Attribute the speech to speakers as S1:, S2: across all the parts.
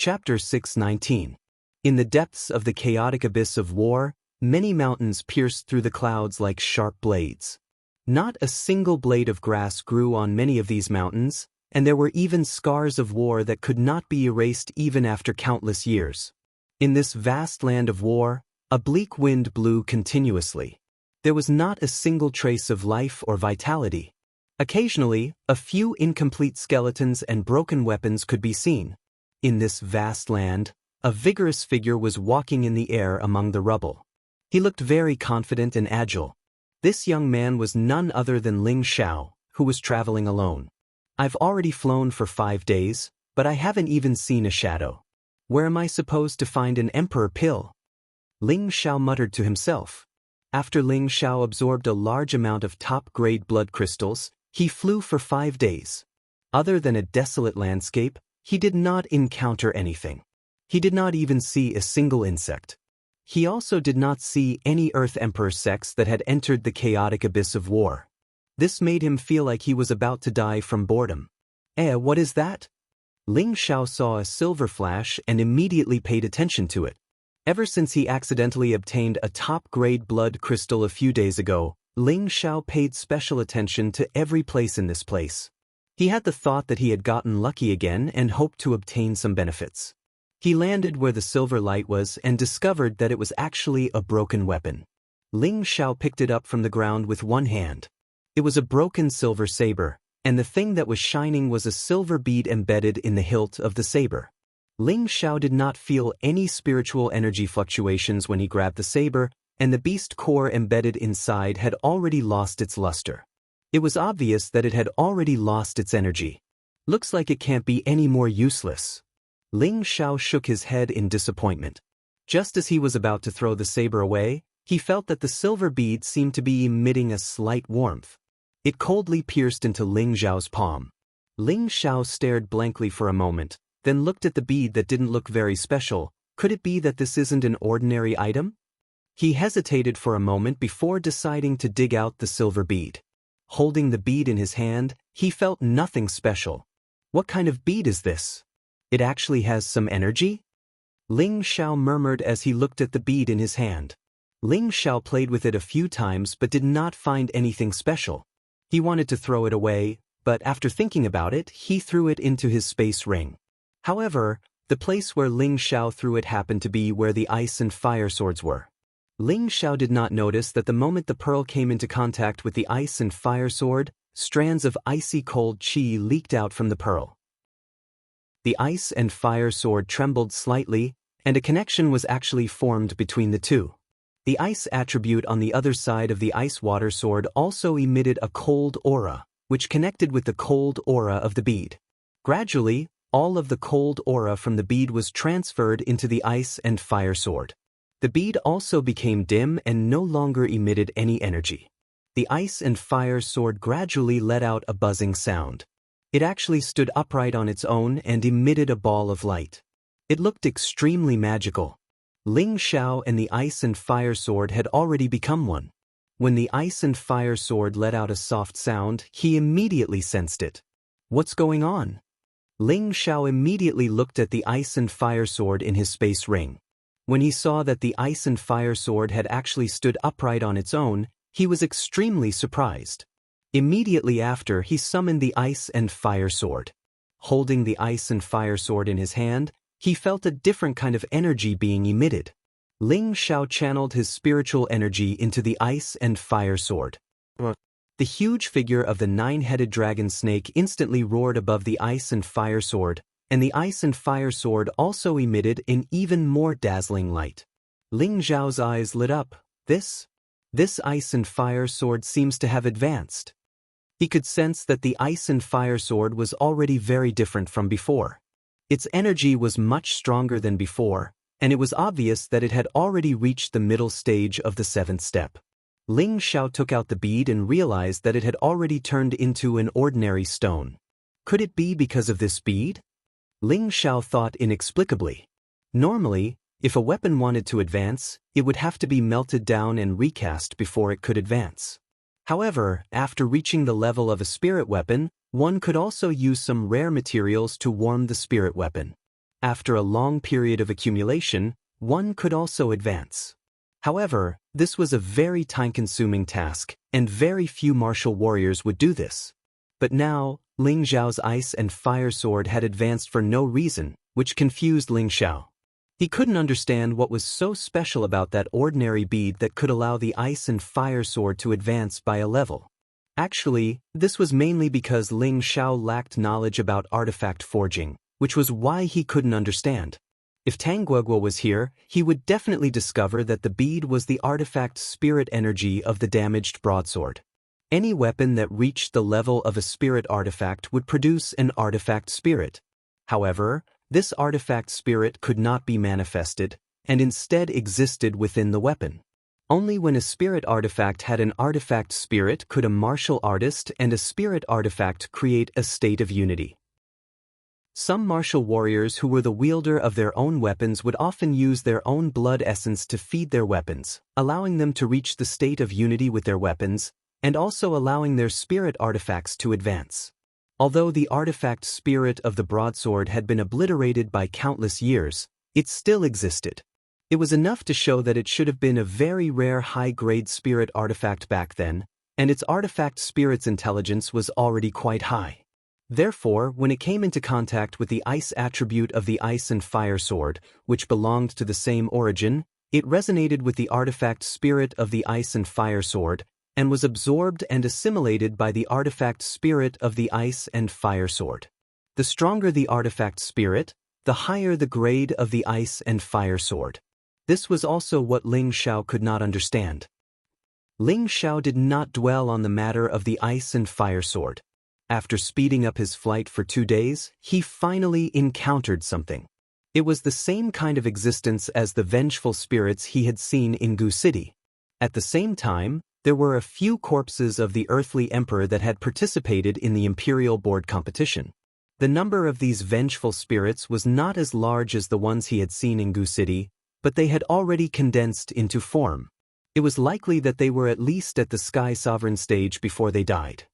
S1: Chapter 619. In the depths of the chaotic abyss of war, many mountains pierced through the clouds like sharp blades. Not a single blade of grass grew on many of these mountains, and there were even scars of war that could not be erased even after countless years. In this vast land of war, a bleak wind blew continuously. There was not a single trace of life or vitality. Occasionally, a few incomplete skeletons and broken weapons could be seen. In this vast land, a vigorous figure was walking in the air among the rubble. He looked very confident and agile. This young man was none other than Ling Xiao, who was traveling alone. "I've already flown for 5 days, but I haven't even seen a shadow. Where am I supposed to find an emperor pill?" Ling Xiao muttered to himself. After Ling Xiao absorbed a large amount of top-grade blood crystals, he flew for 5 days. Other than a desolate landscape, he did not encounter anything. He did not even see a single insect. He also did not see any Earth Emperor sects that had entered the chaotic abyss of war. This made him feel like he was about to die from boredom. What is that?" Ling Xiao saw a silver flash and immediately paid attention to it. Ever since he accidentally obtained a top-grade blood crystal a few days ago, Ling Xiao paid special attention to every place in this place. He had the thought that he had gotten lucky again and hoped to obtain some benefits. He landed where the silver light was and discovered that it was actually a broken weapon. Ling Xiao picked it up from the ground with one hand. It was a broken silver saber, and the thing that was shining was a silver bead embedded in the hilt of the saber. Ling Xiao did not feel any spiritual energy fluctuations when he grabbed the saber, and the beast core embedded inside had already lost its luster. It was obvious that it had already lost its energy. "Looks like it can't be any more useless." Ling Xiao shook his head in disappointment. Just as he was about to throw the saber away, he felt that the silver bead seemed to be emitting a slight warmth. It coldly pierced into Ling Xiao's palm. Ling Xiao stared blankly for a moment, then looked at the bead that didn't look very special. Could it be that this isn't an ordinary item? He hesitated for a moment before deciding to dig out the silver bead. Holding the bead in his hand, he felt nothing special. "What kind of bead is this? It actually has some energy?" Ling Xiao murmured as he looked at the bead in his hand. Ling Xiao played with it a few times but did not find anything special. He wanted to throw it away, but after thinking about it, he threw it into his space ring. However, the place where Ling Xiao threw it happened to be where the ice and fire swords were. Ling Xiao did not notice that the moment the pearl came into contact with the ice and fire sword, strands of icy cold qi leaked out from the pearl. The ice and fire sword trembled slightly, and a connection was actually formed between the two. The ice attribute on the other side of the ice-water sword also emitted a cold aura, which connected with the cold aura of the bead. Gradually, all of the cold aura from the bead was transferred into the ice and fire sword. The bead also became dim and no longer emitted any energy. The ice and fire sword gradually let out a buzzing sound. It actually stood upright on its own and emitted a ball of light. It looked extremely magical. Ling Xiao and the ice and fire sword had already become one. When the ice and fire sword let out a soft sound, he immediately sensed it. "What's going on?" Ling Xiao immediately looked at the ice and fire sword in his space ring. When he saw that the ice and fire sword had actually stood upright on its own, he was extremely surprised. Immediately after, he summoned the ice and fire sword. Holding the ice and fire sword in his hand, he felt a different kind of energy being emitted. Ling Xiao channeled his spiritual energy into the ice and fire sword. The huge figure of the 9-headed dragon snake instantly roared above the ice and fire sword, and the ice and fire sword also emitted an even more dazzling light. Ling Xiao's eyes lit up. This ice and fire sword seems to have advanced. He could sense that the ice and fire sword was already very different from before. Its energy was much stronger than before, and it was obvious that it had already reached the middle stage of the 7th step. Ling Xiao took out the bead and realized that it had already turned into an ordinary stone. Could it be because of this bead? Ling Xiao thought inexplicably. Normally, if a weapon wanted to advance, it would have to be melted down and recast before it could advance. However, after reaching the level of a spirit weapon, one could also use some rare materials to warm the spirit weapon. After a long period of accumulation, one could also advance. However, this was a very time-consuming task, and very few martial warriors would do this. But now, Ling Xiao's ice and fire sword had advanced for no reason, which confused Ling Xiao. He couldn't understand what was so special about that ordinary bead that could allow the ice and fire sword to advance by a level. Actually, this was mainly because Ling Xiao lacked knowledge about artifact forging, which was why he couldn't understand. If Tang Guoguo was here, he would definitely discover that the bead was the artifact spirit energy of the damaged broadsword. Any weapon that reached the level of a spirit artifact would produce an artifact spirit. However, this artifact spirit could not be manifested, and instead existed within the weapon. Only when a spirit artifact had an artifact spirit could a martial artist and a spirit artifact create a state of unity. Some martial warriors who were the wielder of their own weapons would often use their own blood essence to feed their weapons, allowing them to reach the state of unity with their weapons, and also allowing their spirit artifacts to advance. Although the artifact spirit of the broadsword had been obliterated by countless years, it still existed. It was enough to show that it should have been a very rare high-grade spirit artifact back then, and its artifact spirit's intelligence was already quite high. Therefore, when it came into contact with the ice attribute of the ice and fire sword, which belonged to the same origin, it resonated with the artifact spirit of the ice and fire sword, and was absorbed and assimilated by the artifact spirit of the ice and fire sword. The stronger the artifact spirit, the higher the grade of the ice and fire sword. This was also what Ling Xiao could not understand. Ling Xiao did not dwell on the matter of the ice and fire sword. After speeding up his flight for 2 days, he finally encountered something. It was the same kind of existence as the vengeful spirits he had seen in Gu City. At the same time, there were a few corpses of the earthly emperor that had participated in the imperial board competition. The number of these vengeful spirits was not as large as the ones he had seen in Gu City, but they had already condensed into form. It was likely that they were at least at the Sky Sovereign stage before they died.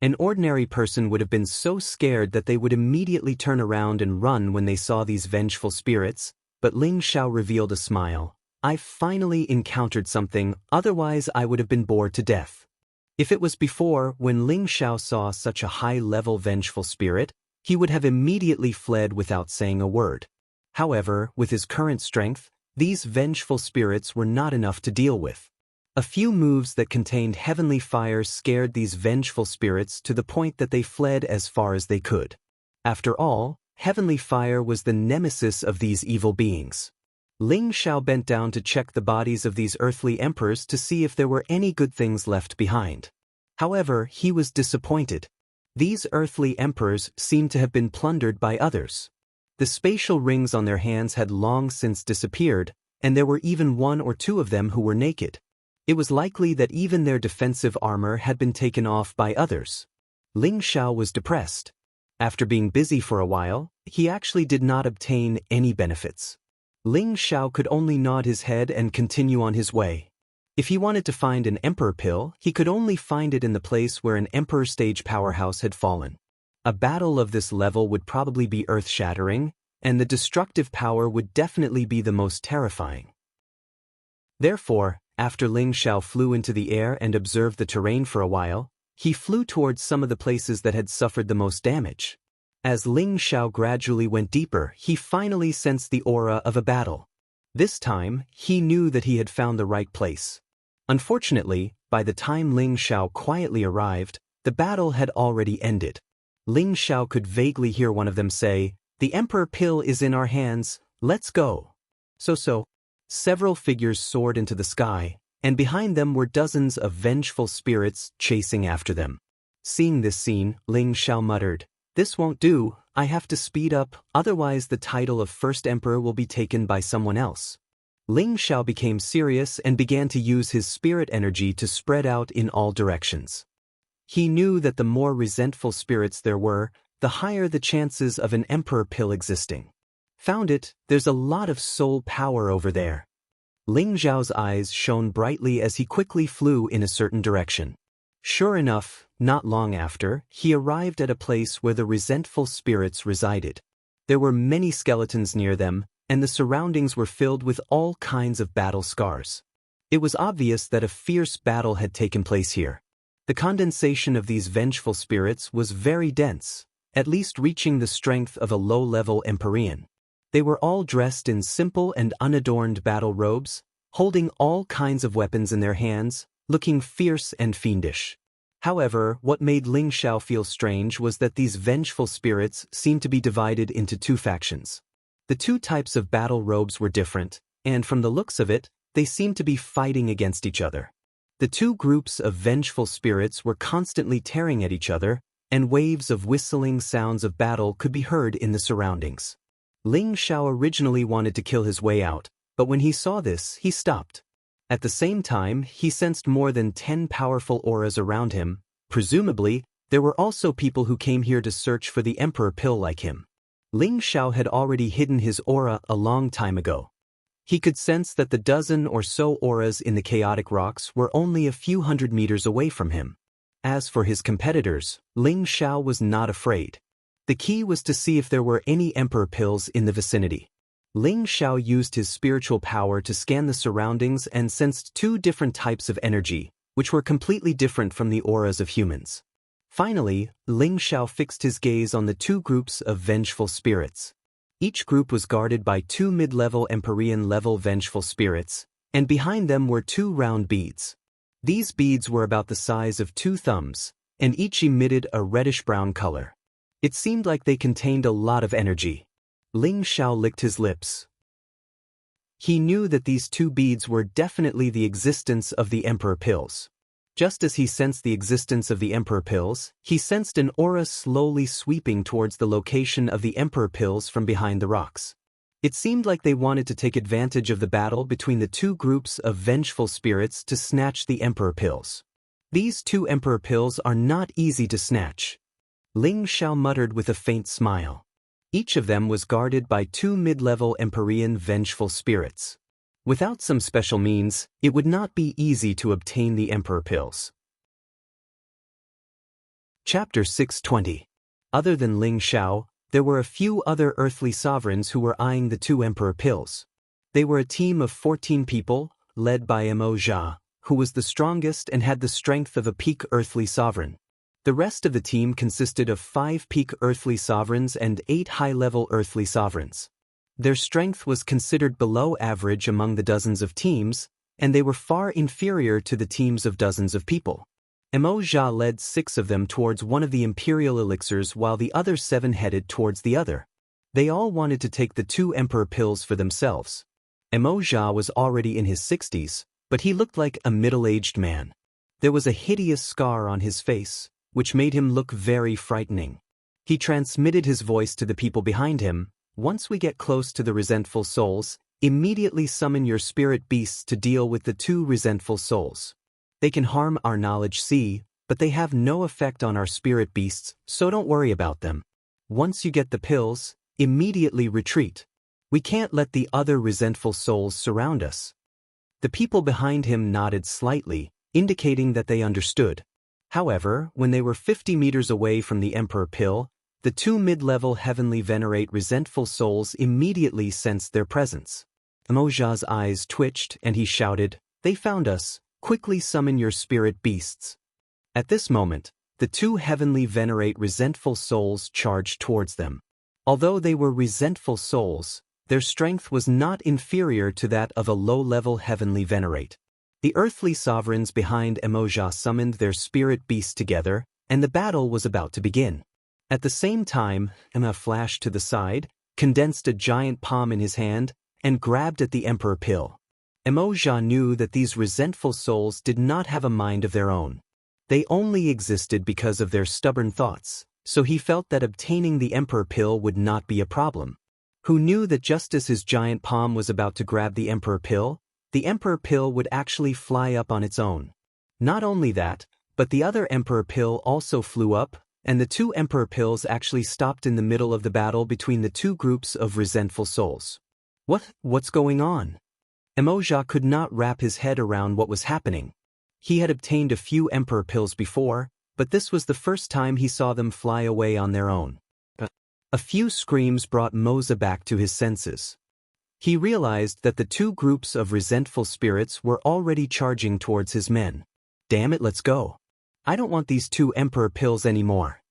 S1: An ordinary person would have been so scared that they would immediately turn around and run when they saw these vengeful spirits, but Ling Xiao revealed a smile. I finally encountered something, otherwise I would have been bored to death. If it was before, when Ling Xiao saw such a high-level vengeful spirit, he would have immediately fled without saying a word. However, with his current strength, these vengeful spirits were not enough to deal with. A few moves that contained heavenly fire scared these vengeful spirits to the point that they fled as far as they could. After all, heavenly fire was the nemesis of these evil beings. Ling Xiao bent down to check the bodies of these earthly emperors to see if there were any good things left behind. However, he was disappointed. These earthly emperors seemed to have been plundered by others. The spatial rings on their hands had long since disappeared, and there were even 1 or 2 of them who were naked. It was likely that even their defensive armor had been taken off by others. Ling Xiao was depressed. After being busy for a while, he actually did not obtain any benefits. Ling Xiao could only nod his head and continue on his way. If he wanted to find an emperor pill, he could only find it in the place where an emperor stage powerhouse had fallen. A battle of this level would probably be earth-shattering, and the destructive power would definitely be the most terrifying. Therefore, after Ling Xiao flew into the air and observed the terrain for a while, he flew towards some of the places that had suffered the most damage. As Ling Xiao gradually went deeper, he finally sensed the aura of a battle. This time, he knew that he had found the right place. Unfortunately, by the time Ling Xiao quietly arrived, the battle had already ended. Ling Xiao could vaguely hear one of them say, "The Emperor Pill is in our hands, let's go." So. Several figures soared into the sky, and behind them were dozens of vengeful spirits chasing after them. Seeing this scene, Ling Xiao muttered, "This won't do, I have to speed up, otherwise the title of First Emperor will be taken by someone else." Ling Xiao became serious and began to use his spirit energy to spread out in all directions. He knew that the more resentful spirits there were, the higher the chances of an Emperor Pill existing. Found it, there's a lot of soul power over there. Ling Xiao's eyes shone brightly as he quickly flew in a certain direction. Sure enough, not long after, he arrived at a place where the resentful spirits resided. There were many skeletons near them, and the surroundings were filled with all kinds of battle scars. It was obvious that a fierce battle had taken place here. The condensation of these vengeful spirits was very dense, at least reaching the strength of a low-level Empyrean. They were all dressed in simple and unadorned battle robes, holding all kinds of weapons in their hands, looking fierce and fiendish. However, what made Ling Xiao feel strange was that these vengeful spirits seemed to be divided into two factions. The two types of battle robes were different, and from the looks of it, they seemed to be fighting against each other. The two groups of vengeful spirits were constantly tearing at each other, and waves of whistling sounds of battle could be heard in the surroundings. Ling Xiao originally wanted to kill his way out, but when he saw this, he stopped. At the same time, he sensed more than 10 powerful auras around him. Presumably, there were also people who came here to search for the Emperor Pill like him. Ling Xiao had already hidden his aura a long time ago. He could sense that the dozen or so auras in the chaotic rocks were only a few hundred meters away from him. As for his competitors, Ling Xiao was not afraid. The key was to see if there were any Emperor Pills in the vicinity. Ling Xiao used his spiritual power to scan the surroundings and sensed two different types of energy, which were completely different from the auras of humans. Finally, Ling Xiao fixed his gaze on the two groups of vengeful spirits. Each group was guarded by two mid-level Empyrean-level vengeful spirits, and behind them were two round beads. These beads were about the size of 2 thumbs, and each emitted a reddish-brown color. It seemed like they contained a lot of energy. Ling Xiao licked his lips. He knew that these two beads were definitely the existence of the Emperor Pills. Just as he sensed the existence of the Emperor Pills, he sensed an aura slowly sweeping towards the location of the Emperor Pills from behind the rocks. It seemed like they wanted to take advantage of the battle between the two groups of vengeful spirits to snatch the Emperor Pills. These two Emperor Pills are not easy to snatch. Ling Xiao muttered with a faint smile. Each of them was guarded by two mid-level Empyrean vengeful spirits. Without some special means, it would not be easy to obtain the Emperor Pills. Chapter 620. Other than Ling Xiao, there were a few other earthly sovereigns who were eyeing the two Emperor Pills. They were a team of 14 people, led by Mo Jia, who was the strongest and had the strength of a peak earthly sovereign. The rest of the team consisted of 5 peak earthly sovereigns and 8 high-level earthly sovereigns. Their strength was considered below average among the dozens of teams, and they were far inferior to the teams of dozens of people. Mo Jia led 6 of them towards one of the imperial elixirs while the other 7 headed towards the other. They all wanted to take the 2 Emperor Pills for themselves. Mo Jia was already in his 60s, but he looked like a middle-aged man. There was a hideous scar on his face, which made him look very frightening. He transmitted his voice to the people behind him. Once we get close to the resentful souls, immediately summon your spirit beasts to deal with the 2 resentful souls. They can harm our knowledge C, but they have no effect on our spirit beasts, so don't worry about them. Once you get the pills, immediately retreat. We can't let the other resentful souls surround us. The people behind him nodded slightly, indicating that they understood. However, when they were 50 meters away from the Emperor Pill, the 2 mid-level heavenly venerate resentful souls immediately sensed their presence. Mo Jia's eyes twitched and he shouted, "They found us, quickly summon your spirit beasts." At this moment, the 2 heavenly venerate resentful souls charged towards them. Although they were resentful souls, their strength was not inferior to that of a low-level heavenly venerate. The earthly sovereigns behind Mo Jia summoned their spirit beasts together, and the battle was about to begin. At the same time, Emma flashed to the side, condensed a giant palm in his hand, and grabbed at the Emperor Pill. Mo Jia knew that these resentful souls did not have a mind of their own. They only existed because of their stubborn thoughts, so he felt that obtaining the Emperor Pill would not be a problem. Who knew that just as his giant palm was about to grab the Emperor Pill, the Emperor Pill would actually fly up on its own. Not only that, but the other Emperor Pill also flew up, and the 2 Emperor Pills actually stopped in the middle of the battle between the 2 groups of resentful souls. What's going on? Mo Jia could not wrap his head around what was happening. He had obtained a few Emperor Pills before, but this was the first time he saw them fly away on their own. A few screams brought Moza back to his senses. He realized that the two groups of resentful spirits were already charging towards his men. Damn it, let's go. I don't want these two emperor pills anymore.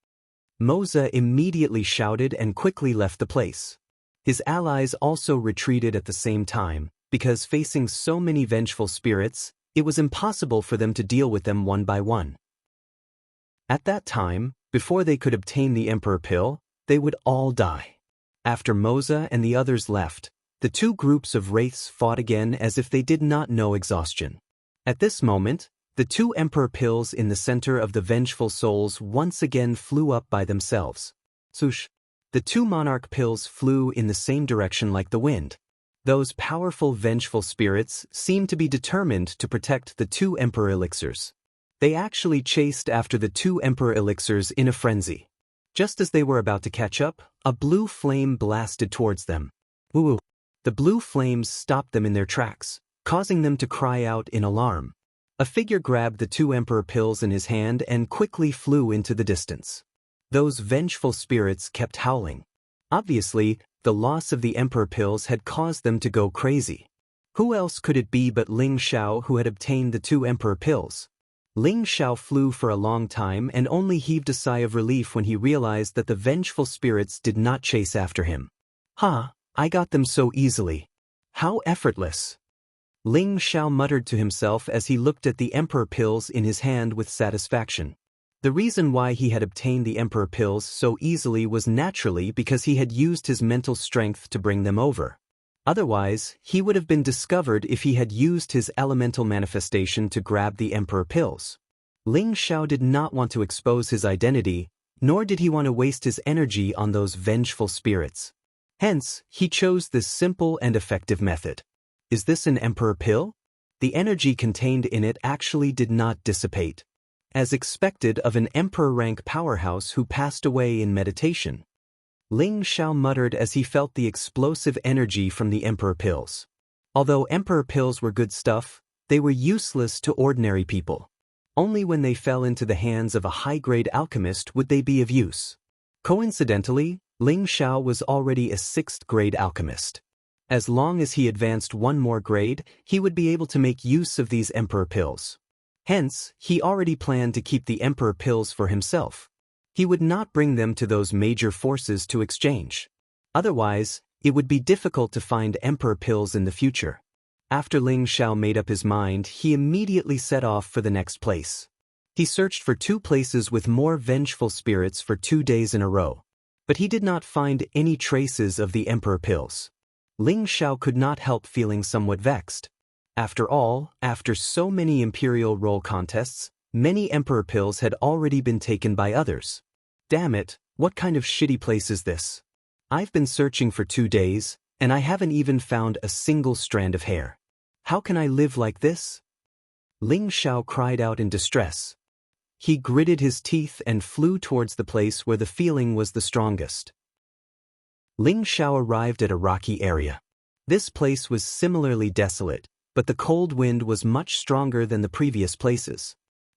S1: Moza immediately shouted and quickly left the place. His allies also retreated at the same time, because facing so many vengeful spirits, it was impossible for them to deal with them one by one. At that time, before they could obtain the emperor pill, they would all die. After Moza and the others left, the two groups of wraiths fought again as if they did not know exhaustion. At this moment, the two emperor pills in the center of the vengeful souls once again flew up by themselves. Swoosh! The two monarch pills flew in the same direction like the wind. Those powerful vengeful spirits seemed to be determined to protect the two emperor elixirs. They actually chased after the two emperor elixirs in a frenzy. Just as they were about to catch up, a blue flame blasted towards them. Woo! The blue flames stopped them in their tracks, causing them to cry out in alarm. A figure grabbed the two emperor pills in his hand and quickly flew into the distance. Those vengeful spirits kept howling. Obviously, the loss of the emperor pills had caused them to go crazy. Who else could it be but Ling Xiao who had obtained the two emperor pills? Ling Xiao flew for a long time and only heaved a sigh of relief when he realized that the vengeful spirits did not chase after him. I got them so easily. How effortless. Ling Xiao muttered to himself as he looked at the emperor pills in his hand with satisfaction. The reason why he had obtained the emperor pills so easily was naturally because he had used his mental strength to bring them over. Otherwise, he would have been discovered if he had used his elemental manifestation to grab the emperor pills. Ling Xiao did not want to expose his identity, nor did he want to waste his energy on those vengeful spirits. Hence, he chose this simple and effective method. Is this an emperor pill? The energy contained in it actually did not dissipate, as expected of an emperor-rank powerhouse who passed away in meditation. Ling Xiao muttered as he felt the explosive energy from the emperor pills. Although emperor pills were good stuff, they were useless to ordinary people. Only when they fell into the hands of a high-grade alchemist would they be of use. Coincidentally, Ling Xiao was already a 6th-grade alchemist. As long as he advanced one more grade, he would be able to make use of these emperor pills. Hence, he already planned to keep the emperor pills for himself. He would not bring them to those major forces to exchange. Otherwise, it would be difficult to find emperor pills in the future. After Ling Xiao made up his mind, he immediately set off for the next place. He searched for 2 places with more vengeful spirits for 2 days in a row, but he did not find any traces of the emperor pills. Ling Xiao could not help feeling somewhat vexed. After all, after so many imperial role contests, many emperor pills had already been taken by others. Damn it, what kind of shitty place is this? I've been searching for 2 days, and I haven't even found a single strand of hair. How can I live like this? Ling Xiao cried out in distress. He gritted his teeth and flew towards the place where the feeling was the strongest. Ling Xiao arrived at a rocky area. This place was similarly desolate, but the cold wind was much stronger than the previous places.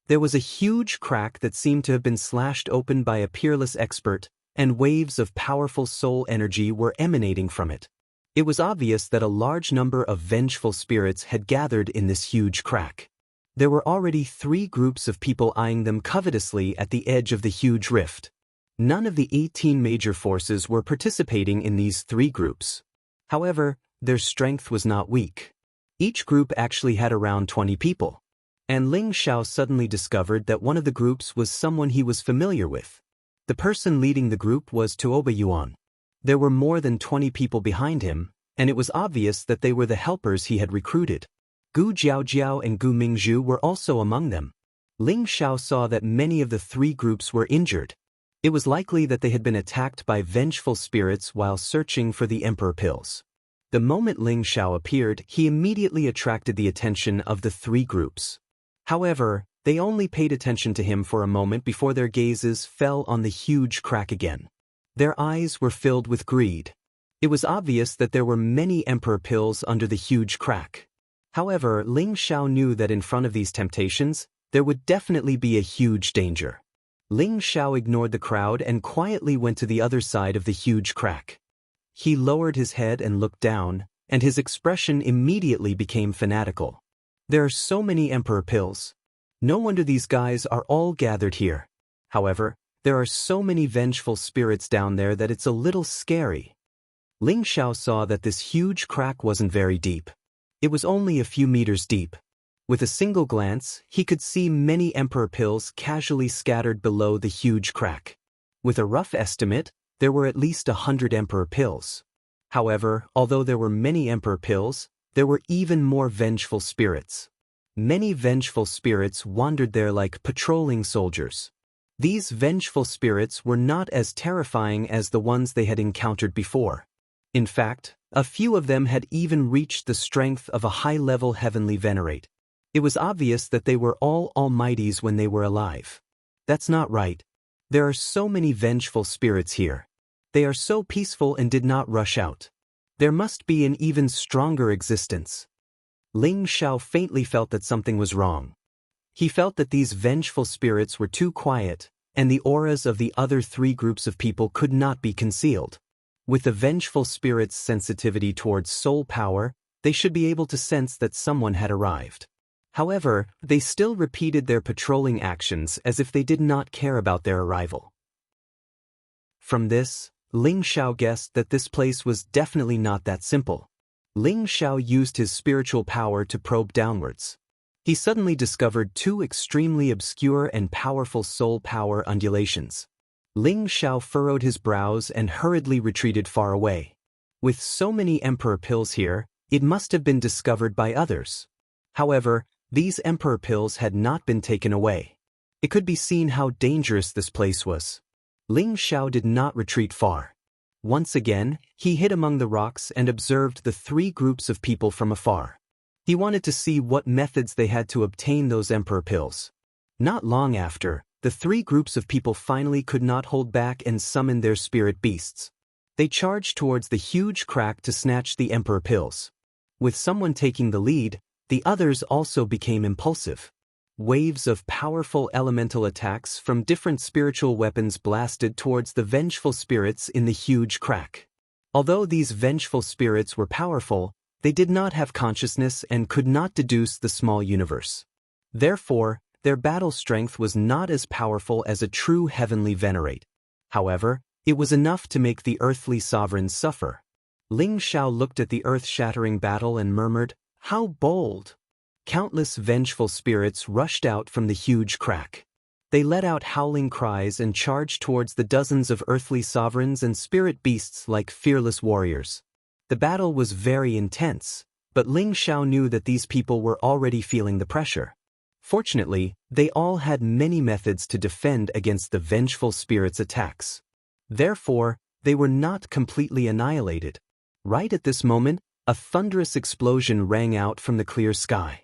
S1: There was a huge crack that seemed to have been slashed open by a peerless expert, and waves of powerful soul energy were emanating from it. It was obvious that a large number of vengeful spirits had gathered in this huge crack. There were already 3 groups of people eyeing them covetously at the edge of the huge rift. None of the 18 major forces were participating in these 3 groups. However, their strength was not weak. Each group actually had around 20 people. And Ling Xiao suddenly discovered that one of the groups was someone he was familiar with. The person leading the group was Tuoba Yuan. There were more than 20 people behind him, and it was obvious that they were the helpers he had recruited. Gu Jiaojiao and Gu Mingzhu were also among them. Ling Xiao saw that many of the 3 groups were injured. It was likely that they had been attacked by vengeful spirits while searching for the emperor pills. The moment Ling Xiao appeared, he immediately attracted the attention of the 3 groups. However, they only paid attention to him for a moment before their gazes fell on the huge crack again. Their eyes were filled with greed. It was obvious that there were many emperor pills under the huge crack. However, Ling Xiao knew that in front of these temptations, there would definitely be a huge danger. Ling Xiao ignored the crowd and quietly went to the other side of the huge crack. He lowered his head and looked down, and his expression immediately became fanatical. There are so many emperor pills. No wonder these guys are all gathered here. However, there are so many vengeful spirits down there that it's a little scary. Ling Xiao saw that this huge crack wasn't very deep. It was only a few meters deep. With a single glance, he could see many emperor pills casually scattered below the huge crack. With a rough estimate, there were at least 100 emperor pills. However, although there were many emperor pills, there were even more vengeful spirits. Many vengeful spirits wandered there like patrolling soldiers. These vengeful spirits were not as terrifying as the ones they had encountered before. In fact, a few of them had even reached the strength of a high-level heavenly venerate. It was obvious that they were all almighties when they were alive. That's not right. There are so many vengeful spirits here. They are so peaceful and did not rush out. There must be an even stronger existence. Ling Xiao faintly felt that something was wrong. He felt that these vengeful spirits were too quiet, and the auras of the other three groups of people could not be concealed. With the vengeful spirits' sensitivity towards soul power, they should be able to sense that someone had arrived. However, they still repeated their patrolling actions as if they did not care about their arrival. From this, Ling Xiao guessed that this place was definitely not that simple. Ling Xiao used his spiritual power to probe downwards. He suddenly discovered two extremely obscure and powerful soul power undulations. Ling Xiao furrowed his brows and hurriedly retreated far away. With so many emperor pills here, it must have been discovered by others. However, these emperor pills had not been taken away. It could be seen how dangerous this place was. Ling Xiao did not retreat far. Once again, he hid among the rocks and observed the three groups of people from afar. He wanted to see what methods they had to obtain those emperor pills. Not long after, the three groups of people finally could not hold back and summoned their spirit beasts. They charged towards the huge crack to snatch the emperor pills. With someone taking the lead, the others also became impulsive. Waves of powerful elemental attacks from different spiritual weapons blasted towards the vengeful spirits in the huge crack. Although these vengeful spirits were powerful, they did not have consciousness and could not deduce the small universe. Therefore, their battle strength was not as powerful as a true heavenly venerate. However, it was enough to make the earthly sovereigns suffer. Ling Xiao looked at the earth-shattering battle and murmured, "How bold!" Countless vengeful spirits rushed out from the huge crack. They let out howling cries and charged towards the dozens of earthly sovereigns and spirit beasts like fearless warriors. The battle was very intense, but Ling Xiao knew that these people were already feeling the pressure. Fortunately, they all had many methods to defend against the vengeful spirits' attacks. Therefore, they were not completely annihilated. Right at this moment, a thunderous explosion rang out from the clear sky.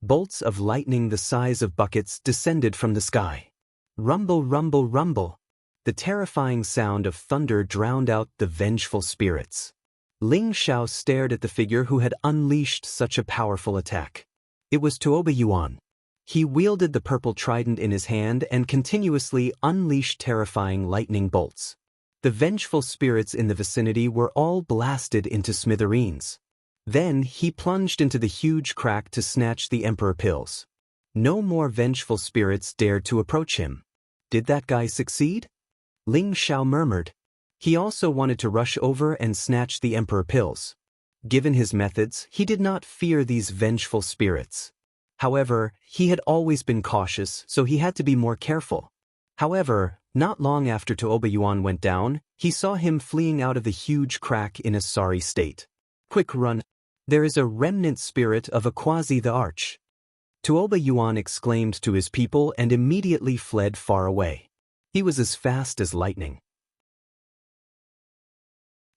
S1: Bolts of lightning the size of buckets descended from the sky. Rumble, rumble, rumble. The terrifying sound of thunder drowned out the vengeful spirits. Ling Xiao stared at the figure who had unleashed such a powerful attack. It was Tuoba Yuan. He wielded the purple trident in his hand and continuously unleashed terrifying lightning bolts. The vengeful spirits in the vicinity were all blasted into smithereens. Then he plunged into the huge crack to snatch the emperor pills. No more vengeful spirits dared to approach him. Did that guy succeed? Ling Xiao murmured. He also wanted to rush over and snatch the emperor pills. Given his methods, he did not fear these vengeful spirits. However, he had always been cautious, so he had to be more careful. However, not long after Tuoba Yuan went down, he saw him fleeing out of the huge crack in a sorry state. "Quick run! There is a remnant spirit of Aquasi the Arch." Tuoba Yuan exclaimed to his people and immediately fled far away. He was as fast as lightning.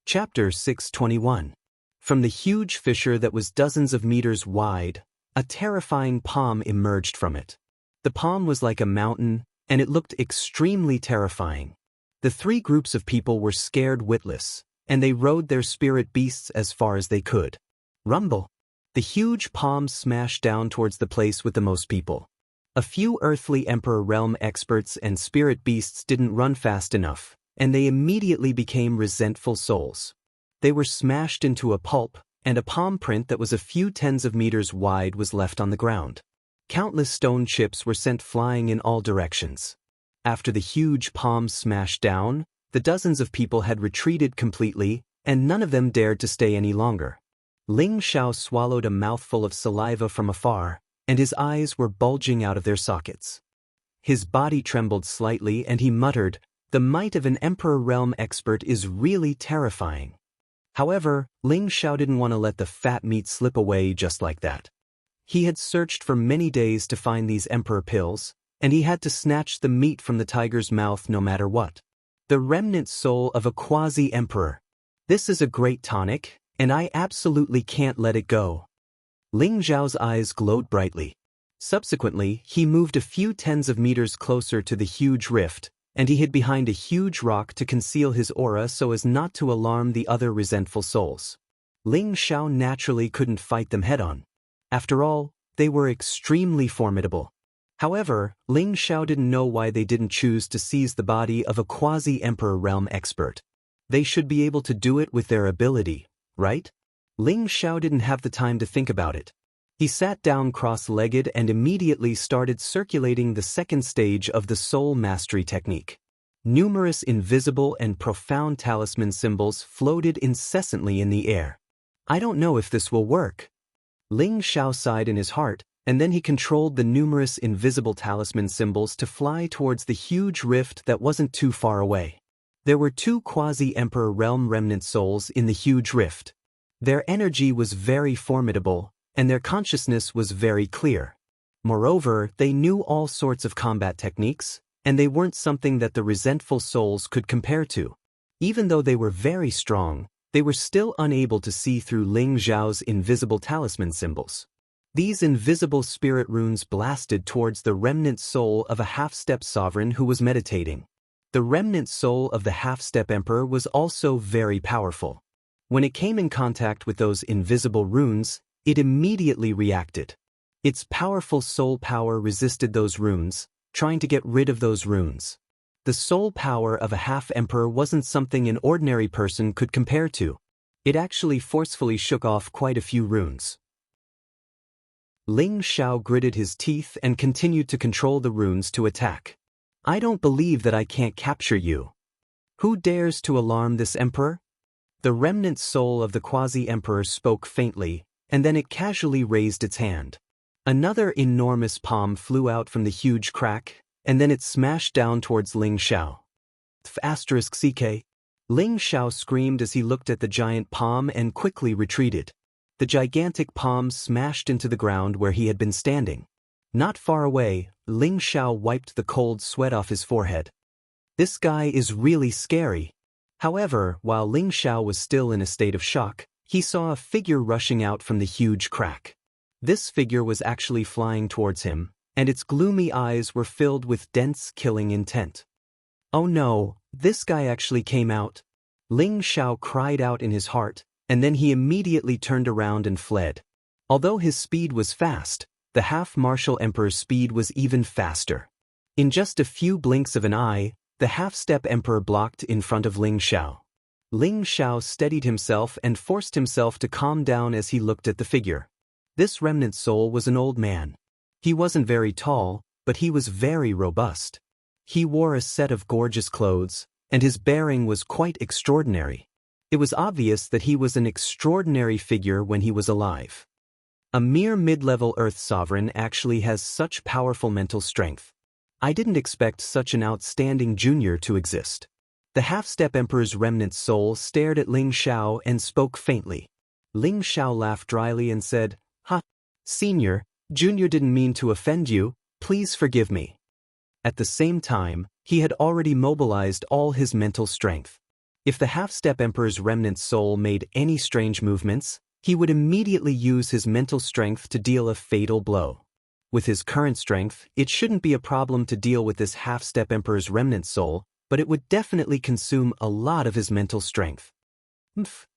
S1: Chapter 621. From the huge fissure that was dozens of meters wide, a terrifying palm emerged from it. The palm was like a mountain, and it looked extremely terrifying. The three groups of people were scared witless, and they rode their spirit beasts as far as they could. Rumble! The huge palm smashed down towards the place with the most people. A few earthly Emperor Realm experts and spirit beasts didn't run fast enough, and they immediately became resentful souls. They were smashed into a pulp, and a palm print that was a few tens of meters wide was left on the ground. Countless stone chips were sent flying in all directions. After the huge palms smashed down, the dozens of people had retreated completely, and none of them dared to stay any longer. Ling Xiao swallowed a mouthful of saliva from afar, and his eyes were bulging out of their sockets. His body trembled slightly and he muttered, "The might of an Emperor Realm expert is really terrifying." However, Ling Xiao didn't want to let the fat meat slip away just like that. He had searched for many days to find these Emperor pills, and he had to snatch the meat from the tiger's mouth no matter what. The remnant soul of a quasi-emperor. This is a great tonic, and I absolutely can't let it go. Ling Xiao's eyes glowed brightly. Subsequently, he moved a few tens of meters closer to the huge rift, and he hid behind a huge rock to conceal his aura so as not to alarm the other resentful souls. Ling Xiao naturally couldn't fight them head-on. After all, they were extremely formidable. However, Ling Xiao didn't know why they didn't choose to seize the body of a quasi-Emperor Realm expert. They should be able to do it with their ability, right? Ling Xiao didn't have the time to think about it. He sat down cross-legged and immediately started circulating the second stage of the soul mastery technique. Numerous invisible and profound talisman symbols floated incessantly in the air. I don't know if this will work. Ling Xiao sighed in his heart, and then he controlled the numerous invisible talisman symbols to fly towards the huge rift that wasn't too far away. There were two quasi-Emperor Realm remnant souls in the huge rift. Their energy was very formidable, and their consciousness was very clear. Moreover, they knew all sorts of combat techniques, and they weren't something that the resentful souls could compare to. Even though they were very strong, they were still unable to see through Ling Xiao's invisible talisman symbols. These invisible spirit runes blasted towards the remnant soul of a half-step sovereign who was meditating. The remnant soul of the half-step emperor was also very powerful. When it came in contact with those invisible runes, it immediately reacted. Its powerful soul power resisted those runes, trying to get rid of those runes. The soul power of a half-emperor wasn't something an ordinary person could compare to. It actually forcefully shook off quite a few runes. Ling Xiao gritted his teeth and continued to control the runes to attack. "I don't believe that I can't capture you. Who dares to alarm this emperor?" The remnant soul of the quasi-emperor spoke faintly, and then it casually raised its hand. Another enormous palm flew out from the huge crack, and then it smashed down towards Ling Xiao. *CK. Ling Xiao screamed as he looked at the giant palm and quickly retreated. The gigantic palm smashed into the ground where he had been standing. Not far away, Ling Xiao wiped the cold sweat off his forehead. This guy is really scary. However, while Ling Xiao was still in a state of shock, he saw a figure rushing out from the huge crack. This figure was actually flying towards him, and its gloomy eyes were filled with dense killing intent. "Oh no, this guy actually came out." Ling Xiao cried out in his heart, and then he immediately turned around and fled. Although his speed was fast, the half-martial emperor's speed was even faster. In just a few blinks of an eye, the half-step emperor blocked in front of Ling Xiao. Ling Xiao steadied himself and forced himself to calm down as he looked at the figure. This remnant soul was an old man. He wasn't very tall, but he was very robust. He wore a set of gorgeous clothes, and his bearing was quite extraordinary. It was obvious that he was an extraordinary figure when he was alive. A mere mid-level Earth sovereign actually has such powerful mental strength. I didn't expect such an outstanding junior to exist. The half-step emperor's remnant soul stared at Ling Xiao and spoke faintly. Ling Xiao laughed dryly and said, "Ha, senior, junior didn't mean to offend you, please forgive me." At the same time, he had already mobilized all his mental strength. If the half-step emperor's remnant soul made any strange movements, he would immediately use his mental strength to deal a fatal blow. With his current strength, it shouldn't be a problem to deal with this half-step emperor's remnant soul, but it would definitely consume a lot of his mental strength.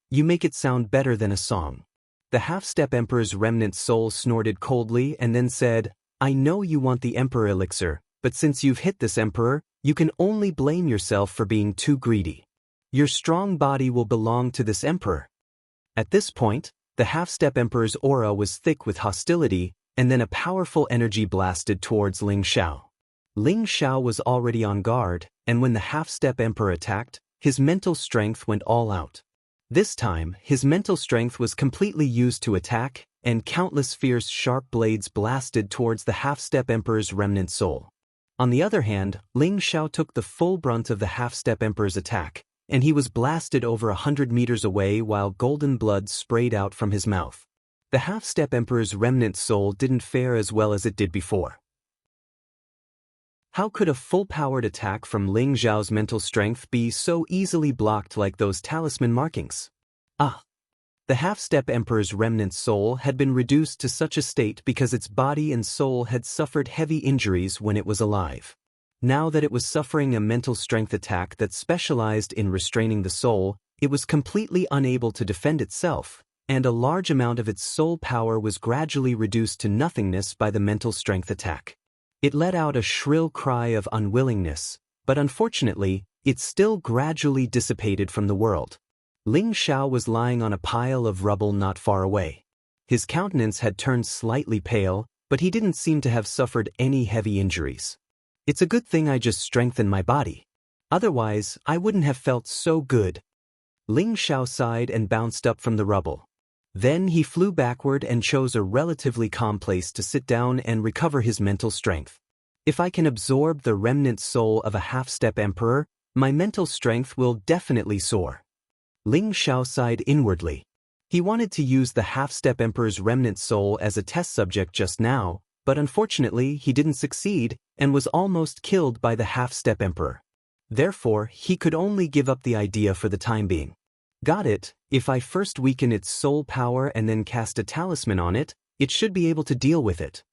S1: You make it sound better than a song." The half-step emperor's remnant soul snorted coldly and then said, I know you want the Emperor elixir, but since you've hit this Emperor, you can only blame yourself for being too greedy. Your strong body will belong to this Emperor." At this point, the half-step Emperor's aura was thick with hostility, and then a powerful energy blasted towards Ling Xiao. Ling Xiao was already on guard, and when the half-step Emperor attacked, his mental strength went all out. This time, his mental strength was completely used to attack, and countless fierce sharp blades blasted towards the half-step Emperor's remnant soul. On the other hand, Ling Xiao took the full brunt of the half-step Emperor's attack, and he was blasted over 100 meters away while golden blood sprayed out from his mouth. The half-step Emperor's remnant soul didn't fare as well as it did before. How could a full-powered attack from Ling Xiao's mental strength be so easily blocked like those talisman markings? The half-step Emperor's remnant soul had been reduced to such a state because its body and soul had suffered heavy injuries when it was alive. Now that it was suffering a mental strength attack that specialized in restraining the soul, it was completely unable to defend itself, and a large amount of its soul power was gradually reduced to nothingness by the mental strength attack. It let out a shrill cry of unwillingness, but unfortunately, it still gradually dissipated from the world. Ling Xiao was lying on a pile of rubble not far away. His countenance had turned slightly pale, but he didn't seem to have suffered any heavy injuries. "It's a good thing I just strengthened my body. Otherwise, I wouldn't have felt so good." Ling Xiao sighed and bounced up from the rubble. Then he flew backward and chose a relatively calm place to sit down and recover his mental strength. "If I can absorb the remnant soul of a half-step Emperor, my mental strength will definitely soar." Ling Xiao sighed inwardly. He wanted to use the half-step Emperor's remnant soul as a test subject just now, but unfortunately he didn't succeed and was almost killed by the half-step Emperor. Therefore, he could only give up the idea for the time being. "Got it, if I first weaken its soul power and then cast a talisman on it, it should be able to deal with it."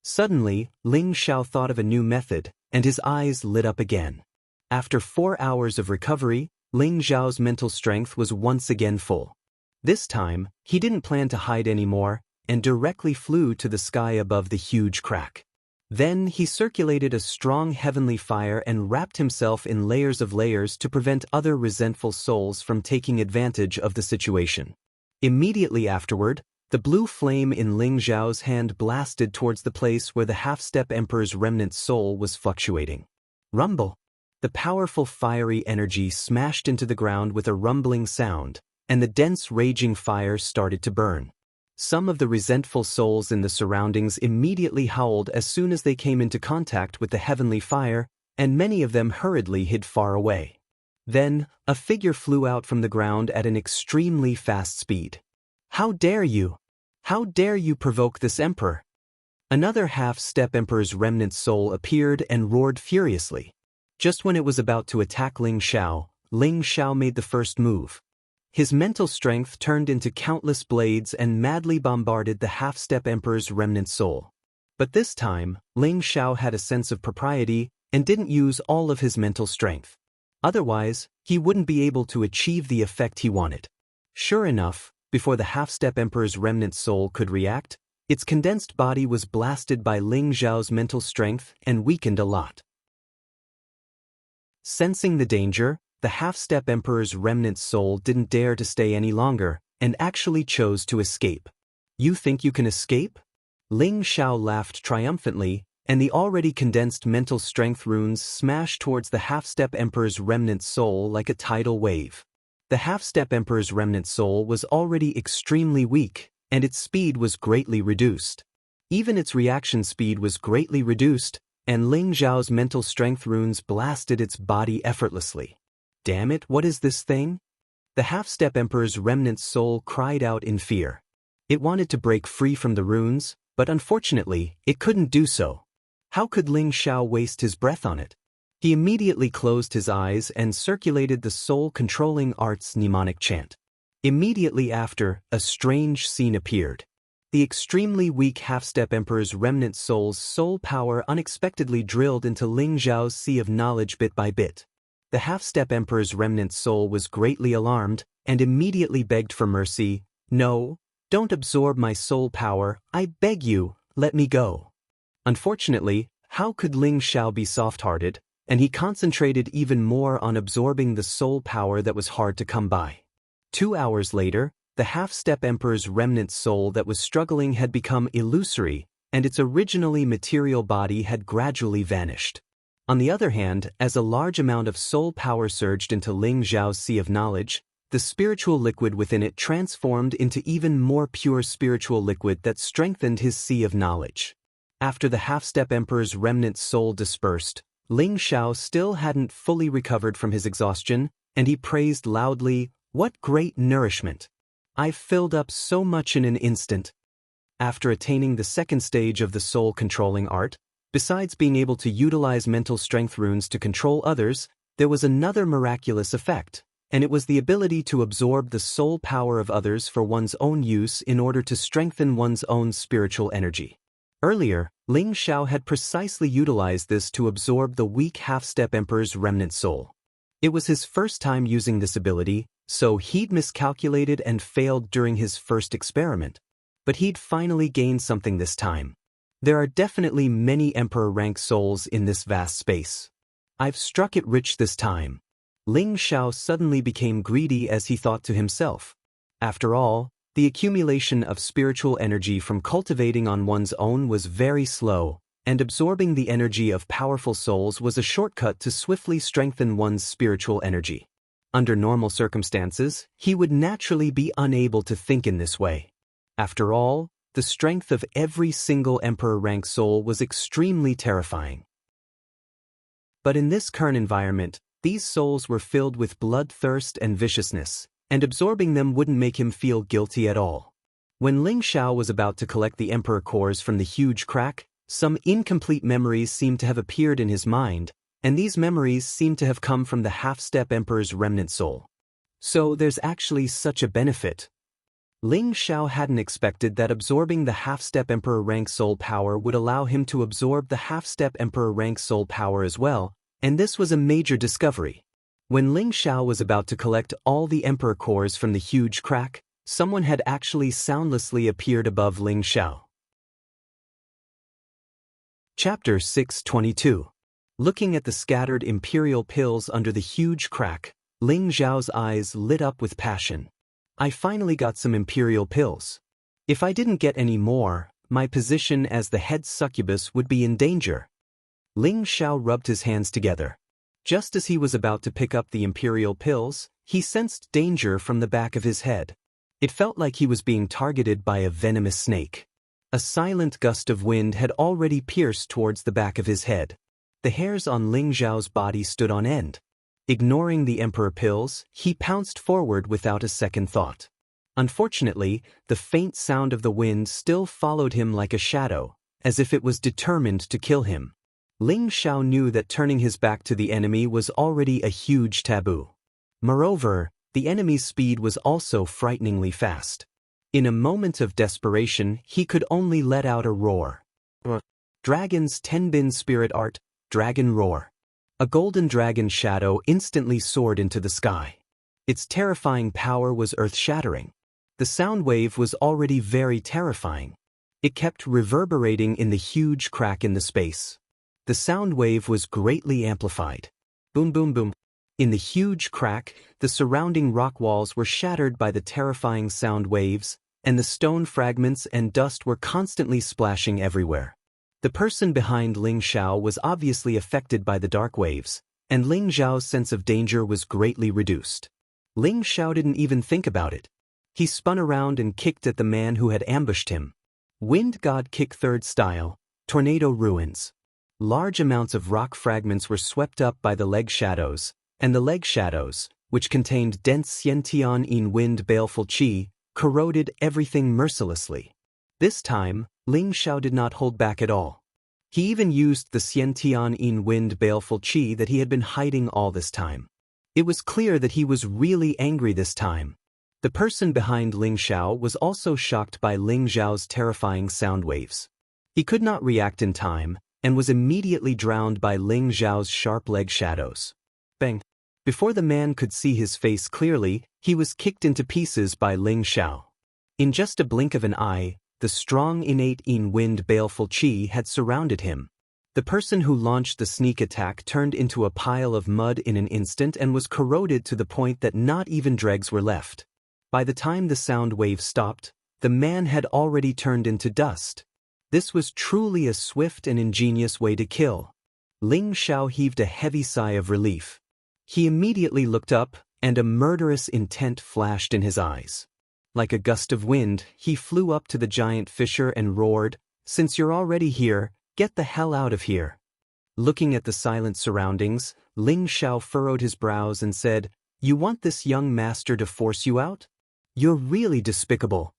S1: Suddenly, Ling Xiao thought of a new method, and his eyes lit up again. After 4 hours of recovery, Ling Xiao's mental strength was once again full. This time, he didn't plan to hide anymore, and directly flew to the sky above the huge crack. Then he circulated a strong heavenly fire and wrapped himself in layers of layers to prevent other resentful souls from taking advantage of the situation. Immediately afterward, the blue flame in Ling Xiao's hand blasted towards the place where the half-step Emperor's remnant soul was fluctuating. Rumble! The powerful fiery energy smashed into the ground with a rumbling sound, and the dense raging fire started to burn. Some of the resentful souls in the surroundings immediately howled as soon as they came into contact with the heavenly fire, and many of them hurriedly hid far away. Then, a figure flew out from the ground at an extremely fast speed. "How dare you! How dare you provoke this Emperor?" Another half-step Emperor's remnant soul appeared and roared furiously. Just when it was about to attack Ling Xiao made the first move. His mental strength turned into countless blades and madly bombarded the half-step Emperor's remnant soul. But this time, Ling Xiao had a sense of propriety and didn't use all of his mental strength. Otherwise, he wouldn't be able to achieve the effect he wanted. Sure enough, before the half-step Emperor's remnant soul could react, its condensed body was blasted by Ling Xiao's mental strength and weakened a lot. Sensing the danger, the half-step Emperor's remnant soul didn't dare to stay any longer, and actually chose to escape. "You think you can escape?" Ling Xiao laughed triumphantly, and the already condensed mental strength runes smashed towards the half-step Emperor's remnant soul like a tidal wave. The half-step Emperor's remnant soul was already extremely weak, and its speed was greatly reduced. Even its reaction speed was greatly reduced, and Ling Xiao's mental strength runes blasted its body effortlessly. "Damn it, what is this thing?" The half-step Emperor's remnant soul cried out in fear. It wanted to break free from the runes, but unfortunately, it couldn't do so. How could Ling Xiao waste his breath on it? He immediately closed his eyes and circulated the soul-controlling art's mnemonic chant. Immediately after, a strange scene appeared. The extremely weak half-step Emperor's remnant soul's soul power unexpectedly drilled into Ling Xiao's sea of knowledge bit by bit. The half-step Emperor's remnant soul was greatly alarmed, and immediately begged for mercy. "No, don't absorb my soul power, I beg you, let me go." Unfortunately, how could Ling Xiao be soft-hearted, and he concentrated even more on absorbing the soul power that was hard to come by. 2 hours later, the half-step emperor's remnant soul that was struggling had become illusory, and its originally material body had gradually vanished. On the other hand, as a large amount of soul power surged into Ling Xiao's sea of knowledge, the spiritual liquid within it transformed into even more pure spiritual liquid that strengthened his sea of knowledge. After the half-step emperor's remnant soul dispersed, Ling Xiao still hadn't fully recovered from his exhaustion, and he praised loudly, "What great nourishment! I've filled up so much in an instant." After attaining the second stage of the soul-controlling art, besides being able to utilize mental strength runes to control others, there was another miraculous effect, and it was the ability to absorb the soul power of others for one's own use in order to strengthen one's own spiritual energy. Earlier, Ling Xiao had precisely utilized this to absorb the weak half-step emperor's remnant soul. It was his first time using this ability, so he'd miscalculated and failed during his first experiment. But he'd finally gained something this time. There are definitely many emperor-rank souls in this vast space. I've struck it rich this time. Ling Xiao suddenly became greedy as he thought to himself. After all, the accumulation of spiritual energy from cultivating on one's own was very slow, and absorbing the energy of powerful souls was a shortcut to swiftly strengthen one's spiritual energy. Under normal circumstances, he would naturally be unable to think in this way. After all, the strength of every single emperor-rank soul was extremely terrifying. But in this current environment, these souls were filled with bloodthirst and viciousness, and absorbing them wouldn't make him feel guilty at all. When Ling Xiao was about to collect the emperor cores from the huge crack, some incomplete memories seemed to have appeared in his mind, and these memories seemed to have come from the half-step emperor's remnant soul. So there's actually such a benefit. Ling Xiao hadn't expected that absorbing the half-step emperor rank soul power would allow him to absorb the half-step emperor rank soul power as well, and this was a major discovery. When Ling Xiao was about to collect all the emperor cores from the huge crack, someone had actually soundlessly appeared above Ling Xiao. Chapter 622. Looking at the scattered imperial pills under the huge crack, Ling Xiao's eyes lit up with passion. I finally got some imperial pills. If I didn't get any more, my position as the head succubus would be in danger. Ling Xiao rubbed his hands together. Just as he was about to pick up the imperial pills, he sensed danger from the back of his head. It felt like he was being targeted by a venomous snake. A silent gust of wind had already pierced towards the back of his head. The hairs on Ling Xiao's body stood on end. Ignoring the emperor pills, he pounced forward without a second thought. Unfortunately, the faint sound of the wind still followed him like a shadow, as if it was determined to kill him. Ling Xiao knew that turning his back to the enemy was already a huge taboo. Moreover, the enemy's speed was also frighteningly fast. In a moment of desperation, he could only let out a roar. Dragon's Tenbin spirit art, Dragon Roar. A golden dragon shadow instantly soared into the sky. Its terrifying power was earth-shattering. The sound wave was already very terrifying. It kept reverberating in the huge crack in the space. The sound wave was greatly amplified. Boom boom boom. In the huge crack, the surrounding rock walls were shattered by the terrifying sound waves, and the stone fragments and dust were constantly splashing everywhere. The person behind Ling Xiao was obviously affected by the dark waves, and Ling Xiao's sense of danger was greatly reduced. Ling Xiao didn't even think about it. He spun around and kicked at the man who had ambushed him. Wind God Kick third style, Tornado Ruins. Large amounts of rock fragments were swept up by the leg shadows, and the leg shadows, which contained dense Xiantian in wind baleful qi, corroded everything mercilessly. This time, Ling Xiao did not hold back at all. He even used the Xiantian in wind baleful qi that he had been hiding all this time. It was clear that he was really angry this time. The person behind Ling Xiao was also shocked by Ling Xiao's terrifying sound waves. He could not react in time, and was immediately drowned by Ling Xiao's sharp leg shadows. Bang! Before the man could see his face clearly, he was kicked into pieces by Ling Xiao. In just a blink of an eye, the strong innate wind baleful chi had surrounded him. The person who launched the sneak attack turned into a pile of mud in an instant and was corroded to the point that not even dregs were left. By the time the sound wave stopped, the man had already turned into dust. This was truly a swift and ingenious way to kill. Ling Xiao heaved a heavy sigh of relief. He immediately looked up, and a murderous intent flashed in his eyes. Like a gust of wind, he flew up to the giant fisher and roared, "Since you're already here, get the hell out of here." Looking at the silent surroundings, Ling Xiao furrowed his brows and said, "You want this young master to force you out? You're really despicable."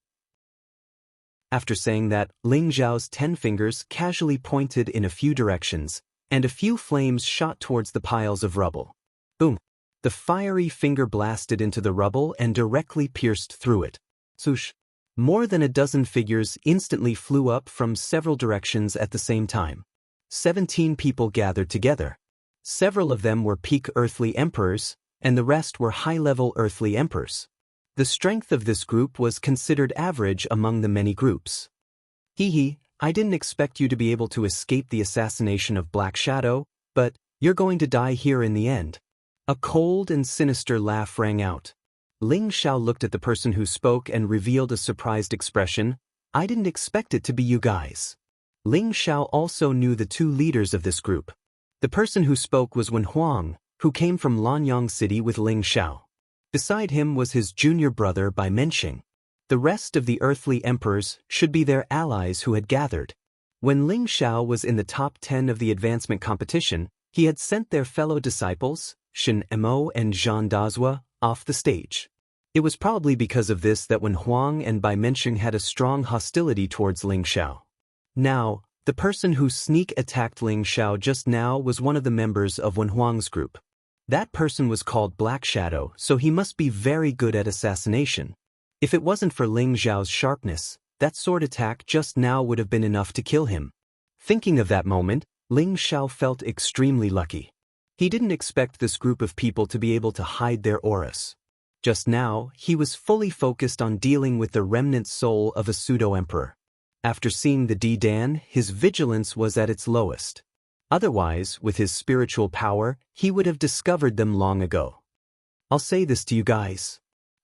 S1: After saying that, Ling Xiao's 10 fingers casually pointed in a few directions, and a few flames shot towards the piles of rubble. Boom! The fiery finger blasted into the rubble and directly pierced through it. Swoosh! More than a dozen figures instantly flew up from several directions at the same time. 17 people gathered together. Several of them were peak earthly emperors, and the rest were high-level earthly emperors. The strength of this group was considered average among the many groups. Hee, I didn't expect you to be able to escape the assassination of Black Shadow, but you're going to die here in the end. A cold and sinister laugh rang out. Ling Xiao looked at the person who spoke and revealed a surprised expression. I didn't expect it to be you guys. Ling Xiao also knew the 2 leaders of this group. The person who spoke was Wen Huang, who came from Lanyang City with Ling Xiao. Beside him was his junior brother Bai Menxing. The rest of the earthly emperors should be their allies who had gathered. When Ling Xiao was in the top 10 of the advancement competition, he had sent their fellow disciples, Shen Mo and Zhan Dazhua, off the stage. It was probably because of this that Wen Huang and Bai Menxing had a strong hostility towards Ling Xiao. Now, the person who sneak attacked Ling Xiao just now was one of the members of Wen Huang's group. That person was called Black Shadow, so he must be very good at assassination. If it wasn't for Ling Xiao's sharpness, that sword attack just now would have been enough to kill him. Thinking of that moment, Ling Xiao felt extremely lucky. He didn't expect this group of people to be able to hide their auras. Just now, he was fully focused on dealing with the remnant soul of a pseudo-emperor. After seeing the D-Dan, his vigilance was at its lowest. Otherwise, with his spiritual power, he would have discovered them long ago. I'll say this to you guys.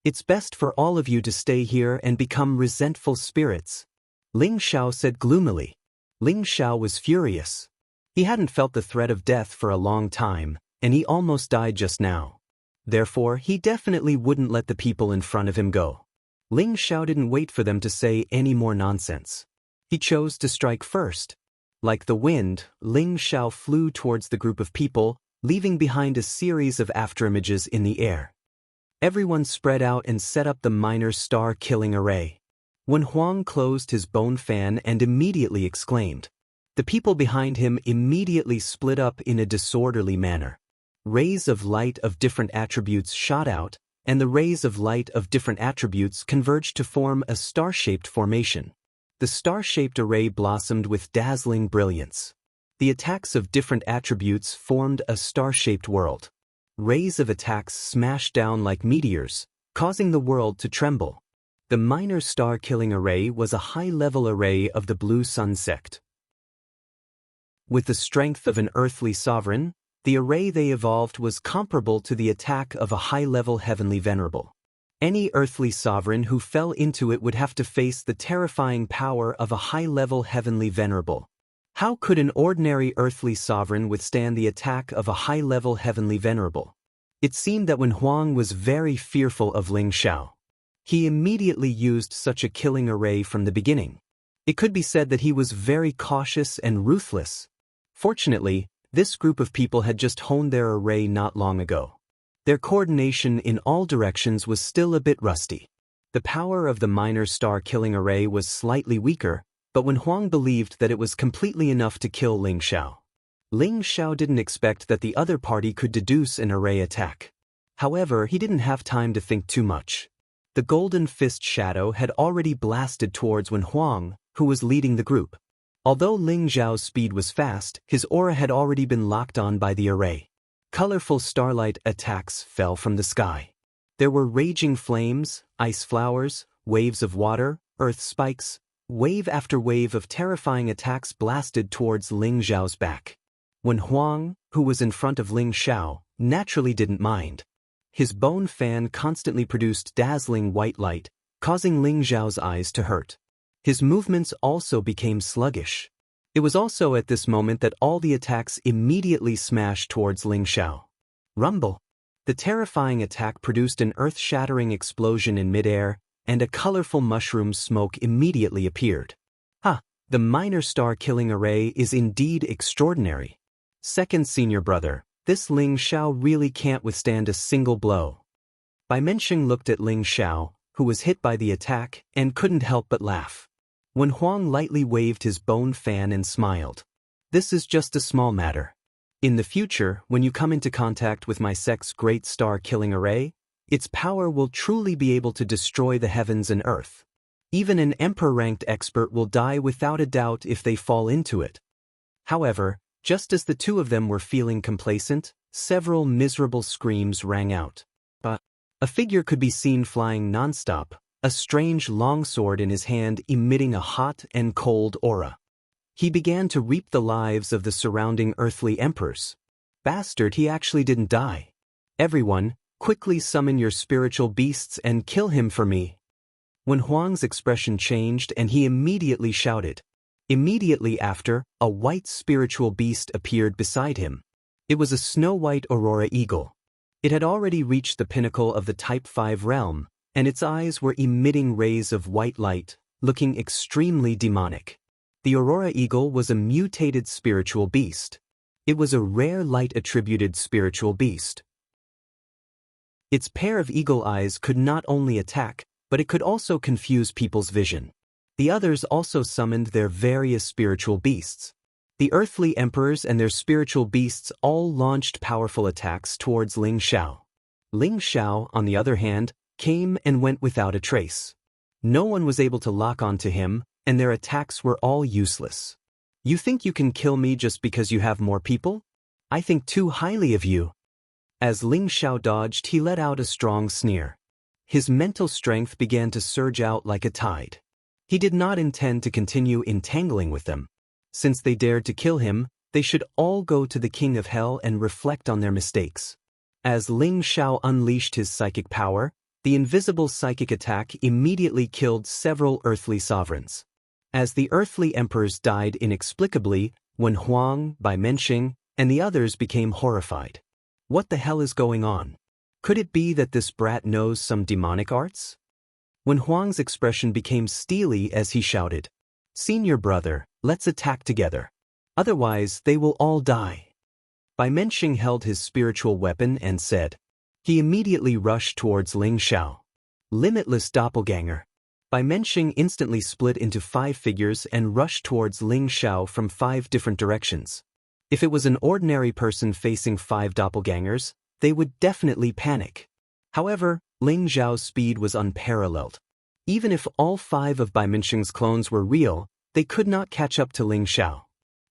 S1: It's best for all of you to stay here and become resentful spirits. Ling Xiao said gloomily. Ling Xiao was furious. He hadn't felt the threat of death for a long time, and he almost died just now. Therefore, he definitely wouldn't let the people in front of him go. Ling Xiao didn't wait for them to say any more nonsense. He chose to strike first. Like the wind, Ling Xiao flew towards the group of people, leaving behind a series of afterimages in the air. Everyone spread out and set up the minor star-killing array. Wen Huang closed his bone fan and immediately exclaimed. The people behind him immediately split up in a disorderly manner. Rays of light of different attributes shot out, and the rays of light of different attributes converged to form a star-shaped formation. The star-shaped array blossomed with dazzling brilliance. The attacks of different attributes formed a star-shaped world. Rays of attacks smashed down like meteors, causing the world to tremble. The minor star-killing array was a high-level array of the Blue Sun sect. With the strength of an earthly sovereign, the array they evolved was comparable to the attack of a high-level heavenly venerable. Any earthly sovereign who fell into it would have to face the terrifying power of a high-level heavenly venerable. How could an ordinary earthly sovereign withstand the attack of a high-level heavenly venerable? It seemed that Wen Huang was very fearful of Ling Xiao. He immediately used such a killing array from the beginning. It could be said that he was very cautious and ruthless. Fortunately, this group of people had just honed their array not long ago. Their coordination in all directions was still a bit rusty. The power of the minor star-killing array was slightly weaker, but Wen Huang believed that it was completely enough to kill Ling Xiao. Ling Xiao didn't expect that the other party could deduce an array attack. However, he didn't have time to think too much. The golden fist shadow had already blasted towards Wen Huang, who was leading the group. Although Ling Xiao's speed was fast, his aura had already been locked on by the array. Colorful starlight attacks fell from the sky. There were raging flames, ice flowers, waves of water, earth spikes, Wave after wave of terrifying attacks blasted towards Ling Xiao's back. When Huang, who was in front of Ling Xiao, naturally didn't mind. His bone fan constantly produced dazzling white light, causing Ling Xiao's eyes to hurt. His movements also became sluggish. It was also at this moment that all the attacks immediately smashed towards Ling Xiao. Rumble! The terrifying attack produced an earth-shattering explosion in midair, and a colorful mushroom smoke immediately appeared. The minor star-killing array is indeed extraordinary. Second senior brother, this Ling Xiao really can't withstand a single blow. Bai Mensheng looked at Ling Xiao, who was hit by the attack, and couldn't help but laugh. When Huang lightly waved his bone fan and smiled. This is just a small matter. In the future, when you come into contact with my sect's great star-killing array, its power will truly be able to destroy the heavens and earth. Even an emperor-ranked expert will die without a doubt if they fall into it. However, just as the two of them were feeling complacent, several miserable screams rang out. A figure could be seen flying non-stop, a strange longsword in his hand emitting a hot and cold aura. He began to reap the lives of the surrounding earthly emperors. Bastard, he actually didn't die. Everyone, quickly summon your spiritual beasts and kill him for me. When Huang's expression changed and he immediately shouted. Immediately after, a white spiritual beast appeared beside him. It was a snow-white aurora eagle. It had already reached the pinnacle of the Type 5 realm, and its eyes were emitting rays of white light, looking extremely demonic. The aurora eagle was a mutated spiritual beast. It was a rare light-attributed spiritual beast. Its pair of eagle eyes could not only attack, but it could also confuse people's vision. The others also summoned their various spiritual beasts. The earthly emperors and their spiritual beasts all launched powerful attacks towards Ling Xiao. Ling Xiao, on the other hand, came and went without a trace. No one was able to lock onto him, and their attacks were all useless. You think you can kill me just because you have more people? I think too highly of you. As Ling Xiao dodged, he let out a strong sneer. His mental strength began to surge out like a tide. He did not intend to continue entangling with them. Since they dared to kill him, they should all go to the King of Hell and reflect on their mistakes. As Ling Xiao unleashed his psychic power, the invisible psychic attack immediately killed several earthly sovereigns. As the earthly emperors died inexplicably, when Huang, Bai Mensheng, and the others became horrified. What the hell is going on? Could it be that this brat knows some demonic arts? When Huang's expression became steely as he shouted, "Senior brother, let's attack together. Otherwise, they will all die." Bai Mensheng held his spiritual weapon and said. He immediately rushed towards Ling Xiao. Limitless doppelganger. Bai Mensheng instantly split into 5 figures and rushed towards Ling Xiao from 5 different directions. If it was an ordinary person facing 5 doppelgangers, they would definitely panic. However, Ling Xiao's speed was unparalleled. Even if all 5 of Bai Mensheng's clones were real, they could not catch up to Ling Xiao.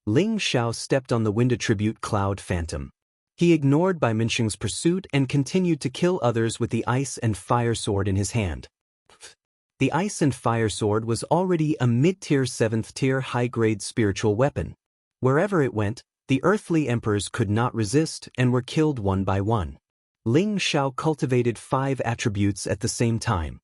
S1: Ling Xiao stepped on the wind attribute Cloud Phantom. He ignored Bai Mensheng's pursuit and continued to kill others with the Ice and Fire Sword in his hand. The Ice and Fire Sword was already a mid-tier 7th-tier high-grade spiritual weapon. Wherever it went, the earthly emperors could not resist and were killed one by one. Ling Xiao cultivated 5 attributes at the same time.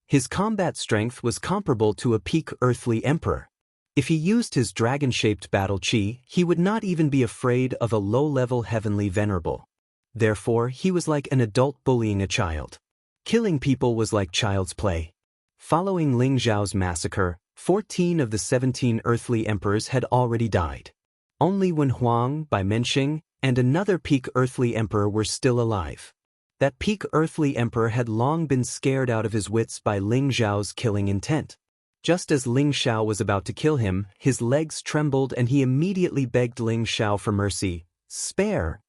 S1: His combat strength was comparable to a peak earthly emperor. If he used his dragon-shaped battle chi, he would not even be afraid of a low-level heavenly venerable. Therefore, he was like an adult bullying a child. Killing people was like child's play. Following Ling Xiao's massacre, 14 of the 17 earthly emperors had already died. Only Wen Huang, Bai Mensheng, and another peak earthly emperor were still alive. That peak earthly emperor had long been scared out of his wits by Ling Xiao's killing intent. Just as Ling Xiao was about to kill him, his legs trembled and he immediately begged Ling Xiao for mercy. Spare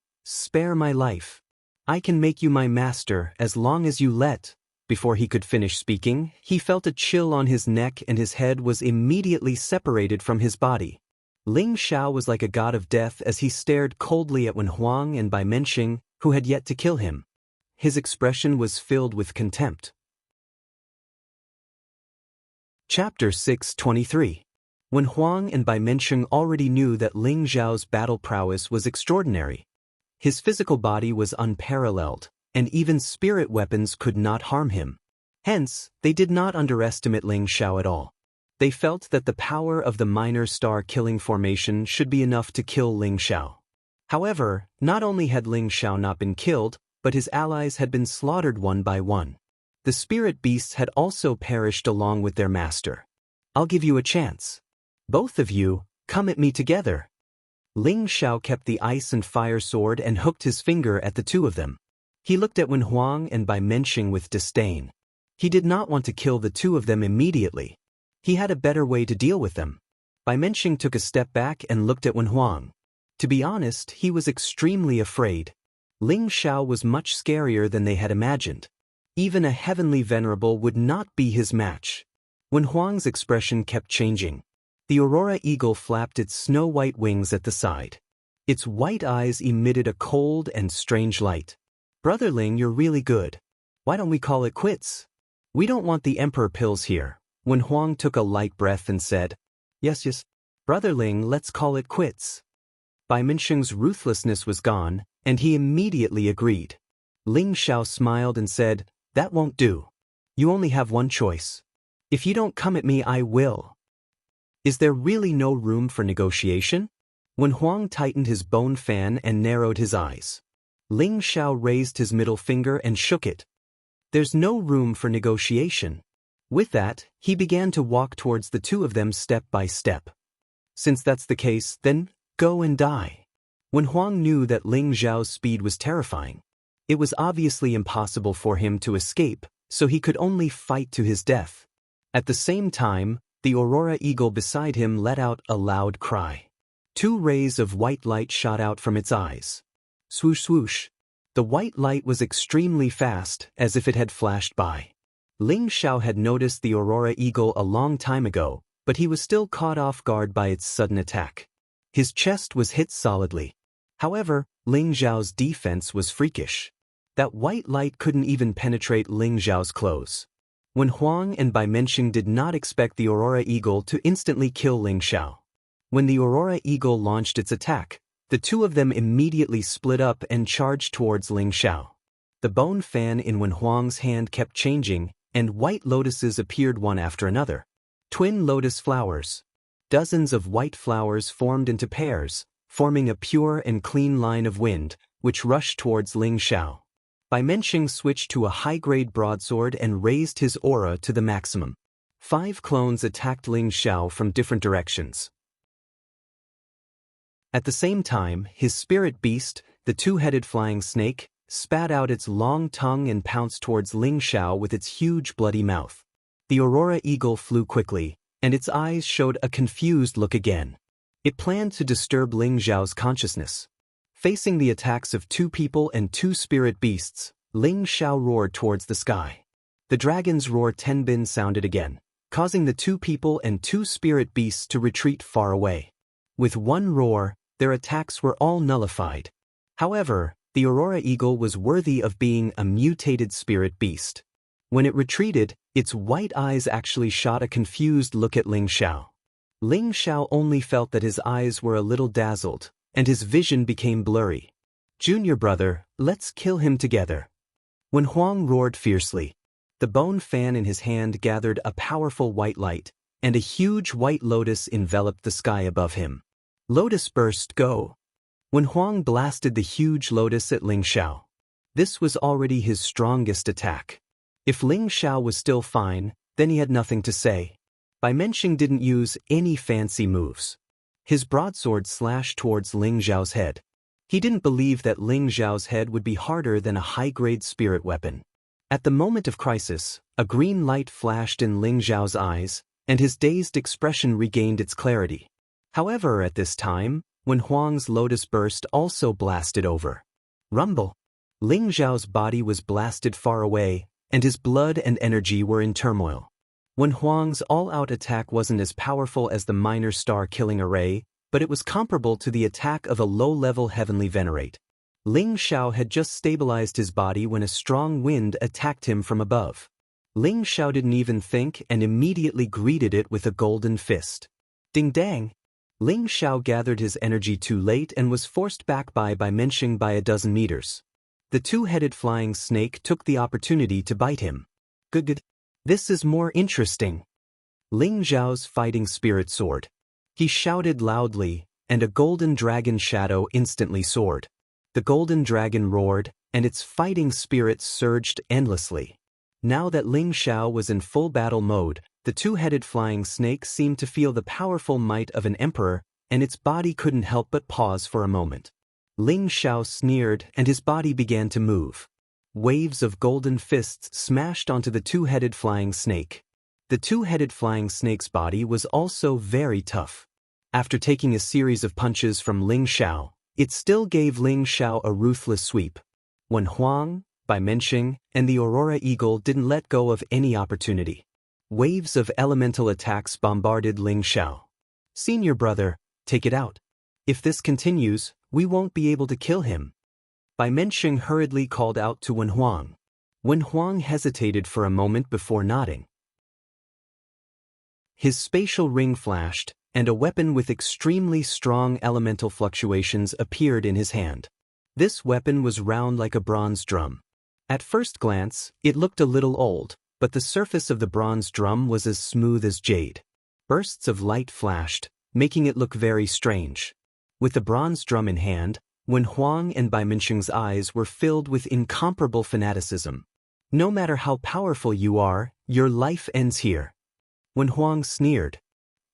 S1: my life. I can make you my master as long as you let." Before he could finish speaking, he felt a chill on his neck and his head was immediately separated from his body. Ling Xiao was like a god of death as he stared coldly at Wen Huang and Bai Mensheng, who had yet to kill him. His expression was filled with contempt. Chapter 623. When Huang and Bai Mensheng already knew that Ling Zhao's battle prowess was extraordinary. His physical body was unparalleled, and even spirit weapons could not harm him. Hence, they did not underestimate Ling Zhao at all. They felt that the power of the minor star killing formation should be enough to kill Ling Zhao. However, not only had Ling Zhao not been killed, but his allies had been slaughtered one by one. The spirit beasts had also perished along with their master. I'll give you a chance. Both of you, come at me together. Ling Zhao kept the ice and fire sword and hooked his finger at the two of them. He looked at Wen Huang and Bai Mensheng with disdain. He did not want to kill the two of them immediately. He had a better way to deal with them. Bai Mensheng took a step back and looked at Wen Huang. To be honest, he was extremely afraid. Ling Zhao was much scarier than they had imagined. Even a heavenly venerable would not be his match. Wen Huang's expression kept changing. The aurora eagle flapped its snow-white wings at the side. Its white eyes emitted a cold and strange light. Brother Ling, you're really good. Why don't we call it quits? We don't want the emperor pills here. Wen Huang took a light breath and said, Yes. Brother Ling, let's call it quits. Bai Mensheng's ruthlessness was gone, and he immediately agreed. Ling Zhao smiled and said, That won't do. You only have one choice. If you don't come at me, I will. Is there really no room for negotiation? Wen Huang tightened his bone fan and narrowed his eyes. Ling Zhao raised his middle finger and shook it. There's no room for negotiation. With that, he began to walk towards the two of them step by step. Since that's the case, then, go and die. Wen Huang knew that Ling Zhao's speed was terrifying. It was obviously impossible for him to escape, so he could only fight to his death. At the same time, the aurora eagle beside him let out a loud cry. Two rays of white light shot out from its eyes. Swoosh swoosh. The white light was extremely fast, as if it had flashed by. Ling Zhao had noticed the aurora eagle a long time ago, but he was still caught off guard by its sudden attack. His chest was hit solidly. However, Ling Zhao's defense was freakish. That white light couldn't even penetrate Ling Zhao's clothes. Wen Huang and Bai Mensheng did not expect the aurora eagle to instantly kill Ling Zhao. When the aurora eagle launched its attack, the two of them immediately split up and charged towards Ling Zhao. The bone fan in Wen Huang's hand kept changing, and white lotuses appeared one after another. Twin lotus flowers. Dozens of white flowers formed into pairs, forming a pure and clean line of wind, which rushed towards Ling Zhao. Bai Mensheng switched to a high-grade broadsword and raised his aura to the maximum. 5 clones attacked Ling Zhao from different directions. At the same time, his spirit beast, the two-headed flying snake, spat out its long tongue and pounced towards Ling Zhao with its huge bloody mouth. The aurora eagle flew quickly, and its eyes showed a confused look again. It planned to disturb Ling Zhao's consciousness. Facing the attacks of 2 people and 2 spirit beasts, Ling Zhao roared towards the sky. The dragon's roar Tenbin sounded again, causing the 2 people and 2 spirit beasts to retreat far away. With one roar, their attacks were all nullified. However, the aurora eagle was worthy of being a mutated spirit beast. When it retreated, its white eyes actually shot a confused look at Ling Zhao. Ling Zhao only felt that his eyes were a little dazzled, and his vision became blurry. Junior brother, let's kill him together. Wen Huang roared fiercely. The bone fan in his hand gathered a powerful white light, and a huge white lotus enveloped the sky above him. Lotus burst, go! Wen Huang blasted the huge lotus at Ling Zhao. This was already his strongest attack. If Ling Zhao was still fine, then he had nothing to say. Bai Mensheng didn't use any fancy moves. His broadsword slashed towards Ling Zhao's head. He didn't believe that Ling Zhao's head would be harder than a high-grade spirit weapon. At the moment of crisis, a green light flashed in Ling Zhao's eyes, and his dazed expression regained its clarity. However, at this time, Wen Huang's lotus burst also blasted over. Rumble! Ling Zhao's body was blasted far away, and his blood and energy were in turmoil. Wen Huang's all-out attack wasn't as powerful as the minor star-killing array, but it was comparable to the attack of a low-level heavenly venerate. Ling Zhao had just stabilized his body when a strong wind attacked him from above. Ling Xiao didn't even think and immediately greeted it with a golden fist. Ding dang! Ling Xiao gathered his energy too late and was forced back by Menshing by a dozen meters. The two-headed flying snake took the opportunity to bite him. Good. This is more interesting. Ling Xiao's fighting spirit soared. He shouted loudly, and a golden dragon shadow instantly soared. The golden dragon roared, and its fighting spirit surged endlessly. Now that Ling Xiao was in full battle mode, the two-headed flying snake seemed to feel the powerful might of an emperor, and its body couldn't help but pause for a moment. Ling Xiao sneered, and his body began to move. Waves of golden fists smashed onto the two-headed flying snake. The two-headed flying snake's body was also very tough. After taking a series of punches from Ling Xiao, it still gave Ling Xiao a ruthless sweep. Wen Huang, Bai Menshing, and the Aurora Eagle didn't let go of any opportunity. Waves of elemental attacks bombarded Ling Xiao. Senior brother, take it out. If this continues, we won't be able to kill him. Bai Menshing hurriedly called out to Wen Huang. Wen Huang hesitated for a moment before nodding. His spatial ring flashed, and a weapon with extremely strong elemental fluctuations appeared in his hand. This weapon was round like a bronze drum. At first glance, it looked a little old, but the surface of the bronze drum was as smooth as jade. Bursts of light flashed, making it look very strange. With the bronze drum in hand, Wen Huang and Bai Menshing's eyes were filled with incomparable fanaticism. No matter how powerful you are, your life ends here. Wen Huang sneered.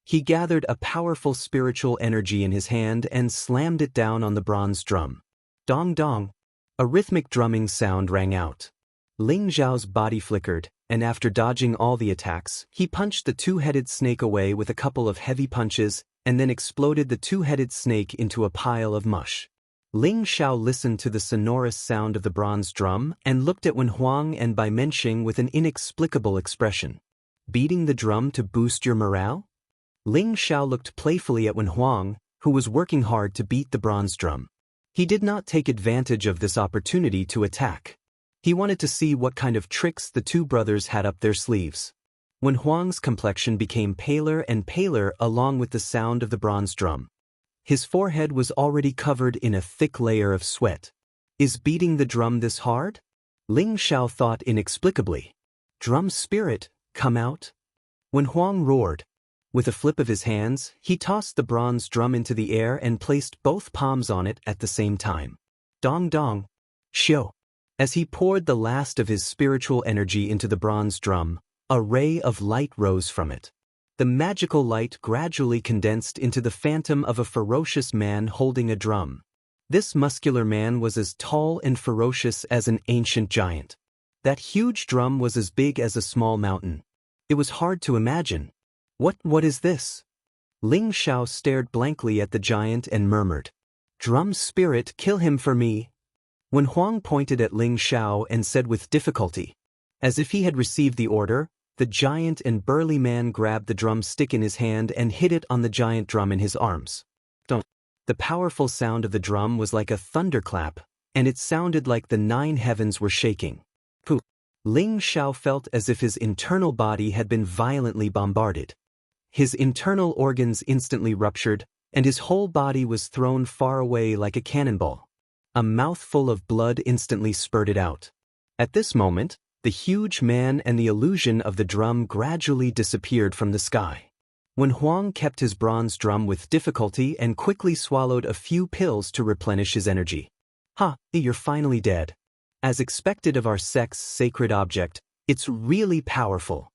S1: He gathered a powerful spiritual energy in his hand and slammed it down on the bronze drum. Dong dong. A rhythmic drumming sound rang out. Ling Xiao's body flickered, and after dodging all the attacks, he punched the two-headed snake away with a couple of heavy punches, and then exploded the two-headed snake into a pile of mush. Ling Xiao listened to the sonorous sound of the bronze drum and looked at Wen Huang and Bai Menshing with an inexplicable expression. Beating the drum to boost your morale? Ling Xiao looked playfully at Wen Huang, who was working hard to beat the bronze drum. He did not take advantage of this opportunity to attack. He wanted to see what kind of tricks the two brothers had up their sleeves. Wen Huang's complexion became paler and paler along with the sound of the bronze drum. His forehead was already covered in a thick layer of sweat. Is beating the drum this hard? Ling Xiao thought inexplicably. Drum spirit, come out. Wen Huang roared. With a flip of his hands, he tossed the bronze drum into the air and placed both palms on it at the same time. Dong dong. Shio. As he poured the last of his spiritual energy into the bronze drum, a ray of light rose from it. The magical light gradually condensed into the phantom of a ferocious man holding a drum. This muscular man was as tall and ferocious as an ancient giant. That huge drum was as big as a small mountain. It was hard to imagine. What is this? Ling Xiao stared blankly at the giant and murmured. Drum spirit, kill him for me. Wen Huang pointed at Ling Xiao and said with difficulty. As if he had received the order, the giant and burly man grabbed the drumstick in his hand and hit it on the giant drum in his arms. Don't. The powerful sound of the drum was like a thunderclap, and it sounded like the 9 heavens were shaking. Pooh. Ling Xiao felt as if his internal body had been violently bombarded. His internal organs instantly ruptured, and his whole body was thrown far away like a cannonball. A mouthful of blood instantly spurted out. At this moment, the huge man and the illusion of the drum gradually disappeared from the sky. Wen Huang kept his bronze drum with difficulty and quickly swallowed a few pills to replenish his energy. Ha, you're finally dead. As expected of our sect's sacred object, it's really powerful.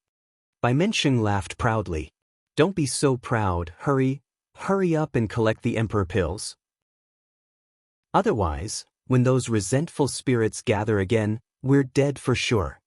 S1: Bai Menshing laughed proudly. Don't be so proud, hurry up and collect the emperor pills. Otherwise, when those resentful spirits gather again, we're dead for sure.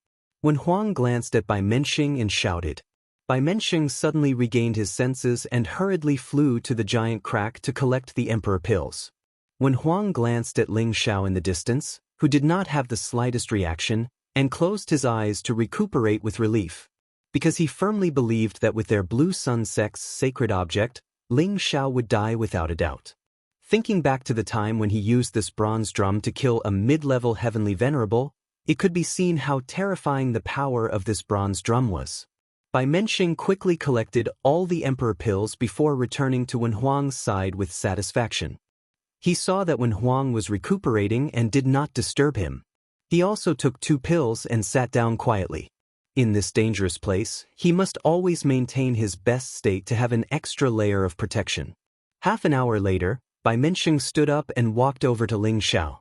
S1: Wen Huang glanced at Bai Menshing and shouted. Bai Menshing suddenly regained his senses and hurriedly flew to the giant crack to collect the emperor pills. Wen Huang glanced at Ling Xiao in the distance, who did not have the slightest reaction, and closed his eyes to recuperate with relief. Because he firmly believed that with their Blue Sun sect's sacred object, Ling Xiao would die without a doubt. Thinking back to the time when he used this bronze drum to kill a mid-level heavenly venerable, It could be seen how terrifying the power of this bronze drum was. Bai Menxing quickly collected all the emperor pills before returning to Wen Huang's side with satisfaction. He saw that Wen Huang was recuperating and did not disturb him. He also took 2 pills and sat down quietly. In this dangerous place, he must always maintain his best state to have an extra layer of protection. Half an hour later, Bai Menxing stood up and walked over to Ling Xiao.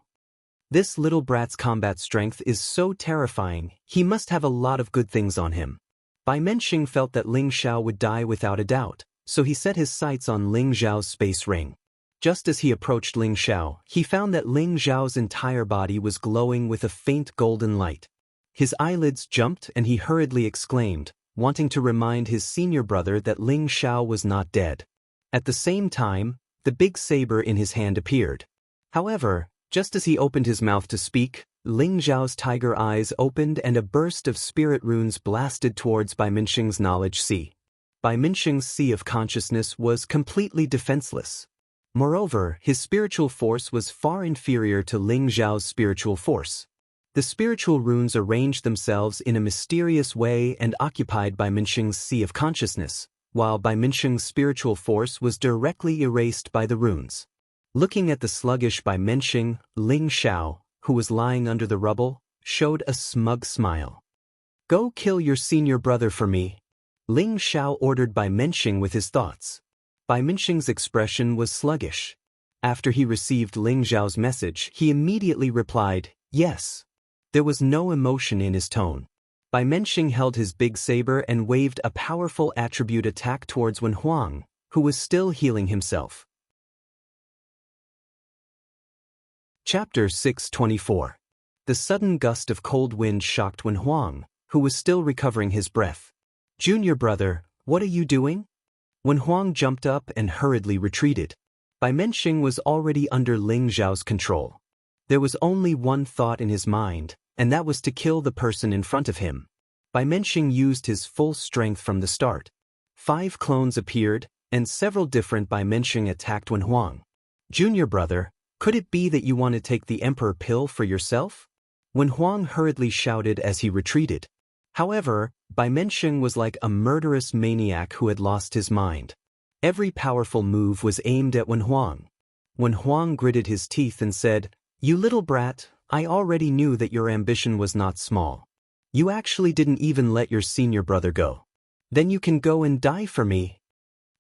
S1: This little brat's combat strength is so terrifying, he must have a lot of good things on him. Bai Menxing felt that Ling Xiao would die without a doubt, so he set his sights on Ling Xiao's space ring. Just as he approached Ling Xiao, he found that Ling Xiao's entire body was glowing with a faint golden light. His eyelids jumped and he hurriedly exclaimed, wanting to remind his senior brother that Ling Xiao was not dead. At the same time, the big saber in his hand appeared. However, just as he opened his mouth to speak, Ling Xiao's tiger eyes opened and a burst of spirit runes blasted towards Bai Menxing's knowledge sea. Bai Menxing's sea of consciousness was completely defenseless. Moreover, his spiritual force was far inferior to Ling Xiao's spiritual force. The spiritual runes arranged themselves in a mysterious way and occupied Bai Menxing's sea of consciousness, while Bai Menxing's spiritual force was directly erased by the runes. Looking at the sluggish Bai Menxing, Ling Xiao, who was lying under the rubble, showed a smug smile. "Go kill your senior brother for me," Ling Xiao ordered Bai Menxing with his thoughts. Bai Menxing's expression was sluggish. After he received Ling Xiao's message, he immediately replied, "Yes." There was no emotion in his tone. Bai Menxing held his big saber and waved a powerful attribute attack towards Wen Huang, who was still healing himself. Chapter 624. The sudden gust of cold wind shocked Wen Huang, who was still recovering his breath. "Junior brother, what are you doing?" Wen Huang jumped up and hurriedly retreated. Bai Menxing was already under Ling Xiao's control. There was only one thought in his mind, and that was to kill the person in front of him. Bai Menxing used his full strength from the start. 5 clones appeared, and several different Bai Menxing attacked Wen Huang. "Junior brother, could it be that you want to take the emperor pill for yourself?" Wen Huang hurriedly shouted as he retreated. However, Bai Menxing was like a murderous maniac who had lost his mind. Every powerful move was aimed at Wen Huang. Wen Huang gritted his teeth and said, "You little brat, I already knew that your ambition was not small. You actually didn't even let your senior brother go. Then you can go and die for me."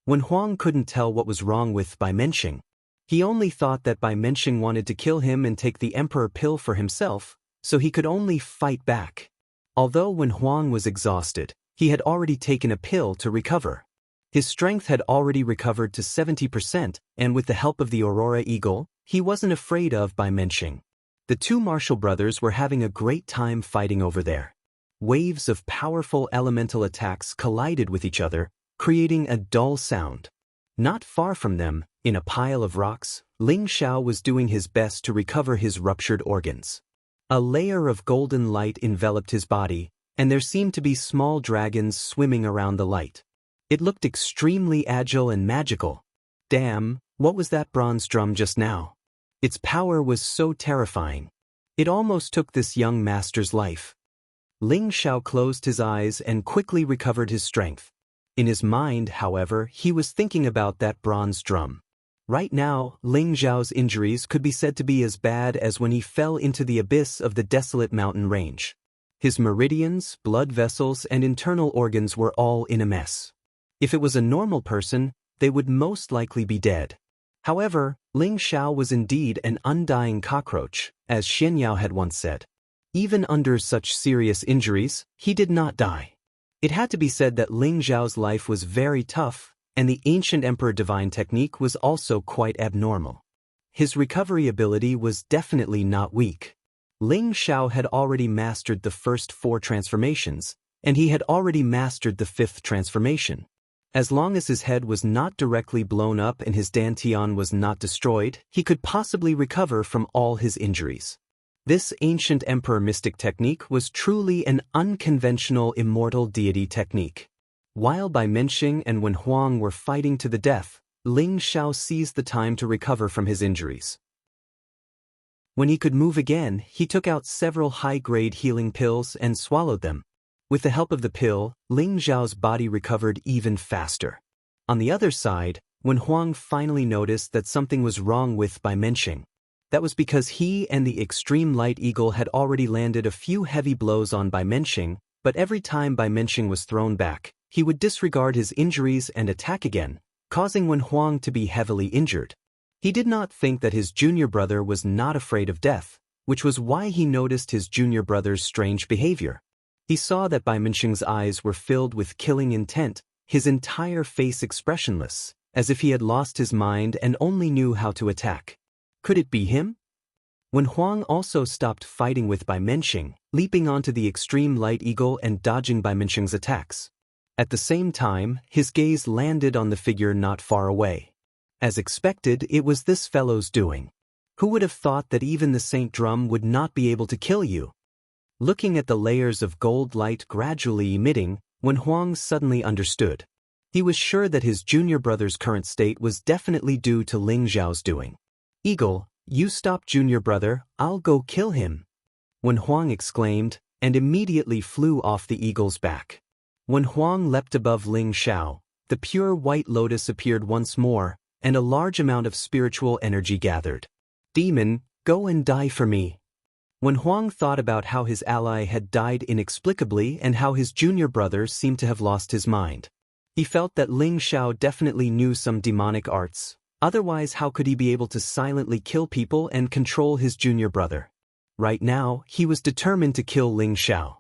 S1: Wen Huang couldn't tell what was wrong with Bai Menxing. He only thought that Bai Menxing wanted to kill him and take the emperor pill for himself, so he could only fight back. Although Wen Huang was exhausted, he had already taken a pill to recover. His strength had already recovered to 70%, and with the help of the Aurora Eagle, he wasn't afraid of Bai Menxing. The 2 Marshall brothers were having a great time fighting over there. Waves of powerful elemental attacks collided with each other, creating a dull sound. Not far from them, in a pile of rocks, Ling Xiao was doing his best to recover his ruptured organs. A layer of golden light enveloped his body, and there seemed to be small dragons swimming around the light. It looked extremely agile and magical. Damn, what was that bronze drum just now? Its power was so terrifying. It almost took this young master's life. Ling Xiao closed his eyes and quickly recovered his strength. In his mind, however, he was thinking about that bronze drum. Right now, Ling Xiao's injuries could be said to be as bad as when he fell into the abyss of the desolate mountain range. His meridians, blood vessels, and internal organs were all in a mess. If it was a normal person, they would most likely be dead. However, Ling Xiao was indeed an undying cockroach, as Xianyao had once said. Even under such serious injuries, he did not die. It had to be said that Ling Xiao's life was very tough, and the ancient emperor divine technique was also quite abnormal. His recovery ability was definitely not weak. Ling Xiao had already mastered the first 4 transformations, and he had already mastered the 5th transformation. As long as his head was not directly blown up and his dantian was not destroyed, he could possibly recover from all his injuries. This ancient emperor mystic technique was truly an unconventional immortal deity technique. While Bai Menxing and Wen Huang were fighting to the death, Ling Xiao seized the time to recover from his injuries. When he could move again, he took out several high-grade healing pills and swallowed them. With the help of the pill, Ling Zhao's body recovered even faster. On the other side, when Huang finally noticed that something was wrong with Bai Menxing, that was because he and the extreme light eagle had already landed a few heavy blows on Bai Menxing, but every time Bai Menxing was thrown back, he would disregard his injuries and attack again, causing Wen Huang to be heavily injured. He did not think that his junior brother was not afraid of death, which was why he noticed his junior brother's strange behavior. He saw that Bai Menxing's eyes were filled with killing intent, his entire face expressionless, as if he had lost his mind and only knew how to attack. Could it be him? When Huang also stopped fighting with Bai Menxing, leaping onto the extreme light eagle and dodging Bai Menxing's attacks. At the same time, his gaze landed on the figure not far away. As expected, it was this fellow's doing. Who would have thought that even the Saint Drum would not be able to kill you? Looking at the layers of gold light gradually emitting, Wen Huang suddenly understood. He was sure that his junior brother's current state was definitely due to Ling Zhao's doing. "Eagle, you stop junior brother, I'll go kill him," Wen Huang exclaimed, and immediately flew off the eagle's back. When Huang leapt above Ling Zhao, the pure white lotus appeared once more, and a large amount of spiritual energy gathered. "Demon, go and die for me." When Huang thought about how his ally had died inexplicably and how his junior brother seemed to have lost his mind, he felt that Ling Zhao definitely knew some demonic arts, otherwise how could he be able to silently kill people and control his junior brother? Right now, he was determined to kill Ling Zhao.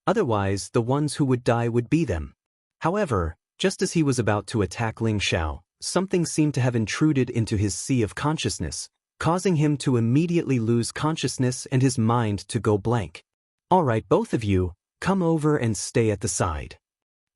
S1: Otherwise, the ones who would die would be them. However, just as he was about to attack Ling Zhao, something seemed to have intruded into his sea of consciousness, causing him to immediately lose consciousness and his mind to go blank. "All right, both of you, come over and stay at the side,"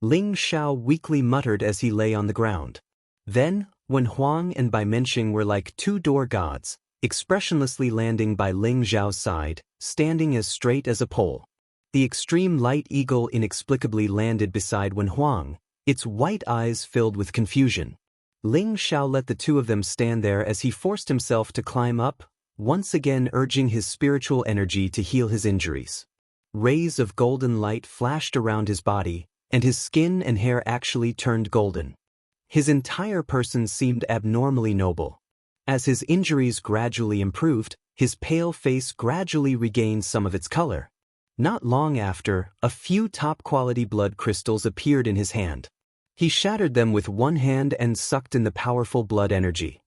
S1: Ling Zhao weakly muttered as he lay on the ground. Then, when Huang and Bai Menxing were like two door gods, expressionlessly landing by Ling Zhao's side, standing as straight as a pole. The extreme light eagle inexplicably landed beside Wen Huang, its white eyes filled with confusion. Ling Zhao let the two of them stand there as he forced himself to climb up, once again urging his spiritual energy to heal his injuries. Rays of golden light flashed around his body, and his skin and hair actually turned golden. His entire person seemed abnormally noble. As his injuries gradually improved, his pale face gradually regained some of its color. Not long after, a few top-quality blood crystals appeared in his hand. He shattered them with one hand and sucked in the powerful blood energy.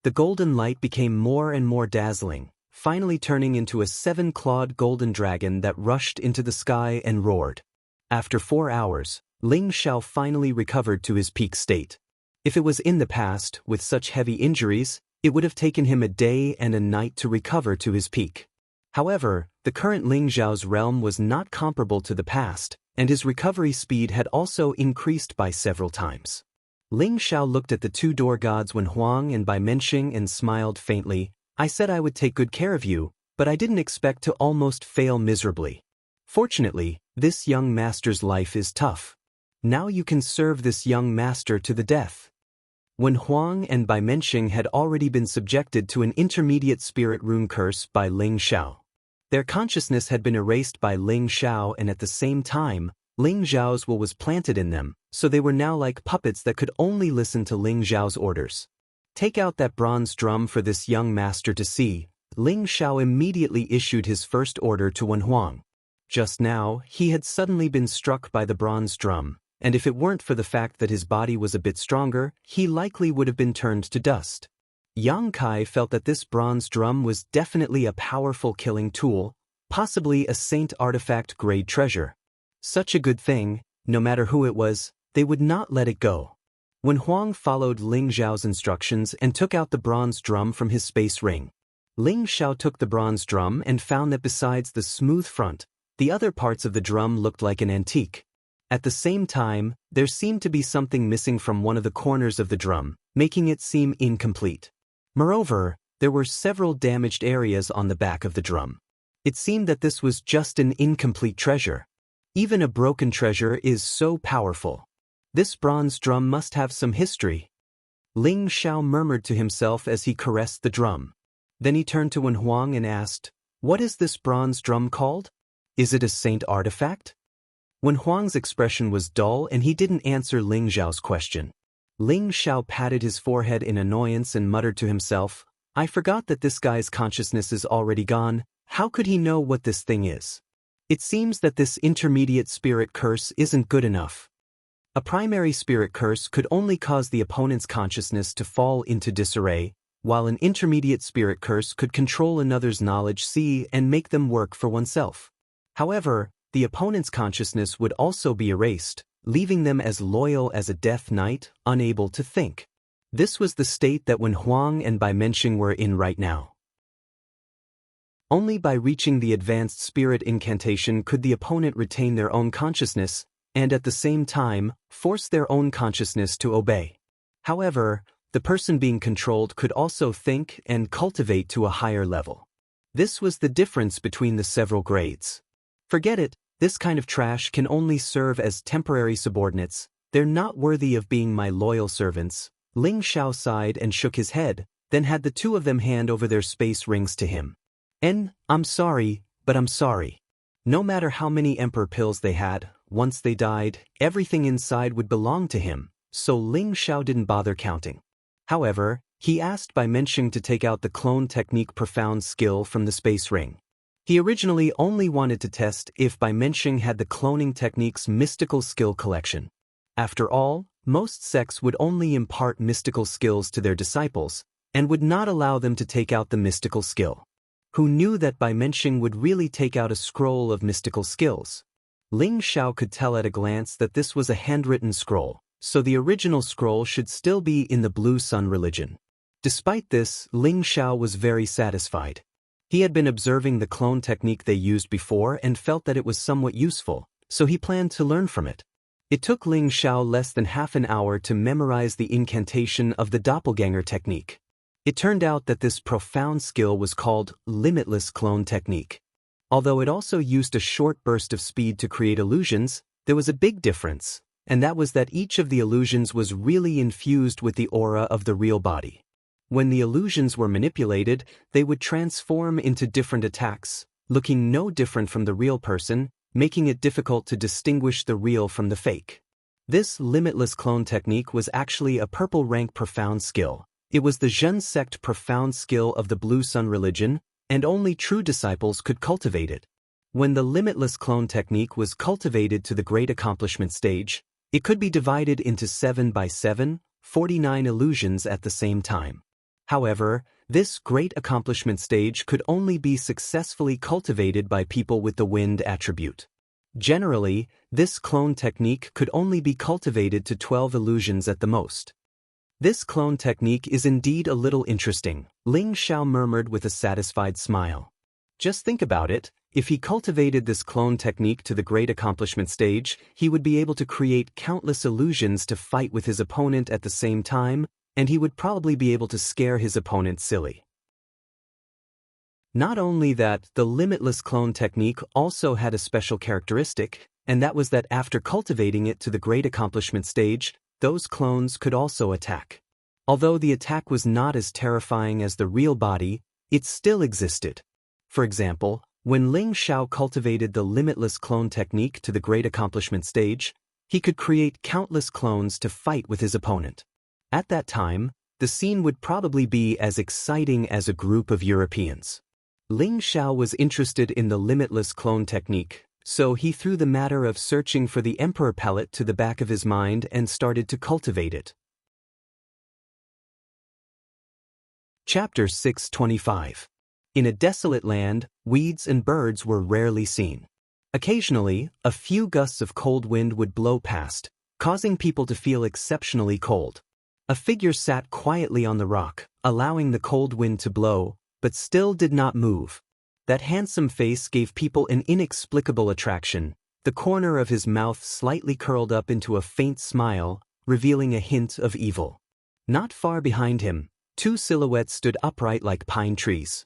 S1: The golden light became more and more dazzling, finally turning into a 7-clawed golden dragon that rushed into the sky and roared. After 4 hours, Ling Zhao finally recovered to his peak state. If it was in the past, with such heavy injuries, it would have taken him a day and a night to recover to his peak. However, the current Ling Zhao's realm was not comparable to the past, and his recovery speed had also increased by several times. Ling Zhao looked at the two door gods Wen Huang and Bai Menxing and smiled faintly. "I said I would take good care of you, but I didn't expect to almost fail miserably. Fortunately, this young master's life is tough. Now you can serve this young master to the death." Wen Huang and Bai Menxing had already been subjected to an intermediate spirit rune curse by Ling Zhao. Their consciousness had been erased by Ling Zhao, and at the same time, Ling Zhao's will was planted in them, so they were now like puppets that could only listen to Ling Zhao's orders. "Take out that bronze drum for this young master to see." Ling Zhao immediately issued his first order to Wen Huang. Just now, he had suddenly been struck by the bronze drum, and if it weren't for the fact that his body was a bit stronger, he likely would have been turned to dust. Yang Kai felt that this bronze drum was definitely a powerful killing tool, possibly a saint artifact grade treasure. Such a good thing, no matter who it was, they would not let it go. When Huang followed Ling Zhao's instructions and took out the bronze drum from his space ring, Ling Zhao took the bronze drum and found that besides the smooth front, the other parts of the drum looked like an antique. At the same time, there seemed to be something missing from one of the corners of the drum, making it seem incomplete. Moreover, there were several damaged areas on the back of the drum. It seemed that this was just an incomplete treasure. Even a broken treasure is so powerful. This bronze drum must have some history. Ling Zhao murmured to himself as he caressed the drum. Then he turned to Wen Huang and asked, "What is this bronze drum called? Is it a saint artifact?" Wen Huang's expression was dull and he didn't answer Ling Xiao's question. Ling Xiao patted his forehead in annoyance and muttered to himself, "I forgot that this guy's consciousness is already gone. How could he know what this thing is? It seems that this intermediate spirit curse isn't good enough." A primary spirit curse could only cause the opponent's consciousness to fall into disarray, while an intermediate spirit curse could control another's knowledge and make them work for oneself. However, the opponent's consciousness would also be erased, leaving them as loyal as a death knight, unable to think. This was the state that Wen Huang and Bai Menxing were in right now. Only by reaching the advanced spirit incantation could the opponent retain their own consciousness, and at the same time, force their own consciousness to obey. However, the person being controlled could also think and cultivate to a higher level. This was the difference between the several grades. Forget it, this kind of trash can only serve as temporary subordinates. They're not worthy of being my loyal servants. Ling Xiao sighed and shook his head, then had the two of them hand over their space rings to him. I'm sorry, but I'm sorry. No matter how many emperor pills they had, once they died, everything inside would belong to him, so Ling Xiao didn't bother counting. However, he asked Bai Menxing to take out the clone technique profound skill from the space ring. He originally only wanted to test if Bai Menxing had the cloning technique's mystical skill collection. After all, most sects would only impart mystical skills to their disciples, and would not allow them to take out the mystical skill. Who knew that Bai Menxing would really take out a scroll of mystical skills? Ling Xiao could tell at a glance that this was a handwritten scroll, so the original scroll should still be in the Blue Sun religion. Despite this, Ling Xiao was very satisfied. He had been observing the clone technique they used before and felt that it was somewhat useful, so he planned to learn from it. It took Ling Xiao less than half an hour to memorize the incantation of the doppelganger technique. It turned out that this profound skill was called limitless clone technique. Although it also used a short burst of speed to create illusions, there was a big difference, and that was that each of the illusions was really infused with the aura of the real body. When the illusions were manipulated, they would transform into different attacks, looking no different from the real person, making it difficult to distinguish the real from the fake. This limitless clone technique was actually a purple rank profound skill. It was the Zhen sect profound skill of the Blue Sun religion, and only true disciples could cultivate it. When the limitless clone technique was cultivated to the great accomplishment stage, it could be divided into 7 by 7, 49 illusions at the same time. However, this great accomplishment stage could only be successfully cultivated by people with the wind attribute. Generally, this clone technique could only be cultivated to 12 illusions at the most. This clone technique is indeed a little interesting, Ling Xiao murmured with a satisfied smile. Just think about it, if he cultivated this clone technique to the great accomplishment stage, he would be able to create countless illusions to fight with his opponent at the same time, and he would probably be able to scare his opponent silly. Not only that, the limitless clone technique also had a special characteristic, and that was that after cultivating it to the great accomplishment stage, those clones could also attack. Although the attack was not as terrifying as the real body, it still existed. For example, when Ling Xiao cultivated the limitless clone technique to the great accomplishment stage, he could create countless clones to fight with his opponent. At that time, the scene would probably be as exciting as a group of Europeans. Ling Xiao was interested in the limitless clone technique, so he threw the matter of searching for the emperor pellet to the back of his mind and started to cultivate it. Chapter 625. In a desolate land, weeds and birds were rarely seen. Occasionally, a few gusts of cold wind would blow past, causing people to feel exceptionally cold. A figure sat quietly on the rock, allowing the cold wind to blow, but still did not move. That handsome face gave people an inexplicable attraction, the corner of his mouth slightly curled up into a faint smile, revealing a hint of evil. Not far behind him, two silhouettes stood upright like pine trees.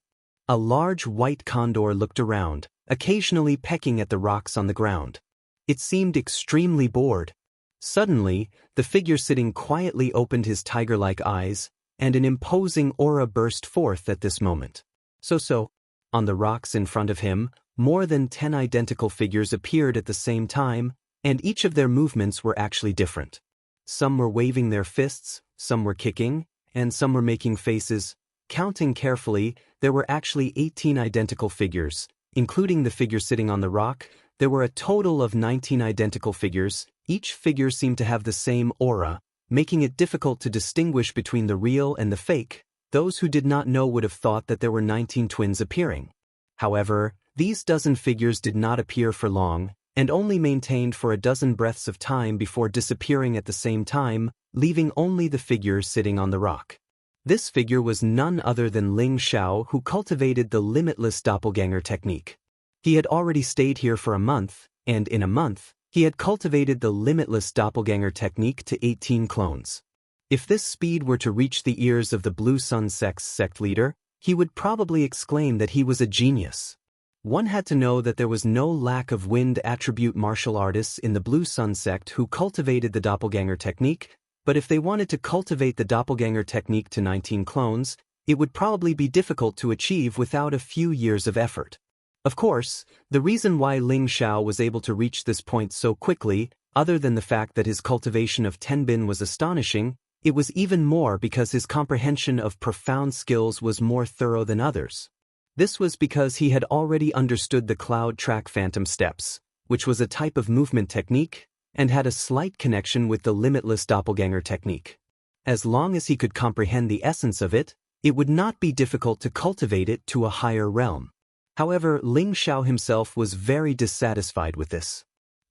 S1: A large white condor looked around, occasionally pecking at the rocks on the ground. It seemed extremely bored. Suddenly, the figure sitting quietly opened his tiger-like eyes, and an imposing aura burst forth at this moment. So, on the rocks in front of him, more than 10 identical figures appeared at the same time, and each of their movements were actually different. Some were waving their fists, some were kicking, and some were making faces. Counting carefully, there were actually 18 identical figures, including the figure sitting on the rock. There were a total of 19 identical figures. Each figure seemed to have the same aura, making it difficult to distinguish between the real and the fake. Those who did not know would have thought that there were 19 twins appearing. However, these dozen figures did not appear for long, and only maintained for a dozen breaths of time before disappearing at the same time, leaving only the figure sitting on the rock. This figure was none other than Ling Xiao, who cultivated the limitless doppelganger technique. He had already stayed here for a month, and in a month, he had cultivated the limitless doppelganger technique to 18 clones. If this speed were to reach the ears of the Blue Sun Sect's sect leader, he would probably exclaim that he was a genius. One had to know that there was no lack of wind attribute martial artists in the Blue Sun Sect who cultivated the doppelganger technique, but if they wanted to cultivate the doppelganger technique to 19 clones, it would probably be difficult to achieve without a few years of effort. Of course, the reason why Ling Xiao was able to reach this point so quickly, other than the fact that his cultivation of Tenbin was astonishing, it was even more because his comprehension of profound skills was more thorough than others. This was because he had already understood the Cloud Track Phantom Steps, which was a type of movement technique, and had a slight connection with the limitless doppelganger technique. As long as he could comprehend the essence of it, it would not be difficult to cultivate it to a higher realm. However, Ling Xiao himself was very dissatisfied with this.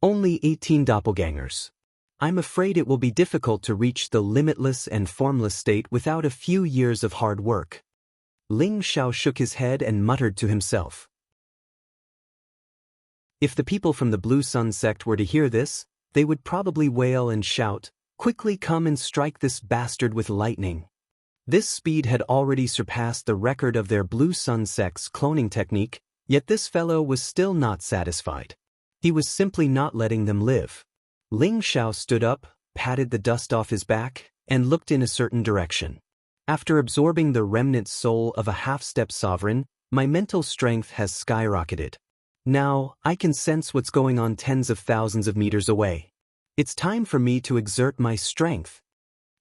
S1: Only 18 doppelgangers. I'm afraid it will be difficult to reach the limitless and formless state without a few years of hard work. Ling Xiao shook his head and muttered to himself. If the people from the Blue Sun Sect were to hear this, they would probably wail and shout, "Quickly come and strike this bastard with lightning." This speed had already surpassed the record of their Blue Sun Sect's cloning technique, yet this fellow was still not satisfied. He was simply not letting them live. Ling Xiao stood up, patted the dust off his back, and looked in a certain direction. After absorbing the remnant soul of a half-step sovereign, my mental strength has skyrocketed. Now, I can sense what's going on tens of thousands of meters away. It's time for me to exert my strength.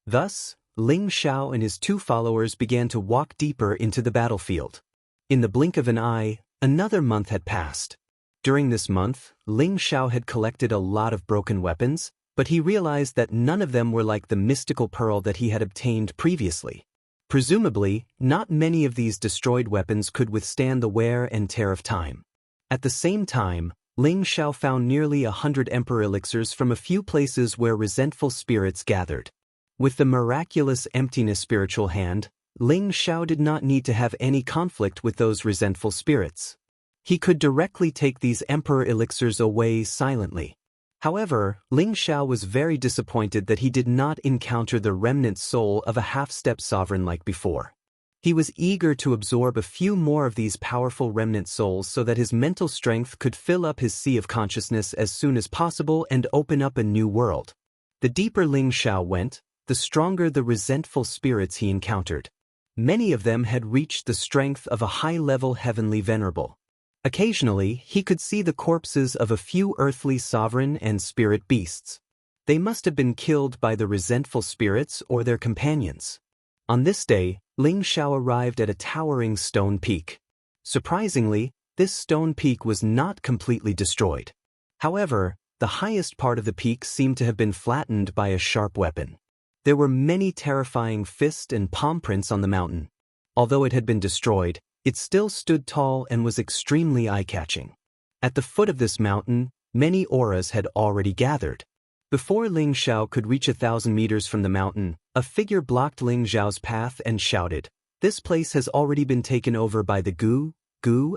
S1: Thus, Ling Xiao and his two followers began to walk deeper into the battlefield. In the blink of an eye, another month had passed. During this month, Ling Xiao had collected a lot of broken weapons, but he realized that none of them were like the mystical pearl that he had obtained previously. Presumably, not many of these destroyed weapons could withstand the wear and tear of time. At the same time, Ling Xiao found nearly 100 Emperor elixirs from a few places where resentful spirits gathered. With the miraculous emptiness spiritual hand, Ling Xiao did not need to have any conflict with those resentful spirits. He could directly take these Emperor elixirs away silently. However, Ling Xiao was very disappointed that he did not encounter the remnant soul of a half-step sovereign like before. He was eager to absorb a few more of these powerful remnant souls so that his mental strength could fill up his sea of consciousness as soon as possible and open up a new world. The deeper Ling Xiao went, the stronger the resentful spirits he encountered. Many of them had reached the strength of a high-level heavenly venerable. Occasionally, he could see the corpses of a few earthly sovereign and spirit beasts. They must have been killed by the resentful spirits or their companions. On this day, Ling Xiao arrived at a towering stone peak. Surprisingly, this stone peak was not completely destroyed. However, the highest part of the peak seemed to have been flattened by a sharp weapon. There were many terrifying fist and palm prints on the mountain. Although it had been destroyed, it still stood tall and was extremely eye-catching. At the foot of this mountain, many auras had already gathered. Before Ling Xiao could reach 1,000 meters from the mountain, a figure blocked Ling Xiao's path and shouted, "This place has already been taken over by the Gu,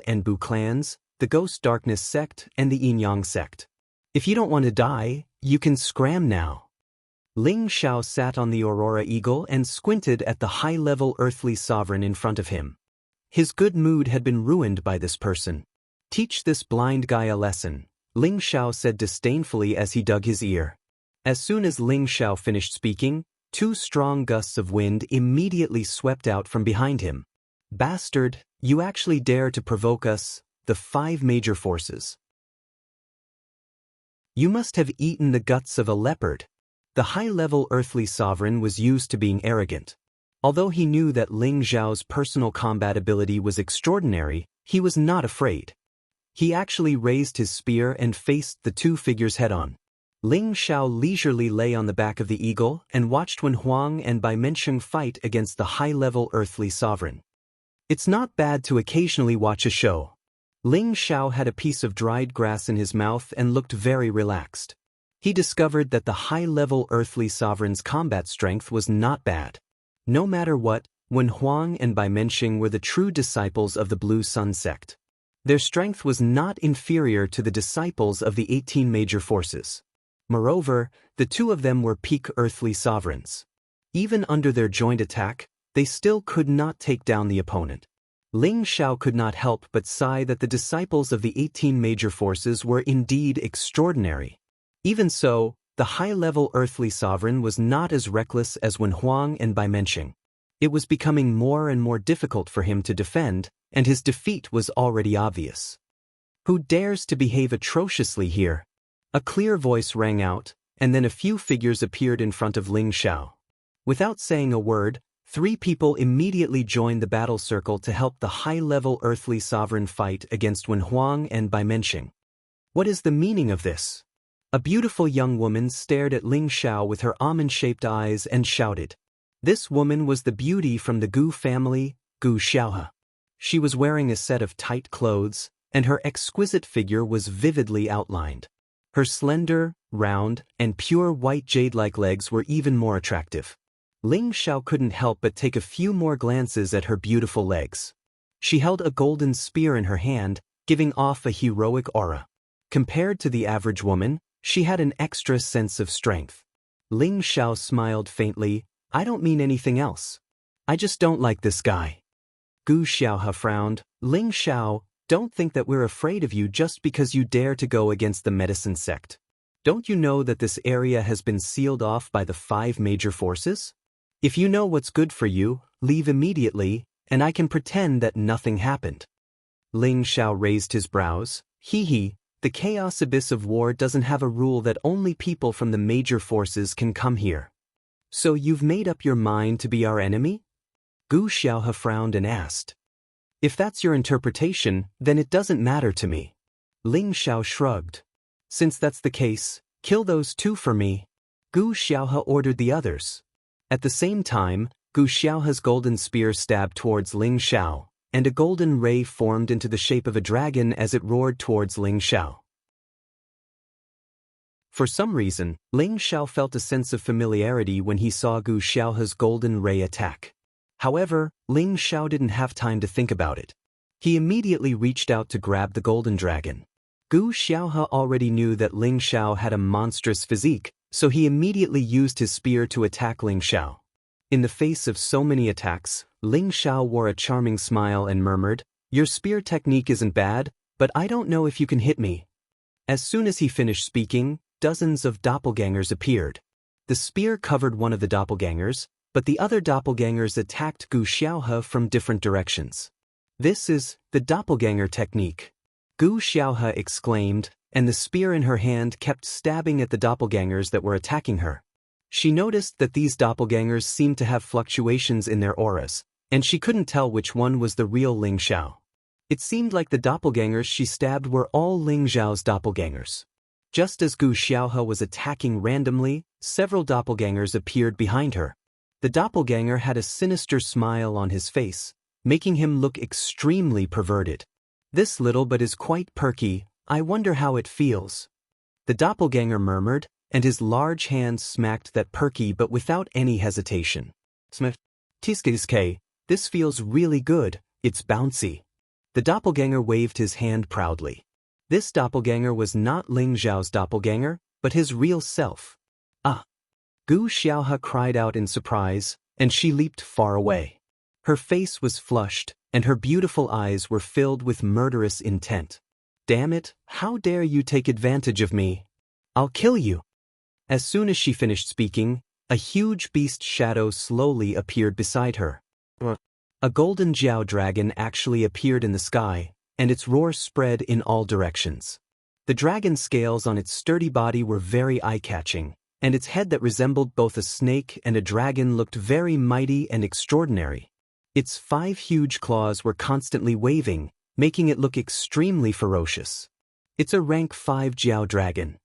S1: and Bu clans, the Ghost Darkness sect, and the Yin-Yang sect. If you don't want to die, you can scram now." Ling Xiao sat on the Aurora Eagle and squinted at the high-level earthly sovereign in front of him. His good mood had been ruined by this person. "Teach this blind guy a lesson," Ling Xiao said disdainfully as he dug his ear. As soon as Ling Xiao finished speaking, Two strong gusts of wind immediately swept out from behind him. "Bastard, you actually dare to provoke us, the 5 major forces. You must have eaten the guts of a leopard." The high-level earthly sovereign was used to being arrogant. Although he knew that Ling Xiao's personal combat ability was extraordinary, he was not afraid. He actually raised his spear and faced the two figures head-on. Ling Xiao leisurely lay on the back of the eagle and watched Wen Huang and Bai Mensheng fight against the high-level earthly sovereign. It's not bad to occasionally watch a show. Ling Xiao had a piece of dried grass in his mouth and looked very relaxed. He discovered that the high-level earthly sovereign's combat strength was not bad. No matter what, Wen Huang and Bai Mensheng were the true disciples of the Blue Sun sect. Their strength was not inferior to the disciples of the 18 major forces. Moreover, the two of them were peak earthly sovereigns. Even under their joint attack, they still could not take down the opponent. Ling Xiao could not help but sigh that the disciples of the 18 major forces were indeed extraordinary. Even so, the high-level earthly sovereign was not as reckless as Wen Huang and Bai Mensheng. It was becoming more and more difficult for him to defend, and his defeat was already obvious. "Who dares to behave atrociously here?" A clear voice rang out, and then a few figures appeared in front of Ling Xiao. Without saying a word, 3 people immediately joined the battle circle to help the high-level earthly sovereign fight against Wen Huang and Bai Mensheng. What is the meaning of this? A beautiful young woman stared at Ling Xiao with her almond-shaped eyes and shouted. This woman was the beauty from the Gu family, Gu Xiaohe. She was wearing a set of tight clothes, and her exquisite figure was vividly outlined. Her slender, round, and pure white jade-like legs were even more attractive. Ling Xiao couldn't help but take a few more glances at her beautiful legs. She held a golden spear in her hand, giving off a heroic aura. Compared to the average woman, she had an extra sense of strength. Ling Xiao smiled faintly. "I don't mean anything else. I just don't like this guy." Gu Xiaohe frowned. "Ling Xiao, don't think that we're afraid of you just because you dare to go against the medicine sect. Don't you know that this area has been sealed off by the 5 major forces? If you know what's good for you, leave immediately, and I can pretend that nothing happened." Ling Xiao raised his brows. "Hee, the chaos abyss of war doesn't have a rule that only people from the major forces can come here. So you've made up your mind to be our enemy?" Gu Xiaohe frowned and asked. "If that's your interpretation, then it doesn't matter to me." Ling Xiao shrugged. "Since that's the case, kill those 2 for me." Gu Xiaohe ordered the others. At the same time, Gu Xiaohe's golden spear stabbed towards Ling Xiao, and a golden ray formed into the shape of a dragon as it roared towards Ling Xiao. For some reason, Ling Xiao felt a sense of familiarity when he saw Gu Xiaohe's golden ray attack. However, Ling Xiao didn't have time to think about it. He immediately reached out to grab the golden dragon. Gu Xiaohe already knew that Ling Xiao had a monstrous physique, so he immediately used his spear to attack Ling Xiao. In the face of so many attacks, Ling Xiao wore a charming smile and murmured, "Your spear technique isn't bad, but I don't know if you can hit me." As soon as he finished speaking, dozens of doppelgangers appeared. The spear covered one of the doppelgangers, but the other doppelgangers attacked Gu Xiaohe from different directions. "This is the doppelganger technique," Gu Xiaohe exclaimed, and the spear in her hand kept stabbing at the doppelgangers that were attacking her. She noticed that these doppelgangers seemed to have fluctuations in their auras, and she couldn't tell which one was the real Ling Xiao. It seemed like the doppelgangers she stabbed were all Ling Xiao's doppelgangers. Just as Gu Xiaohe was attacking randomly, several doppelgangers appeared behind her. The doppelganger had a sinister smile on his face, making him look extremely perverted. "This little but is quite perky, I wonder how it feels." The doppelganger murmured, and his large hand smacked that perky but without any hesitation. "Tiskiske, this feels really good, it's bouncy." The doppelganger waved his hand proudly. This doppelganger was not Ling Xiao's doppelganger, but his real self. "Ah!" Gu Xiaohe cried out in surprise, and she leaped far away. Her face was flushed, and her beautiful eyes were filled with murderous intent. "Damn it, how dare you take advantage of me? I'll kill you." As soon as she finished speaking, A huge beast shadow slowly appeared beside her. A golden Jiao dragon actually appeared in the sky, and its roar spread in all directions. The dragon scales on its sturdy body were very eye-catching, and its head that resembled both a snake and a dragon looked very mighty and extraordinary. Its 5 huge claws were constantly waving, making it look extremely ferocious. It's a rank 5 Jiao dragon.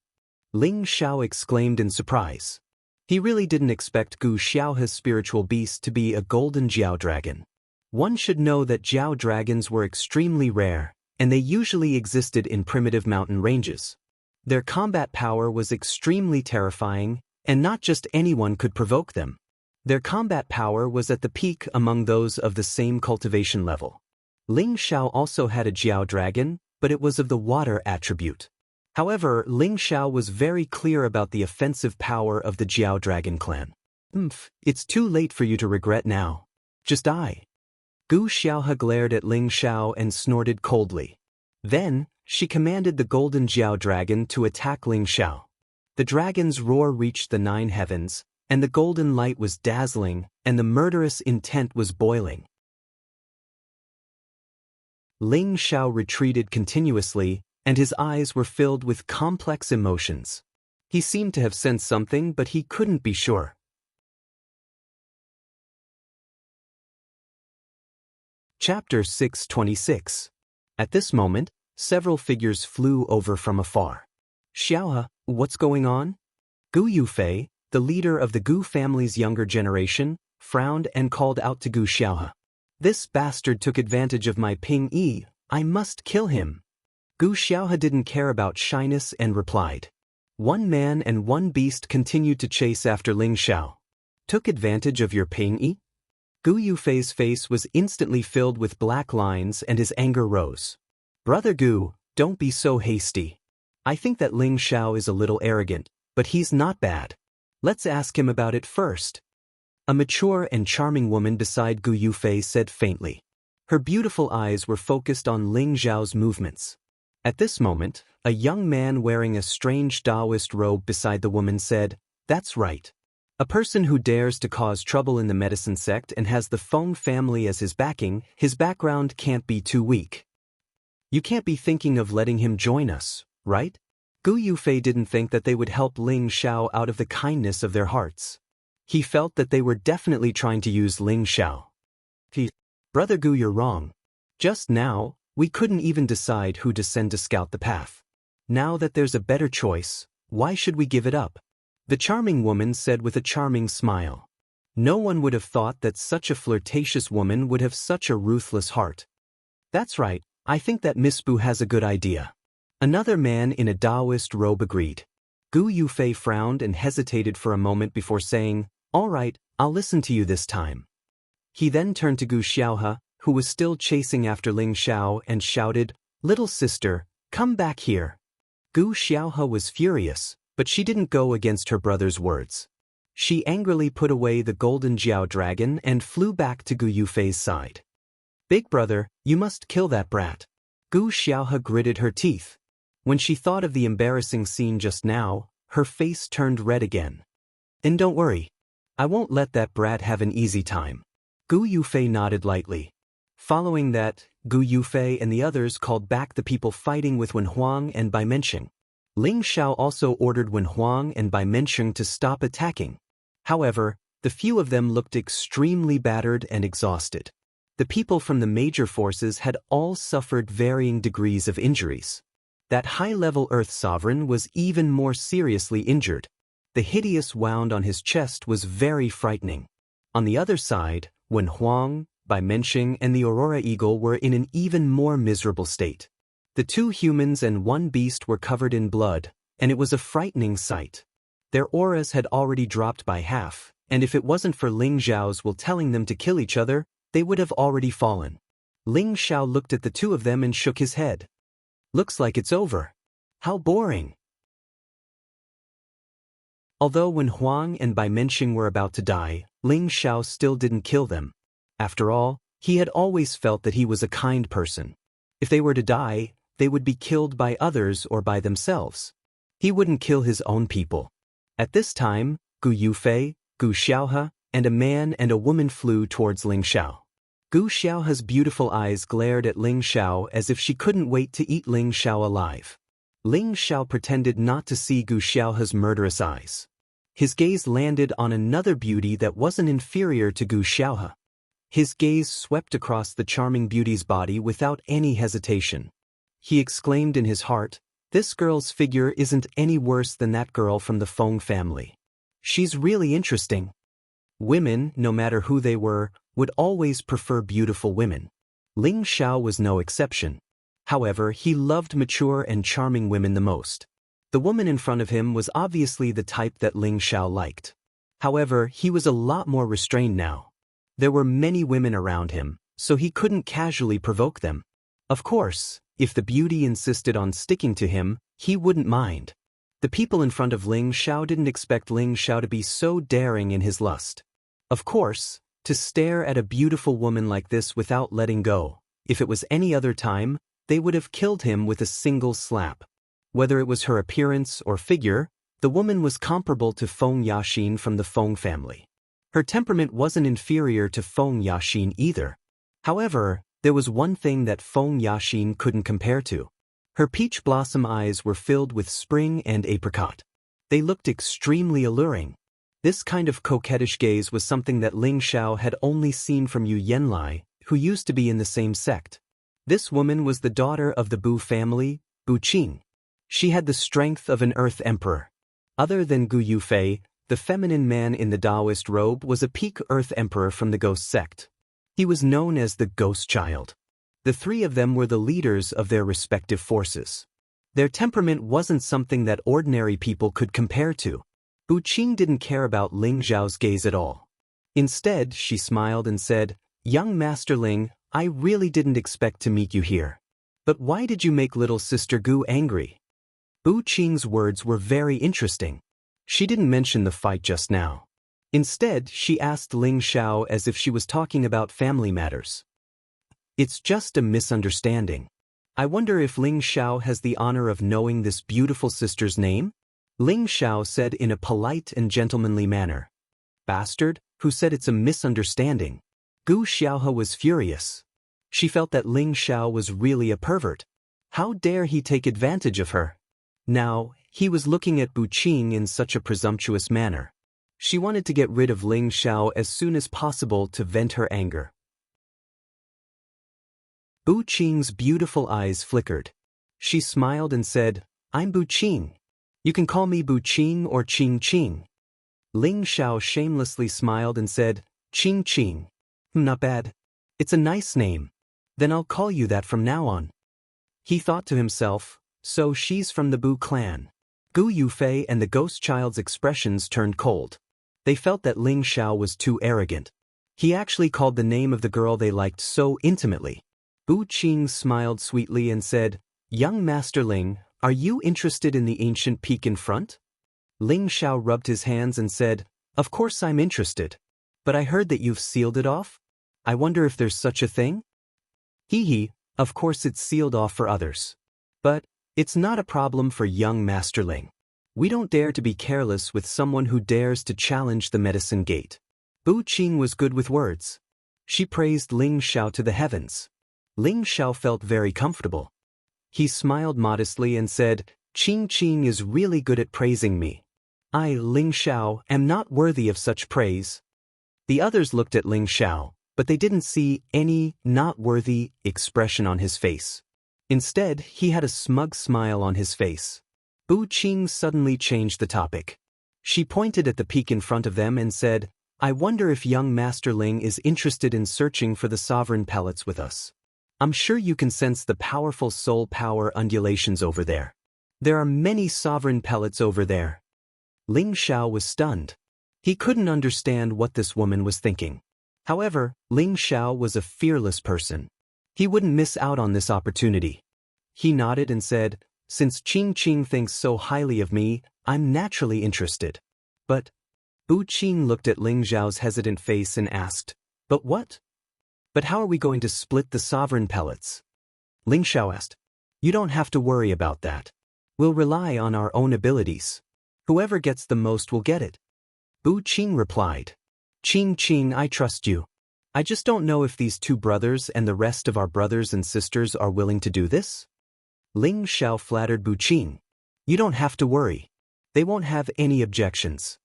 S1: Ling Xiao exclaimed in surprise. He really didn't expect Gu Xiaohe's spiritual beast to be a golden Jiao dragon. One should know that Jiao dragons were extremely rare, and they usually existed in primitive mountain ranges. Their combat power was extremely terrifying, and not just anyone could provoke them. Their combat power was at the peak among those of the same cultivation level. Ling Xiao also had a Jiao dragon, but it was of the water attribute. However, Ling Xiao was very clear about the offensive power of the Jiao dragon clan. It's too late for you to regret now. Just die. Gu Xiaohe glared at Ling Xiao and snorted coldly. Then, she commanded the golden Jiao dragon to attack Ling Xiao. The dragon's roar reached the 9 heavens, and the golden light was dazzling, and the murderous intent was boiling. Ling Xiao retreated continuously, and his eyes were filled with complex emotions. He seemed to have sensed something, but he couldn't be sure. Chapter 626. At this moment, several figures flew over from afar. Xiaohe, what's going on? Gu Yufei, the leader of the Gu family's younger generation, frowned and called out to Gu Xiaohe. This bastard took advantage of my Ping Yi. I must kill him. Gu Xiaohe didn't care about shyness and replied. One man and one beast continued to chase after Ling Xiao. Took advantage of your Ping Yi? Gu Yufei's face was instantly filled with black lines and his anger rose. Brother Gu, don't be so hasty. I think that Ling Xiao is a little arrogant, but he's not bad. Let's ask him about it first. A mature and charming woman beside Gu Yufei said faintly. Her beautiful eyes were focused on Ling Xiao's movements. At this moment, a young man wearing a strange Taoist robe beside the woman said, That's right. A person who dares to cause trouble in the medicine sect and has the Feng family as his backing, his background can't be too weak. You can't be thinking of letting him join us, right? Gu Yufei didn't think that they would help Ling Xiao out of the kindness of their hearts. He felt that they were definitely trying to use Ling Xiao. Brother Gu, you're wrong. Just now, we couldn't even decide who to send to scout the path. Now that there's a better choice, why should we give it up? The charming woman said with a charming smile. No one would have thought that such a flirtatious woman would have such a ruthless heart. That's right, I think that Miss Bu has a good idea. Another man in a Taoist robe agreed. Gu Yufei frowned and hesitated for a moment before saying, All right, I'll listen to you this time. He then turned to Gu Xiaohe, who was still chasing after Ling Xiao, and shouted, Little sister, come back here. Gu Xiaohe was furious, but she didn't go against her brother's words. She angrily put away the golden Jiao dragon and flew back to Gu Yufei's side. Big brother, you must kill that brat. Gu Xiaohe gritted her teeth. When she thought of the embarrassing scene just now, her face turned red again. And don't worry. I won't let that brat have an easy time. Gu Yufei nodded lightly. Following that, Gu Yufei and the others called back the people fighting with Wen Huang and Bai Mensheng. Ling Xiao also ordered Wen Huang and Bai Mensheng to stop attacking. However, the few of them looked extremely battered and exhausted. The people from the major forces had all suffered varying degrees of injuries. That high-level Earth Sovereign was even more seriously injured. The hideous wound on his chest was very frightening. On the other side, Wen Huang, Bai Mensheng, and the Aurora Eagle were in an even more miserable state. The 2 humans and 1 beast were covered in blood, and it was a frightening sight. Their auras had already dropped by half, and if it wasn't for Ling Xiao's will telling them to kill each other, they would have already fallen. Ling Xiao looked at the 2 of them and shook his head. Looks like it's over. How boring. Although Wen Huang and Bai Mensheng were about to die, Ling Xiao still didn't kill them. After all, he had always felt that he was a kind person. If they were to die, they would be killed by others or by themselves. He wouldn't kill his own people. At this time, Gu Yufei, Gu Xiaohe, and a man and a woman flew towards Ling Xiao. Gu Xiaohe's beautiful eyes glared at Ling Xiao as if she couldn't wait to eat Ling Xiao alive. Ling Xiao pretended not to see Gu Xiaohe's murderous eyes. His gaze landed on another beauty that wasn't inferior to Gu Xiaohe. His gaze swept across the charming beauty's body without any hesitation. He exclaimed in his heart, "This girl's figure isn't any worse than that girl from the Feng family. She's really interesting." Women, no matter who they were, would always prefer beautiful women. Ling Xiao was no exception. However, he loved mature and charming women the most. The woman in front of him was obviously the type that Ling Xiao liked. However, he was a lot more restrained now. There were many women around him, so he couldn't casually provoke them. Of course, if the beauty insisted on sticking to him, he wouldn't mind. The people in front of Ling Xiao didn't expect Ling Xiao to be so daring in his lust. Of course, to stare at a beautiful woman like this without letting go, if it was any other time, they would have killed him with a single slap. Whether it was her appearance or figure, the woman was comparable to Feng Yaxin from the Feng family. Her temperament wasn't inferior to Feng Yaxin either. However, there was one thing that Feng Yaxin couldn't compare to. Her peach blossom eyes were filled with spring and apricot. They looked extremely alluring. This kind of coquettish gaze was something that Ling Xiao had only seen from Yu Yanlai, who used to be in the same sect. This woman was the daughter of the Bu family, Bu Qing. She had the strength of an earth emperor. Other than Gu Yufei, the feminine man in the Taoist robe was a peak earth emperor from the ghost sect. He was known as the Ghost Child. The three of them were the leaders of their respective forces. Their temperament wasn't something that ordinary people could compare to. Bu Qing didn't care about Ling Xiao's gaze at all. Instead, she smiled and said, "Young Master Ling, I really didn't expect to meet you here. But why did you make little sister Gu angry?" Bu Qing's words were very interesting. She didn't mention the fight just now. Instead, she asked Ling Xiao as if she was talking about family matters. "It's just a misunderstanding. I wonder if Ling Xiao has the honor of knowing this beautiful sister's name?" Ling Xiao said in a polite and gentlemanly manner. "Bastard, who said it's a misunderstanding?" Gu Xiaohe was furious. She felt that Ling Xiao was really a pervert. How dare he take advantage of her? Now, he was looking at Bu Qing in such a presumptuous manner. She wanted to get rid of Ling Xiao as soon as possible to vent her anger. Bu Qing's beautiful eyes flickered. She smiled and said, "I'm Bu Qing. You can call me Bu Qing or Qing Qing." Ling Xiao shamelessly smiled and said, "Qing Qing. Not bad. It's a nice name. Then I'll call you that from now on." He thought to himself, so she's from the Bu clan. Gu Yufei and the ghost child's expressions turned cold. They felt that Ling Xiao was too arrogant. He actually called the name of the girl they liked so intimately. Bu Qing smiled sweetly and said, "Young Master Ling, are you interested in the ancient peak in front?" Ling Xiao rubbed his hands and said, "Of course I'm interested. But I heard that you've sealed it off? I wonder if there's such a thing?" "Hee, of course it's sealed off for others. But it's not a problem for young Master Ling. We don't dare to be careless with someone who dares to challenge the medicine gate." Bu Qing was good with words. She praised Ling Xiao to the heavens. Ling Xiao felt very comfortable. He smiled modestly and said, "Qing Qing is really good at praising me. I, Ling Xiao, am not worthy of such praise." The others looked at Ling Xiao, but they didn't see any "not worthy" expression on his face. Instead, he had a smug smile on his face. Bu Qing suddenly changed the topic. She pointed at the peak in front of them and said, "I wonder if young Master Ling is interested in searching for the sovereign pellets with us. I'm sure you can sense the powerful soul power undulations over there. There are many sovereign pellets over there." Ling Xiao was stunned. He couldn't understand what this woman was thinking. However, Ling Xiao was a fearless person. He wouldn't miss out on this opportunity. He nodded and said, "Since Qing Qing thinks so highly of me, I'm naturally interested." "But..." Bu Qing looked at Ling Xiao's hesitant face and asked, "But what?" "But how are we going to split the sovereign pellets?" Ling Xiao asked. "You don't have to worry about that. We'll rely on our own abilities. Whoever gets the most will get it." Bu Qing replied. Qing, I trust you. I just don't know if these two brothers and the rest of our brothers and sisters are willing to do this. Ling Xiao flattered Bu Qing. You don't have to worry. They won't have any objections.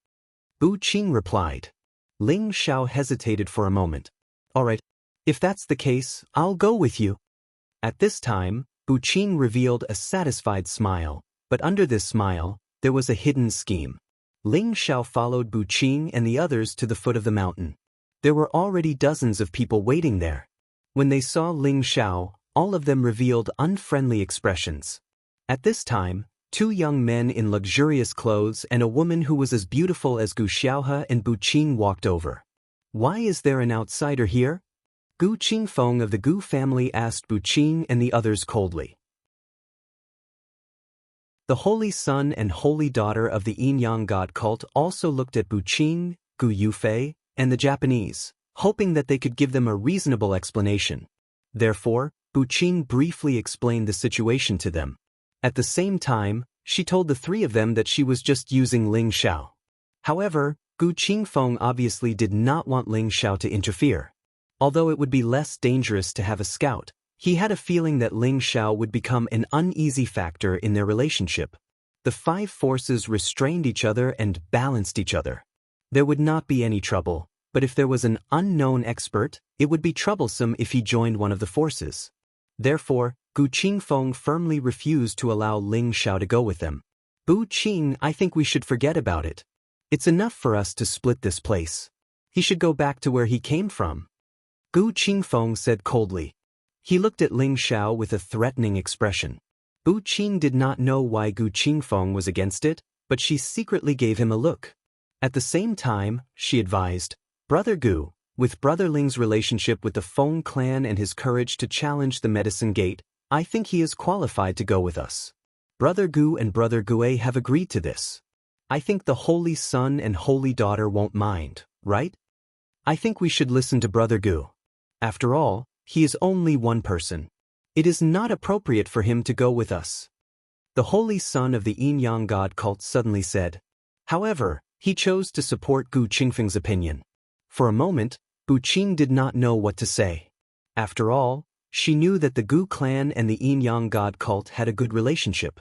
S1: Bu Qing replied. Ling Xiao hesitated for a moment. All right, if that's the case, I'll go with you. At this time, Bu Qing revealed a satisfied smile, but under this smile, there was a hidden scheme. Ling Xiao followed Bu Qing and the others to the foot of the mountain. There were already dozens of people waiting there. When they saw Ling Xiao, all of them revealed unfriendly expressions. At this time, two young men in luxurious clothes and a woman who was as beautiful as Gu Xiaohe and Bu Qing walked over. Why is there an outsider here? Gu Qingfeng of the Gu family asked Bu Qing and the others coldly. The holy son and holy daughter of the yin-yang god cult also looked at Bu Qing, Gu Yufei, and the Japanese, hoping that they could give them a reasonable explanation. Therefore, Bu Qing briefly explained the situation to them. At the same time, she told the three of them that she was just using Ling Xiao. However, Gu Qingfeng obviously did not want Ling Xiao to interfere. Although it would be less dangerous to have a scout, he had a feeling that Ling Xiao would become an uneasy factor in their relationship. The five forces restrained each other and balanced each other. There would not be any trouble, but if there was an unknown expert, it would be troublesome if he joined one of the forces. Therefore, Gu Qingfeng firmly refused to allow Ling Xiao to go with them. Bu Qing, I think we should forget about it. It's enough for us to split this place. He should go back to where he came from. Gu Qingfeng said coldly. He looked at Ling Xiao with a threatening expression. Bu Qing did not know why Gu Qingfeng was against it, but she secretly gave him a look. At the same time, she advised, Brother Gu, with Brother Ling's relationship with the Feng clan and his courage to challenge the Medicine Gate, I think he is qualified to go with us. Brother Gu and Brother Gue have agreed to this. I think the holy son and holy daughter won't mind, right? I think we should listen to Brother Gu. After all, he is only one person. It is not appropriate for him to go with us. The holy son of the yin-yang god cult suddenly said. However, he chose to support Gu Qingfeng's opinion. For a moment, Bu Qing did not know what to say. After all, she knew that the Gu clan and the yin-yang god cult had a good relationship.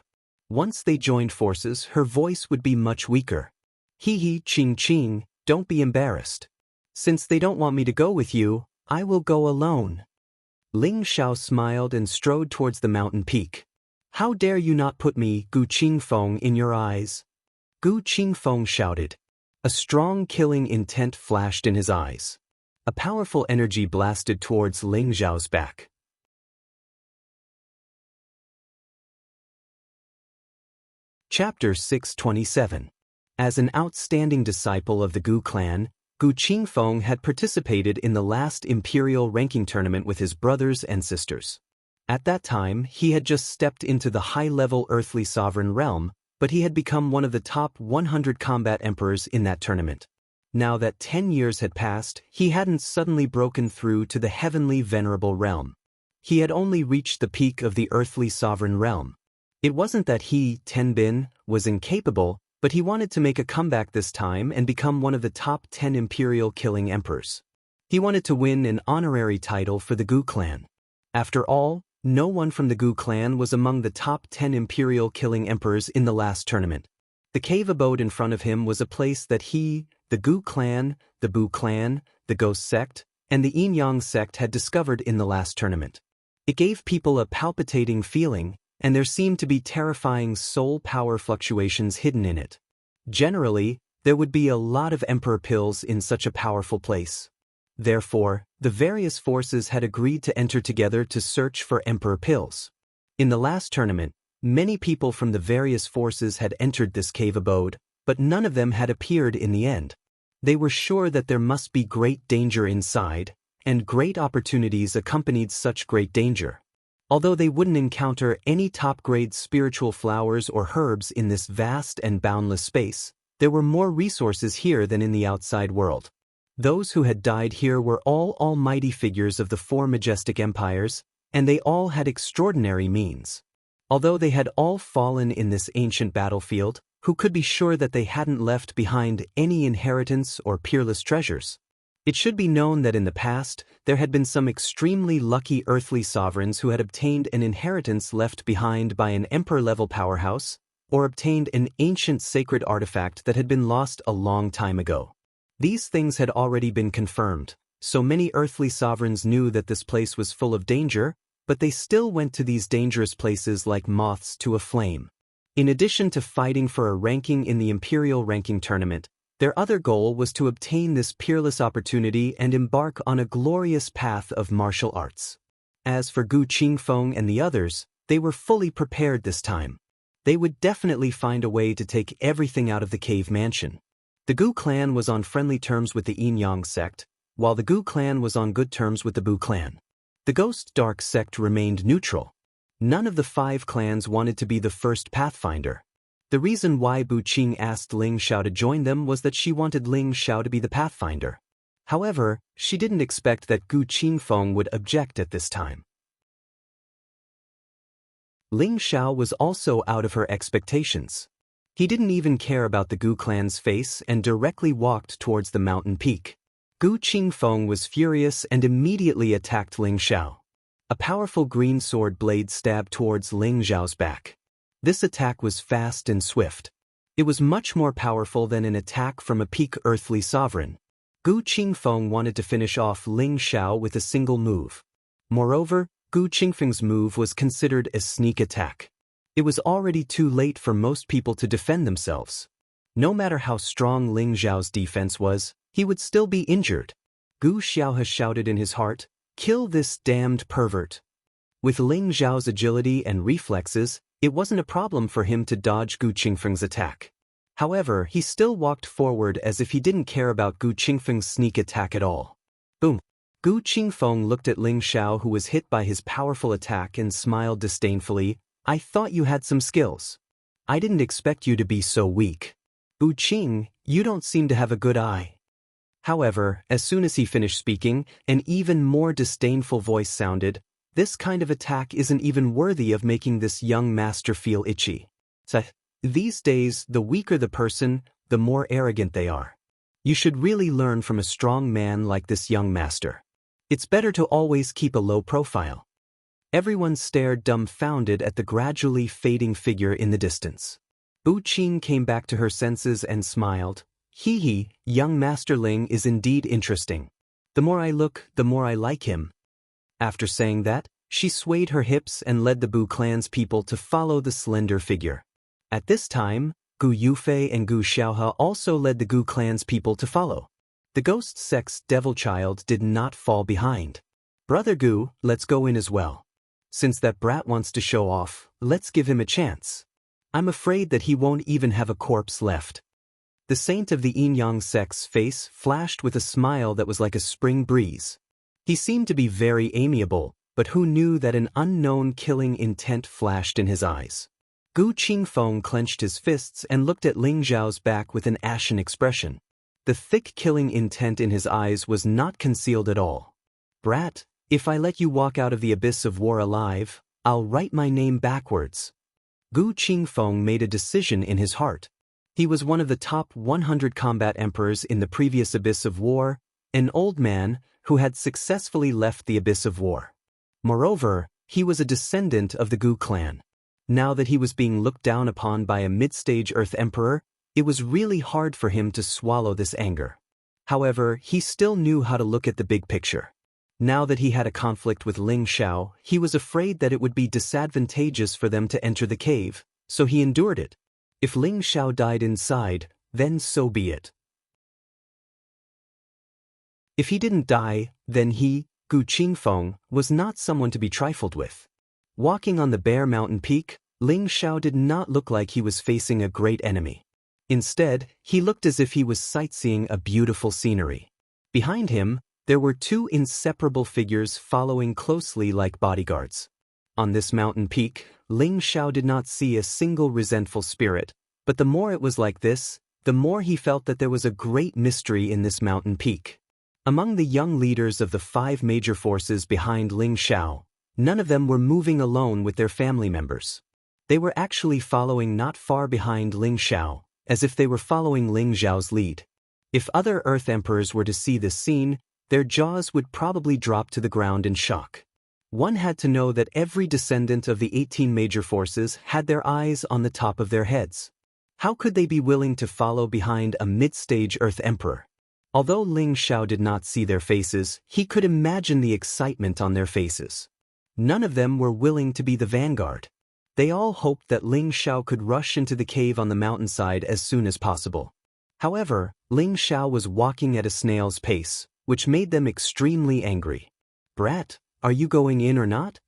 S1: Once they joined forces, her voice would be much weaker. Hee, Qing, don't be embarrassed. Since they don't want me to go with you, I will go alone. Ling Xiao smiled and strode towards the mountain peak. How dare you not put me, Gu Qingfeng, in your eyes? Gu Qingfeng shouted. A strong killing intent flashed in his eyes. A powerful energy blasted towards Ling Xiao's back. Chapter 627. As an outstanding disciple of the Gu clan, Gu Qingfeng had participated in the last imperial ranking tournament with his brothers and sisters. At that time, he had just stepped into the high-level earthly sovereign realm, but he had become one of the top 100 combat emperors in that tournament. Now that 10 years had passed, he hadn't suddenly broken through to the heavenly venerable realm. He had only reached the peak of the earthly sovereign realm. It wasn't that he, Tenbin, was incapable, but he wanted to make a comeback this time and become one of the top 10 imperial killing emperors. He wanted to win an honorary title for the Gu clan. After all, no one from the Gu clan was among the top 10 imperial killing emperors in the last tournament. The cave abode in front of him was a place that he, the Gu clan, the Bu clan, the Ghost sect, and the Yin-Yang sect had discovered in the last tournament. It gave people a palpitating feeling, and there seemed to be terrifying soul power fluctuations hidden in it. Generally, there would be a lot of emperor pills in such a powerful place. Therefore, the various forces had agreed to enter together to search for emperor pills. In the last tournament, many people from the various forces had entered this cave abode, but none of them had appeared in the end. They were sure that there must be great danger inside, and great opportunities accompanied such great danger. Although they wouldn't encounter any top-grade spiritual flowers or herbs in this vast and boundless space, there were more resources here than in the outside world. Those who had died here were all almighty figures of the four majestic empires, and they all had extraordinary means. Although they had all fallen in this ancient battlefield, Who could be sure that they hadn't left behind any inheritance or peerless treasures? It should be known that in the past, there had been some extremely lucky earthly sovereigns who had obtained an inheritance left behind by an emperor-level powerhouse, or obtained an ancient sacred artifact that had been lost a long time ago. These things had already been confirmed, so many earthly sovereigns knew that this place was full of danger, but they still went to these dangerous places like moths to a flame. In addition to fighting for a ranking in the Imperial ranking tournament, their other goal was to obtain this peerless opportunity and embark on a glorious path of martial arts. As for Gu Qingfeng and the others, they were fully prepared this time. They would definitely find a way to take everything out of the cave mansion. The Gu clan was on friendly terms with the Yin Yang sect, while the Gu clan was on good terms with the Bu clan. The Ghost Dark sect remained neutral. None of the 5 clans wanted to be the first pathfinder. The reason why Bu Qing asked Ling Xiao to join them was that she wanted Ling Xiao to be the pathfinder. However, she didn't expect that Gu Qingfeng would object at this time. Ling Xiao was also out of her expectations. He didn't even care about the Gu clan's face and directly walked towards the mountain peak. Gu Qingfeng was furious and immediately attacked Ling Xiao. A powerful green sword blade stabbed towards Ling Xiao's back. This attack was fast and swift. It was much more powerful than an attack from a peak earthly sovereign. Gu Qingfeng wanted to finish off Ling Xiao with a single move. Moreover, Gu Qingfeng's move was considered a sneak attack. It was already too late for most people to defend themselves. No matter how strong Ling Xiao's defense was, he would still be injured. Gu Xiaohe shouted in his heart, "Kill this damned pervert." With Ling Xiao's agility and reflexes, it wasn't a problem for him to dodge Gu Qingfeng's attack. However, he still walked forward as if he didn't care about Gu Qingfeng's sneak attack at all. Boom! Gu Qingfeng looked at Ling Xiao, who was hit by his powerful attack, and smiled disdainfully. "I thought you had some skills. I didn't expect you to be so weak. Bu Qing, you don't seem to have a good eye." However, as soon as he finished speaking, an even more disdainful voice sounded, "This kind of attack isn't even worthy of making this young master feel itchy." These days, the weaker the person, the more arrogant they are. You should really learn from a strong man like this young master. It's better to always keep a low profile. Everyone stared dumbfounded at the gradually fading figure in the distance. Bu Qing came back to her senses and smiled. "Hee hee, young Master Ling is indeed interesting. The more I look, the more I like him." After saying that, she swayed her hips and led the Bu clan's people to follow the slender figure. At this time, Gu Yufei and Gu Xiaohe also led the Gu clan's people to follow. The ghost sect's devil child did not fall behind. "Brother Gu, let's go in as well. Since that brat wants to show off, let's give him a chance. I'm afraid that he won't even have a corpse left." The saint of the Yin Yang sect's face flashed with a smile that was like a spring breeze. He seemed to be very amiable, but who knew that an unknown killing intent flashed in his eyes? Gu Qingfeng clenched his fists and looked at Ling Xiao's back with an ashen expression. The thick killing intent in his eyes was not concealed at all. "Brat, if I let you walk out of the abyss of war alive, I'll write my name backwards." Gu Qingfeng made a decision in his heart. He was one of the top 100 combat emperors in the previous abyss of war, an old man who had successfully left the abyss of war. Moreover, he was a descendant of the Gu clan. Now that he was being looked down upon by a mid-stage Earth Emperor, it was really hard for him to swallow this anger. However, he still knew how to look at the big picture. Now that he had a conflict with Ling Xiao, he was afraid that it would be disadvantageous for them to enter the cave, so he endured it. If Ling Xiao died inside, then so be it. If he didn't die, then he, Gu Qingfeng, was not someone to be trifled with. Walking on the bare mountain peak, Ling Xiao did not look like he was facing a great enemy. Instead, he looked as if he was sightseeing a beautiful scenery. Behind him, there were 2 inseparable figures following closely like bodyguards. On this mountain peak, Ling Xiao did not see a single resentful spirit, but the more it was like this, the more he felt that there was a great mystery in this mountain peak. Among the young leaders of the 5 major forces behind Ling Xiao, none of them were moving alone with their family members. They were actually following not far behind Ling Xiao, as if they were following Ling Xiao's lead. If other Earth Emperors were to see this scene, their jaws would probably drop to the ground in shock. One had to know that every descendant of the 18 major forces had their eyes on the top of their heads. How could they be willing to follow behind a mid-stage Earth Emperor? Although Ling Xiao did not see their faces, he could imagine the excitement on their faces. None of them were willing to be the vanguard. They all hoped that Ling Xiao could rush into the cave on the mountainside as soon as possible. However, Ling Xiao was walking at a snail's pace, which made them extremely angry. "Brat, are you going in or not?"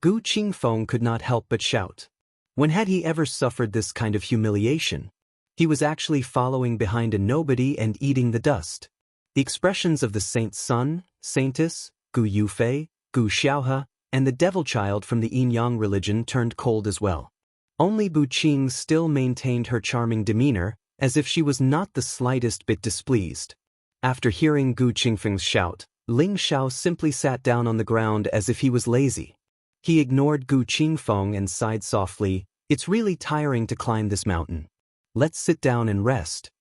S1: Gu Qingfeng could not help but shout. When had he ever suffered this kind of humiliation? He was actually following behind a nobody and eating the dust. The expressions of the Saint's son, Saintess, Gu Yufei, Gu Xiaohe, and the devil child from the Yin-Yang religion turned cold as well. Only Bu Qing still maintained her charming demeanor, as if she was not the slightest bit displeased. After hearing Gu Qingfeng's shout, Ling Xiao simply sat down on the ground as if he was lazy. He ignored Gu Qingfeng and sighed softly, "It's really tiring to climb this mountain. Let's sit down and rest."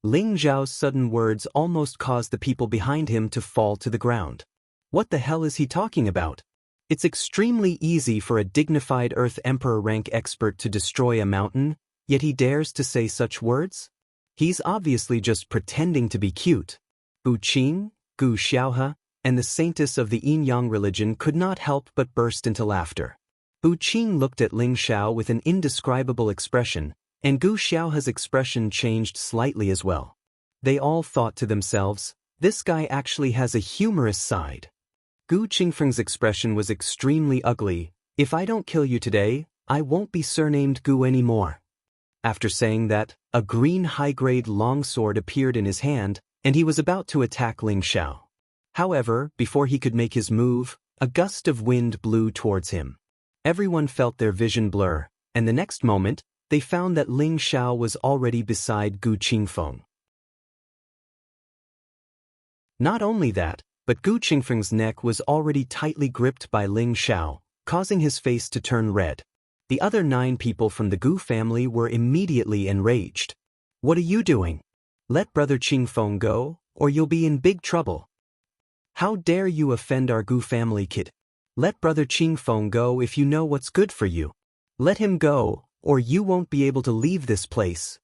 S1: Ling Xiao's sudden words almost caused the people behind him to fall to the ground. What the hell is he talking about? It's extremely easy for a dignified Earth Emperor rank expert to destroy a mountain, yet he dares to say such words? He's obviously just pretending to be cute. Bu Qing, Gu Xiaohe, and the saintess of the Yin-Yang religion could not help but burst into laughter. Bu Qing looked at Ling Xiao with an indescribable expression, and Gu Xiaohe's expression changed slightly as well. They all thought to themselves, "This guy actually has a humorous side." Gu Qingfeng's expression was extremely ugly. "If I don't kill you today, I won't be surnamed Gu anymore." After saying that, a green high-grade longsword appeared in his hand, and he was about to attack Ling Xiao. However, before he could make his move, a gust of wind blew towards him. Everyone felt their vision blur, and the next moment, they found that Ling Xiao was already beside Gu Qingfeng. Not only that, but Gu Qingfeng's neck was already tightly gripped by Ling Xiao, causing his face to turn red. The other 9 people from the Gu family were immediately enraged. "What are you doing? Let Brother Qingfeng go, or you'll be in big trouble. How dare you offend our Gu family kid? Let Brother Qingfeng go if you know what's good for you. Let him go, or you won't be able to leave this place."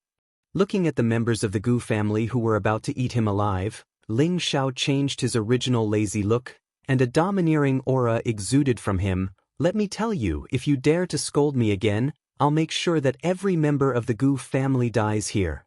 S1: Looking at the members of the Gu family who were about to eat him alive, Ling Xiao changed his original lazy look, and a domineering aura exuded from him. "Let me tell you, if you dare to scold me again, I'll make sure that every member of the Gu family dies here."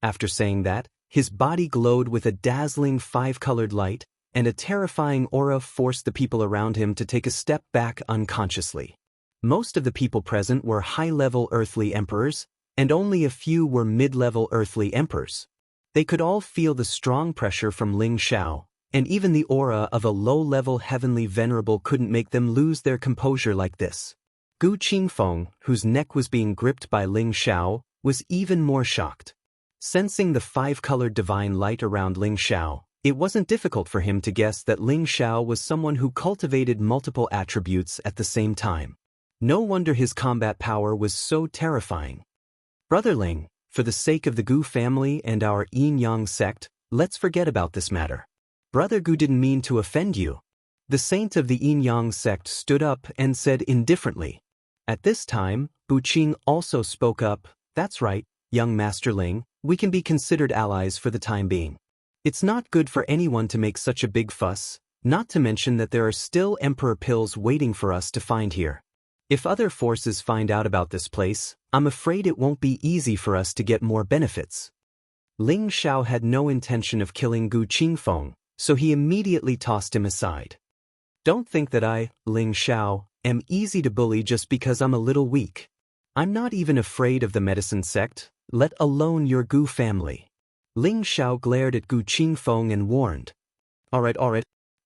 S1: After saying that, his body glowed with a dazzling 5-colored light, and a terrifying aura forced the people around him to take a step back unconsciously. Most of the people present were high-level earthly emperors, and only a few were mid-level earthly emperors. They could all feel the strong pressure from Ling Xiao, and even the aura of a low-level heavenly venerable couldn't make them lose their composure like this. Gu Qingfeng, whose neck was being gripped by Ling Xiao, was even more shocked. Sensing the 5-colored divine light around Ling Xiao, it wasn't difficult for him to guess that Ling Xiao was someone who cultivated multiple attributes at the same time. No wonder his combat power was so terrifying. "Brother Ling, for the sake of the Gu family and our Yin-Yang sect, let's forget about this matter. Brother Gu didn't mean to offend you." The saint of the Yin-Yang sect stood up and said indifferently. At this time, Bu Qing also spoke up. "That's right, young Master Ling, we can be considered allies for the time being. It's not good for anyone to make such a big fuss, not to mention that there are still Emperor pills waiting for us to find here. If other forces find out about this place, I'm afraid it won't be easy for us to get more benefits." Ling Xiao had no intention of killing Gu Qingfeng, so he immediately tossed him aside. "Don't think that I, Ling Xiao, am easy to bully just because I'm a little weak. I'm not even afraid of the medicine sect, let alone your Gu family." Ling Xiao glared at Gu Qingfeng and warned. All right,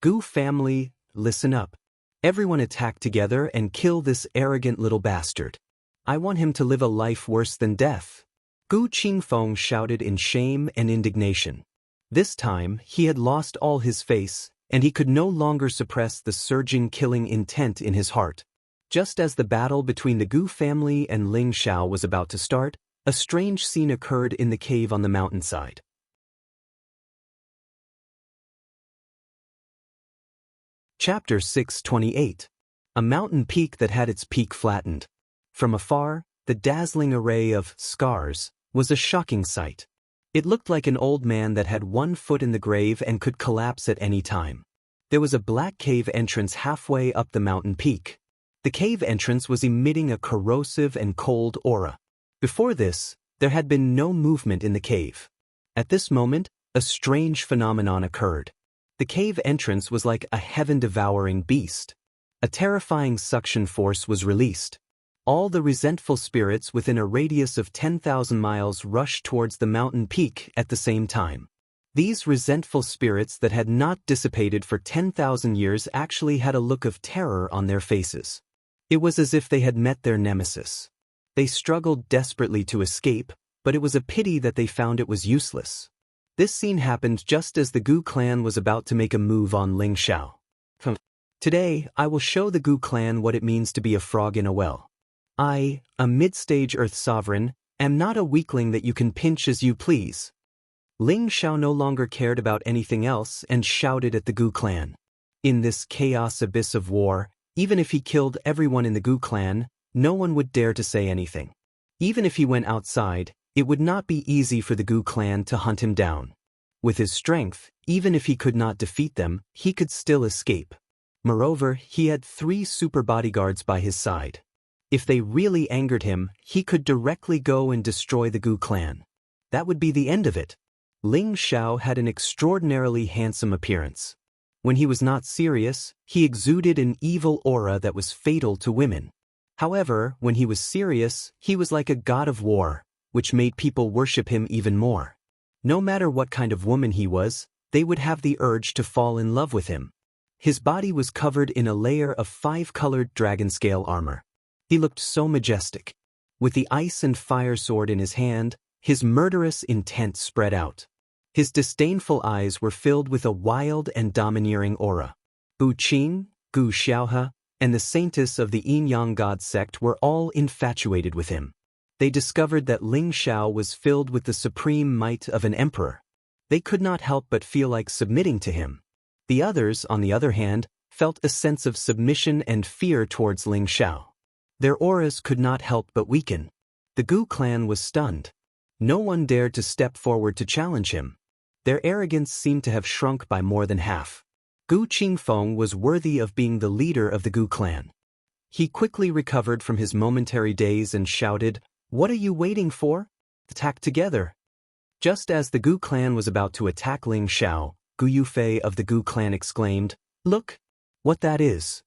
S1: Gu family, listen up. Everyone attack together and kill this arrogant little bastard. I want him to live a life worse than death." Gu Qingfeng shouted in shame and indignation. This time, he had lost all his face, and he could no longer suppress the surging killing intent in his heart. Just as the battle between the Gu family and Ling Xiao was about to start, a strange scene occurred in the cave on the mountainside. Chapter 628. A mountain peak that had its peak flattened. From afar, the dazzling array of scars was a shocking sight. It looked like an old man that had one foot in the grave and could collapse at any time. There was a black cave entrance halfway up the mountain peak. The cave entrance was emitting a corrosive and cold aura. Before this, there had been no movement in the cave. At this moment, a strange phenomenon occurred. The cave entrance was like a heaven-devouring beast. A terrifying suction force was released. All the resentful spirits within a radius of 10,000 miles rushed towards the mountain peak at the same time. These resentful spirits that had not dissipated for 10,000 years actually had a look of terror on their faces. It was as if they had met their nemesis. They struggled desperately to escape, but it was a pity that they found it was useless. This scene happened just as the Gu clan was about to make a move on Ling Xiao. Today, I will show the Gu clan what it means to be a frog in a well. I, a mid-stage Earth sovereign, am not a weakling that you can pinch as you please. Ling Xiao no longer cared about anything else and shouted at the Gu clan. In this chaos abyss of war, even if he killed everyone in the Gu clan, no one would dare to say anything. Even if he went outside, it would not be easy for the Gu clan to hunt him down. With his strength, even if he could not defeat them, he could still escape. Moreover, he had 3 super bodyguards by his side. If they really angered him, he could directly go and destroy the Gu clan. That would be the end of it. Ling Xiao had an extraordinarily handsome appearance. When he was not serious, he exuded an evil aura that was fatal to women. However, when he was serious, he was like a god of war, which made people worship him even more. No matter what kind of woman he was, they would have the urge to fall in love with him. His body was covered in a layer of 5-colored dragon-scale armor. He looked so majestic. With the ice and fire sword in his hand, his murderous intent spread out. His disdainful eyes were filled with a wild and domineering aura. Bu Qing, Gu Xiaohe, and the saintess of the Yin-Yang God sect were all infatuated with him. They discovered that Ling Xiao was filled with the supreme might of an emperor. They could not help but feel like submitting to him. The others, on the other hand, felt a sense of submission and fear towards Ling Xiao. Their auras could not help but weaken. The Gu clan was stunned. No one dared to step forward to challenge him. Their arrogance seemed to have shrunk by more than half. Gu Qingfeng was worthy of being the leader of the Gu clan. He quickly recovered from his momentary daze and shouted, "What are you waiting for? Attack together!" Just as the Gu clan was about to attack Ling Xiao, Gu Yufei of the Gu clan exclaimed, "Look! What that is!"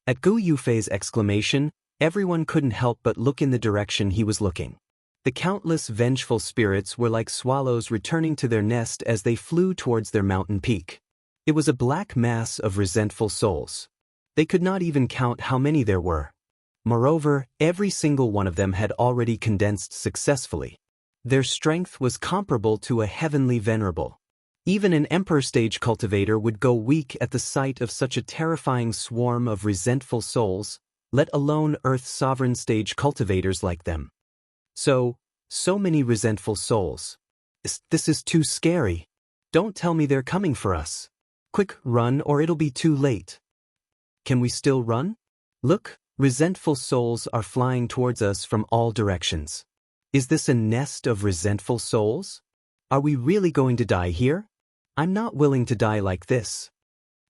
S1: At Gu Yufei's exclamation, everyone couldn't help but look in the direction he was looking. The countless vengeful spirits were like swallows returning to their nest as they flew towards their mountain peak. It was a black mass of resentful souls. They could not even count how many there were. Moreover, every single one of them had already condensed successfully. Their strength was comparable to a heavenly venerable. Even an emperor-stage cultivator would go weak at the sight of such a terrifying swarm of resentful souls, let alone Earth sovereign stage cultivators like them. So many resentful souls. This is too scary. Don't tell me they're coming for us. Quick, run or it'll be too late. Can we still run? Look, resentful souls are flying towards us from all directions. Is this a nest of resentful souls? Are we really going to die here? I'm not willing to die like this.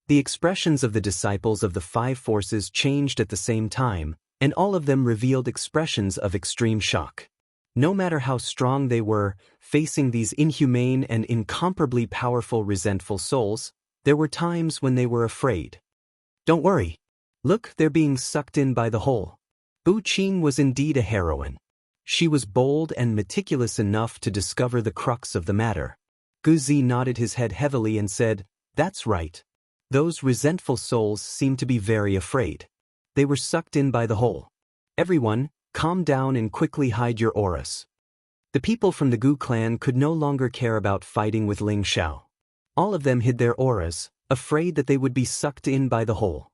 S1: The expressions of the disciples of the 5 forces changed at the same time, and all of them revealed expressions of extreme shock. No matter how strong they were, facing these inhumane and incomparably powerful resentful souls, there were times when they were afraid. Don't worry. Look, they're being sucked in by the hole. Bu Qing was indeed a heroine. She was bold and meticulous enough to discover the crux of the matter. Gu Zi nodded his head heavily and said, "That's right. Those resentful souls seem to be very afraid. They were sucked in by the hole. Everyone, calm down and quickly hide your auras." The people from the Gu clan could no longer care about fighting with Ling Xiao. All of them hid their auras, afraid that they would be sucked in by the hole.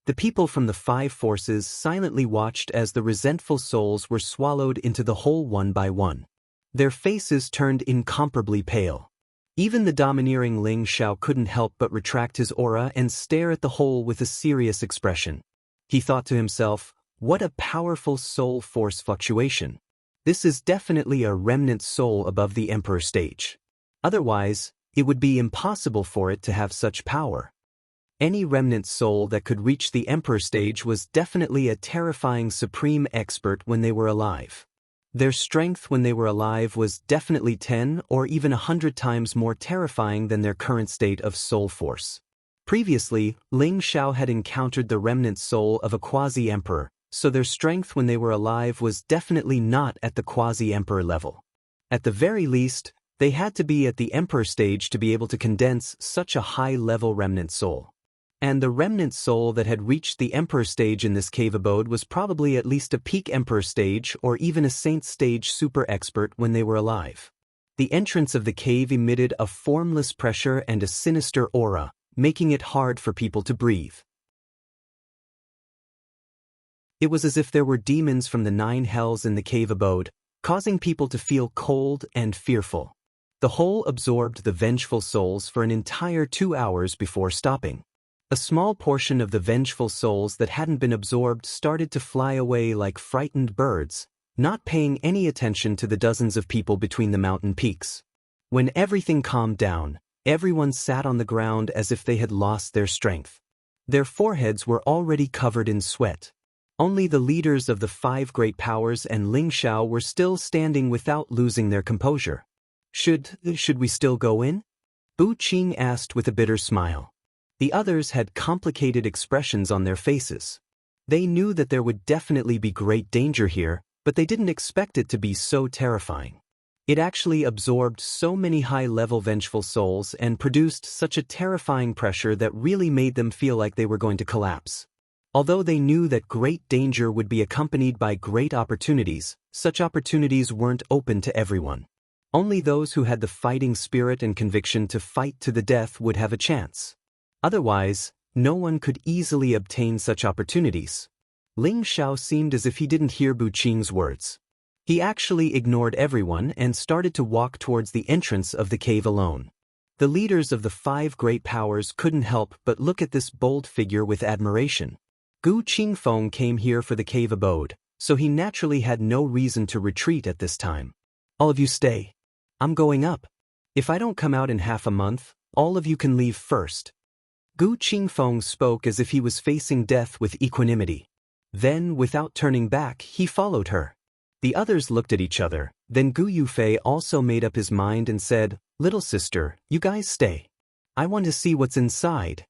S1: The people from the five forces silently watched as the resentful souls were swallowed into the hole one by one. Their faces turned incomparably pale. Even the domineering Ling Xiao couldn't help but retract his aura and stare at the hole with a serious expression. He thought to himself, what a powerful soul force fluctuation. This is definitely a remnant soul above the Emperor stage. Otherwise, it would be impossible for it to have such power. Any remnant soul that could reach the Emperor stage was definitely a terrifying supreme expert when they were alive. Their strength when they were alive was definitely 10 or even 100 times more terrifying than their current state of soul force. Previously, Ling Xiao had encountered the remnant soul of a quasi-emperor, so their strength when they were alive was definitely not at the quasi-emperor level. At the very least, they had to be at the emperor stage to be able to condense such a high-level remnant soul. And the remnant soul that had reached the emperor stage in this cave abode was probably at least a peak emperor stage or even a saint stage super expert when they were alive. The entrance of the cave emitted a formless pressure and a sinister aura, making it hard for people to breathe. It was as if there were demons from the 9 hells in the cave abode, causing people to feel cold and fearful. The hole absorbed the vengeful souls for an entire 2 hours before stopping. A small portion of the vengeful souls that hadn't been absorbed started to fly away like frightened birds, not paying any attention to the dozens of people between the mountain peaks. When everything calmed down, everyone sat on the ground as if they had lost their strength. Their foreheads were already covered in sweat. Only the leaders of the 5 great powers and Ling Xiao were still standing without losing their composure. Should we still go in? Bu Qing asked with a bitter smile. The others had complicated expressions on their faces. They knew that there would definitely be great danger here, but they didn't expect it to be so terrifying. It actually absorbed so many high-level vengeful souls and produced such a terrifying pressure that really made them feel like they were going to collapse. Although they knew that great danger would be accompanied by great opportunities, such opportunities weren't open to everyone. Only those who had the fighting spirit and conviction to fight to the death would have a chance. Otherwise, no one could easily obtain such opportunities. Ling Xiao seemed as if he didn't hear Bu Qing's words. He actually ignored everyone and started to walk towards the entrance of the cave alone. The leaders of the 5 great powers couldn't help but look at this bold figure with admiration. Gu Qingfeng came here for the cave abode, so he naturally had no reason to retreat at this time. All of you stay. I'm going up. If I don't come out in half a month, all of you can leave first. Gu Qingfeng spoke as if he was facing death with equanimity. Then, without turning back, he followed her. The others looked at each other, then Gu Yufei also made up his mind and said, "Little sister, you guys stay. I want to see what's inside."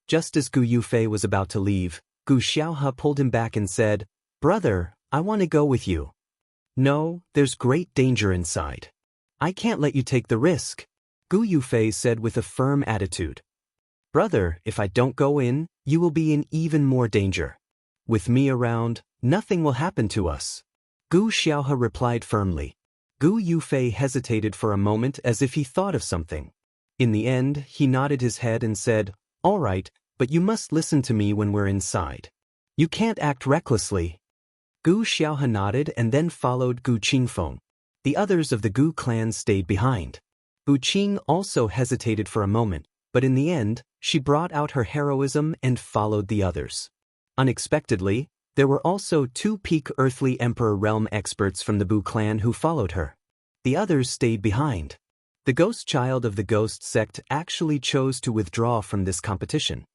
S1: Just as Gu Yufei was about to leave, Gu Xiaohe pulled him back and said, "Brother, I want to go with you." "No, there's great danger inside. I can't let you take the risk," Gu Yufei said with a firm attitude. "Brother, if I don't go in, you will be in even more danger. With me around, nothing will happen to us," Gu Xiaohe replied firmly. Gu Yufei hesitated for a moment as if he thought of something. In the end, he nodded his head and said, "All right, but you must listen to me when we're inside. You can't act recklessly." Gu Xiaohe nodded and then followed Gu Qingfeng. The others of the Gu clan stayed behind. Bu Qing also hesitated for a moment, but in the end, she brought out her heroism and followed the others. Unexpectedly, there were also 2 peak earthly emperor realm experts from the Bu clan who followed her. The others stayed behind. The ghost child of the ghost sect actually chose to withdraw from this competition.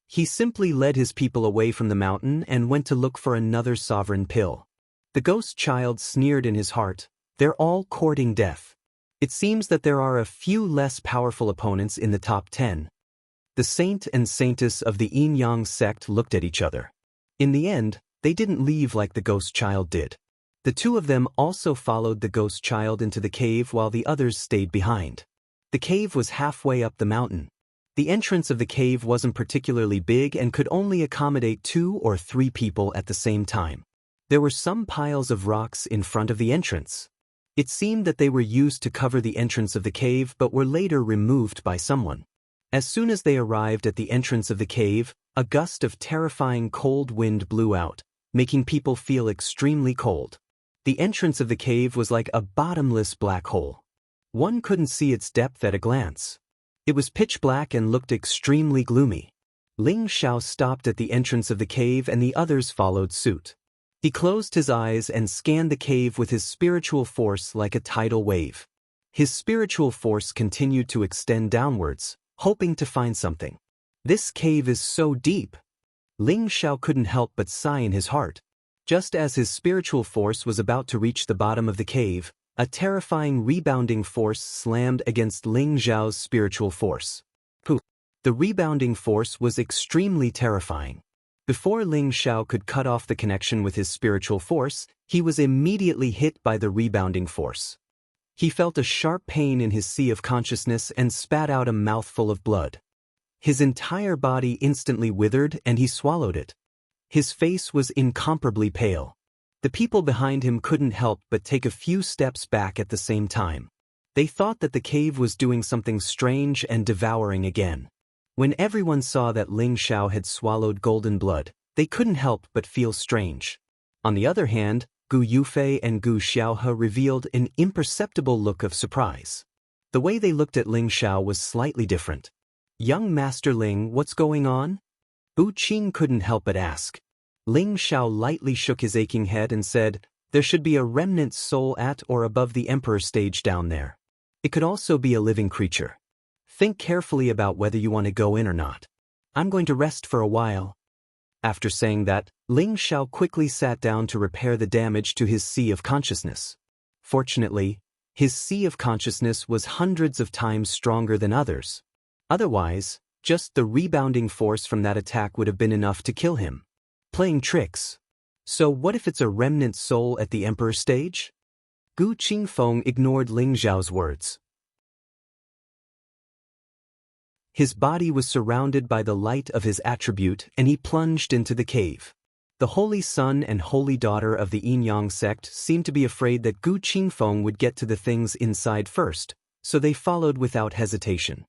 S1: He simply led his people away from the mountain and went to look for another sovereign pill. The ghost child sneered in his heart, "They're all courting death. It seems that there are a few less powerful opponents in the top 10. The saint and saintess of the Yin-Yang sect looked at each other. In the end, they didn't leave like the ghost child did. The 2 of them also followed the ghost child into the cave while the others stayed behind. The cave was halfway up the mountain. The entrance of the cave wasn't particularly big and could only accommodate 2 or 3 people at the same time. There were some piles of rocks in front of the entrance. It seemed that they were used to cover the entrance of the cave but were later removed by someone. As soon as they arrived at the entrance of the cave, a gust of terrifying cold wind blew out, making people feel extremely cold. The entrance of the cave was like a bottomless black hole. One couldn't see its depth at a glance. It was pitch black and looked extremely gloomy. Ling Xiao stopped at the entrance of the cave and the others followed suit. He closed his eyes and scanned the cave with his spiritual force like a tidal wave. His spiritual force continued to extend downwards, hoping to find something. This cave is so deep. Ling Xiao couldn't help but sigh in his heart. Just as his spiritual force was about to reach the bottom of the cave, a terrifying rebounding force slammed against Ling Xiao's spiritual force. Poof! The rebounding force was extremely terrifying. Before Ling Xiao could cut off the connection with his spiritual force, he was immediately hit by the rebounding force. He felt a sharp pain in his sea of consciousness and spat out a mouthful of blood. His entire body instantly withered and he swallowed it. His face was incomparably pale. The people behind him couldn't help but take a few steps back at the same time. They thought that the cave was doing something strange and devouring again. When everyone saw that Ling Xiao had swallowed golden blood, they couldn't help but feel strange. On the other hand, Gu Yufei and Gu Xiaohe revealed an imperceptible look of surprise. The way they looked at Ling Xiao was slightly different. "Young Master Ling, what's going on?" Bu Qing couldn't help but ask. Ling Xiao lightly shook his aching head and said, "There should be a remnant soul at or above the Emperor stage down there. It could also be a living creature. Think carefully about whether you want to go in or not. I'm going to rest for a while." After saying that, Ling Xiao quickly sat down to repair the damage to his sea of consciousness. Fortunately, his sea of consciousness was hundreds of times stronger than others. Otherwise, just the rebounding force from that attack would have been enough to kill him. Playing tricks. So what if it's a remnant soul at the Emperor stage? Gu Qingfeng ignored Ling Xiao's words. His body was surrounded by the light of his attribute and he plunged into the cave. The holy son and holy daughter of the Yin-Yang sect seemed to be afraid that Gu Qingfeng would get to the things inside first, so they followed without hesitation.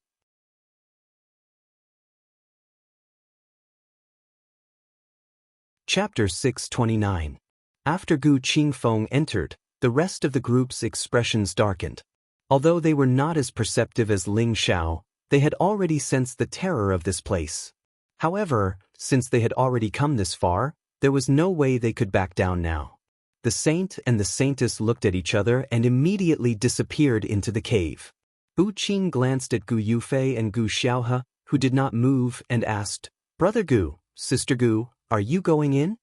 S1: Chapter 629. After Gu Qingfeng entered, the rest of the group's expressions darkened. Although they were not as perceptive as Ling Xiao, they had already sensed the terror of this place. However, since they had already come this far, there was no way they could back down now. The saint and the saintess looked at each other and immediately disappeared into the cave. Bu Qing glanced at Gu Yufei and Gu Xiaohe, who did not move, and asked, "Brother Gu, Sister Gu, are you going in?"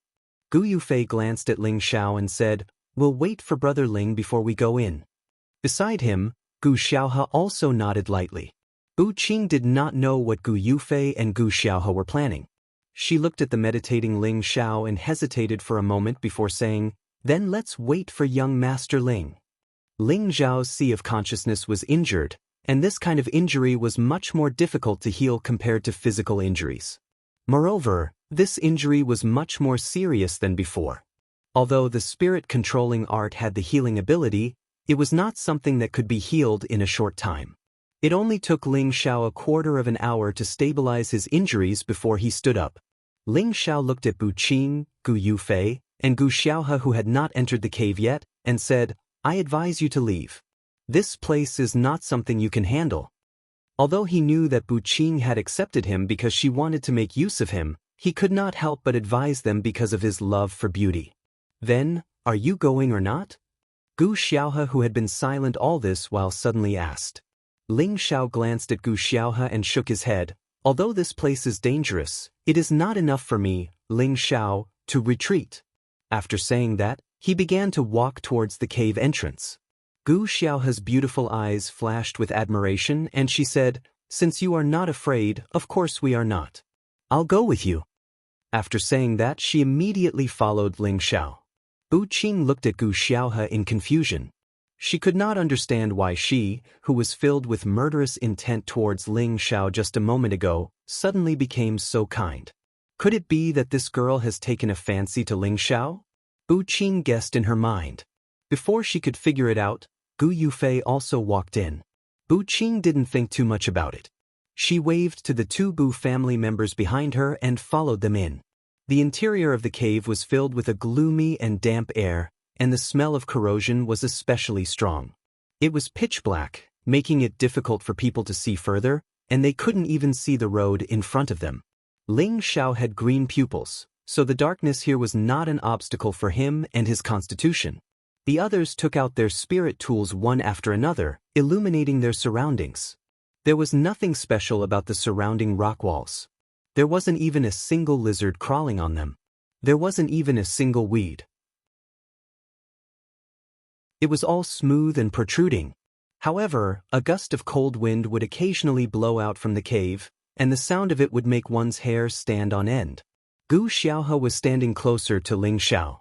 S1: Gu Yufei glanced at Ling Xiao and said, "We'll wait for Brother Ling before we go in." Beside him, Gu Xiaohe also nodded lightly. Bu Qing did not know what Gu Yufei and Gu Xiaohe were planning. She looked at the meditating Ling Xiao and hesitated for a moment before saying, "Then let's wait for young Master Ling." Ling Xiao's sea of consciousness was injured, and this kind of injury was much more difficult to heal compared to physical injuries. Moreover, this injury was much more serious than before. Although the spirit-controlling art had the healing ability, it was not something that could be healed in a short time. It only took Ling Xiao a quarter of an hour to stabilize his injuries before he stood up. Ling Xiao looked at Bu Qing, Gu Yufei, and Gu Xiaohe, who had not entered the cave yet, and said, "I advise you to leave. This place is not something you can handle." Although he knew that Bu Qing had accepted him because she wanted to make use of him, he could not help but advise them because of his love for beauty. "Then, are you going or not?" Gu Xiaohe, who had been silent all this while, suddenly asked. Ling Xiao glanced at Gu Xiaohe and shook his head. "Although this place is dangerous, it is not enough for me, Ling Xiao, to retreat." After saying that, he began to walk towards the cave entrance. Gu Xiaohe's beautiful eyes flashed with admiration and she said, "Since you are not afraid, of course we are not. I'll go with you." After saying that, she immediately followed Ling Xiao. Bu Qing looked at Gu Xiaohe in confusion. She could not understand why she, who was filled with murderous intent towards Ling Xiao just a moment ago, suddenly became so kind. Could it be that this girl has taken a fancy to Ling Xiao? Bu Qing guessed in her mind. Before she could figure it out, Gu Yufei also walked in. Bu Qing didn't think too much about it. She waved to the two Bu family members behind her and followed them in. The interior of the cave was filled with a gloomy and damp air, and the smell of corrosion was especially strong. It was pitch black, making it difficult for people to see further, and they couldn't even see the road in front of them. Ling Xiao had green pupils, so the darkness here was not an obstacle for him and his constitution. The others took out their spirit tools one after another, illuminating their surroundings. There was nothing special about the surrounding rock walls. There wasn't even a single lizard crawling on them. There wasn't even a single weed. It was all smooth and protruding. However, a gust of cold wind would occasionally blow out from the cave, and the sound of it would make one's hair stand on end. Gu Xiaohe was standing closer to Ling Xiao.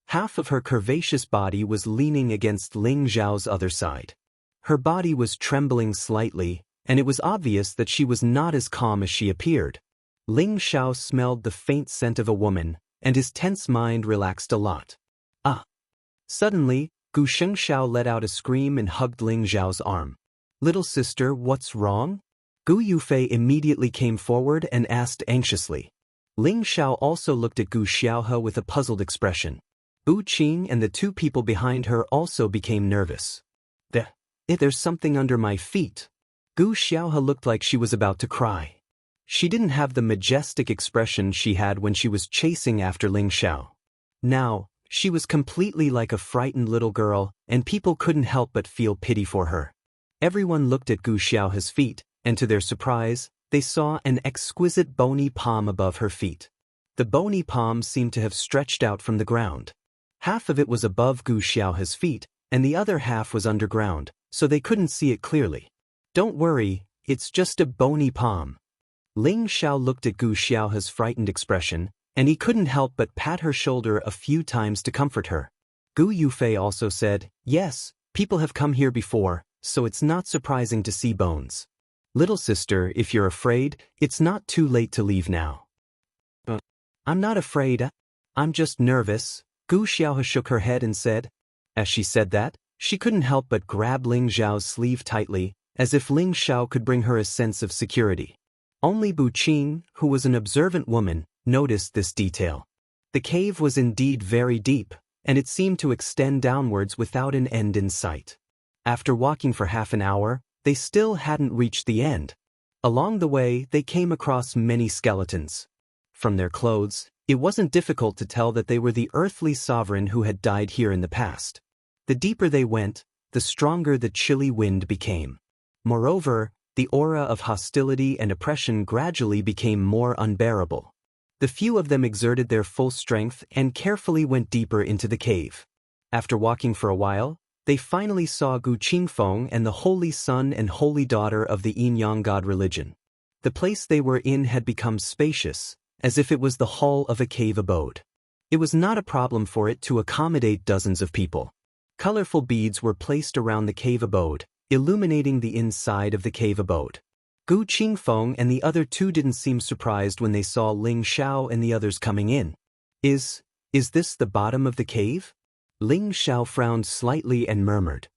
S1: Half of her curvaceous body was leaning against Ling Xiao's other side. Her body was trembling slightly, and it was obvious that she was not as calm as she appeared. Ling Xiao smelled the faint scent of a woman, and his tense mind relaxed a lot. Ah! Suddenly, Gu Shengxiao let out a scream and hugged Ling Xiao's arm. "Little sister, what's wrong?" Gu Yufei immediately came forward and asked anxiously. Ling Xiao also looked at Gu Xiaohe with a puzzled expression. Bu Qing and the two people behind her also became nervous. There's something under my feet." Gu Xiaohe looked like she was about to cry. She didn't have the majestic expression she had when she was chasing after Ling Xiao. Now, she was completely like a frightened little girl, and people couldn't help but feel pity for her. Everyone looked at Gu Xiaohe's feet, and to their surprise, they saw an exquisite bony palm above her feet. The bony palm seemed to have stretched out from the ground. Half of it was above Gu Xiaohe's feet, and the other half was underground, so they couldn't see it clearly. "Don't worry, it's just a bony palm." Ling Xiao looked at Gu Xiaohe's frightened expression, and he couldn't help but pat her shoulder a few times to comfort her. Gu Yufei also said, "Yes, people have come here before, so it's not surprising to see bones. Little sister, if you're afraid, it's not too late to leave now." "I'm not afraid, I'm just nervous," Gu Xiaohe shook her head and said. As she said that, she couldn't help but grab Ling Xiao's sleeve tightly, as if Ling Xiao could bring her a sense of security. Only Bu Qing, who was an observant woman, noticed this detail. The cave was indeed very deep, and it seemed to extend downwards without an end in sight. After walking for half an hour, they still hadn't reached the end. Along the way, they came across many skeletons. From their clothes, it wasn't difficult to tell that they were the earthly sovereign who had died here in the past. The deeper they went, the stronger the chilly wind became. Moreover, the aura of hostility and oppression gradually became more unbearable. The few of them exerted their full strength and carefully went deeper into the cave. After walking for a while, they finally saw Gu Qingfeng and the holy son and holy daughter of the Yin-Yang god religion. The place they were in had become spacious, as if it was the hall of a cave abode. It was not a problem for it to accommodate dozens of people. Colorful beads were placed around the cave abode, illuminating the inside of the cave abode. Gu Qingfeng and the other two didn't seem surprised when they saw Ling Xiao and the others coming in. Is this the bottom of the cave?" Ling Xiao frowned slightly and murmured.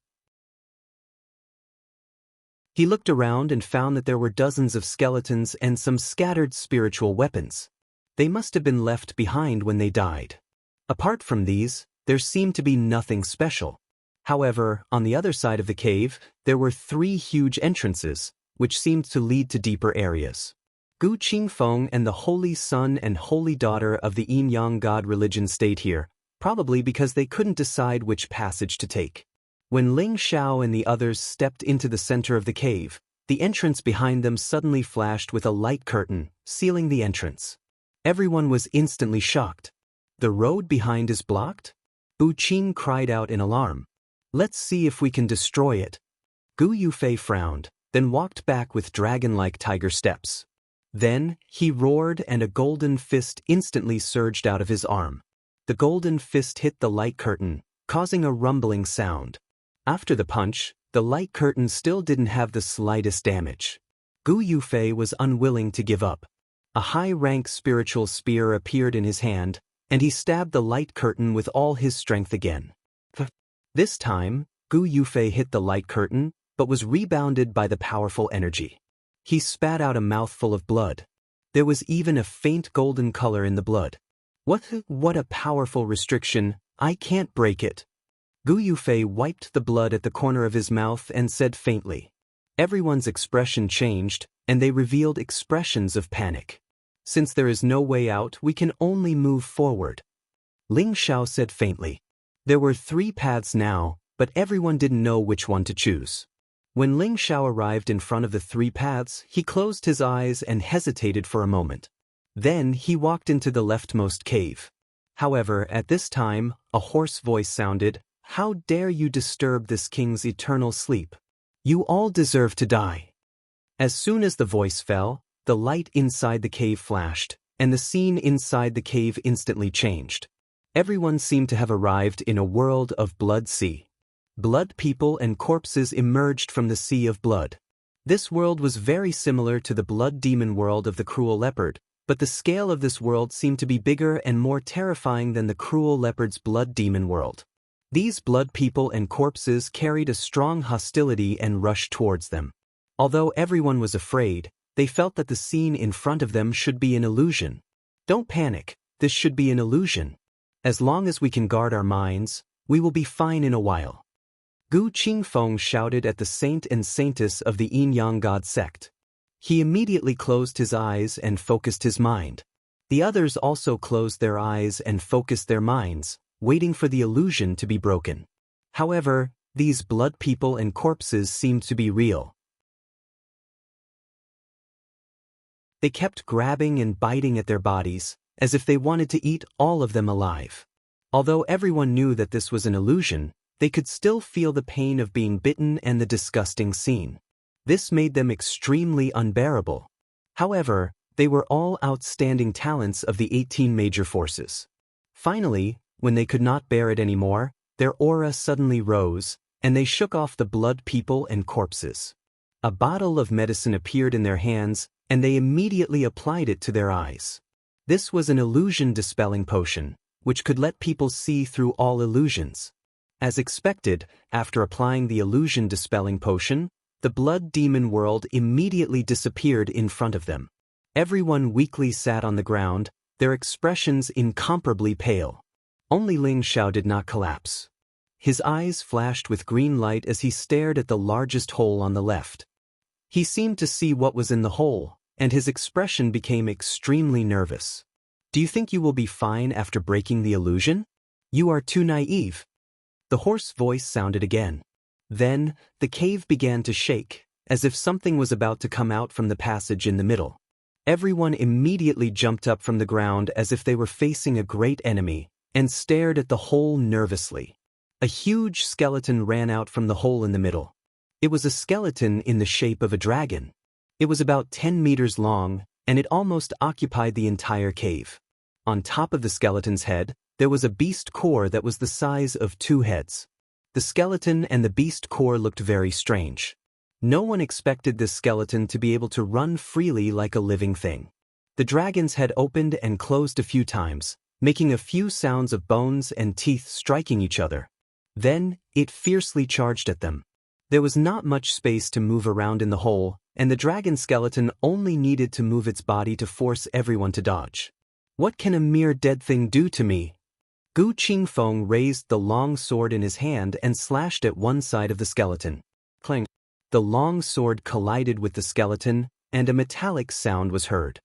S1: He looked around and found that there were dozens of skeletons and some scattered spiritual weapons. They must have been left behind when they died. Apart from these, there seemed to be nothing special. However, on the other side of the cave, there were 3 huge entrances, which seemed to lead to deeper areas. Gu Qingfeng and the holy son and holy daughter of the Yin-Yang god religion stayed here, probably because they couldn't decide which passage to take. When Ling Xiao and the others stepped into the center of the cave, the entrance behind them suddenly flashed with a light curtain, sealing the entrance. Everyone was instantly shocked. "The road behind is blocked?" Bu Qing cried out in alarm. "Let's see if we can destroy it." Gu Yufei frowned, then walked back with dragon-like tiger steps. Then, he roared and a golden fist instantly surged out of his arm. The golden fist hit the light curtain, causing a rumbling sound. After the punch, the light curtain still didn't have the slightest damage. Gu Yufei was unwilling to give up. A high-rank spiritual spear appeared in his hand, and he stabbed the light curtain with all his strength again. This time, Gu Yufei hit the light curtain, but was rebounded by the powerful energy. He spat out a mouthful of blood. There was even a faint golden color in the blood. What a powerful restriction, I can't break it. Gu Yufei wiped the blood at the corner of his mouth and said faintly. Everyone's expression changed, and they revealed expressions of panic. Since there is no way out, we can only move forward. Ling Xiao said faintly. There were 3 paths now, but everyone didn't know which one to choose. When Ling Xiao arrived in front of the 3 paths, he closed his eyes and hesitated for a moment. Then he walked into the leftmost cave. However, at this time, a hoarse voice sounded, "How dare you disturb this king's eternal sleep? You all deserve to die." As soon as the voice fell, the light inside the cave flashed, and the scene inside the cave instantly changed. Everyone seemed to have arrived in a world of blood sea. Blood people and corpses emerged from the sea of blood. This world was very similar to the blood demon world of the cruel leopard, but the scale of this world seemed to be bigger and more terrifying than the cruel leopard's blood demon world. These blood people and corpses carried a strong hostility and rushed towards them. Although everyone was afraid, they felt that the scene in front of them should be an illusion. Don't panic, this should be an illusion. As long as we can guard our minds, we will be fine in a while. Gu Qingfeng shouted at the saint and saintess of the Yin-Yang God sect. He immediately closed his eyes and focused his mind. The others also closed their eyes and focused their minds, waiting for the illusion to be broken. However, these blood people and corpses seemed to be real. They kept grabbing and biting at their bodies, as if they wanted to eat all of them alive. Although everyone knew that this was an illusion, they could still feel the pain of being bitten and the disgusting scene. This made them extremely unbearable. However, they were all outstanding talents of the 18 major forces. Finally, when they could not bear it anymore, their aura suddenly rose, and they shook off the blood people and corpses. A bottle of medicine appeared in their hands, and they immediately applied it to their eyes. This was an illusion-dispelling potion, which could let people see through all illusions. As expected, after applying the illusion-dispelling potion, the blood demon world immediately disappeared in front of them. Everyone weakly sat on the ground, their expressions incomparably pale. Only Ling Xiao did not collapse. His eyes flashed with green light as he stared at the largest hole on the left. He seemed to see what was in the hole, and his expression became extremely nervous. Do you think you will be fine after breaking the illusion? You are too naive. The hoarse voice sounded again. Then, the cave began to shake, as if something was about to come out from the passage in the middle. Everyone immediately jumped up from the ground as if they were facing a great enemy, and stared at the hole nervously. A huge skeleton ran out from the hole in the middle. It was a skeleton in the shape of a dragon. It was about 10 meters long, and it almost occupied the entire cave. On top of the skeleton's head, there was a beast core that was the size of 2 heads. The skeleton and the beast core looked very strange. No one expected this skeleton to be able to run freely like a living thing. The dragon's head opened and closed a few times, making a few sounds of bones and teeth striking each other. Then, it fiercely charged at them. There was not much space to move around in the hole, and the dragon skeleton only needed to move its body to force everyone to dodge. What can a mere dead thing do to me? Gu Qingfeng raised the long sword in his hand and slashed at one side of the skeleton. Clang! The long sword collided with the skeleton, and a metallic sound was heard.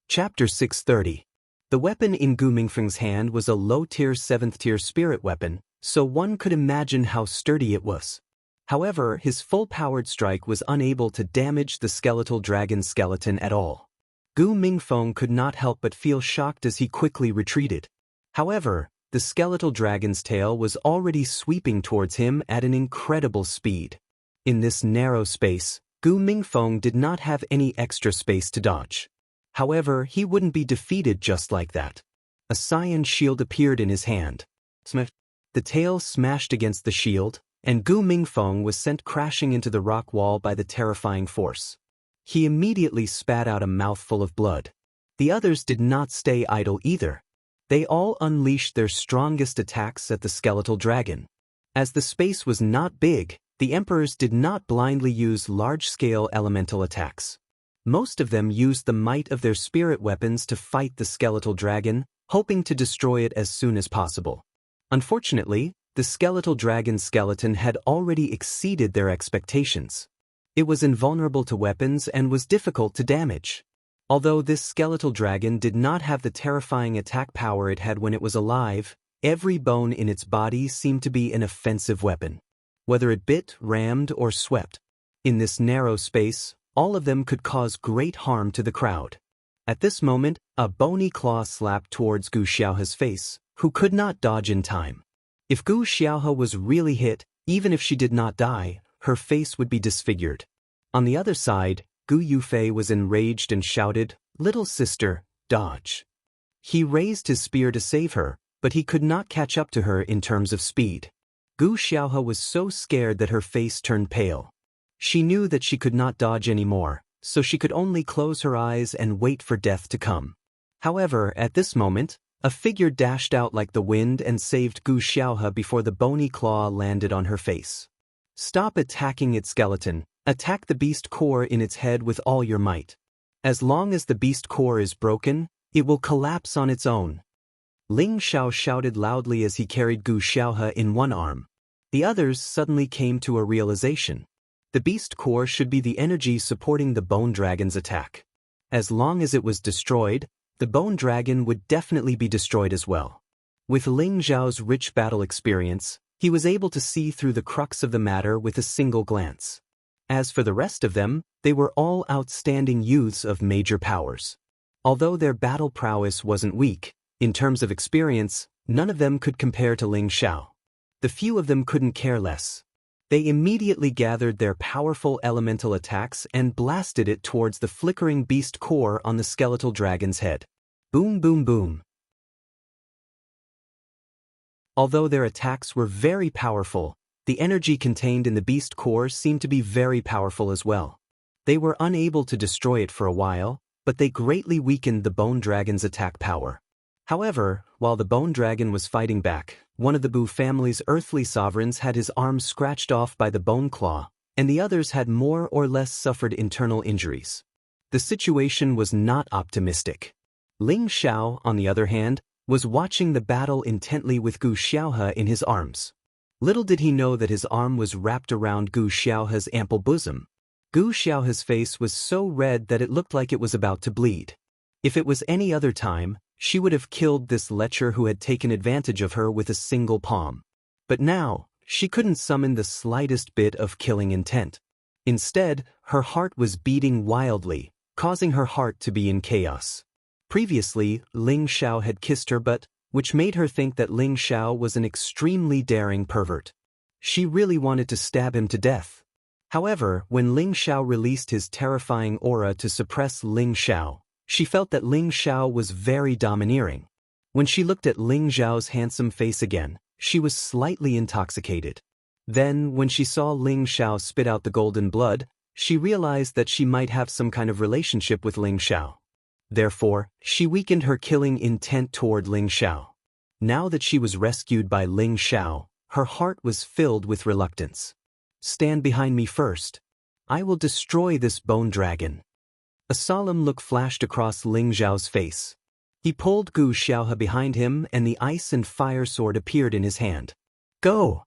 S1: Chapter 630. The weapon in Gu Mingfeng's hand was a low-tier 7th-tier spirit weapon, so one could imagine how sturdy it was. However, his full-powered strike was unable to damage the skeletal dragon's skeleton at all. Gu Mingfeng could not help but feel shocked as he quickly retreated. However, the skeletal dragon's tail was already sweeping towards him at an incredible speed. In this narrow space, Gu Mingfeng did not have any extra space to dodge. However, he wouldn't be defeated just like that. A cyan shield appeared in his hand. Smash! The tail smashed against the shield, and Gu Mingfeng was sent crashing into the rock wall by the terrifying force. He immediately spat out a mouthful of blood. The others did not stay idle either. They all unleashed their strongest attacks at the skeletal dragon. As the space was not big, the emperors did not blindly use large-scale elemental attacks. Most of them used the might of their spirit weapons to fight the skeletal dragon, hoping to destroy it as soon as possible. Unfortunately, the skeletal dragon's skeleton had already exceeded their expectations. It was invulnerable to weapons and was difficult to damage. Although this skeletal dragon did not have the terrifying attack power it had when it was alive, every bone in its body seemed to be an offensive weapon. Whether it bit, rammed, or swept. In this narrow space, all of them could cause great harm to the crowd. At this moment, a bony claw slapped towards Gu Xiaohe's face, who could not dodge in time. If Gu Xiaohe was really hit, even if she did not die, her face would be disfigured. On the other side, Gu Yufei was enraged and shouted, "Little sister, dodge." He raised his spear to save her, but he could not catch up to her in terms of speed. Gu Xiaohe was so scared that her face turned pale. She knew that she could not dodge anymore, so she could only close her eyes and wait for death to come. However, at this moment, a figure dashed out like the wind and saved Gu Xiaohe before the bony claw landed on her face. "Stop attacking its skeleton. Attack the beast core in its head with all your might. As long as the beast core is broken, it will collapse on its own." Ling Xiao shouted loudly as he carried Gu Xiaohe in one arm. The others suddenly came to a realization. The beast core should be the energy supporting the bone dragon's attack. As long as it was destroyed, the bone dragon would definitely be destroyed as well. With Ling Xiao's rich battle experience, he was able to see through the crux of the matter with a single glance. As for the rest of them, they were all outstanding youths of major powers. Although their battle prowess wasn't weak, in terms of experience, none of them could compare to Ling Xiao. The few of them couldn't care less. They immediately gathered their powerful elemental attacks and blasted it towards the flickering beast core on the skeletal dragon's head. Boom, boom, boom. Although their attacks were very powerful, the energy contained in the beast core seemed to be very powerful as well. They were unable to destroy it for a while, but they greatly weakened the bone dragon's attack power. However, while the bone dragon was fighting back, one of the Bu family's earthly sovereigns had his arm scratched off by the bone claw, and the others had more or less suffered internal injuries. The situation was not optimistic. Ling Xiao, on the other hand, was watching the battle intently with Gu Xiaohe in his arms. Little did he know that his arm was wrapped around Gu Xiaohe's ample bosom. Gu Xiaohe's face was so red that it looked like it was about to bleed. If it was any other time, she would have killed this lecher who had taken advantage of her with a single palm. But now, she couldn't summon the slightest bit of killing intent. Instead, her heart was beating wildly, causing her heart to be in chaos. Previously, Ling Xiao had kissed her butt, which made her think that Ling Xiao was an extremely daring pervert. She really wanted to stab him to death. However, when Ling Xiao released his terrifying aura to suppress Ling Xiao, she felt that Ling Xiao was very domineering. When she looked at Ling Xiao's handsome face again, she was slightly intoxicated. Then, when she saw Ling Xiao spit out the golden blood, she realized that she might have some kind of relationship with Ling Xiao. Therefore, she weakened her killing intent toward Ling Xiao. Now that she was rescued by Ling Xiao, her heart was filled with reluctance. "Stand behind me first. I will destroy this bone dragon." A solemn look flashed across Ling Xiao's face. He pulled Gu Xiaohe behind him and the ice and fire sword appeared in his hand. "Go!"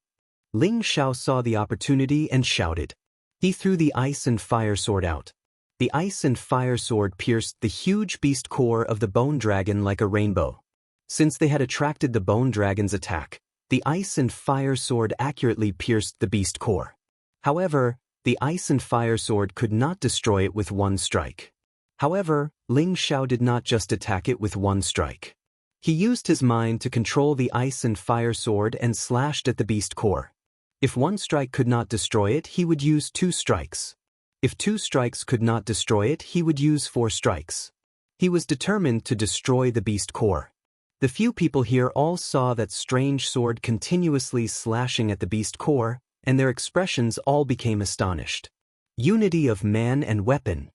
S1: Ling Xiao saw the opportunity and shouted. He threw the ice and fire sword out. The ice and fire sword pierced the huge beast core of the bone dragon like a rainbow. Since they had attracted the bone dragon's attack, the ice and fire sword accurately pierced the beast core. However, the ice and fire sword could not destroy it with one strike. However, Ling Xiao did not just attack it with one strike. He used his mind to control the ice and fire sword and slashed at the beast core. If one strike could not destroy it, he would use 2 strikes. If 2 strikes could not destroy it, he would use 4 strikes. He was determined to destroy the beast core. The few people here all saw that strange sword continuously slashing at the beast core, and their expressions all became astonished. Unity of man and weapon.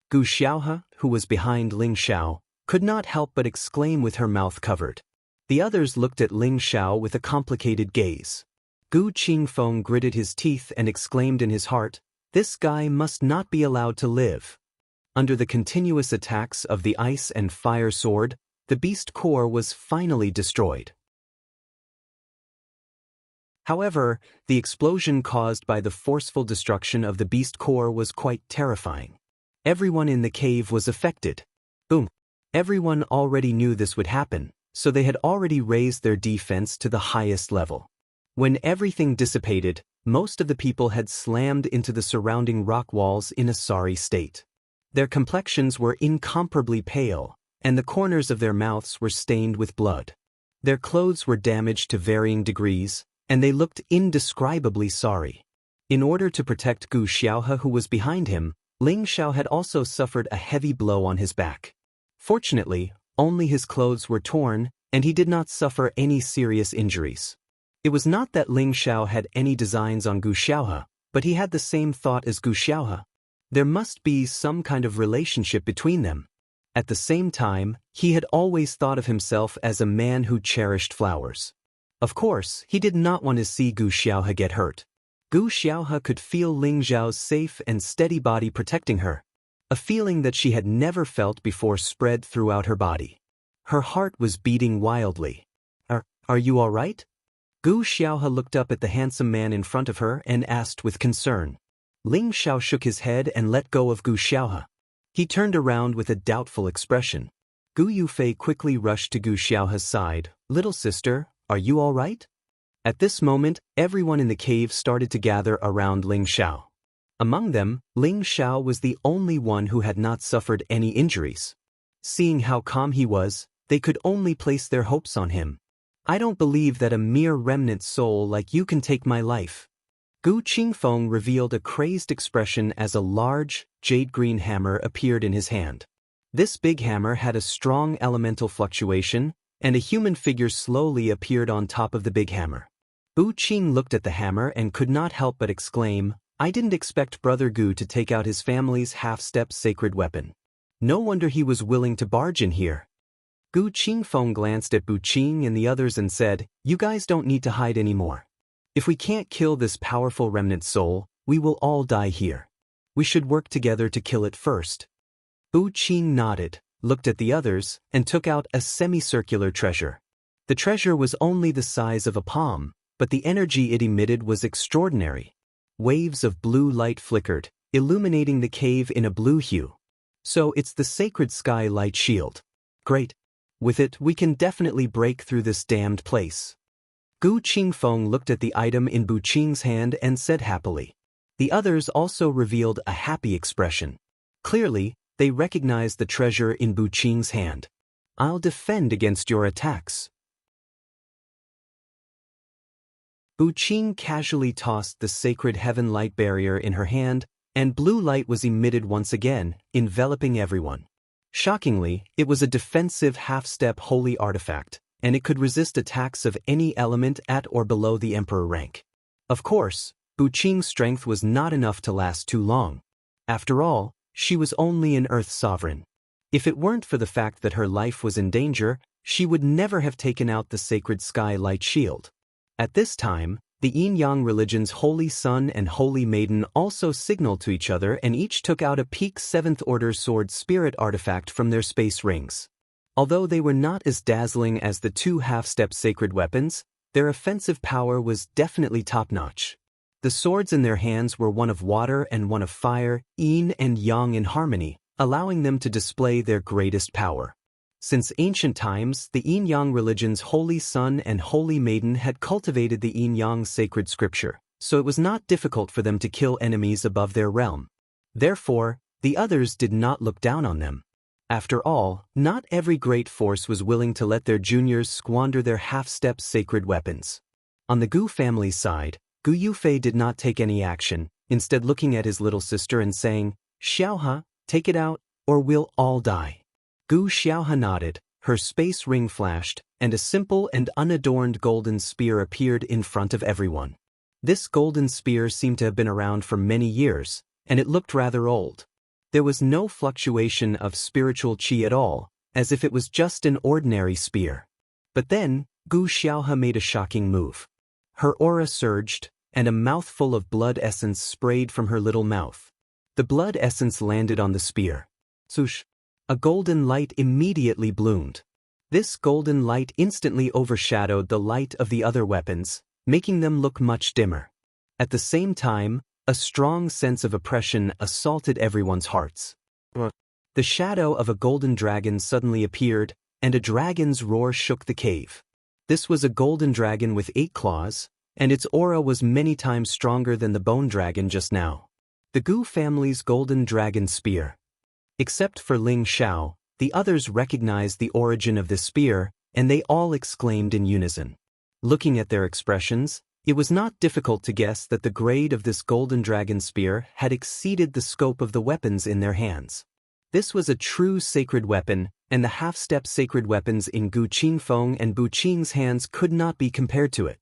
S1: Gu Xiaohe, who was behind Ling Xiao, could not help but exclaim with her mouth covered. The others looked at Ling Xiao with a complicated gaze. Gu Qingfeng gritted his teeth and exclaimed in his heart, "This guy must not be allowed to live." Under the continuous attacks of the ice and fire sword, the beast core was finally destroyed. However, the explosion caused by the forceful destruction of the beast core was quite terrifying. Everyone in the cave was affected. Boom! Everyone already knew this would happen, so they had already raised their defense to the highest level. When everything dissipated, most of the people had slammed into the surrounding rock walls in a sorry state. Their complexions were incomparably pale, and the corners of their mouths were stained with blood. Their clothes were damaged to varying degrees, and they looked indescribably sorry. In order to protect Gu Xiaohe, who was behind him, Ling Xiao had also suffered a heavy blow on his back. Fortunately, only his clothes were torn, and he did not suffer any serious injuries. It was not that Ling Xiao had any designs on Gu Xiaohe, but he had the same thought as Gu Xiaohe. There must be some kind of relationship between them. At the same time, he had always thought of himself as a man who cherished flowers. Of course, he did not want to see Gu Xiaohe get hurt. Gu Xiaohe could feel Ling Xiao's safe and steady body protecting her. A feeling that she had never felt before spread throughout her body. Her heart was beating wildly. Are you all right? Gu Xiaohe looked up at the handsome man in front of her and asked with concern. Ling Xiao shook his head and let go of Gu Xiaohe. He turned around with a doubtful expression. Gu Yufei quickly rushed to Gu Xiaohe's side. Little sister, are you all right? At this moment, everyone in the cave started to gather around Ling Xiao. Among them, Ling Xiao was the only one who had not suffered any injuries. Seeing how calm he was, they could only place their hopes on him. I don't believe that a mere remnant soul like you can take my life. Gu Qingfeng revealed a crazed expression as a large, jade-green hammer appeared in his hand. This big hammer had a strong elemental fluctuation, and a human figure slowly appeared on top of the big hammer. Wu Qing looked at the hammer and could not help but exclaim, I didn't expect Brother Gu to take out his family's half-step sacred weapon. No wonder he was willing to barge in here. Gu Qingfeng glanced at Bu Qing and the others and said, You guys don't need to hide anymore. If we can't kill this powerful remnant soul, we will all die here. We should work together to kill it first. Bu Qing nodded, looked at the others, and took out a semicircular treasure. The treasure was only the size of a palm, but the energy it emitted was extraordinary. Waves of blue light flickered, illuminating the cave in a blue hue. So it's the sacred sky light shield. Great. With it, we can definitely break through this damned place. Gu Qingfeng looked at the item in Bu Qing's hand and said happily. The others also revealed a happy expression. Clearly, they recognized the treasure in Bu Qing's hand. I'll defend against your attacks. Bu Qing casually tossed the sacred heaven light barrier in her hand, and blue light was emitted once again, enveloping everyone. Shockingly, it was a defensive half-step holy artifact, and it could resist attacks of any element at or below the emperor rank. Of course, Bu Qing's strength was not enough to last too long. After all, she was only an earth sovereign. If it weren't for the fact that her life was in danger, she would never have taken out the sacred sky light shield. At this time, the Yin-Yang religion's Holy Sun and Holy Maiden also signaled to each other and each took out a peak 7th Order Sword Spirit artifact from their space rings. Although they were not as dazzling as the two half-step sacred weapons, their offensive power was definitely top-notch. The swords in their hands were one of water and one of fire, yin and yang in harmony, allowing them to display their greatest power. Since ancient times, the Yin-Yang religion's Holy Sun and Holy Maiden had cultivated the Yin-Yang sacred scripture, so it was not difficult for them to kill enemies above their realm. Therefore, the others did not look down on them. After all, not every great force was willing to let their juniors squander their half-step sacred weapons. On the Gu family's side, Gu Yufei did not take any action, instead looking at his little sister and saying, Xiaohe, take it out, or we'll all die. Gu Xiaohe nodded, her space ring flashed, and a simple and unadorned golden spear appeared in front of everyone. This golden spear seemed to have been around for many years, and it looked rather old. There was no fluctuation of spiritual qi at all, as if it was just an ordinary spear. But then, Gu Xiaohe made a shocking move. Her aura surged, and a mouthful of blood essence sprayed from her little mouth. The blood essence landed on the spear. Swoosh! A golden light immediately bloomed. This golden light instantly overshadowed the light of the other weapons, making them look much dimmer. At the same time, a strong sense of oppression assaulted everyone's hearts. The shadow of a golden dragon suddenly appeared, and a dragon's roar shook the cave. This was a golden dragon with 8 claws, and its aura was many times stronger than the bone dragon just now. The Gu family's golden dragon spear. Except for Ling Xiao, the others recognized the origin of this spear, and they all exclaimed in unison. Looking at their expressions, it was not difficult to guess that the grade of this golden dragon spear had exceeded the scope of the weapons in their hands. This was a true sacred weapon, and the half-step sacred weapons in Gu Qingfeng and Bu Qing's hands could not be compared to it.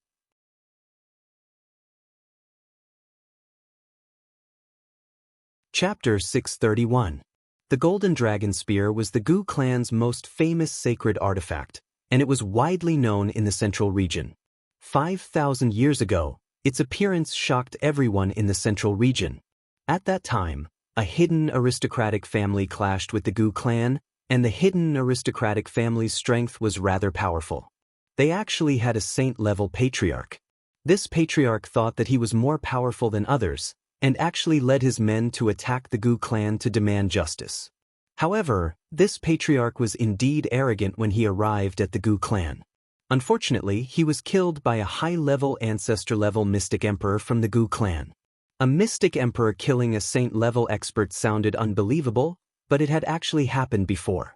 S1: Chapter 631. The Golden Dragon Spear was the Gu clan's most famous sacred artifact, and it was widely known in the central region. 5,000 years ago, its appearance shocked everyone in the central region. At that time, a hidden aristocratic family clashed with the Gu clan, and the hidden aristocratic family's strength was rather powerful. They actually had a saint-level patriarch. This patriarch thought that he was more powerful than others, and actually led his men to attack the Gu clan to demand justice. However, this patriarch was indeed arrogant when he arrived at the Gu clan. Unfortunately, he was killed by a high-level ancestor-level mystic emperor from the Gu clan. A mystic emperor killing a saint-level expert sounded unbelievable, but it had actually happened before.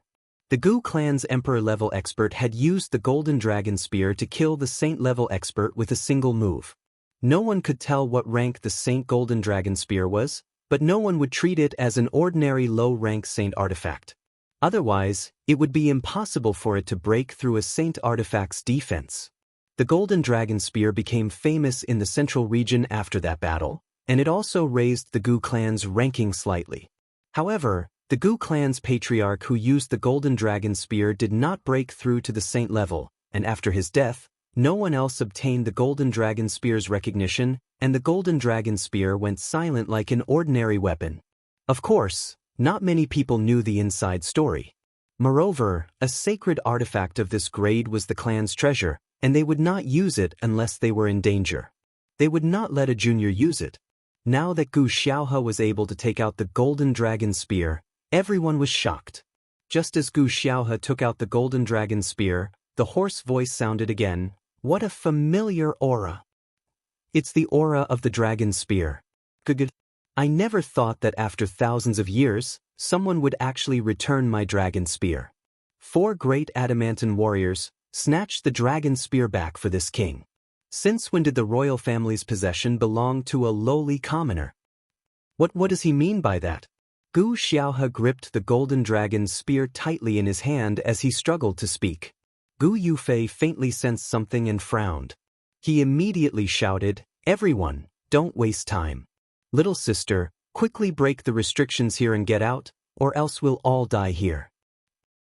S1: The Gu clan's emperor-level expert had used the golden dragon spear to kill the saint-level expert with a single move. No one could tell what rank the saint golden dragon spear was, but no one would treat it as an ordinary low-rank saint artifact. Otherwise, it would be impossible for it to break through a saint artifact's defense. The golden dragon spear became famous in the central region after that battle, and it also raised the Gu clan's ranking slightly. However, the Gu clan's patriarch who used the golden dragon spear did not break through to the saint level, and after his death, no one else obtained the golden dragon spear's recognition, and the golden dragon spear went silent like an ordinary weapon. Of course, not many people knew the inside story. Moreover, a sacred artifact of this grade was the clan's treasure, and they would not use it unless they were in danger. They would not let a junior use it. Now that Gu Xiaohe was able to take out the golden dragon spear, everyone was shocked. Just as Gu Xiaohe took out the golden dragon spear, the hoarse voice sounded again, "What a familiar aura! It's the aura of the dragon spear. Good. I never thought that after thousands of years, someone would actually return my dragon spear." 4 great adamantine warriors snatched the dragon spear back for this king. Since when did the royal family's possession belong to a lowly commoner? What does he mean by that? Gu Xiaohe gripped the golden dragon's spear tightly in his hand as he struggled to speak. Gu Yufei faintly sensed something and frowned. He immediately shouted, "Everyone, don't waste time. Little sister, quickly break the restrictions here and get out, or else we'll all die here."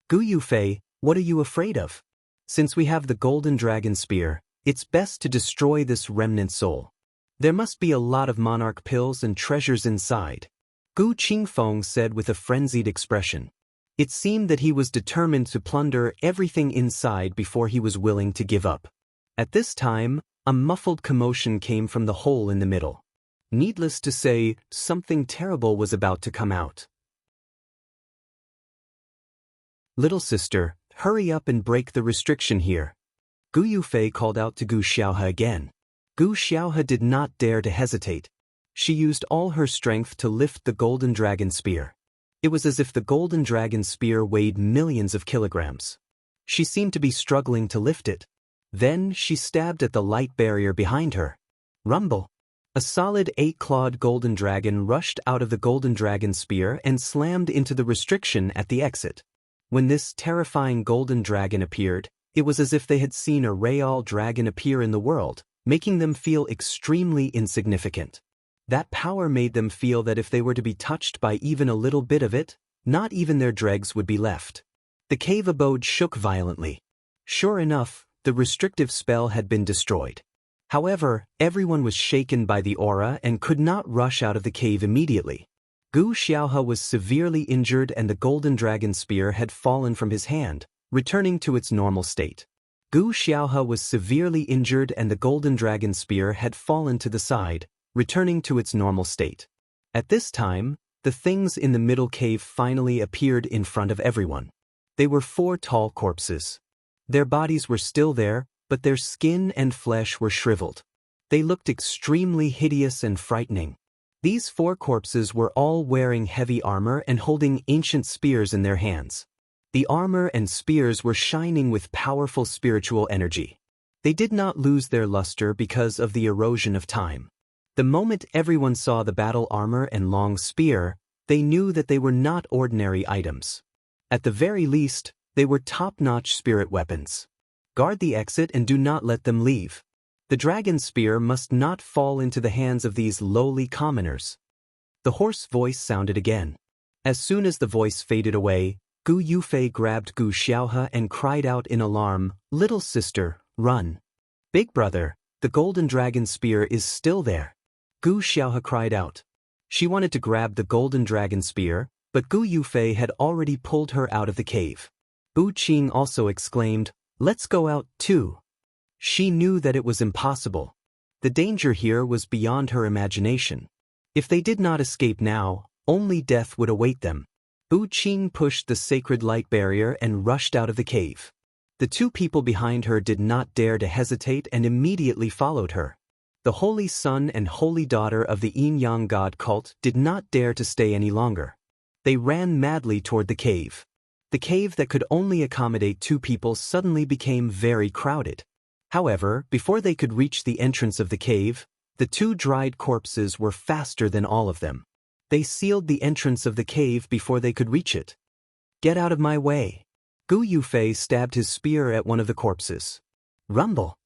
S1: Gu Yufei, what are you afraid of? Since we have the golden dragon spear, it's best to destroy this remnant soul. There must be a lot of monarch pills and treasures inside. Gu Qingfeng said with a frenzied expression. It seemed that he was determined to plunder everything inside before he was willing to give up. At this time, a muffled commotion came from the hole in the middle. Needless to say, something terrible was about to come out. "Little sister, hurry up and break the restriction here." Gu Yufei called out to Gu Xiaohe again. Gu Xiaohe did not dare to hesitate. She used all her strength to lift the golden dragon spear. It was as if the golden dragon spear weighed millions of kilograms. She seemed to be struggling to lift it. Then she stabbed at the light barrier behind her. Rumble! A solid 8-clawed golden dragon rushed out of the golden dragon spear and slammed into the restriction at the exit. When this terrifying golden dragon appeared, it was as if they had seen a real dragon appear in the world, making them feel extremely insignificant. That power made them feel that if they were to be touched by even a little bit of it, not even their dregs would be left. The cave abode shook violently. Sure enough, the restrictive spell had been destroyed. However, everyone was shaken by the aura and could not rush out of the cave immediately. Gu Xiaohe was severely injured and the golden dragon spear had fallen from his hand, returning to its normal state. Gu Xiaohe was severely injured and the golden dragon spear had fallen to the side, returning to its normal state. At this time, the things in the middle cave finally appeared in front of everyone. They were 4 tall corpses. Their bodies were still there, but their skin and flesh were shriveled. They looked extremely hideous and frightening. These 4 corpses were all wearing heavy armor and holding ancient spears in their hands. The armor and spears were shining with powerful spiritual energy. They did not lose their luster because of the erosion of time. The moment everyone saw the battle armor and long spear, they knew that they were not ordinary items. At the very least, they were top-notch spirit weapons. Guard the exit and do not let them leave. The dragon spear must not fall into the hands of these lowly commoners. The hoarse voice sounded again. As soon as the voice faded away, Gu Yufei grabbed Gu Xiaohe and cried out in alarm, "Little sister, run. Big brother, the golden dragon spear is still there." Gu Xiaohe cried out. She wanted to grab the golden dragon spear, but Gu Yufei had already pulled her out of the cave. Bu Qing also exclaimed, "Let's go out too." She knew that it was impossible. The danger here was beyond her imagination. If they did not escape now, only death would await them. Bu Qing pushed the sacred light barrier and rushed out of the cave. The 2 people behind her did not dare to hesitate and immediately followed her. The holy son and holy daughter of the yin-yang god cult did not dare to stay any longer. They ran madly toward the cave. The cave that could only accommodate 2 people suddenly became very crowded. However, before they could reach the entrance of the cave, the 2 dried corpses were faster than all of them. They sealed the entrance of the cave before they could reach it. "Get out of my way." Gu Yufei stabbed his spear at one of the corpses. Rumble.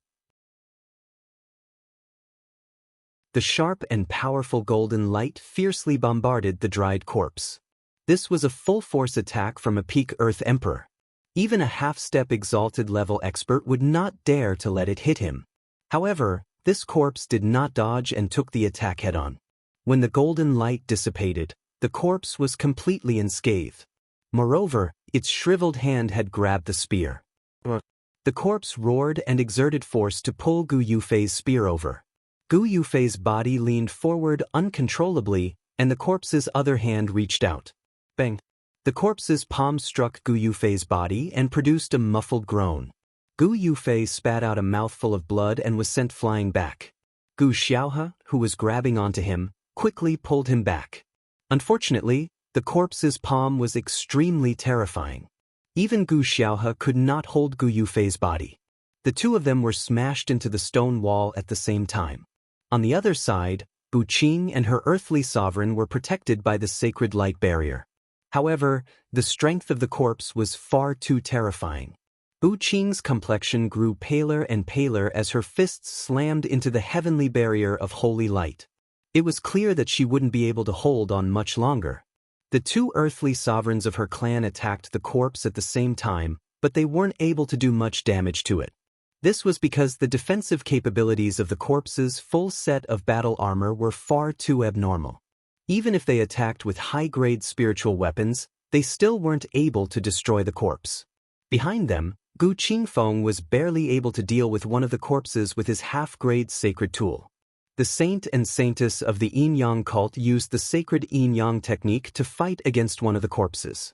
S1: The sharp and powerful golden light fiercely bombarded the dried corpse. This was a full-force attack from a peak Earth Emperor. Even a half-step exalted level expert would not dare to let it hit him. However, this corpse did not dodge and took the attack head-on. When the golden light dissipated, the corpse was completely unscathed. Moreover, its shriveled hand had grabbed the spear. The corpse roared and exerted force to pull Gu Yufei's spear over. Gu Yufei's body leaned forward uncontrollably, and the corpse's other hand reached out. Bang! The corpse's palm struck Gu Yufei's body and produced a muffled groan. Gu Yufei spat out a mouthful of blood and was sent flying back. Gu Xiaohe, who was grabbing onto him, quickly pulled him back. Unfortunately, the corpse's palm was extremely terrifying. Even Gu Xiaohe could not hold Gu Yufei's body. The 2 of them were smashed into the stone wall at the same time. On the other side, Bu Qing and her earthly sovereign were protected by the sacred light barrier. However, the strength of the corpse was far too terrifying. Bu Qing's complexion grew paler and paler as her fists slammed into the heavenly barrier of holy light. It was clear that she wouldn't be able to hold on much longer. The 2 earthly sovereigns of her clan attacked the corpse at the same time, but they weren't able to do much damage to it. This was because the defensive capabilities of the corpse's full set of battle armor were far too abnormal. Even if they attacked with high-grade spiritual weapons, they still weren't able to destroy the corpse. Behind them, Gu Qingfeng was barely able to deal with one of the corpses with his half-grade sacred tool. The saint and saintess of the yin-yang cult used the sacred yin-yang technique to fight against one of the corpses.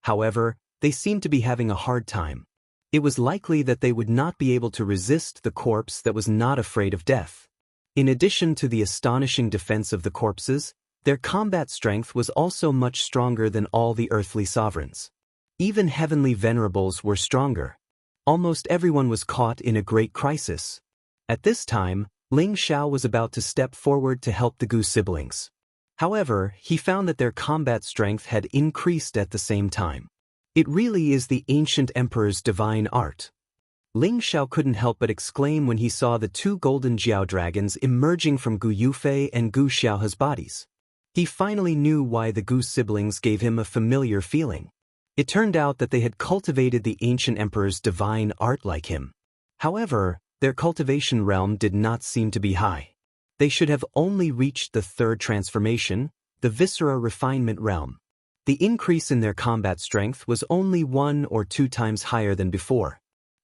S1: However, they seemed to be having a hard time. It was likely that they would not be able to resist the corpse that was not afraid of death. In addition to the astonishing defense of the corpses, their combat strength was also much stronger than all the earthly sovereigns. Even heavenly venerables were stronger. Almost everyone was caught in a great crisis. At this time, Ling Xiao was about to step forward to help the Gu siblings. However, he found that their combat strength had increased at the same time. It really is the ancient emperor's divine art. Ling Xiao couldn't help but exclaim when he saw the 2 golden Jiao dragons emerging from Gu Yufei and Gu Xiaohe's bodies. He finally knew why the Gu siblings gave him a familiar feeling. It turned out that they had cultivated the ancient emperor's divine art like him. However, Their cultivation realm did not seem to be high. They should have only reached the third transformation, the viscera refinement realm. The increase in their combat strength was only 1 or 2 times higher than before.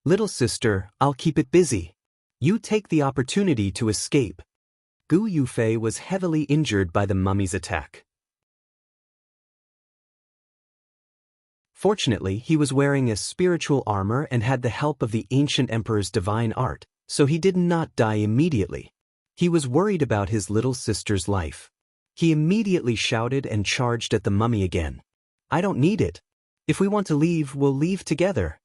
S1: Little sister, I'll keep it busy. You take the opportunity to escape. Gu Yufei was heavily injured by the mummy's attack. Fortunately, he was wearing a spiritual armor and had the help of the ancient emperor's divine art, so he did not die immediately. He was worried about his little sister's life. He immediately shouted and charged at the mummy again. I don't need it. If we want to leave, we'll leave together.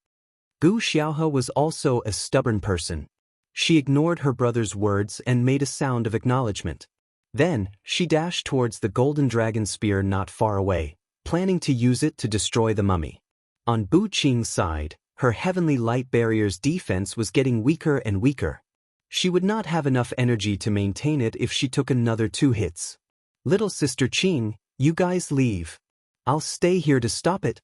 S1: Gu Xiaohe was also a stubborn person. She ignored her brother's words and made a sound of acknowledgement. Then, she dashed towards the golden dragon spear not far away, planning to use it to destroy the mummy. On Bu Qing's side, her heavenly light barrier's defense was getting weaker and weaker. She would not have enough energy to maintain it if she took another 2 hits. Little sister Qing, you guys leave. I'll stay here to stop it.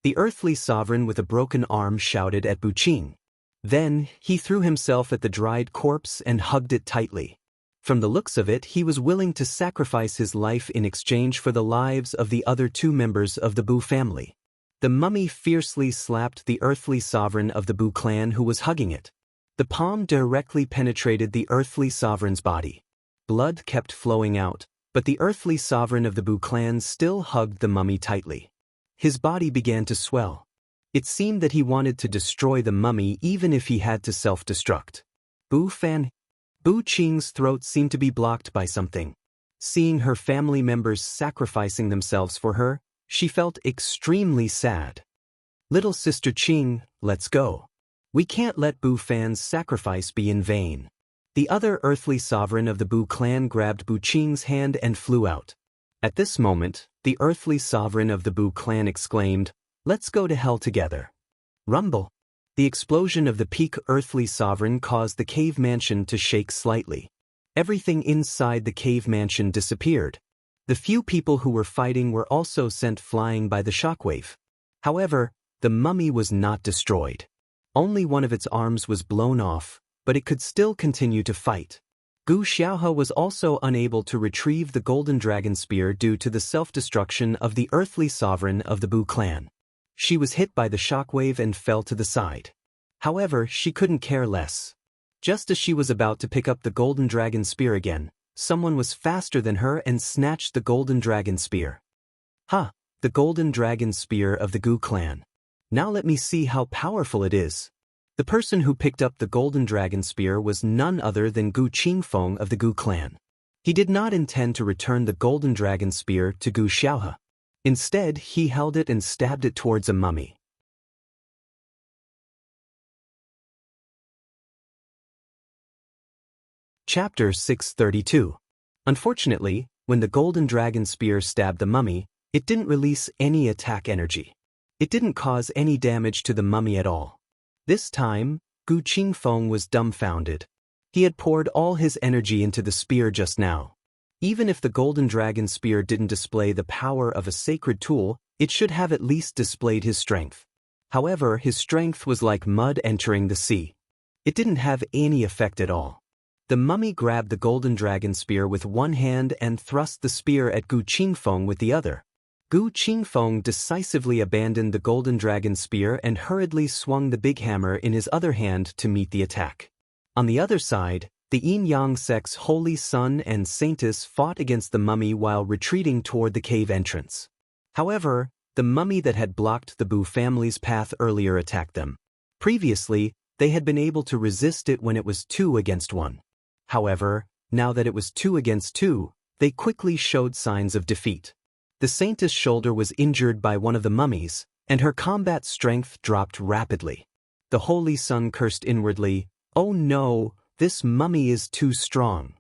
S1: The earthly sovereign with a broken arm shouted at Bu Qing. Then, he threw himself at the dried corpse and hugged it tightly. From the looks of it, he was willing to sacrifice his life in exchange for the lives of the other 2 members of the Bu family. The mummy fiercely slapped the earthly sovereign of the Bu clan who was hugging it. The palm directly penetrated the earthly sovereign's body. Blood kept flowing out, but the earthly sovereign of the Bu clan still hugged the mummy tightly. His body began to swell. It seemed that he wanted to destroy the mummy even if he had to self-destruct. Bu Qing's throat seemed to be blocked by something. Seeing her family members sacrificing themselves for her, she felt extremely sad. Little sister Qing, let's go. We can't let Bu Fan's sacrifice be in vain. The other earthly sovereign of the Bu clan grabbed Bu Qing's hand and flew out. At this moment, the earthly sovereign of the Bu clan exclaimed, let's go to hell together. Rumble. The explosion of the peak earthly sovereign caused the cave mansion to shake slightly. Everything inside the cave mansion disappeared. The few people who were fighting were also sent flying by the shockwave. However, the mummy was not destroyed. Only one of its arms was blown off, but it could still continue to fight. Gu Xiaohe was also unable to retrieve the golden dragon spear due to the self-destruction of the earthly sovereign of the Bu clan. She was hit by the shockwave and fell to the side. However, she couldn't care less. Just as she was about to pick up the golden dragon spear again, someone was faster than her and snatched the golden dragon spear. Ha! The golden dragon spear of the Gu clan. Now let me see how powerful it is. The person who picked up the golden dragon spear was none other than Gu Qingfeng of the Gu clan. He did not intend to return the golden dragon spear to Gu Xiaohe. Instead, he held it and stabbed it towards a mummy. Chapter 632. Unfortunately, when the golden dragon spear stabbed the mummy, it didn't release any attack energy. It didn't cause any damage to the mummy at all. This time, Gu Qingfeng was dumbfounded. He had poured all his energy into the spear just now. Even if the golden dragon spear didn't display the power of a sacred tool, it should have at least displayed his strength. However, his strength was like mud entering the sea. It didn't have any effect at all. The mummy grabbed the golden dragon spear with one hand and thrust the spear at Gu Qingfeng with the other. Gu Qingfeng decisively abandoned the golden dragon spear and hurriedly swung the big hammer in his other hand to meet the attack. On the other side, the Yin-Yang sect's holy son and saintess fought against the mummy while retreating toward the cave entrance. However, the mummy that had blocked the Bu family's path earlier attacked them. Previously, they had been able to resist it when it was 2 against 1. However, now that it was 2 against 2, they quickly showed signs of defeat. The saintess' shoulder was injured by one of the mummies, and her combat strength dropped rapidly. The holy son cursed inwardly, "Oh no, this mummy is too strong."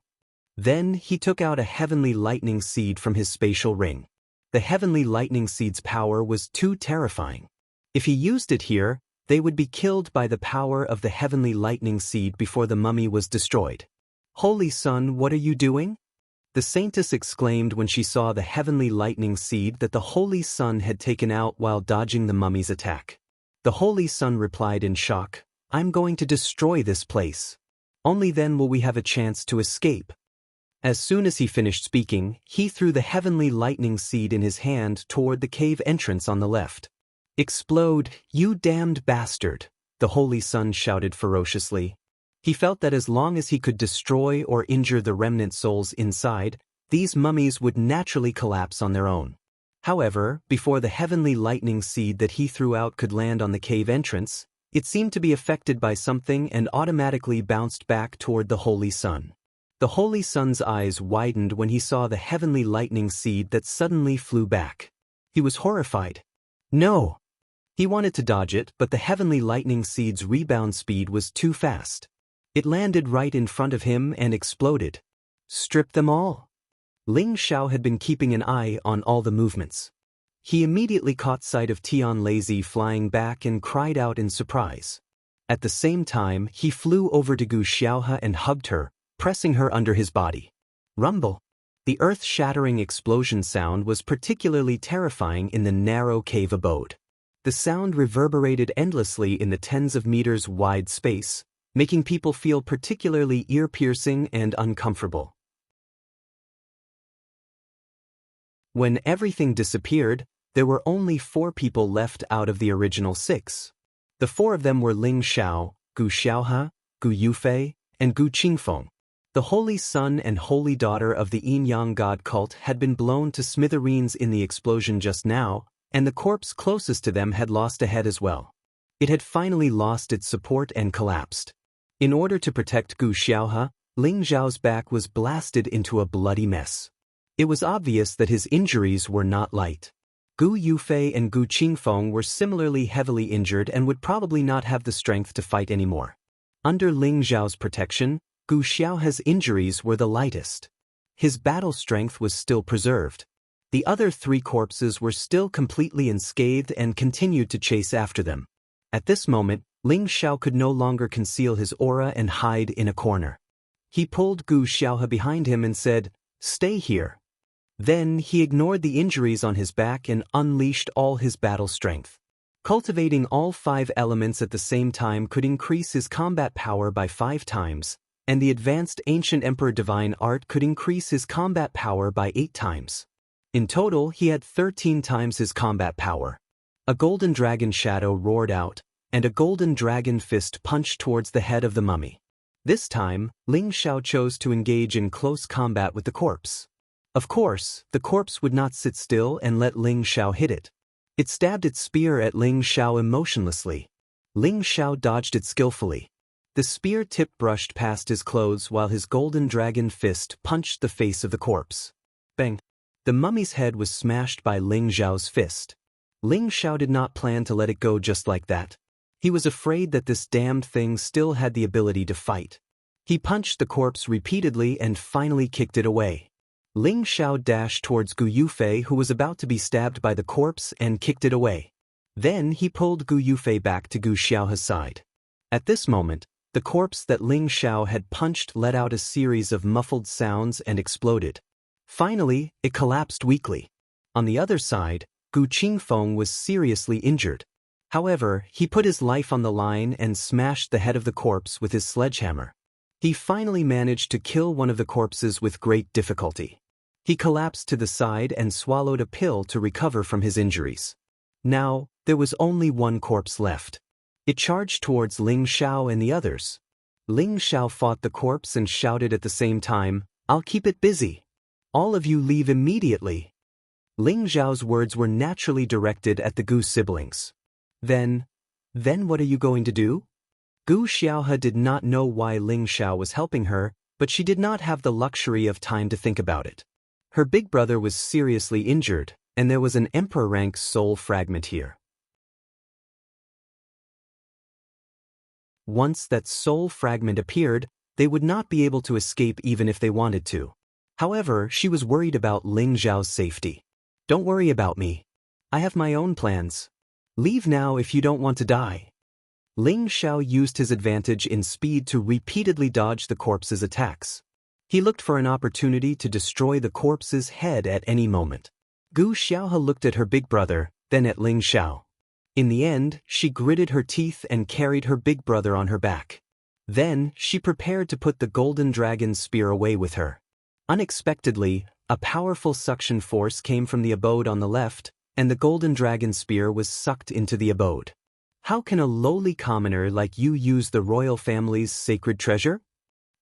S1: Then he took out a heavenly lightning seed from his spatial ring. The heavenly lightning seed's power was too terrifying. If he used it here, they would be killed by the power of the heavenly lightning seed before the mummy was destroyed. "Holy son, what are you doing?" The saintess exclaimed when she saw the heavenly lightning seed that the holy son had taken out while dodging the mummy's attack. The holy son replied in shock, I'm going to destroy this place. Only then will we have a chance to escape." As soon as he finished speaking, he threw the heavenly lightning seed in his hand toward the cave entrance on the left. "Explode, you damned bastard," the Holy Sun shouted ferociously. He felt that as long as he could destroy or injure the remnant souls inside, these mummies would naturally collapse on their own. However, before the heavenly lightning seed that he threw out could land on the cave entrance, it seemed to be affected by something and automatically bounced back toward the Holy Sun. The Holy Sun's eyes widened when he saw the heavenly lightning seed that suddenly flew back. He was horrified. No! He wanted to dodge it, but the heavenly lightning seed's rebound speed was too fast. It landed right in front of him and exploded. Strip them all. Ling Xiao had been keeping an eye on all the movements. He immediately caught sight of Tian Lazy flying back and cried out in surprise. At the same time, he flew over to Gu Xiaohe and hugged her, pressing her under his body. Rumble. The earth-shattering explosion sound was particularly terrifying in the narrow cave abode. The sound reverberated endlessly in the tens of meters wide space, making people feel particularly ear-piercing and uncomfortable. When everything disappeared, there were only 4 people left out of the original 6. The 4 of them were Ling Xiao, Gu Xiaohe, Gu Yufei, and Gu Qingfeng. The Holy Son and Holy Daughter of the Yin-Yang God cult had been blown to smithereens in the explosion just now, and the corpse closest to them had lost a head as well. It had finally lost its support and collapsed. In order to protect Gu Xiaohe, Ling Zhao's back was blasted into a bloody mess. It was obvious that his injuries were not light. Gu Yufei and Gu Qingfeng were similarly heavily injured and would probably not have the strength to fight anymore. Under Ling Zhao's protection, Gu Xiaohe's injuries were the lightest. His battle strength was still preserved. The other 3 corpses were still completely unscathed and continued to chase after them. At this moment, Ling Xiao could no longer conceal his aura and hide in a corner. He pulled Gu Xiaohe behind him and said, "Stay here." Then he ignored the injuries on his back and unleashed all his battle strength. Cultivating all 5 elements at the same time could increase his combat power by 5 times, and the advanced Ancient Emperor Divine Art could increase his combat power by 8 times. In total, he had 13 times his combat power. A golden dragon shadow roared out, and a golden dragon fist punched towards the head of the mummy. This time, Ling Xiao chose to engage in close combat with the corpse. Of course, the corpse would not sit still and let Ling Xiao hit it. It stabbed its spear at Ling Xiao emotionlessly. Ling Xiao dodged it skillfully. The spear tip brushed past his clothes while his golden dragon fist punched the face of the corpse. Bang! The mummy's head was smashed by Ling Xiao's fist. Ling Xiao did not plan to let it go just like that. He was afraid that this damned thing still had the ability to fight. He punched the corpse repeatedly and finally kicked it away. Ling Xiao dashed towards Gu Yufei, who was about to be stabbed by the corpse, and kicked it away. Then he pulled Gu Yufei back to Gu Xiaohe's side. At this moment, the corpse that Ling Xiao had punched let out a series of muffled sounds and exploded. Finally, it collapsed weakly. On the other side, Gu Qingfeng was seriously injured. However, he put his life on the line and smashed the head of the corpse with his sledgehammer. He finally managed to kill one of the corpses with great difficulty. He collapsed to the side and swallowed a pill to recover from his injuries. Now, there was only one corpse left. It charged towards Ling Xiao and the others. Ling Xiao fought the corpse and shouted at the same time, "I'll keep it busy. All of you leave immediately." Ling Xiao's words were naturally directed at the Gu siblings. Then what are you going to do? Gu Xiaohe did not know why Ling Xiao was helping her, but she did not have the luxury of time to think about it. Her big brother was seriously injured, and there was an emperor-rank soul fragment here. Once that soul fragment appeared, they would not be able to escape even if they wanted to. However, she was worried about Ling Zhao's safety. "Don't worry about me. I have my own plans. Leave now if you don't want to die." Ling Xiao used his advantage in speed to repeatedly dodge the corpse's attacks. He looked for an opportunity to destroy the corpse's head at any moment. Gu Xiaohe looked at her big brother, then at Ling Xiao. In the end, she gritted her teeth and carried her big brother on her back. Then, she prepared to put the golden dragon's spear away with her. Unexpectedly, a powerful suction force came from the abode on the left, and the golden dragon spear was sucked into the abode. How can a lowly commoner like you use the royal family's sacred treasure?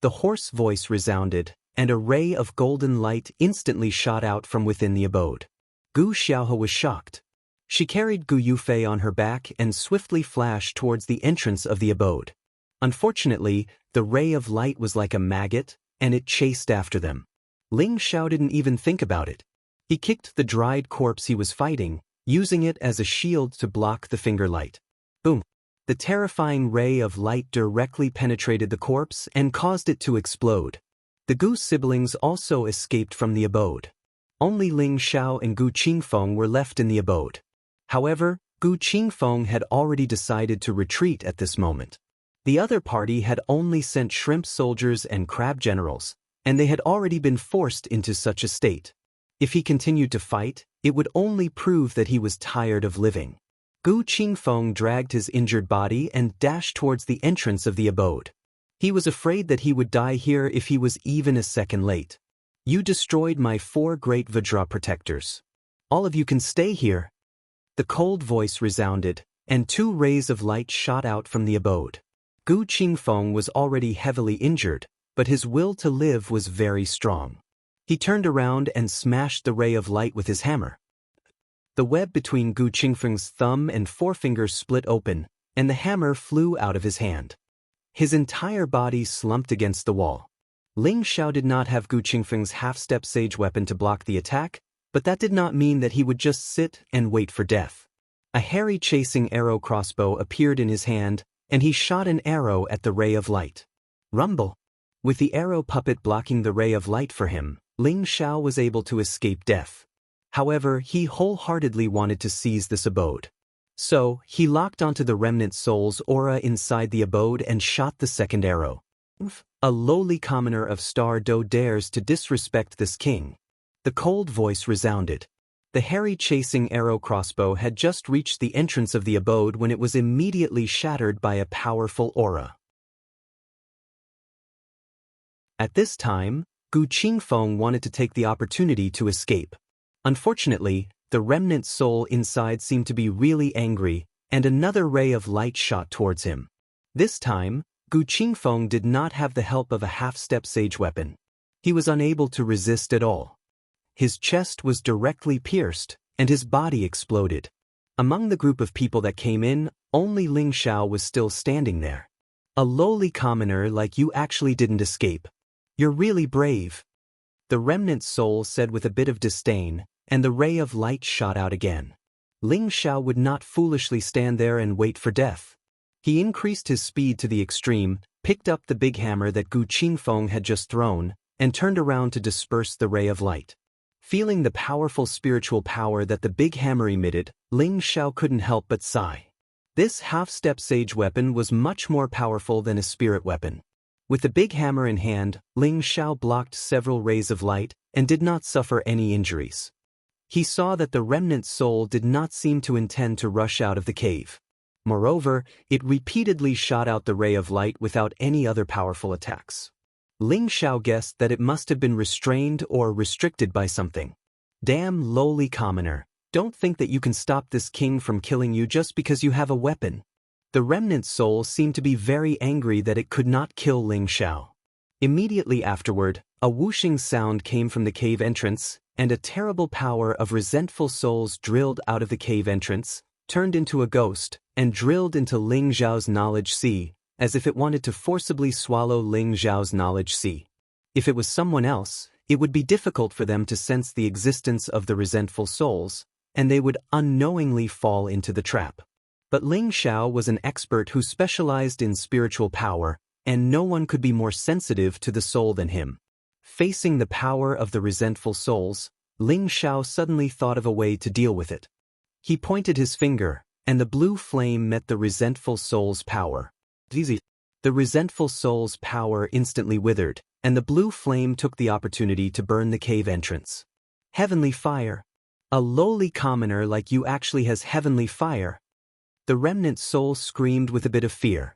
S1: The hoarse voice resounded, and a ray of golden light instantly shot out from within the abode. Gu Xiaohe was shocked. She carried Gu Yufei on her back and swiftly flashed towards the entrance of the abode. Unfortunately, the ray of light was like a maggot, and it chased after them. Ling Xiao didn't even think about it. He kicked the dried corpse he was fighting, using it as a shield to block the finger light. Boom! The terrifying ray of light directly penetrated the corpse and caused it to explode. The Gu siblings also escaped from the abode. Only Ling Xiao and Gu Qingfeng were left in the abode. However, Gu Qingfeng had already decided to retreat at this moment. The other party had only sent shrimp soldiers and crab generals, and they had already been forced into such a state. If he continued to fight, it would only prove that he was tired of living. Gu Qingfeng dragged his injured body and dashed towards the entrance of the abode. He was afraid that he would die here if he was even a second late. You destroyed my 4 great Vajra protectors. All of you can stay here. The cold voice resounded, and 2 rays of light shot out from the abode. Gu Qingfeng was already heavily injured, but his will to live was very strong. He turned around and smashed the ray of light with his hammer. The web between Gu Qingfeng's thumb and forefinger split open, and the hammer flew out of his hand. His entire body slumped against the wall. Ling Xiao did not have Gu Qingfeng's half-step sage weapon to block the attack, but that did not mean that he would just sit and wait for death. A hairy chasing arrow crossbow appeared in his hand, and he shot an arrow at the ray of light. Rumble! With the arrow puppet blocking the ray of light for him, Ling Xiao was able to escape death. However, he wholeheartedly wanted to seize this abode. So, he locked onto the remnant soul's aura inside the abode and shot the second arrow. A lowly commoner of Star Do dares to disrespect this king. The cold voice resounded. The hairy chasing arrow crossbow had just reached the entrance of the abode when it was immediately shattered by a powerful aura. At this time, Gu Qingfeng wanted to take the opportunity to escape. Unfortunately, the remnant soul inside seemed to be really angry, and another ray of light shot towards him. This time, Gu Qingfeng did not have the help of a half-step sage weapon. He was unable to resist at all. His chest was directly pierced, and his body exploded. Among the group of people that came in, only Ling Xiao was still standing there. A lowly commoner like you actually didn't escape. You're really brave. The remnant soul said with a bit of disdain, and the ray of light shot out again. Ling Xiao would not foolishly stand there and wait for death. He increased his speed to the extreme, picked up the big hammer that Gu Qingfeng had just thrown, and turned around to disperse the ray of light. Feeling the powerful spiritual power that the big hammer emitted, Ling Xiao couldn't help but sigh. This half-step sage weapon was much more powerful than a spirit weapon. With the big hammer in hand, Ling Xiao blocked several rays of light and did not suffer any injuries. He saw that the remnant soul did not seem to intend to rush out of the cave. Moreover, it repeatedly shot out the ray of light without any other powerful attacks. Ling Xiao guessed that it must have been restrained or restricted by something. Damn lowly commoner, don't think that you can stop this king from killing you just because you have a weapon. The remnant soul seemed to be very angry that it could not kill Ling Xiao. Immediately afterward, a whooshing sound came from the cave entrance, and a terrible power of resentful souls drilled out of the cave entrance, turned into a ghost, and drilled into Ling Xiao's knowledge sea, as if it wanted to forcibly swallow Ling Xiao's knowledge sea. If it was someone else, it would be difficult for them to sense the existence of the resentful souls, and they would unknowingly fall into the trap. But Ling Xiao was an expert who specialized in spiritual power, and no one could be more sensitive to the soul than him. Facing the power of the resentful souls, Ling Xiao suddenly thought of a way to deal with it. He pointed his finger, and the blue flame met the resentful soul's power. The resentful soul's power instantly withered, and the blue flame took the opportunity to burn the cave entrance. Heavenly fire. A lowly commoner like you actually has heavenly fire. The remnant soul screamed with a bit of fear.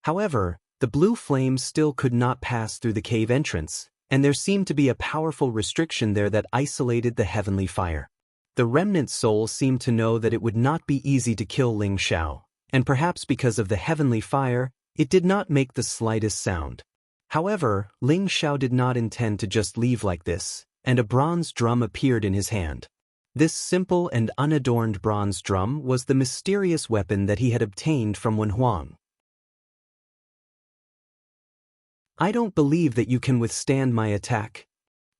S1: However, the blue flames still could not pass through the cave entrance, and there seemed to be a powerful restriction there that isolated the heavenly fire. The remnant soul seemed to know that it would not be easy to kill Ling Xiao, and perhaps because of the heavenly fire, it did not make the slightest sound. However, Ling Xiao did not intend to just leave like this, and a bronze drum appeared in his hand. This simple and unadorned bronze drum was the mysterious weapon that he had obtained from Wen Huang. "I don't believe that you can withstand my attack,"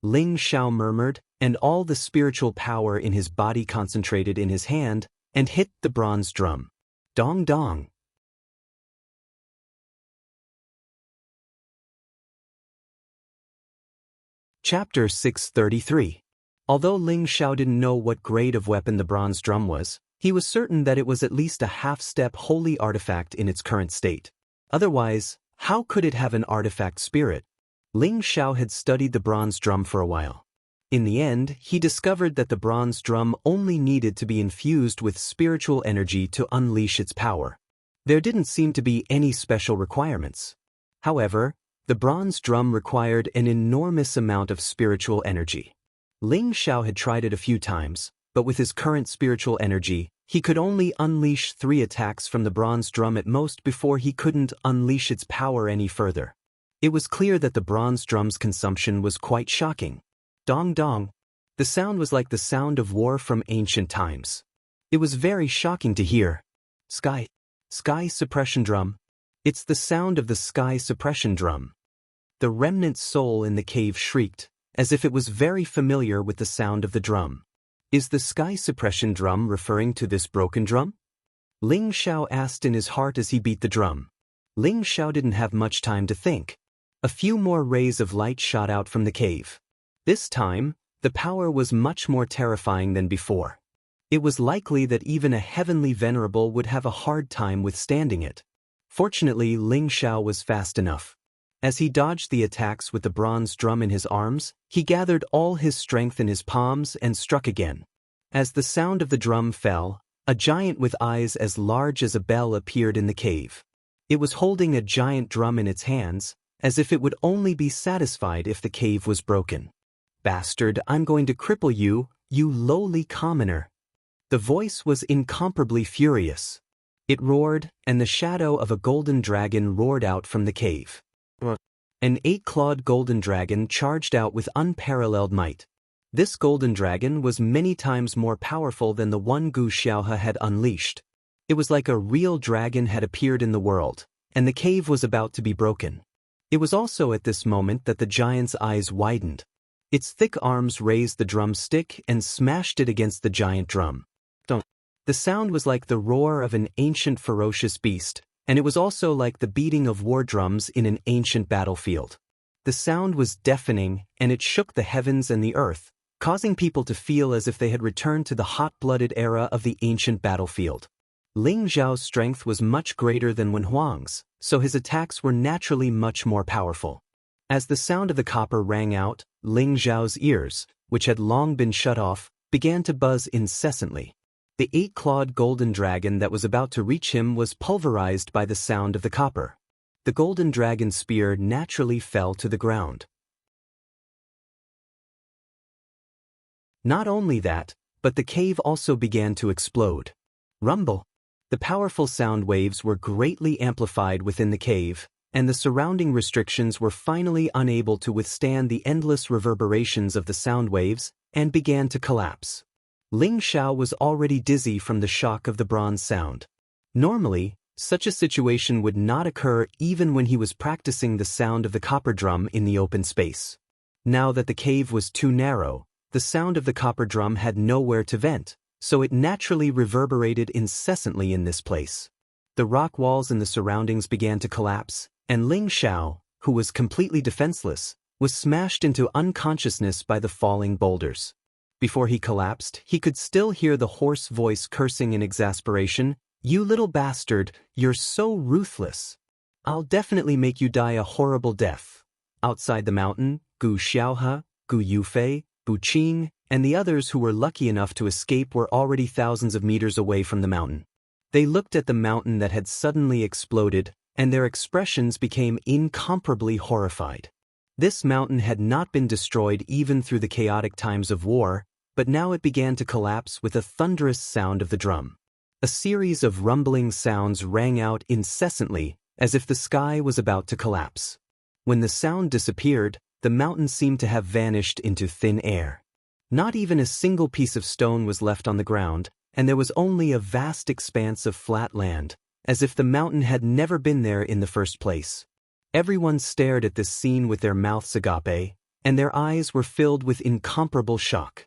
S1: Ling Xiao murmured, and all the spiritual power in his body concentrated in his hand and hit the bronze drum. Dong dong. Chapter 633. Although Ling Xiao didn't know what grade of weapon the bronze drum was, he was certain that it was at least a half-step holy artifact in its current state. Otherwise, how could it have an artifact spirit? Ling Xiao had studied the bronze drum for a while. In the end, he discovered that the bronze drum only needed to be infused with spiritual energy to unleash its power. There didn't seem to be any special requirements. However, the bronze drum required an enormous amount of spiritual energy. Ling Xiao had tried it a few times, but with his current spiritual energy, he could only unleash 3 attacks from the bronze drum at most before he couldn't unleash its power any further. It was clear that the bronze drum's consumption was quite shocking. Dong dong. The sound was like the sound of war from ancient times. It was very shocking to hear. Sky suppression drum. It's the sound of the sky suppression drum. The remnant soul in the cave shrieked, as if it was very familiar with the sound of the drum. Is the sky suppression drum referring to this broken drum? Ling Xiao asked in his heart as he beat the drum. Ling Xiao didn't have much time to think. A few more rays of light shot out from the cave. This time, the power was much more terrifying than before. It was likely that even a heavenly venerable would have a hard time withstanding it. Fortunately, Ling Xiao was fast enough. As he dodged the attacks with the bronze drum in his arms, he gathered all his strength in his palms and struck again. As the sound of the drum fell, a giant with eyes as large as a bell appeared in the cave. It was holding a giant drum in its hands, as if it would only be satisfied if the cave was broken. "Bastard, I'm going to cripple you, you lowly commoner." The voice was incomparably furious. It roared, and the shadow of a golden dragon roared out from the cave. An 8-clawed golden dragon charged out with unparalleled might. This golden dragon was many times more powerful than the one Gu Xiaohe had unleashed. It was like a real dragon had appeared in the world, and the cave was about to be broken. It was also at this moment that the giant's eyes widened. Its thick arms raised the drumstick and smashed it against the giant drum. The sound was like the roar of an ancient ferocious beast, and it was also like the beating of war drums in an ancient battlefield. The sound was deafening, and it shook the heavens and the earth, causing people to feel as if they had returned to the hot-blooded era of the ancient battlefield. Ling Xiao's strength was much greater than Wen Huang's, so his attacks were naturally much more powerful. As the sound of the copper rang out, Ling Xiao's ears, which had long been shut off, began to buzz incessantly. The 8-clawed golden dragon that was about to reach him was pulverized by the sound of the copper. The golden dragon's spear naturally fell to the ground. Not only that, but the cave also began to explode. Rumble. The powerful sound waves were greatly amplified within the cave, and the surrounding restrictions were finally unable to withstand the endless reverberations of the sound waves and began to collapse. Ling Xiao was already dizzy from the shock of the bronze sound. Normally, such a situation would not occur even when he was practicing the sound of the copper drum in the open space. Now that the cave was too narrow, the sound of the copper drum had nowhere to vent, so it naturally reverberated incessantly in this place. The rock walls in the surroundings began to collapse, and Ling Xiao, who was completely defenseless, was smashed into unconsciousness by the falling boulders. Before he collapsed, he could still hear the hoarse voice cursing in exasperation, "You little bastard, you're so ruthless. I'll definitely make you die a horrible death." Outside the mountain, Gu Xiaohe, Gu Yufei, Bu Qing, and the others who were lucky enough to escape were already thousands of meters away from the mountain. They looked at the mountain that had suddenly exploded, and their expressions became incomparably horrified. This mountain had not been destroyed even through the chaotic times of war, but now it began to collapse with a thunderous sound of the drum. A series of rumbling sounds rang out incessantly, as if the sky was about to collapse. When the sound disappeared, the mountain seemed to have vanished into thin air. Not even a single piece of stone was left on the ground, and there was only a vast expanse of flat land, as if the mountain had never been there in the first place. Everyone stared at this scene with their mouths agape, and their eyes were filled with incomparable shock.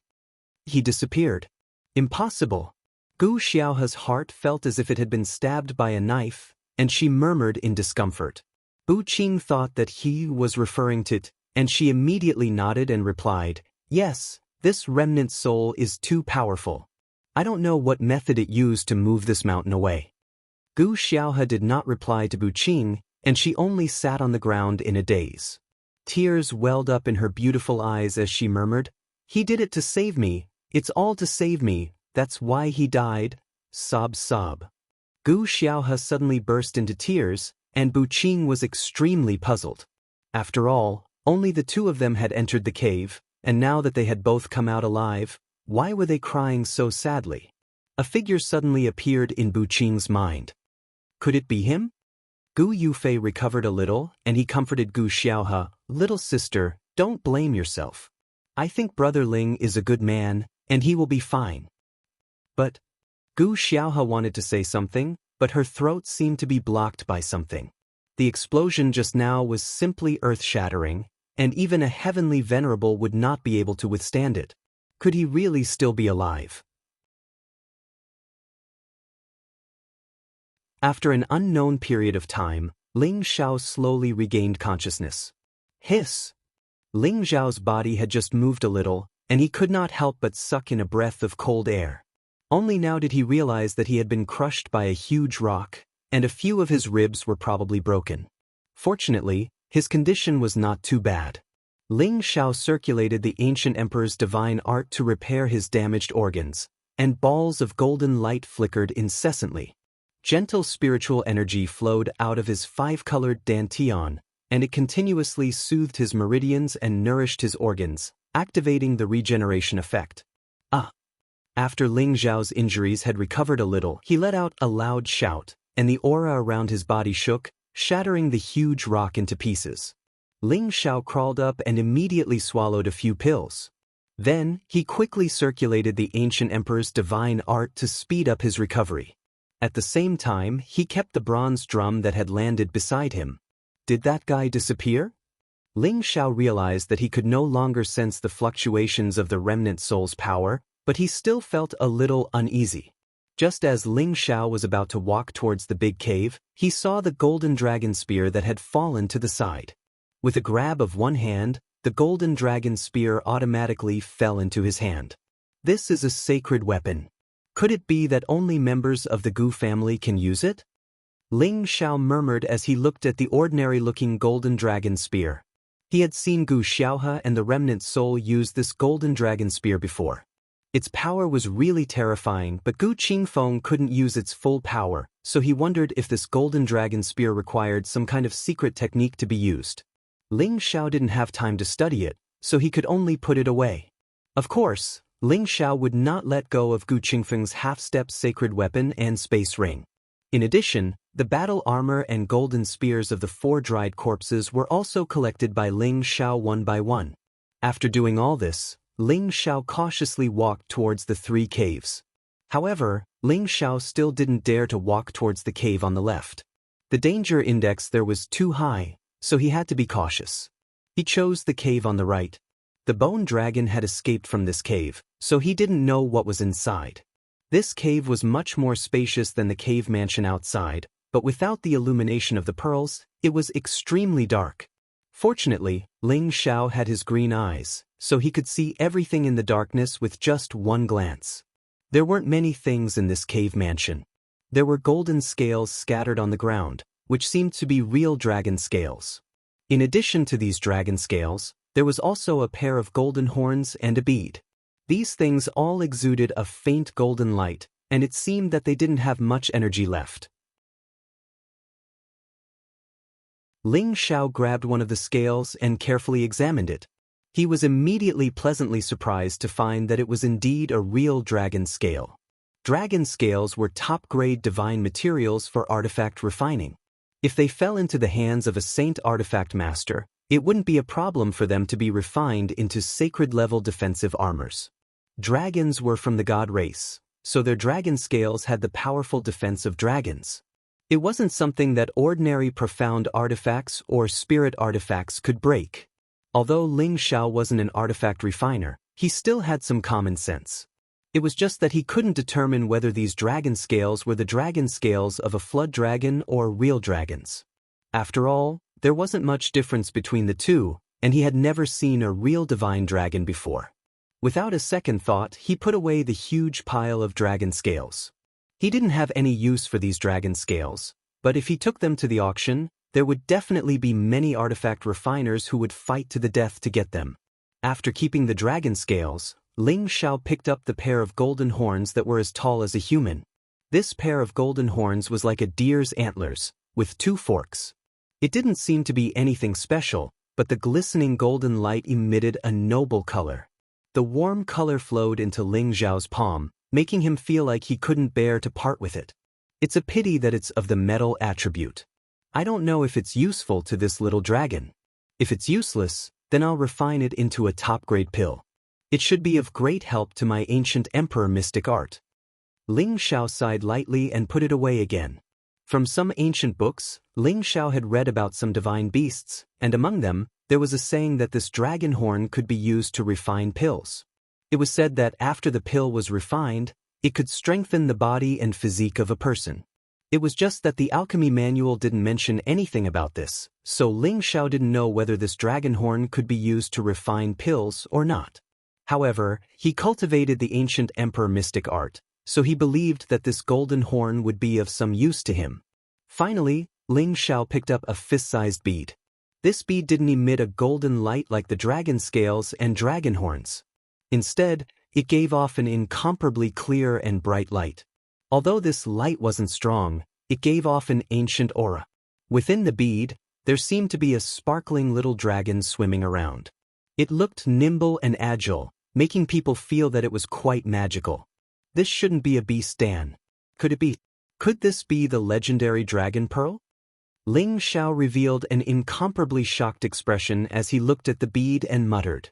S1: He disappeared. Impossible. Gu Xiaohe's heart felt as if it had been stabbed by a knife, and she murmured in discomfort. Bu Qing thought that he was referring to it, and she immediately nodded and replied, "Yes, this remnant soul is too powerful. I don't know what method it used to move this mountain away." Gu Xiaohe did not reply to Bu Qing, and she only sat on the ground in a daze. Tears welled up in her beautiful eyes as she murmured, "He did it to save me, it's all to save me, that's why he died." Sob sob. Gu Xiaohe suddenly burst into tears, and Bu Qing was extremely puzzled. After all, only the two of them had entered the cave, and now that they had both come out alive, why were they crying so sadly? A figure suddenly appeared in Bu Qing's mind. Could it be him? Gu Yufei recovered a little, and he comforted Gu Xiaohe, "Little sister, don't blame yourself. I think Brother Ling is a good man, and he will be fine." But Gu Xiaohe wanted to say something, but her throat seemed to be blocked by something. The explosion just now was simply earth-shattering, and even a heavenly venerable would not be able to withstand it. Could he really still be alive? After an unknown period of time, Ling Xiao slowly regained consciousness. Hiss! Ling Xiao's body had just moved a little, and he could not help but suck in a breath of cold air. Only now did he realize that he had been crushed by a huge rock, and a few of his ribs were probably broken. Fortunately, his condition was not too bad. Ling Xiao circulated the ancient emperor's divine art to repair his damaged organs, and balls of golden light flickered incessantly. Gentle spiritual energy flowed out of his five-colored dantian, and it continuously soothed his meridians and nourished his organs, activating the regeneration effect. After Ling Xiao's injuries had recovered a little, he let out a loud shout, and the aura around his body shook, shattering the huge rock into pieces. Ling Xiao crawled up and immediately swallowed a few pills. Then, he quickly circulated the ancient emperor's divine art to speed up his recovery. At the same time, he kept the bronze drum that had landed beside him. Did that guy disappear? Ling Xiao realized that he could no longer sense the fluctuations of the remnant soul's power, but he still felt a little uneasy. Just as Ling Xiao was about to walk towards the big cave, he saw the golden dragon spear that had fallen to the side. With a grab of one hand, the golden dragon spear automatically fell into his hand. This is a sacred weapon. Could it be that only members of the Gu family can use it? Ling Xiao murmured as he looked at the ordinary-looking golden dragon spear. He had seen Gu Xiaohe and the remnant soul use this golden dragon spear before. Its power was really terrifying, but Gu Qingfeng couldn't use its full power, so he wondered if this golden dragon spear required some kind of secret technique to be used. Ling Xiao didn't have time to study it, so he could only put it away. Of course, Ling Xiao would not let go of Gu Qingfeng's half-step sacred weapon and space ring. In addition, the battle armor and golden spears of the 4 dried corpses were also collected by Ling Xiao one by one. After doing all this, Ling Xiao cautiously walked towards the 3 caves. However, Ling Xiao still didn't dare to walk towards the cave on the left. The danger index there was too high, so he had to be cautious. He chose the cave on the right. The bone dragon had escaped from this cave, so he didn't know what was inside. This cave was much more spacious than the cave mansion outside, but without the illumination of the pearls, it was extremely dark. Fortunately, Ling Xiao had his green eyes, so he could see everything in the darkness with just one glance. There weren't many things in this cave mansion. There were golden scales scattered on the ground, which seemed to be real dragon scales. In addition to these dragon scales, there was also a pair of golden horns and a bead. These things all exuded a faint golden light, and it seemed that they didn't have much energy left. Ling Xiao grabbed one of the scales and carefully examined it. He was immediately pleasantly surprised to find that it was indeed a real dragon scale. Dragon scales were top-grade divine materials for artifact refining. If they fell into the hands of a saint artifact master, it wouldn't be a problem for them to be refined into sacred-level defensive armors. Dragons were from the god race, so their dragon scales had the powerful defense of dragons. It wasn't something that ordinary profound artifacts or spirit artifacts could break. Although Ling Xiao wasn't an artifact refiner, he still had some common sense. It was just that he couldn't determine whether these dragon scales were the dragon scales of a flood dragon or real dragons. After all, there wasn't much difference between the two, and he had never seen a real divine dragon before. Without a second thought, he put away the huge pile of dragon scales. He didn't have any use for these dragon scales, but if he took them to the auction, there would definitely be many artifact refiners who would fight to the death to get them. After keeping the dragon scales, Ling Xiao picked up the pair of golden horns that were as tall as a human. This pair of golden horns was like a deer's antlers, with 2 forks. It didn't seem to be anything special, but the glistening golden light emitted a noble color. The warm color flowed into Ling Xiao's palm, making him feel like he couldn't bear to part with it. It's a pity that it's of the metal attribute. I don't know if it's useful to this little dragon. If it's useless, then I'll refine it into a top-grade pill. It should be of great help to my ancient emperor mystic art. Ling Xiao sighed lightly and put it away again. From some ancient books, Ling Xiao had read about some divine beasts, and among them, there was a saying that this dragon horn could be used to refine pills. It was said that after the pill was refined, it could strengthen the body and physique of a person. It was just that the alchemy manual didn't mention anything about this, so Ling Xiao didn't know whether this dragon horn could be used to refine pills or not. However, he cultivated the ancient emperor mystic art, so he believed that this golden horn would be of some use to him. Finally, Ling Xiao picked up a fist-sized bead. This bead didn't emit a golden light like the dragon scales and dragon horns. Instead, it gave off an incomparably clear and bright light. Although this light wasn't strong, it gave off an ancient aura. Within the bead, there seemed to be a sparkling little dragon swimming around. It looked nimble and agile, making people feel that it was quite magical. This shouldn't be a beast, Dan. Could it be? Could this be the legendary dragon pearl? Ling Xiao revealed an incomparably shocked expression as he looked at the bead and muttered.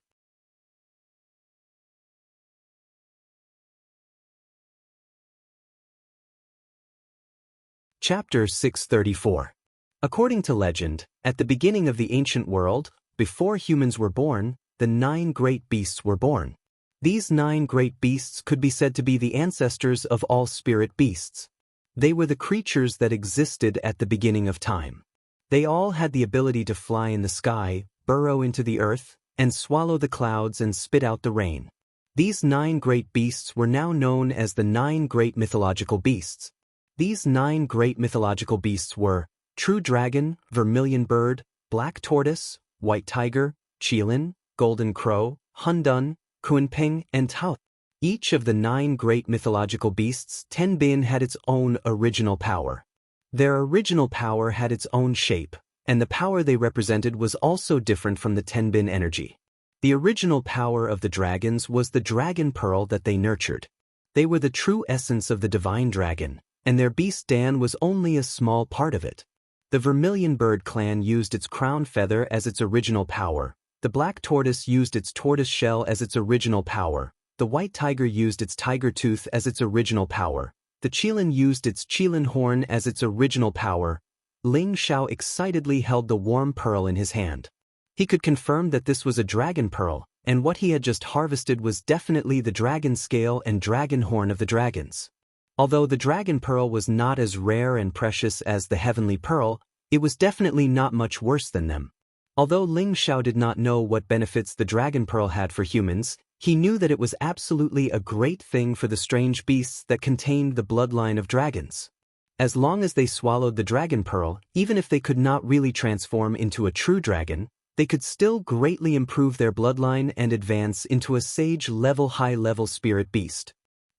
S1: Chapter 634. According to legend, at the beginning of the ancient world, before humans were born, the 9 great beasts were born. These 9 great beasts could be said to be the ancestors of all spirit beasts. They were the creatures that existed at the beginning of time. They all had the ability to fly in the sky, burrow into the earth, and swallow the clouds and spit out the rain. These 9 great beasts were now known as the 9 great mythological beasts. These 9 great mythological beasts were True Dragon, Vermilion Bird, Black Tortoise, White Tiger, Qilin, Golden Crow, Hundun, Kunping, and Tao. Each of the 9 great mythological beasts, Tenbin, had its own original power. Their original power had its own shape, and the power they represented was also different from the Tenbin energy. The original power of the dragons was the dragon pearl that they nurtured. They were the true essence of the divine dragon, and their beast Dan was only a small part of it. The Vermilion Bird clan used its crown feather as its original power. The Black Tortoise used its tortoise shell as its original power. The White Tiger used its tiger tooth as its original power. The Qilin used its Qilin horn as its original power. Ling Xiao excitedly held the warm pearl in his hand. He could confirm that this was a dragon pearl, and what he had just harvested was definitely the dragon scale and dragon horn of the dragons. Although the dragon pearl was not as rare and precious as the heavenly pearl, it was definitely not much worse than them. Although Ling Xiao did not know what benefits the dragon pearl had for humans, he knew that it was absolutely a great thing for the strange beasts that contained the bloodline of dragons. As long as they swallowed the dragon pearl, even if they could not really transform into a true dragon, they could still greatly improve their bloodline and advance into a sage-level high-level spirit beast.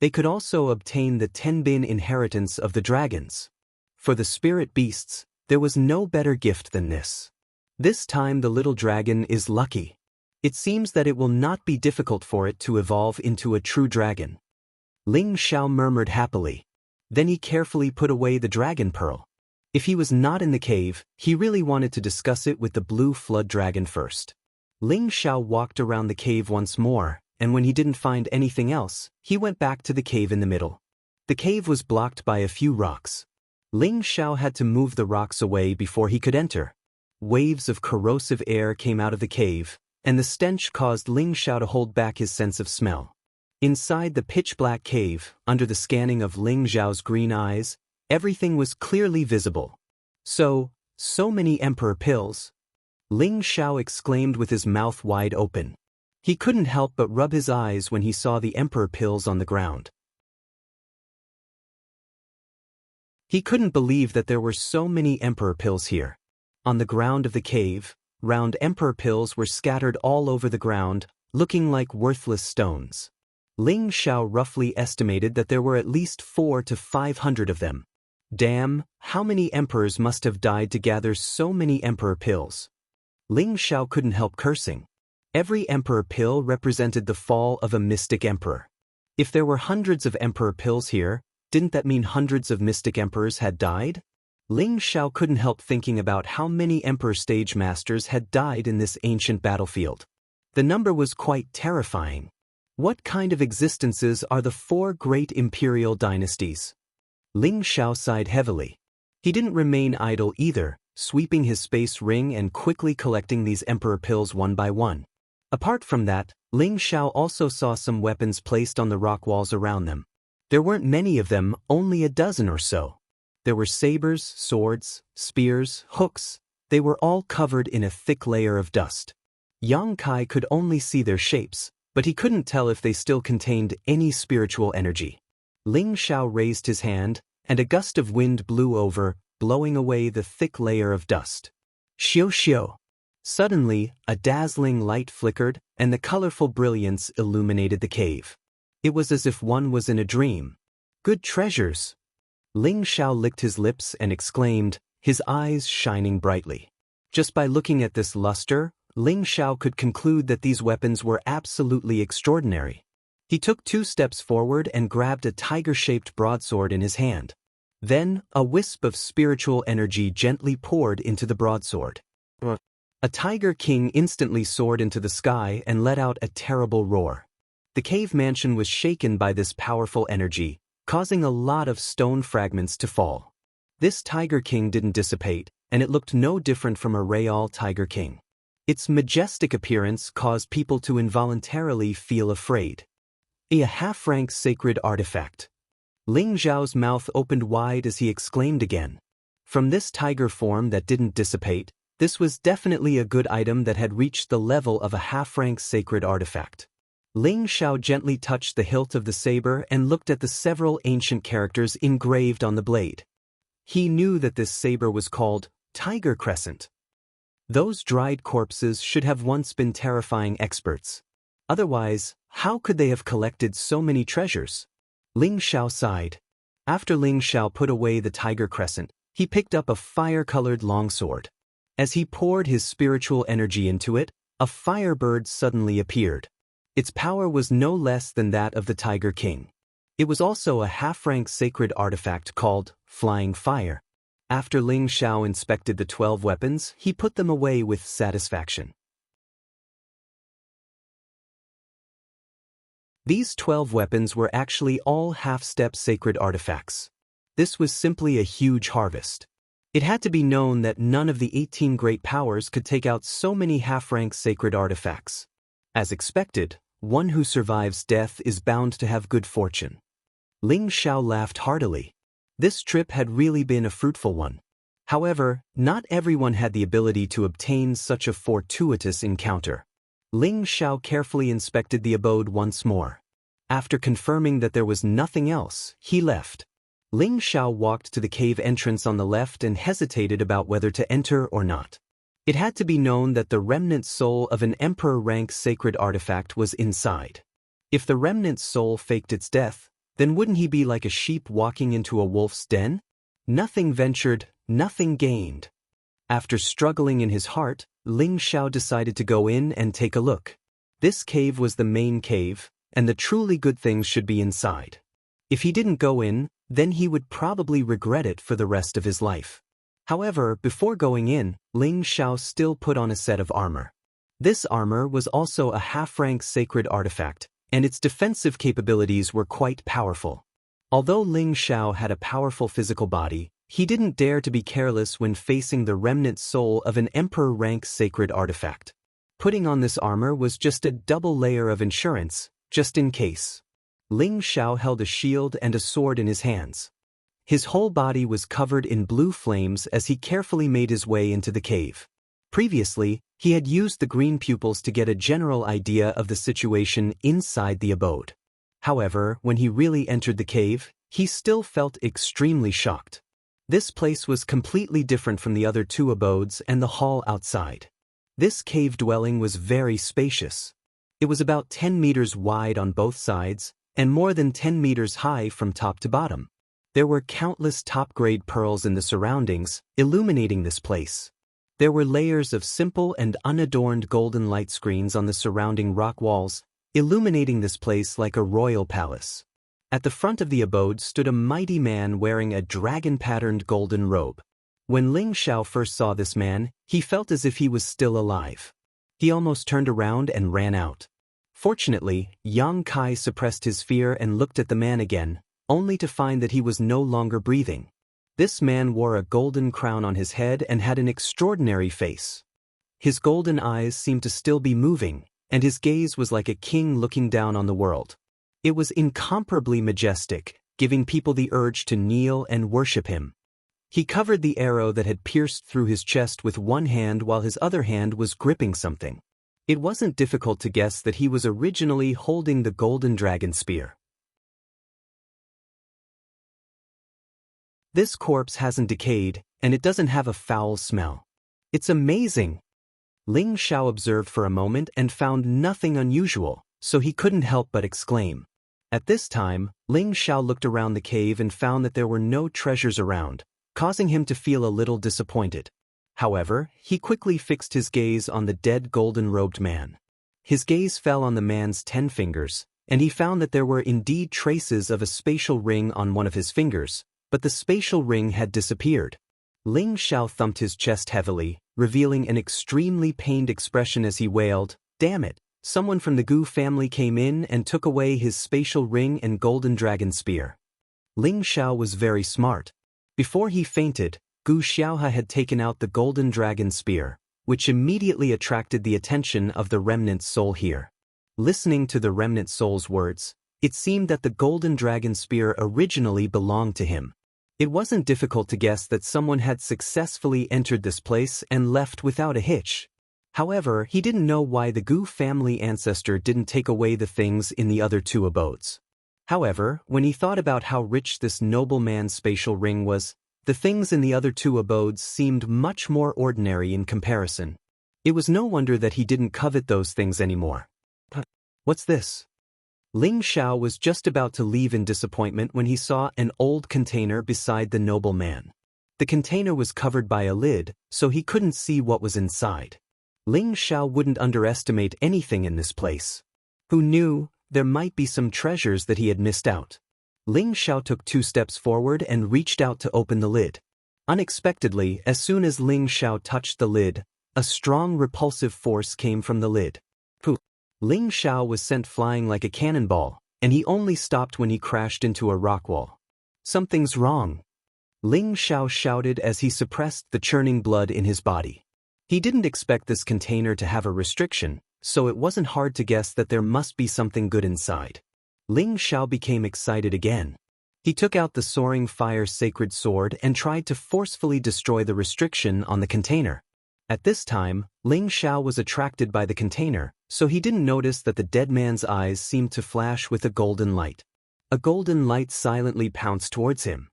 S1: They could also obtain the Tenbin inheritance of the dragons. For the spirit beasts, there was no better gift than this. This time the little dragon is lucky. It seems that it will not be difficult for it to evolve into a true dragon. Ling Xiao murmured happily. Then he carefully put away the dragon pearl. If he was not in the cave, he really wanted to discuss it with the blue flood dragon first. Ling Xiao walked around the cave once more, and when he didn't find anything else, he went back to the cave in the middle. The cave was blocked by a few rocks. Ling Xiao had to move the rocks away before he could enter. Waves of corrosive air came out of the cave, and the stench caused Ling Xiao to hold back his sense of smell. Inside the pitch-black cave, under the scanning of Ling Xiao's green eyes, everything was clearly visible. So many emperor pills? Ling Xiao exclaimed with his mouth wide open. He couldn't help but rub his eyes when he saw the emperor pills on the ground. He couldn't believe that there were so many emperor pills here. On the ground of the cave, round emperor pills were scattered all over the ground, looking like worthless stones. Ling Xiao roughly estimated that there were at least 400 to 500 of them. Damn, how many emperors must have died to gather so many emperor pills? Ling Xiao couldn't help cursing. Every emperor pill represented the fall of a mystic emperor. If there were hundreds of emperor pills here, didn't that mean hundreds of mystic emperors had died? Ling Xiao couldn't help thinking about how many emperor stage masters had died in this ancient battlefield. The number was quite terrifying. What kind of existences are the 4 great imperial dynasties? Ling Xiao sighed heavily. He didn't remain idle either, sweeping his space ring and quickly collecting these emperor pills one by one. Apart from that, Ling Xiao also saw some weapons placed on the rock walls around them. There weren't many of them, only a dozen or so. There were sabers, swords, spears, hooks. They were all covered in a thick layer of dust. Yang Kai could only see their shapes, but he couldn't tell if they still contained any spiritual energy. Ling Xiao raised his hand, and a gust of wind blew over, blowing away the thick layer of dust. Xiu xiu. Suddenly, a dazzling light flickered, and the colorful brilliance illuminated the cave. It was as if one was in a dream. Good treasures. Ling Xiao licked his lips and exclaimed, his eyes shining brightly. Just by looking at this luster, Ling Xiao could conclude that these weapons were absolutely extraordinary. He took 2 steps forward and grabbed a tiger-shaped broadsword in his hand. Then, a wisp of spiritual energy gently poured into the broadsword. A tiger king instantly soared into the sky and let out a terrible roar. The cave mansion was shaken by this powerful energy, causing a lot of stone fragments to fall. This tiger king didn't dissipate, and it looked no different from a real tiger king. Its majestic appearance caused people to involuntarily feel afraid. A half-rank sacred artifact. Ling Xiao's mouth opened wide as he exclaimed again. From this tiger form that didn't dissipate, this was definitely a good item that had reached the level of a half-rank sacred artifact. Ling Xiao gently touched the hilt of the saber and looked at the several ancient characters engraved on the blade. He knew that this saber was called Tiger Crescent. Those dried corpses should have once been terrifying experts. Otherwise, how could they have collected so many treasures? Ling Xiao sighed. After Ling Xiao put away the Tiger Crescent, he picked up a fire-colored longsword. As he poured his spiritual energy into it, a firebird suddenly appeared. Its power was no less than that of the Tiger King. It was also a half-rank sacred artifact called Flying Fire. After Ling Xiao inspected the 12 weapons, he put them away with satisfaction. These 12 weapons were actually all half-step sacred artifacts. This was simply a huge harvest. It had to be known that none of the 18 great powers could take out so many half-rank sacred artifacts. As expected, one who survives death is bound to have good fortune. Ling Xiao laughed heartily. This trip had really been a fruitful one. However, not everyone had the ability to obtain such a fortuitous encounter. Ling Xiao carefully inspected the abode once more. After confirming that there was nothing else, he left. Ling Xiao walked to the cave entrance on the left and hesitated about whether to enter or not. It had to be known that the remnant soul of an emperor-rank sacred artifact was inside. If the remnant soul faked its death, then wouldn't he be like a sheep walking into a wolf's den? Nothing ventured, nothing gained. After struggling in his heart, Ling Xiao decided to go in and take a look. This cave was the main cave, and the truly good things should be inside. If he didn't go in, then he would probably regret it for the rest of his life. However, before going in, Ling Xiao still put on a set of armor. This armor was also a half-rank sacred artifact, and its defensive capabilities were quite powerful. Although Ling Xiao had a powerful physical body, he didn't dare to be careless when facing the remnant soul of an emperor-rank sacred artifact. Putting on this armor was just a double layer of insurance, just in case. Ling Xiao held a shield and a sword in his hands. His whole body was covered in blue flames as he carefully made his way into the cave. Previously, he had used the green pupils to get a general idea of the situation inside the abode. However, when he really entered the cave, he still felt extremely shocked. This place was completely different from the other two abodes and the hall outside. This cave dwelling was very spacious. It was about 10 meters wide on both sides, and more than 10 meters high from top to bottom. There were countless top-grade pearls in the surroundings, illuminating this place. There were layers of simple and unadorned golden light screens on the surrounding rock walls, illuminating this place like a royal palace. At the front of the abode stood a mighty man wearing a dragon-patterned golden robe. When Ling Xiao first saw this man, he felt as if he was still alive. He almost turned around and ran out. Fortunately, Yang Kai suppressed his fear and looked at the man again, only to find that he was no longer breathing. This man wore a golden crown on his head and had an extraordinary face. His golden eyes seemed to still be moving, and his gaze was like a king looking down on the world. It was incomparably majestic, giving people the urge to kneel and worship him. He covered the arrow that had pierced through his chest with one hand while his other hand was gripping something. It wasn't difficult to guess that he was originally holding the golden dragon spear. This corpse hasn't decayed, and it doesn't have a foul smell. It's amazing! Ling Xiao observed for a moment and found nothing unusual, so he couldn't help but exclaim. At this time, Ling Xiao looked around the cave and found that there were no treasures around, causing him to feel a little disappointed. However, he quickly fixed his gaze on the dead golden-robed man. His gaze fell on the man's 10 fingers, and he found that there were indeed traces of a spatial ring on one of his fingers, but the spatial ring had disappeared. Ling Xiao thumped his chest heavily, revealing an extremely pained expression as he wailed, "Damn it, someone from the Gu family came in and took away his spatial ring and golden dragon spear." Ling Xiao was very smart. Before he fainted, Gu Xiaohe had taken out the golden dragon spear, which immediately attracted the attention of the remnant soul here. Listening to the remnant soul's words, it seemed that the golden dragon spear originally belonged to him. It wasn't difficult to guess that someone had successfully entered this place and left without a hitch. However, he didn't know why the Gu family ancestor didn't take away the things in the other two abodes. However, when he thought about how rich this noble man's spatial ring was, the things in the other two abodes seemed much more ordinary in comparison. It was no wonder that he didn't covet those things anymore. What's this? Ling Xiao was just about to leave in disappointment when he saw an old container beside the noble man. The container was covered by a lid, so he couldn't see what was inside. Ling Xiao wouldn't underestimate anything in this place. Who knew, there might be some treasures that he had missed out. Ling Xiao took 2 steps forward and reached out to open the lid. Unexpectedly, as soon as Ling Xiao touched the lid, a strong repulsive force came from the lid. Ling Xiao was sent flying like a cannonball, and he only stopped when he crashed into a rock wall. "Something's wrong," Ling Xiao shouted as he suppressed the churning blood in his body. He didn't expect this container to have a restriction, so it wasn't hard to guess that there must be something good inside. Ling Xiao became excited again. He took out the soaring fire sacred sword and tried to forcefully destroy the restriction on the container. At this time, Ling Xiao was attracted by the container, so he didn't notice that the dead man's eyes seemed to flash with a golden light. A golden light silently pounced towards him.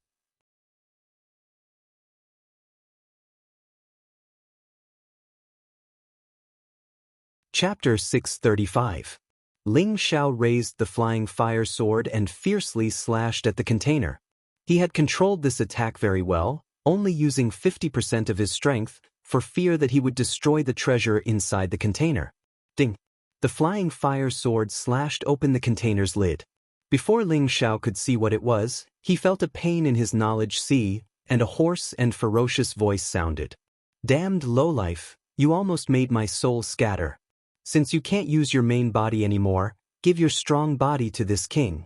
S1: Chapter 635. Ling Xiao raised the flying fire sword and fiercely slashed at the container. He had controlled this attack very well, only using 50% of his strength, for fear that he would destroy the treasure inside the container. Ding! The flying fire sword slashed open the container's lid. Before Ling Xiao could see what it was, he felt a pain in his knowledge sea, and a hoarse and ferocious voice sounded. "Damned lowlife, you almost made my soul scatter. Since you can't use your main body anymore, give your strong body to this king."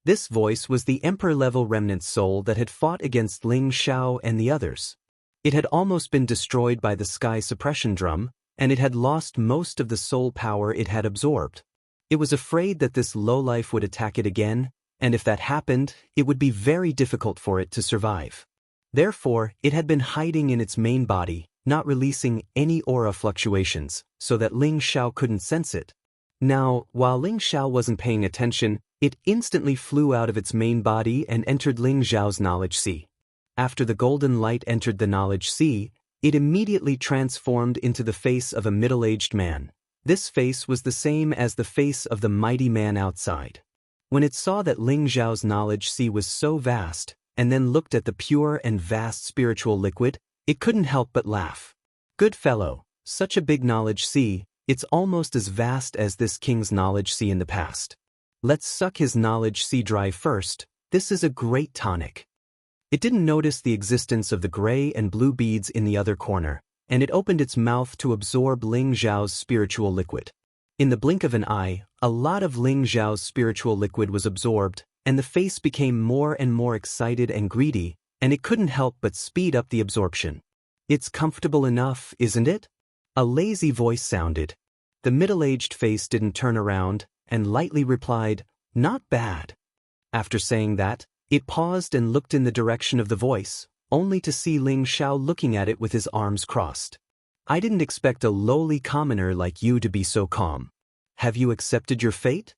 S1: This voice was the emperor-level remnant soul that had fought against Ling Xiao and the others. It had almost been destroyed by the sky suppression drum, and it had lost most of the soul power it had absorbed. It was afraid that this lowlife would attack it again, and if that happened, it would be very difficult for it to survive. Therefore, it had been hiding in its main body, not releasing any aura fluctuations, so that Ling Xiao couldn't sense it. Now, while Ling Xiao wasn't paying attention, it instantly flew out of its main body and entered Ling Xiao's knowledge sea. After the golden light entered the knowledge sea, it immediately transformed into the face of a middle-aged man. This face was the same as the face of the mighty man outside. When it saw that Ling Xiao's knowledge sea was so vast, and then looked at the pure and vast spiritual liquid, it couldn't help but laugh. "Good fellow, such a big knowledge sea, it's almost as vast as this king's knowledge sea in the past. Let's suck his knowledge sea dry first, this is a great tonic." It didn't notice the existence of the gray and blue beads in the other corner, and it opened its mouth to absorb Ling Xiao's spiritual liquid. In the blink of an eye, a lot of Ling Xiao's spiritual liquid was absorbed, and the face became more and more excited and greedy, and it couldn't help but speed up the absorption. "It's comfortable enough, isn't it?" A lazy voice sounded. The middle-aged face didn't turn around, and lightly replied, "Not bad." After saying that, it paused and looked in the direction of the voice, only to see Ling Xiao looking at it with his arms crossed. "I didn't expect a lowly commoner like you to be so calm. Have you accepted your fate?"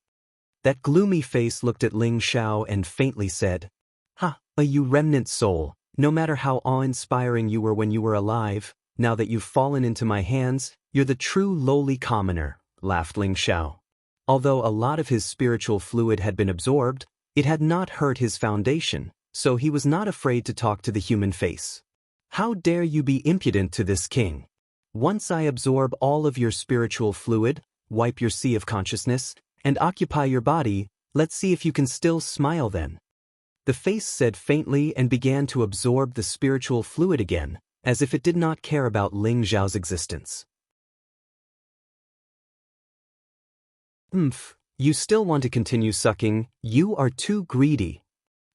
S1: That gloomy face looked at Ling Xiao and faintly said, "Ha, you remnant soul, no matter how awe-inspiring you were when you were alive, now that you've fallen into my hands, you're the true lowly commoner," laughed Ling Xiao. Although a lot of his spiritual fluid had been absorbed, it had not hurt his foundation, so he was not afraid to talk to the human face. "How dare you be impudent to this king? Once I absorb all of your spiritual fluid, wipe your sea of consciousness, and occupy your body, let's see if you can still smile then." The face said faintly and began to absorb the spiritual fluid again, as if it did not care about Ling Xiao's existence. You still want to continue sucking, you are too greedy."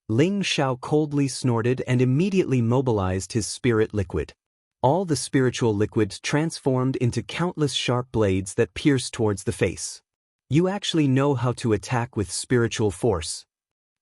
S1: Ling Xiao coldly snorted and immediately mobilized his spirit liquid. All the spiritual liquid transformed into countless sharp blades that pierced towards the face. "You actually know how to attack with spiritual force."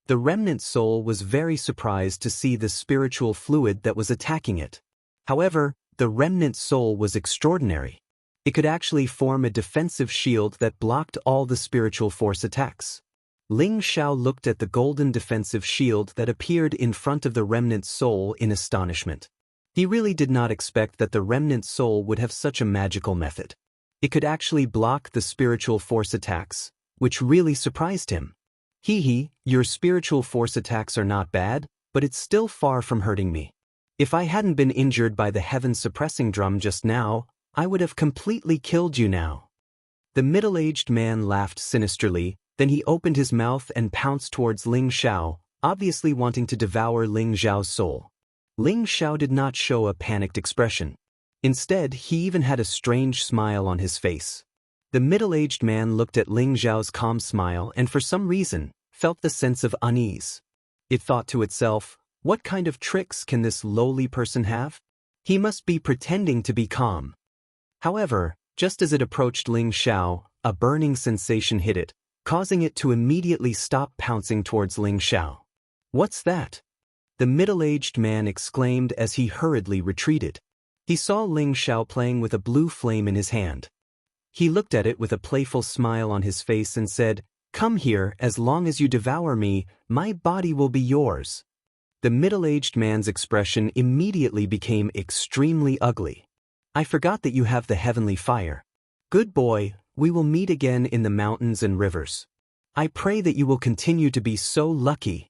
S1: The remnant soul was very surprised to see the spiritual fluid that was attacking it. However, the remnant soul was extraordinary. It could actually form a defensive shield that blocked all the spiritual force attacks. Ling Xiao looked at the golden defensive shield that appeared in front of the remnant soul in astonishment. He really did not expect that the remnant soul would have such a magical method. It could actually block the spiritual force attacks, which really surprised him. "Hee, your spiritual force attacks are not bad, but it's still far from hurting me. If I hadn't been injured by the heaven suppressing drum just now, I would have completely killed you now." The middle-aged man laughed sinisterly, then he opened his mouth and pounced towards Ling Xiao, obviously wanting to devour Ling Xiao's soul. Ling Xiao did not show a panicked expression. Instead, he even had a strange smile on his face. The middle-aged man looked at Ling Xiao's calm smile and for some reason, felt the sense of unease. It thought to itself, what kind of tricks can this lowly person have? He must be pretending to be calm. However, just as it approached Ling Xiao, a burning sensation hit it, causing it to immediately stop pouncing towards Ling Xiao. "What's that?" the middle-aged man exclaimed as he hurriedly retreated. He saw Ling Xiao playing with a blue flame in his hand. He looked at it with a playful smile on his face and said, "Come here, as long as you devour me, my body will be yours." The middle-aged man's expression immediately became extremely ugly. "I forgot that you have the heavenly fire. Good boy, We will meet again in the mountains and rivers. I pray that you will continue to be so lucky."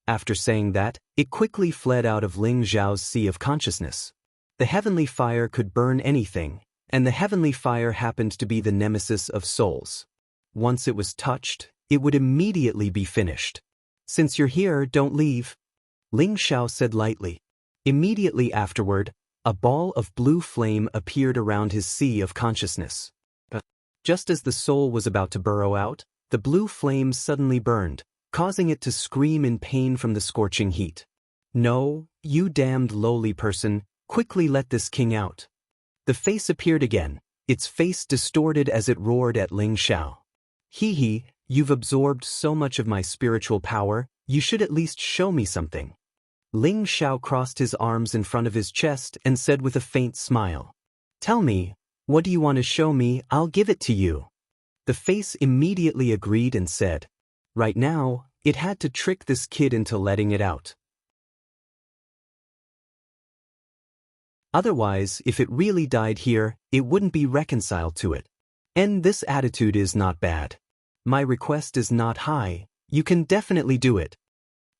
S1: After saying that, it quickly fled out of Ling Xiao's sea of consciousness. The heavenly fire could burn anything, and the heavenly fire happened to be the nemesis of souls. Once it was touched, it would immediately be finished. "Since you're here, don't leave," Ling Xiao said lightly. Immediately afterward, a ball of blue flame appeared around his sea of consciousness. Just as the soul was about to burrow out, the blue flame suddenly burned, causing it to scream in pain from the scorching heat. "No, you damned lowly person, quickly let this king out." The face appeared again, its face distorted as it roared at Ling Xiao. "Hee, you've absorbed so much of my spiritual power, you should at least show me something." Ling Xiao crossed his arms in front of his chest and said with a faint smile, "Tell me, what do you want to show me? I'll give it to you." The face immediately agreed and said, "Right now, it had to trick this kid into letting it out. Otherwise, if it really died here, it wouldn't be reconciled to it. And this attitude is not bad. My request is not high, you can definitely do it."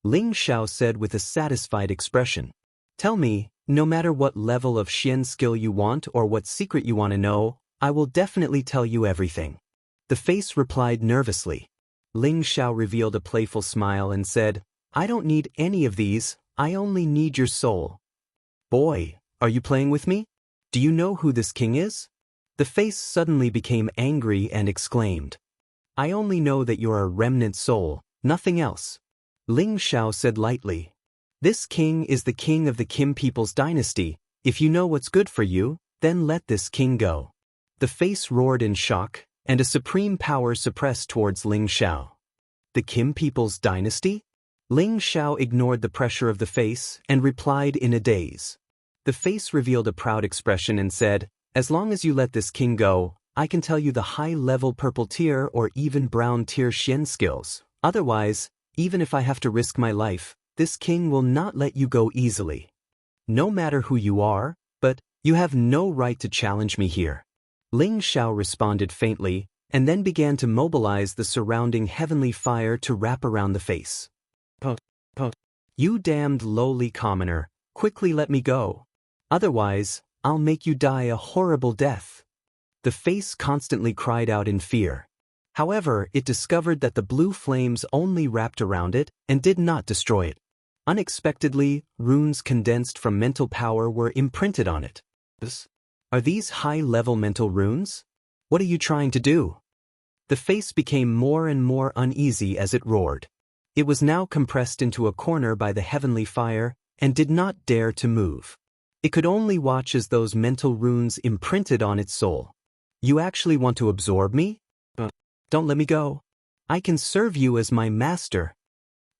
S1: Ling Xiao said with a satisfied expression. "Tell me, no matter what level of Xian skill you want or what secret you want to know, I will definitely tell you everything." The face replied nervously. Ling Xiao revealed a playful smile and said, "I don't need any of these, I only need your soul." "Boy, are you playing with me? Do you know who this king is?" The face suddenly became angry and exclaimed, "I only know that you're a remnant soul, nothing else." Ling Xiao said lightly, "This king is the king of the Kim people's dynasty. If you know what's good for you, then let this king go." The face roared in shock, and a supreme power suppressed towards Ling Xiao. "The Kim people's dynasty?" Ling Xiao ignored the pressure of the face and replied in a daze. The face revealed a proud expression and said, "As long as you let this king go, I can tell you the high-level purple tier or even brown tier Xian skills. Otherwise, even if I have to risk my life, this king will not let you go easily. No matter who you are, but you have no right to challenge me here." Ling Xiao responded faintly, and then began to mobilize the surrounding heavenly fire to wrap around the face. "You damned lowly commoner, quickly let me go. Otherwise, I'll make you die a horrible death." The face constantly cried out in fear. However, it discovered that the blue flames only wrapped around it and did not destroy it. Unexpectedly, runes condensed from mental power were imprinted on it. "Are these high-level mental runes? What are you trying to do?" The face became more and more uneasy as it roared. It was now compressed into a corner by the heavenly fire and did not dare to move. It could only watch as those mental runes imprinted on its soul. "You actually want to absorb me? Don't let me go. I can serve you as my master."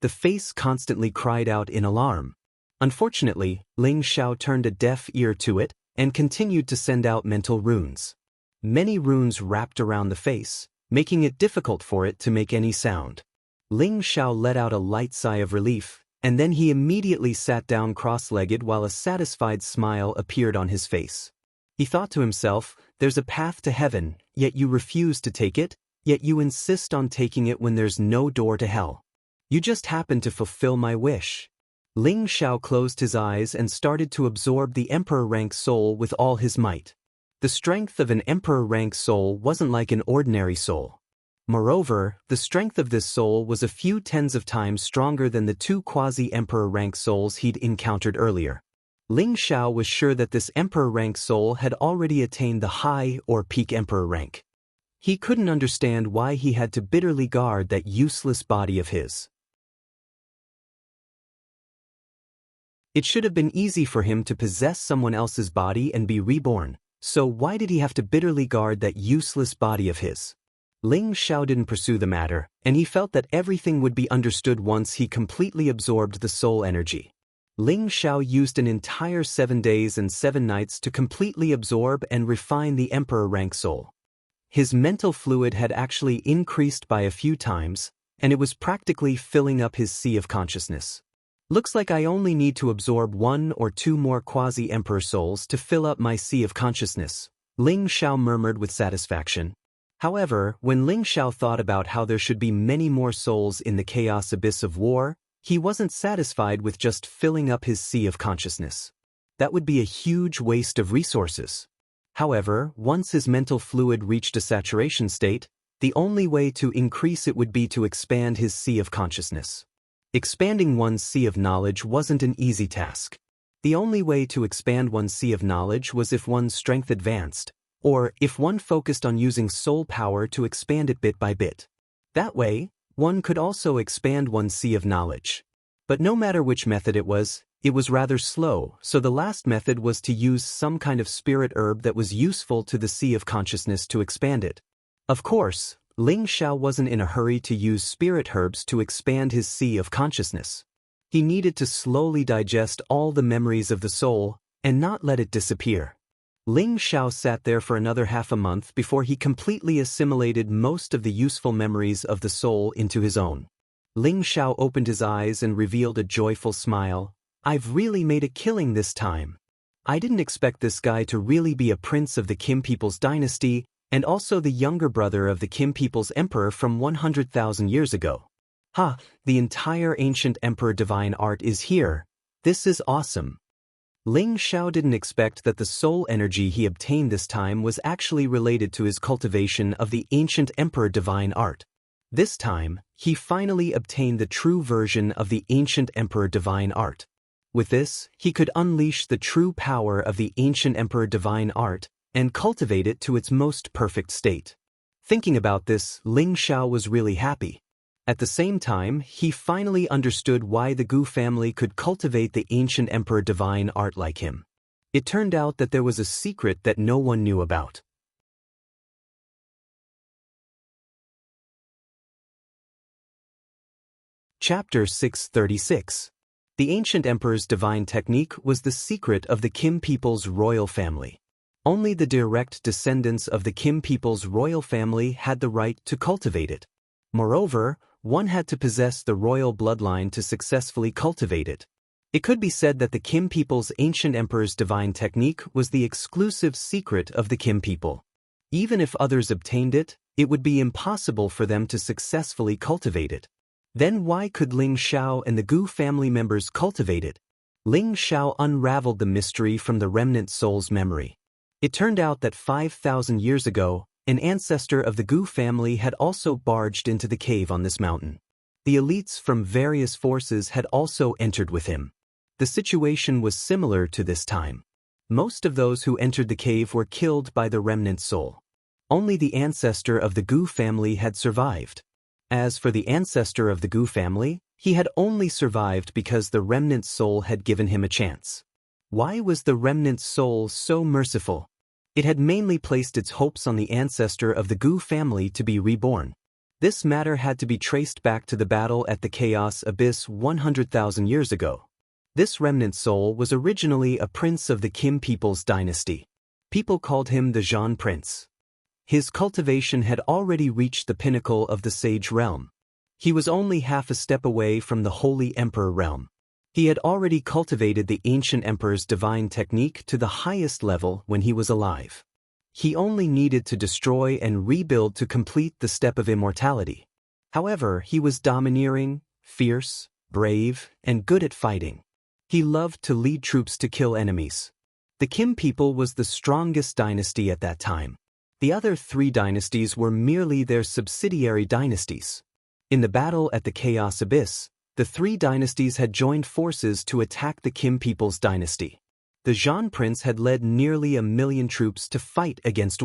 S1: The face constantly cried out in alarm. Unfortunately, Ling Xiao turned a deaf ear to it and continued to send out mental runes. Many runes wrapped around the face, making it difficult for it to make any sound. Ling Xiao let out a light sigh of relief, and then he immediately sat down cross-legged while a satisfied smile appeared on his face. He thought to himself, "There's a path to heaven, yet you refuse to take it, yet you insist on taking it when there's no door to hell. You just happen to fulfill my wish." Ling Xiao closed his eyes and started to absorb the emperor-rank soul with all his might. The strength of an emperor-rank soul wasn't like an ordinary soul. Moreover, the strength of this soul was a few tens of times stronger than the two quasi-emperor-rank souls he'd encountered earlier. Ling Xiao was sure that this emperor-rank soul had already attained the high or peak emperor rank. He couldn't understand why he had to bitterly guard that useless body of his. It should have been easy for him to possess someone else's body and be reborn, so why did he have to bitterly guard that useless body of his? Ling Xiao didn't pursue the matter, and he felt that everything would be understood once he completely absorbed the soul energy. Ling Xiao used an entire 7 days and 7 nights to completely absorb and refine the emperor rank soul. His mental fluid had actually increased by a few times, and it was practically filling up his sea of consciousness. Looks like I only need to absorb 1 or 2 more quasi-emperor souls to fill up my sea of consciousness, Ling Xiao murmured with satisfaction. However, when Ling Xiao thought about how there should be many more souls in the chaos abyss of war, he wasn't satisfied with just filling up his sea of consciousness. That would be a huge waste of resources. However, once his mental fluid reached a saturation state, the only way to increase it would be to expand his sea of consciousness. Expanding one's sea of knowledge wasn't an easy task. The only way to expand one's sea of knowledge was if one's strength advanced, or if one focused on using soul power to expand it bit by bit. That way, one could also expand one's sea of knowledge. But no matter which method it was rather slow, so the last method was to use some kind of spirit herb that was useful to the sea of consciousness to expand it. Of course, Ling Xiao wasn't in a hurry to use spirit herbs to expand his sea of consciousness. He needed to slowly digest all the memories of the soul and not let it disappear. Ling Xiao sat there for another half a month before he completely assimilated most of the useful memories of the soul into his own. Ling Xiao opened his eyes and revealed a joyful smile. "I've really made a killing this time. I didn't expect this guy to really be a prince of the Qin people's dynasty and also the younger brother of the Qin people's emperor from 100,000 years ago. Ha, the entire ancient emperor divine art is here. This is awesome." Ling Xiao didn't expect that the soul energy he obtained this time was actually related to his cultivation of the ancient emperor divine art. This time, he finally obtained the true version of the ancient emperor divine art. With this, he could unleash the true power of the ancient emperor divine art and cultivate it to its most perfect state. Thinking about this, Ling Xiao was really happy. At the same time, he finally understood why the Gu family could cultivate the ancient emperor divine art like him. It turned out that there was a secret that no one knew about. Chapter 636. The ancient emperor's divine technique was the secret of the Qin people's royal family. Only the direct descendants of the Qin people's royal family had the right to cultivate it. Moreover, one had to possess the royal bloodline to successfully cultivate it. It could be said that the Qin people's ancient emperor's divine technique was the exclusive secret of the Qin people. Even if others obtained it, it would be impossible for them to successfully cultivate it. Then why could Ling Xiao and the Gu family members cultivate it? Ling Xiao unraveled the mystery from the remnant soul's memory. It turned out that 5,000 years ago, an ancestor of the Gu family had also barged into the cave on this mountain. The elites from various forces had also entered with him. The situation was similar to this time. Most of those who entered the cave were killed by the remnant soul. Only the ancestor of the Gu family had survived. As for the ancestor of the Gu family, he had only survived because the remnant soul had given him a chance. Why was the remnant soul so merciful? It had mainly placed its hopes on the ancestor of the Gu family to be reborn. This matter had to be traced back to the battle at the Chaos Abyss 100,000 years ago. This remnant soul was originally a prince of the Qin people's dynasty. People called him the Zhan Prince. His cultivation had already reached the pinnacle of the Sage realm. He was only half a step away from the Holy Emperor realm. He had already cultivated the ancient emperor's divine technique to the highest level when he was alive. He only needed to destroy and rebuild to complete the step of immortality. However, he was domineering, fierce, brave, and good at fighting. He loved to lead troops to kill enemies. The Qin people was the strongest dynasty at that time. The other three dynasties were merely their subsidiary dynasties. In the battle at the Chaos Abyss, the three dynasties had joined forces to attack the Qin people's dynasty. The Zhan Prince had led nearly 1,000,000 troops to fight against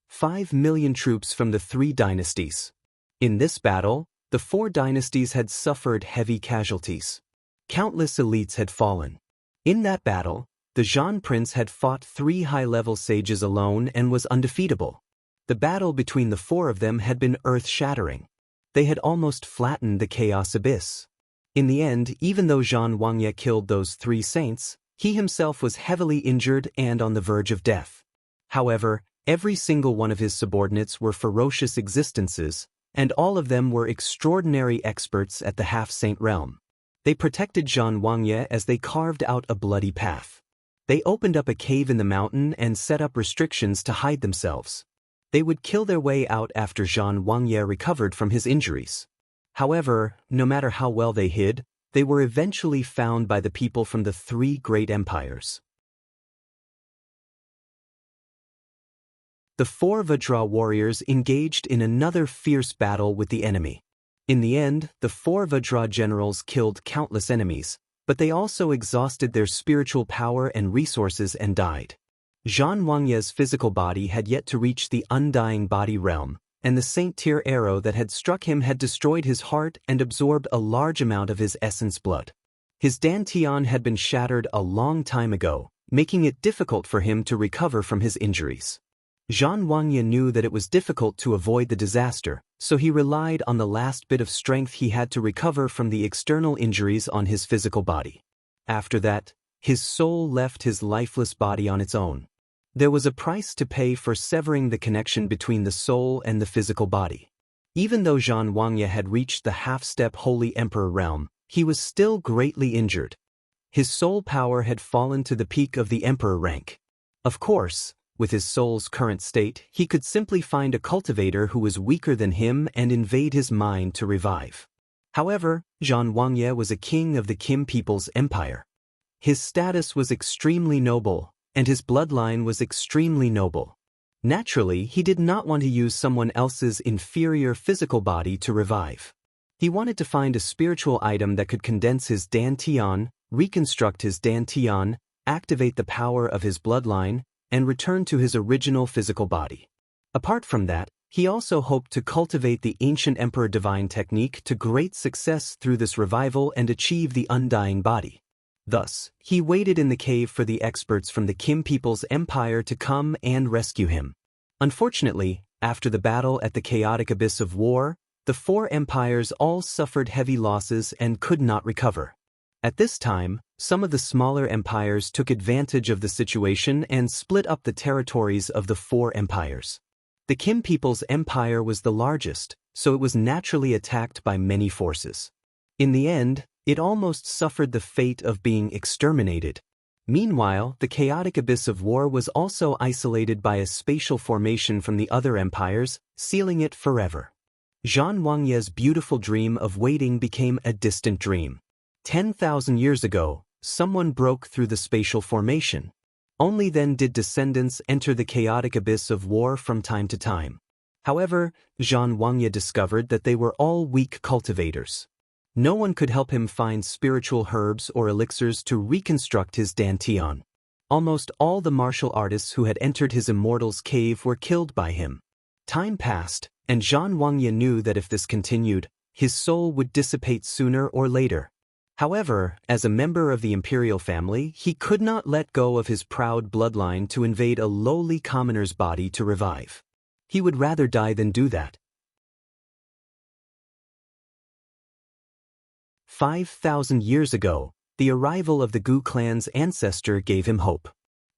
S1: 5 million troops from the three dynasties. In this battle, the four dynasties had suffered heavy casualties. Countless elites had fallen. In that battle, the Zhan Prince had fought 3 high-level sages alone and was undefeatable. The battle between the four of them had been earth-shattering. They had almost flattened the Chaos Abyss. In the end, even though Zhan Wangye killed those 3 saints, he himself was heavily injured and on the verge of death. However, every single one of his subordinates were ferocious existences, and all of them were extraordinary experts at the half-saint realm. They protected Zhan Wangye as they carved out a bloody path. They opened up a cave in the mountain and set up restrictions to hide themselves. They would kill their way out after Zhan Wangye recovered from his injuries. However, no matter how well they hid, they were eventually found by the people from the three great empires. The four Vajra warriors engaged in another fierce battle with the enemy. In the end, the four Vajra generals killed countless enemies, but they also exhausted their spiritual power and resources and died. Zhan Wangye's physical body had yet to reach the undying body realm, and the Saint Tier arrow that had struck him had destroyed his heart and absorbed a large amount of his essence blood. His dantian had been shattered a long time ago, making it difficult for him to recover from his injuries. Zhan Wangye knew that it was difficult to avoid the disaster, so he relied on the last bit of strength he had to recover from the external injuries on his physical body. After that, his soul left his lifeless body on its own. There was a price to pay for severing the connection between the soul and the physical body. Even though Zhan Wangye had reached the half-step Holy Emperor realm, he was still greatly injured. His soul power had fallen to the peak of the Emperor rank. Of course, with his soul's current state, he could simply find a cultivator who was weaker than him and invade his mind to revive. However, Zhan Wangye was a king of the Kim people's empire. His status was extremely noble, and his bloodline was extremely noble. Naturally, he did not want to use someone else's inferior physical body to revive. He wanted to find a spiritual item that could condense his dantian, reconstruct his dantian, activate the power of his bloodline, and return to his original physical body. Apart from that, he also hoped to cultivate the ancient Emperor Divine technique to great success through this revival and achieve the undying body. Thus, he waited in the cave for the experts from the Kim people's empire to come and rescue him. Unfortunately, after the battle at the chaotic abyss of war, the four empires all suffered heavy losses and could not recover. At this time, some of the smaller empires took advantage of the situation and split up the territories of the four empires. The Kim people's empire was the largest, so it was naturally attacked by many forces. In the end, it almost suffered the fate of being exterminated. Meanwhile, the chaotic abyss of war was also isolated by a spatial formation from the other empires, sealing it forever. Zhan Wangye's beautiful dream of waiting became a distant dream. 10,000 years ago, someone broke through the spatial formation. Only then did descendants enter the chaotic abyss of war from time to time. However, Zhan Wangye discovered that they were all weak cultivators. No one could help him find spiritual herbs or elixirs to reconstruct his dantian. Almost all the martial artists who had entered his Immortal's cave were killed by him. Time passed, and Zhan Wangye knew that if this continued, his soul would dissipate sooner or later. However, as a member of the imperial family, he could not let go of his proud bloodline to invade a lowly commoner's body to revive. He would rather die than do that. 5,000 years ago, the arrival of the Gu clan's ancestor gave him hope.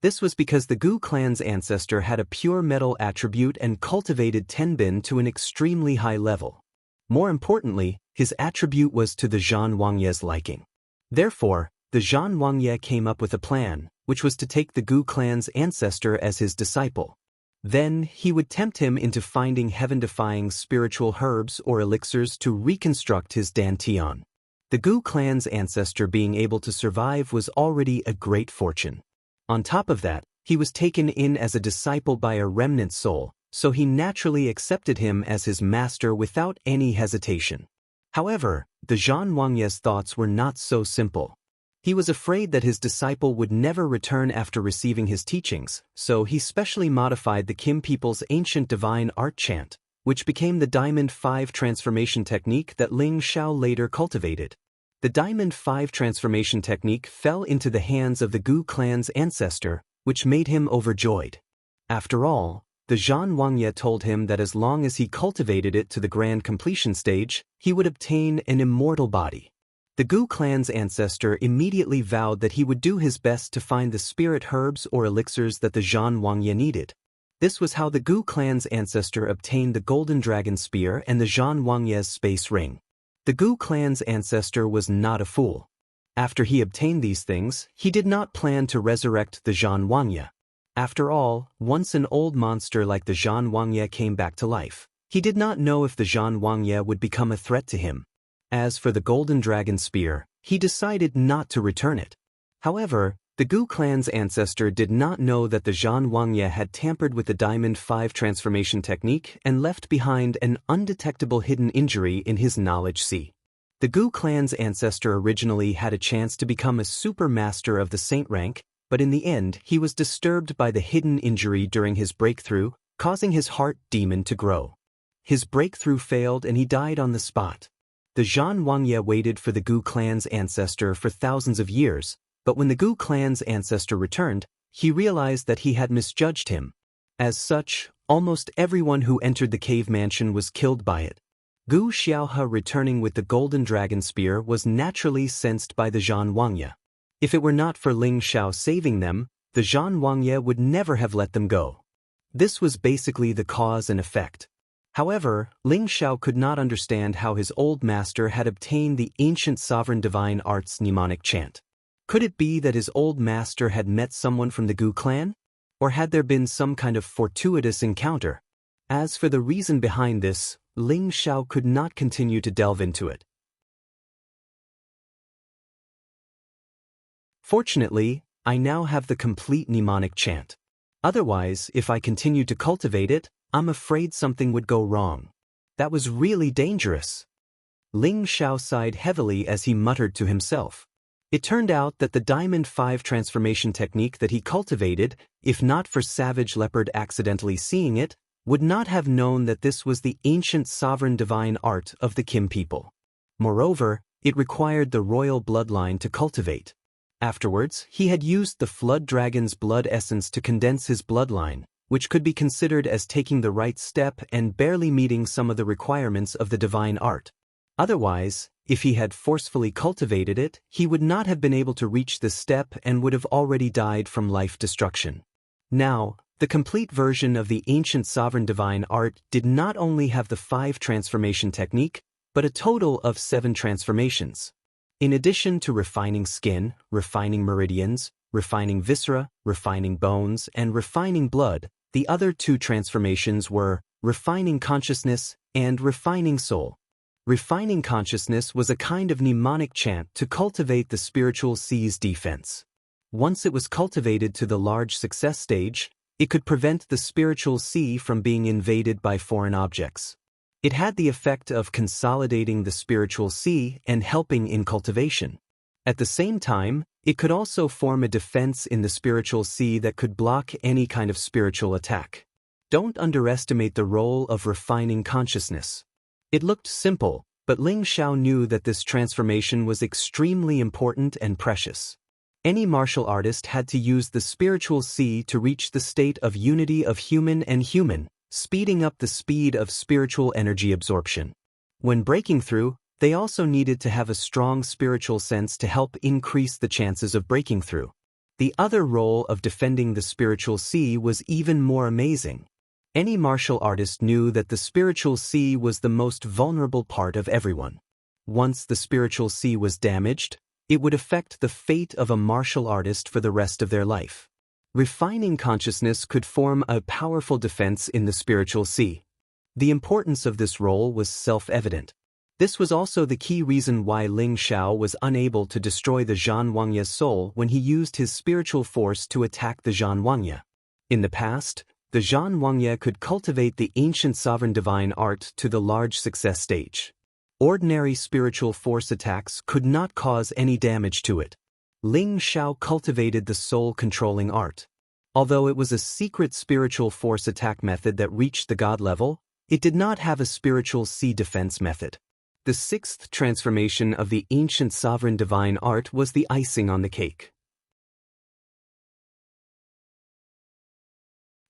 S1: This was because the Gu clan's ancestor had a pure metal attribute and cultivated Tenbin to an extremely high level. More importantly, his attribute was to the Zhan Wangye's liking. Therefore, the Zhan Wangye came up with a plan, which was to take the Gu clan's ancestor as his disciple. Then, he would tempt him into finding heaven-defying spiritual herbs or elixirs to reconstruct his dantian. The Gu clan's ancestor being able to survive was already a great fortune. On top of that, he was taken in as a disciple by a remnant soul, so he naturally accepted him as his master without any hesitation. However, the Zhan Wangye's thoughts were not so simple. He was afraid that his disciple would never return after receiving his teachings, so he specially modified the Kim people's ancient divine art chant, which became the Diamond 5 transformation technique that Ling Xiao later cultivated. The Diamond 5 transformation technique fell into the hands of the Gu clan's ancestor, which made him overjoyed. After all, the Zhan Wangye told him that as long as he cultivated it to the grand completion stage, he would obtain an immortal body. The Gu clan's ancestor immediately vowed that he would do his best to find the spirit herbs or elixirs that the Zhan Wangye needed. This was how the Gu clan's ancestor obtained the Golden Dragon Spear and the Zhan Wangye's Space Ring. The Gu clan's ancestor was not a fool. After he obtained these things, he did not plan to resurrect the Zhan Wangye. After all, once an old monster like the Zhan Wangye came back to life, he did not know if the Zhan Wangye would become a threat to him. As for the Golden Dragon Spear, he decided not to return it. However, the Gu clan's ancestor did not know that the Zhan Wangye had tampered with the Diamond 5 transformation technique and left behind an undetectable hidden injury in his knowledge sea. The Gu clan's ancestor originally had a chance to become a super master of the saint rank, but in the end he was disturbed by the hidden injury during his breakthrough, causing his heart demon to grow. His breakthrough failed and he died on the spot. The Zhan Wangye waited for the Gu clan's ancestor for thousands of years, but when the Gu clan's ancestor returned, he realized that he had misjudged him. As such, almost everyone who entered the cave mansion was killed by it. Gu Xiaohe returning with the Golden Dragon Spear was naturally sensed by the Zhan Wangye. If it were not for Ling Xiao saving them, the Zhan Wangye would never have let them go. This was basically the cause and effect. However, Ling Xiao could not understand how his old master had obtained the ancient sovereign divine art's mnemonic chant. Could it be that his old master had met someone from the Gu clan? Or had there been some kind of fortuitous encounter? As for the reason behind this, Ling Xiao could not continue to delve into it. Fortunately, I now have the complete mnemonic chant. Otherwise, if I continued to cultivate it, I'm afraid something would go wrong. That was really dangerous. Ling Xiao sighed heavily as he muttered to himself. It turned out that the Diamond 5 transformation technique that he cultivated, if not for Savage Leopard accidentally seeing it, would not have known that this was the ancient sovereign divine art of the Kim people. Moreover, it required the royal bloodline to cultivate. Afterwards, he had used the Flood Dragon's blood essence to condense his bloodline, which could be considered as taking the right step and barely meeting some of the requirements of the divine art. Otherwise, if he had forcefully cultivated it, he would not have been able to reach this step and would have already died from life destruction. Now, the complete version of the ancient sovereign divine art did not only have the 5 transformation technique, but a total of 7 transformations. In addition to refining skin, refining meridians, refining viscera, refining bones, and refining blood, the other 2 transformations were refining consciousness and refining soul. Refining consciousness was a kind of mnemonic chant to cultivate the spiritual sea's defense. Once it was cultivated to the large success stage, it could prevent the spiritual sea from being invaded by foreign objects. It had the effect of consolidating the spiritual sea and helping in cultivation. At the same time, it could also form a defense in the spiritual sea that could block any kind of spiritual attack. Don't underestimate the role of refining consciousness. It looked simple, but Ling Xiao knew that this transformation was extremely important and precious. Any martial artist had to use the spiritual sea to reach the state of unity of human and human, speeding up the speed of spiritual energy absorption. When breaking through, they also needed to have a strong spiritual sense to help increase the chances of breaking through. The other role of defending the spiritual sea was even more amazing. Any martial artist knew that the spiritual sea was the most vulnerable part of everyone. Once the spiritual sea was damaged, it would affect the fate of a martial artist for the rest of their life. Refining consciousness could form a powerful defense in the spiritual sea. The importance of this role was self-evident. This was also the key reason why Ling Xiao was unable to destroy the Zhan Wangye's soul when he used his spiritual force to attack the Zhan Wangye. In the past, the Zhan Wangye could cultivate the ancient sovereign divine art to the large success stage. Ordinary spiritual force attacks could not cause any damage to it. Ling Xiao cultivated the soul-controlling art. Although it was a secret spiritual force attack method that reached the god level, it did not have a spiritual sea defense method. The 6th transformation of the ancient sovereign divine art was the icing on the cake.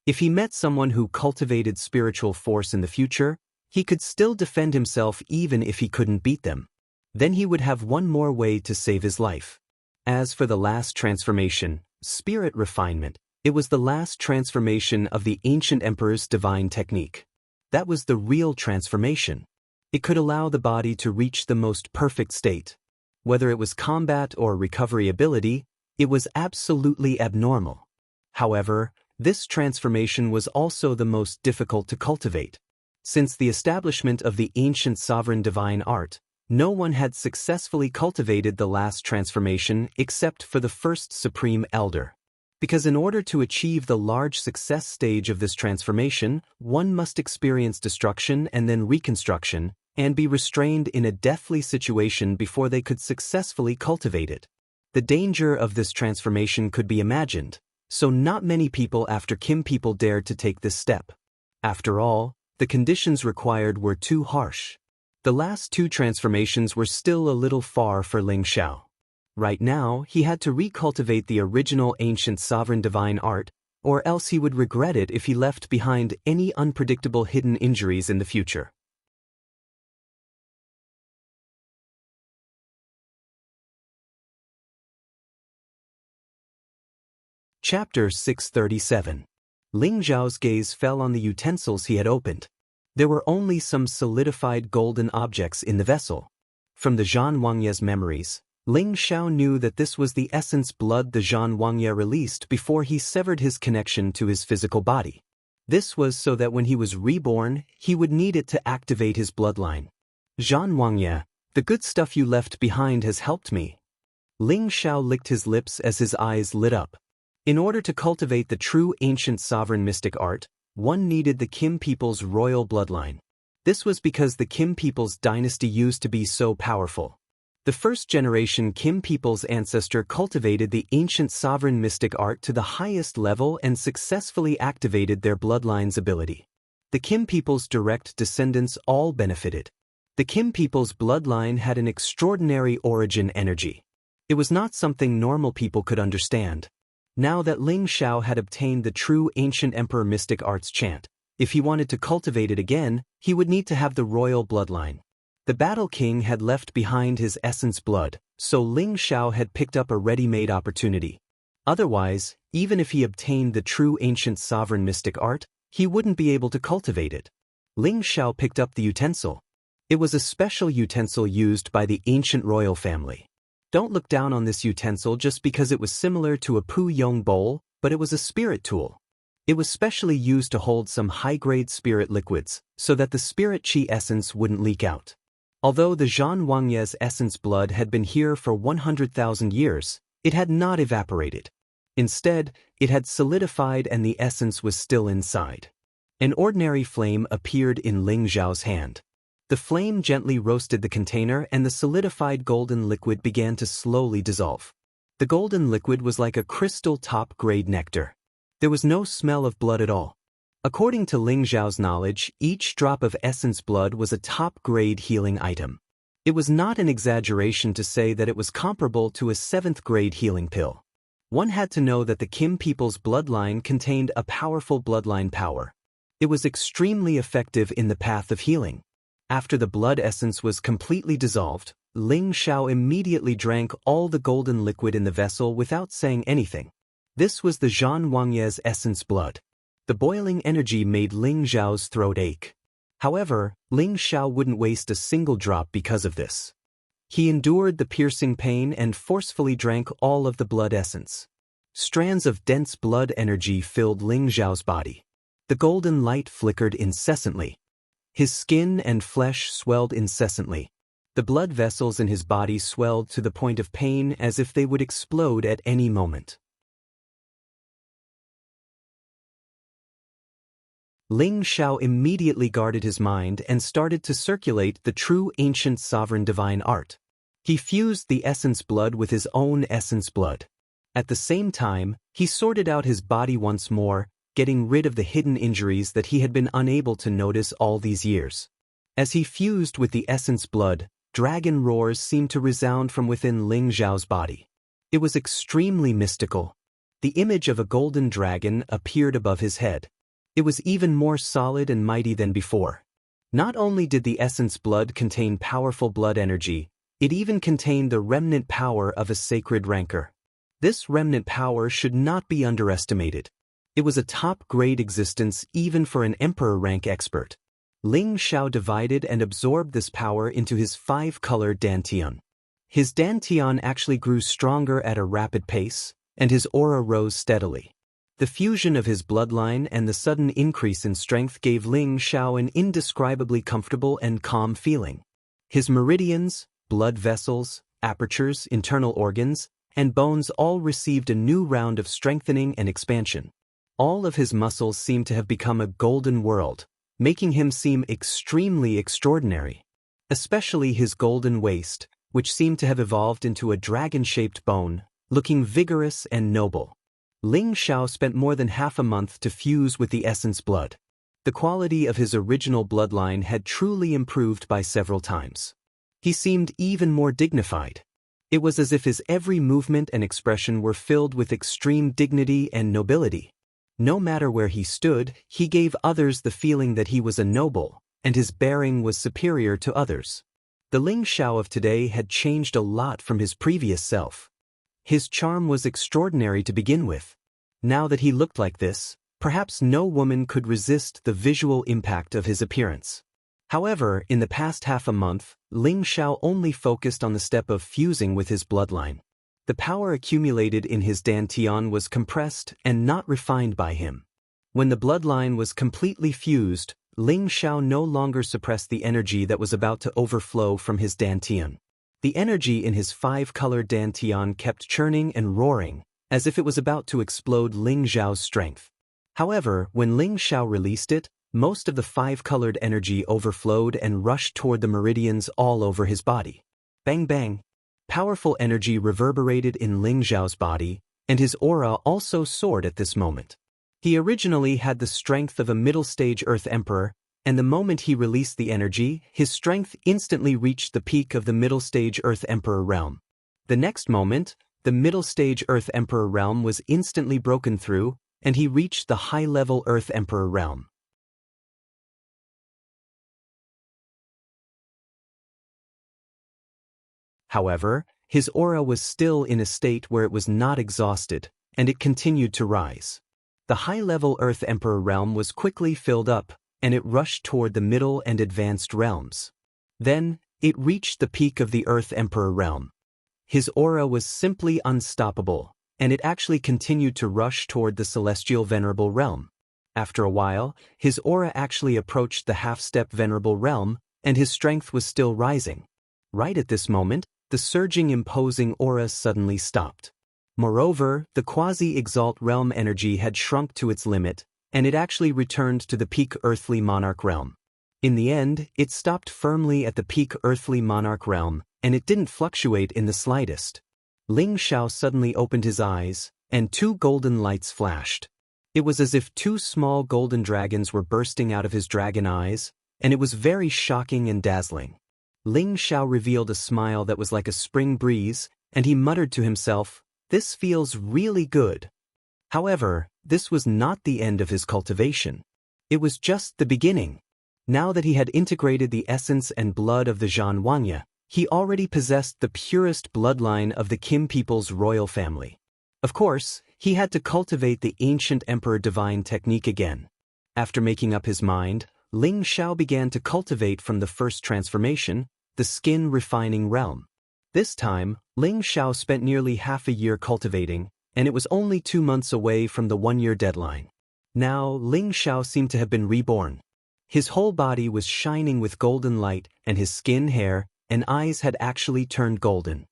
S1: If he met someone who cultivated spiritual force in the future, he could still defend himself even if he couldn't beat them. Then he would have one more way to save his life. As for the last transformation, spirit refinement, it was the last transformation of the ancient emperor's divine technique. That was the real transformation. It could allow the body to reach the most perfect state. Whether it was combat or recovery ability, it was absolutely abnormal. However, This transformation was also the most difficult to cultivate. Since the establishment of the ancient sovereign divine art, no one had successfully cultivated the last transformation except for the first supreme elder. Because in order to achieve the large success stage of this transformation, one must experience destruction and then reconstruction, and be restrained in a deathly situation before they could successfully cultivate it. The danger of this transformation could be imagined, so not many people after Kim people dared to take this step. After all, the conditions required were too harsh. The last two transformations were still a little far for Ling Xiao. Right now, he had to recultivate the original ancient sovereign divine art, or else he would regret it if he left behind any unpredictable hidden injuries in the future. Chapter 637. Ling Xiao's gaze fell on the utensils he had opened. There were only some solidified golden objects in the vessel. From the Zhan Wangye's memories, Ling Xiao knew that this was the essence blood the Zhan Wangye released before he severed his connection to his physical body. This was so that when he was reborn, he would need it to activate his bloodline. Zhan Wangye, the good stuff you left behind has helped me. Ling Xiao licked his lips as his eyes lit up. In order to cultivate the true ancient sovereign mystic art, one needed the Kim people's royal bloodline. This was because the Kim people's dynasty used to be so powerful. The first generation Kim people's ancestor cultivated the ancient sovereign mystic art to the highest level and successfully activated their bloodline's ability. The Kim people's direct descendants all benefited. The Kim people's bloodline had an extraordinary origin energy. It was not something normal people could understand. Now that Ling Xiao had obtained the true ancient emperor mystic arts chant, if he wanted to cultivate it again, he would need to have the royal bloodline. The Battle King had left behind his essence blood, so Ling Xiao had picked up a ready-made opportunity. Otherwise, even if he obtained the true ancient sovereign mystic art, he wouldn't be able to cultivate it. Ling Xiao picked up the utensil. It was a special utensil used by the ancient royal family. Don't look down on this utensil just because it was similar to a Pu Yong bowl, but it was a spirit tool. It was specially used to hold some high-grade spirit liquids, so that the spirit chi essence wouldn't leak out. Although the Zhan Wangye's essence blood had been here for 100,000 years, it had not evaporated. Instead, it had solidified and the essence was still inside. An ordinary flame appeared in Ling Xiao's hand. The flame gently roasted the container and the solidified golden liquid began to slowly dissolve. The golden liquid was like a crystal top-grade nectar. There was no smell of blood at all. According to Ling Xiao's knowledge, each drop of essence blood was a top-grade healing item. It was not an exaggeration to say that it was comparable to a 7th-grade healing pill. One had to know that the Kim people's bloodline contained a powerful bloodline power. It was extremely effective in the path of healing. After the blood essence was completely dissolved, Ling Xiao immediately drank all the golden liquid in the vessel without saying anything. This was the Zhan Wangye's essence blood. The boiling energy made Ling Xiao's throat ache. However, Ling Xiao wouldn't waste a single drop because of this. He endured the piercing pain and forcefully drank all of the blood essence. Strands of dense blood energy filled Ling Xiao's body. The golden light flickered incessantly. His skin and flesh swelled incessantly. The blood vessels in his body swelled to the point of pain as if they would explode at any moment. Ling Xiao immediately guarded his mind and started to circulate the true ancient sovereign divine art. He fused the essence blood with his own essence blood. At the same time, he sorted out his body once more, getting rid of the hidden injuries that he had been unable to notice all these years. As he fused with the essence blood, dragon roars seemed to resound from within Ling Xiao's body. It was extremely mystical. The image of a golden dragon appeared above his head. It was even more solid and mighty than before. Not only did the essence blood contain powerful blood energy, it even contained the remnant power of a sacred rancor. This remnant power should not be underestimated. It was a top-grade existence even for an emperor rank expert. Ling Xiao divided and absorbed this power into his 5-color dantian. His dantian actually grew stronger at a rapid pace, and his aura rose steadily. The fusion of his bloodline and the sudden increase in strength gave Ling Xiao an indescribably comfortable and calm feeling. His meridians, blood vessels, apertures, internal organs, and bones all received a new round of strengthening and expansion. All of his muscles seemed to have become a golden world, making him seem extremely extraordinary. Especially his golden waist, which seemed to have evolved into a dragon-shaped bone, looking vigorous and noble. Ling Xiao spent more than half a month to fuse with the essence blood. The quality of his original bloodline had truly improved by several times. He seemed even more dignified. It was as if his every movement and expression were filled with extreme dignity and nobility. No matter where he stood, he gave others the feeling that he was a noble, and his bearing was superior to others. The Ling Xiao of today had changed a lot from his previous self. His charm was extraordinary to begin with. Now that he looked like this, perhaps no woman could resist the visual impact of his appearance. However, in the past half a month, Ling Xiao only focused on the step of fusing with his bloodline. The power accumulated in his dantian was compressed and not refined by him. When the bloodline was completely fused, Ling Xiao no longer suppressed the energy that was about to overflow from his dantian. The energy in his five-colored dantian kept churning and roaring, as if it was about to explode Ling Xiao's strength. However, when Ling Xiao released it, most of the five-colored energy overflowed and rushed toward the meridians all over his body. Bang bang! Powerful energy reverberated in Ling Xiao's body, and his aura also soared at this moment. He originally had the strength of a middle-stage Earth Emperor, and the moment he released the energy, his strength instantly reached the peak of the middle-stage Earth Emperor realm. The next moment, the middle-stage Earth Emperor realm was instantly broken through, and he reached the high-level Earth Emperor realm. However, his aura was still in a state where it was not exhausted, and it continued to rise. The high-level Earth Emperor realm was quickly filled up, and it rushed toward the middle and advanced realms. Then, it reached the peak of the Earth Emperor realm. His aura was simply unstoppable, and it actually continued to rush toward the Celestial Venerable realm. After a while, his aura actually approached the half-step Venerable realm, and his strength was still rising. Right at this moment, the surging imposing aura suddenly stopped. Moreover, the quasi-exalt realm energy had shrunk to its limit, and it actually returned to the peak earthly monarch realm. In the end, it stopped firmly at the peak earthly monarch realm, and it didn't fluctuate in the slightest. Ling Xiao suddenly opened his eyes, and two golden lights flashed. It was as if two small golden dragons were bursting out of his dragon eyes, and it was very shocking and dazzling. Ling Xiao revealed a smile that was like a spring breeze, and he muttered to himself, "This feels really good." However, this was not the end of his cultivation. It was just the beginning. Now that he had integrated the essence and blood of the Jianghu, he already possessed the purest bloodline of the Kim people's royal family. Of course, he had to cultivate the ancient Emperor Divine technique again. After making up his mind, Ling Xiao began to cultivate from the first transformation, the skin refining realm. This time, Ling Xiao spent nearly half a year cultivating, and it was only 2 months away from the 1-year deadline. Now, Ling Xiao seemed to have been reborn. His whole body was shining with golden light, and his skin, hair, and eyes had actually turned golden.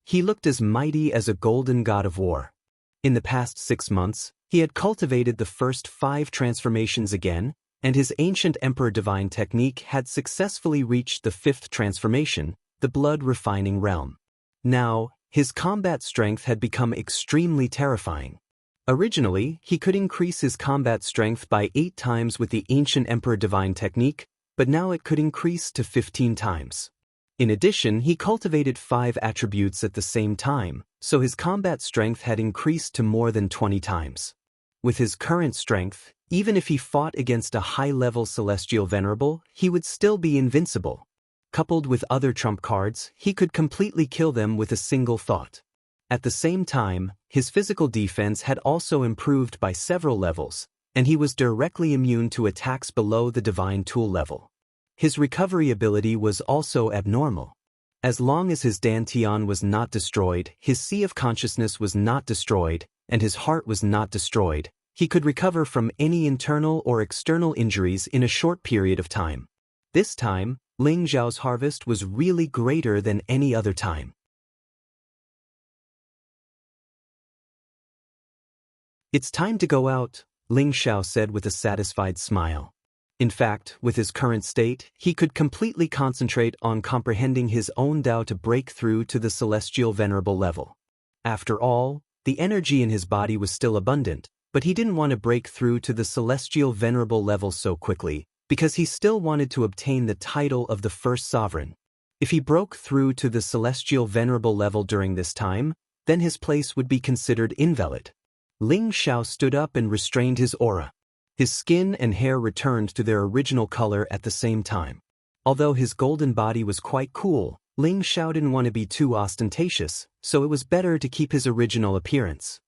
S1: He looked as mighty as a golden god of war. In the past 6 months, he had cultivated the first 5 transformations again, and his ancient Emperor Divine technique had successfully reached the 5th transformation, the blood refining realm. Now, his combat strength had become extremely terrifying. Originally, he could increase his combat strength by 8 times with the ancient Emperor Divine technique, but now it could increase to 15 times. In addition, he cultivated 5 attributes at the same time, so his combat strength had increased to more than 20 times. With his current strength, even if he fought against a high-level Celestial Venerable, he would still be invincible. Coupled with other trump cards, he could completely kill them with a single thought. At the same time, his physical defense had also improved by several levels, and he was directly immune to attacks below the Divine Tool level. His recovery ability was also abnormal. As long as his dantian was not destroyed, his sea of consciousness was not destroyed, and his heart was not destroyed, he could recover from any internal or external injuries in a short period of time. This time, Ling Xiao's harvest was really greater than any other time. "It's time to go out," Ling Xiao said with a satisfied smile. In fact, with his current state, he could completely concentrate on comprehending his own Dao to break through to the celestial venerable level. After all, the energy in his body was still abundant, but he didn't want to break through to the celestial venerable level so quickly, because he still wanted to obtain the title of the first sovereign. If he broke through to the celestial venerable level during this time, then his place would be considered invalid. Ling Xiao stood up and restrained his aura. His skin and hair returned to their original color at the same time. Although his golden body was quite cool, Ling Xiao didn't want to be too ostentatious, so it was better to keep his original appearance.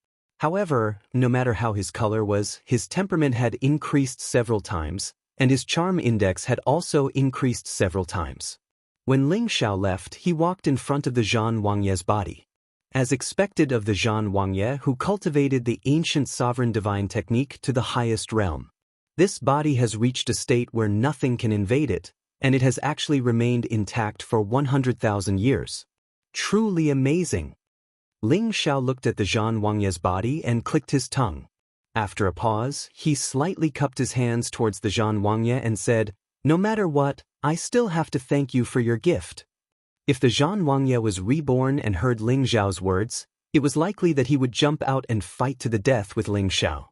S1: However, no matter how his color was, his temperament had increased several times, and his charm index had also increased several times. When Ling Xiao left, he walked in front of the Zhan Wangye's body. As expected of the Zhan Wangye, who cultivated the ancient sovereign divine technique to the highest realm. This body has reached a state where nothing can invade it, and it has actually remained intact for 100,000 years. Truly amazing. Ling Xiao looked at the Zhan Wangye's body and clicked his tongue. After a pause, he slightly cupped his hands towards the Zhan Wangye and said, "No matter what, I still have to thank you for your gift." If the Zhan Wangye was reborn and heard Ling Xiao's words, it was likely that he would jump out and fight to the death with Ling Xiao.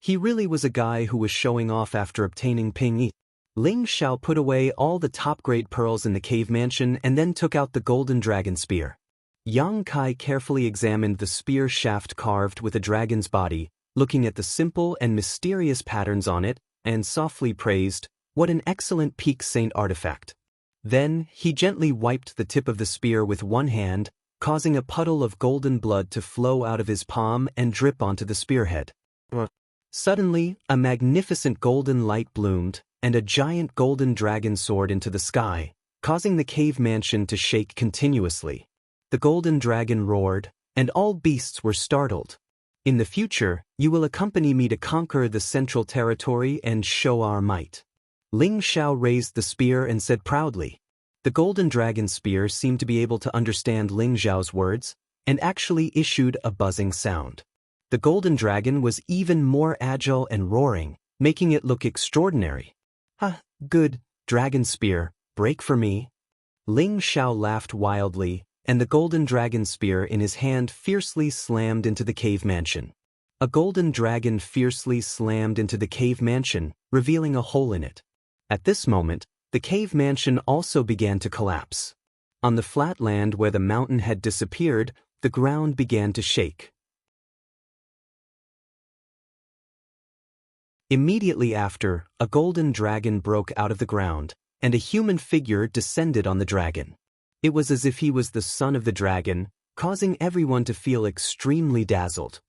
S1: He really was a guy who was showing off after obtaining Ping Yi. Ling Xiao put away all the top-grade pearls in the cave mansion and then took out the golden dragon spear. Yang Kai carefully examined the spear shaft carved with a dragon's body, looking at the simple and mysterious patterns on it, and softly praised, "What an excellent peak saint artifact." Then, he gently wiped the tip of the spear with one hand, causing a puddle of golden blood to flow out of his palm and drip onto the spearhead. Suddenly, a magnificent golden light bloomed, and a giant golden dragon soared into the sky, causing the cave mansion to shake continuously. The golden dragon roared, and all beasts were startled. "In the future, you will accompany me to conquer the central territory and show our might." Ling Xiao raised the spear and said proudly. The golden dragon spear seemed to be able to understand Ling Xiao's words, and actually issued a buzzing sound. The golden dragon was even more agile and roaring, making it look extraordinary. "Ah, good, dragon spear, break for me." Ling Xiao laughed wildly, and the golden dragon spear in his hand fiercely slammed into the cave mansion. A golden dragon fiercely slammed into the cave mansion, revealing a hole in it. At this moment, the cave mansion also began to collapse. On the flat land where the mountain had disappeared, the ground began to shake. Immediately after, a golden dragon broke out of the ground, and a human figure descended on the dragon. It was as if he was the son of the dragon, causing everyone to feel extremely dazzled.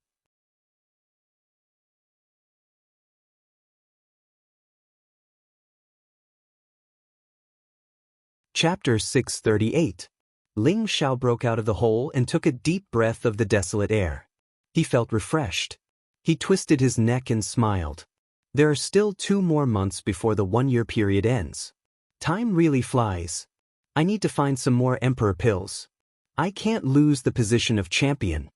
S1: Chapter 638. Ling Xiao broke out of the hole and took a deep breath of the desolate air. He felt refreshed. He twisted his neck and smiled. There are still 2 more months before the 1-year period ends. Time really flies. I need to find some more emperor pills. I can't lose the position of champion.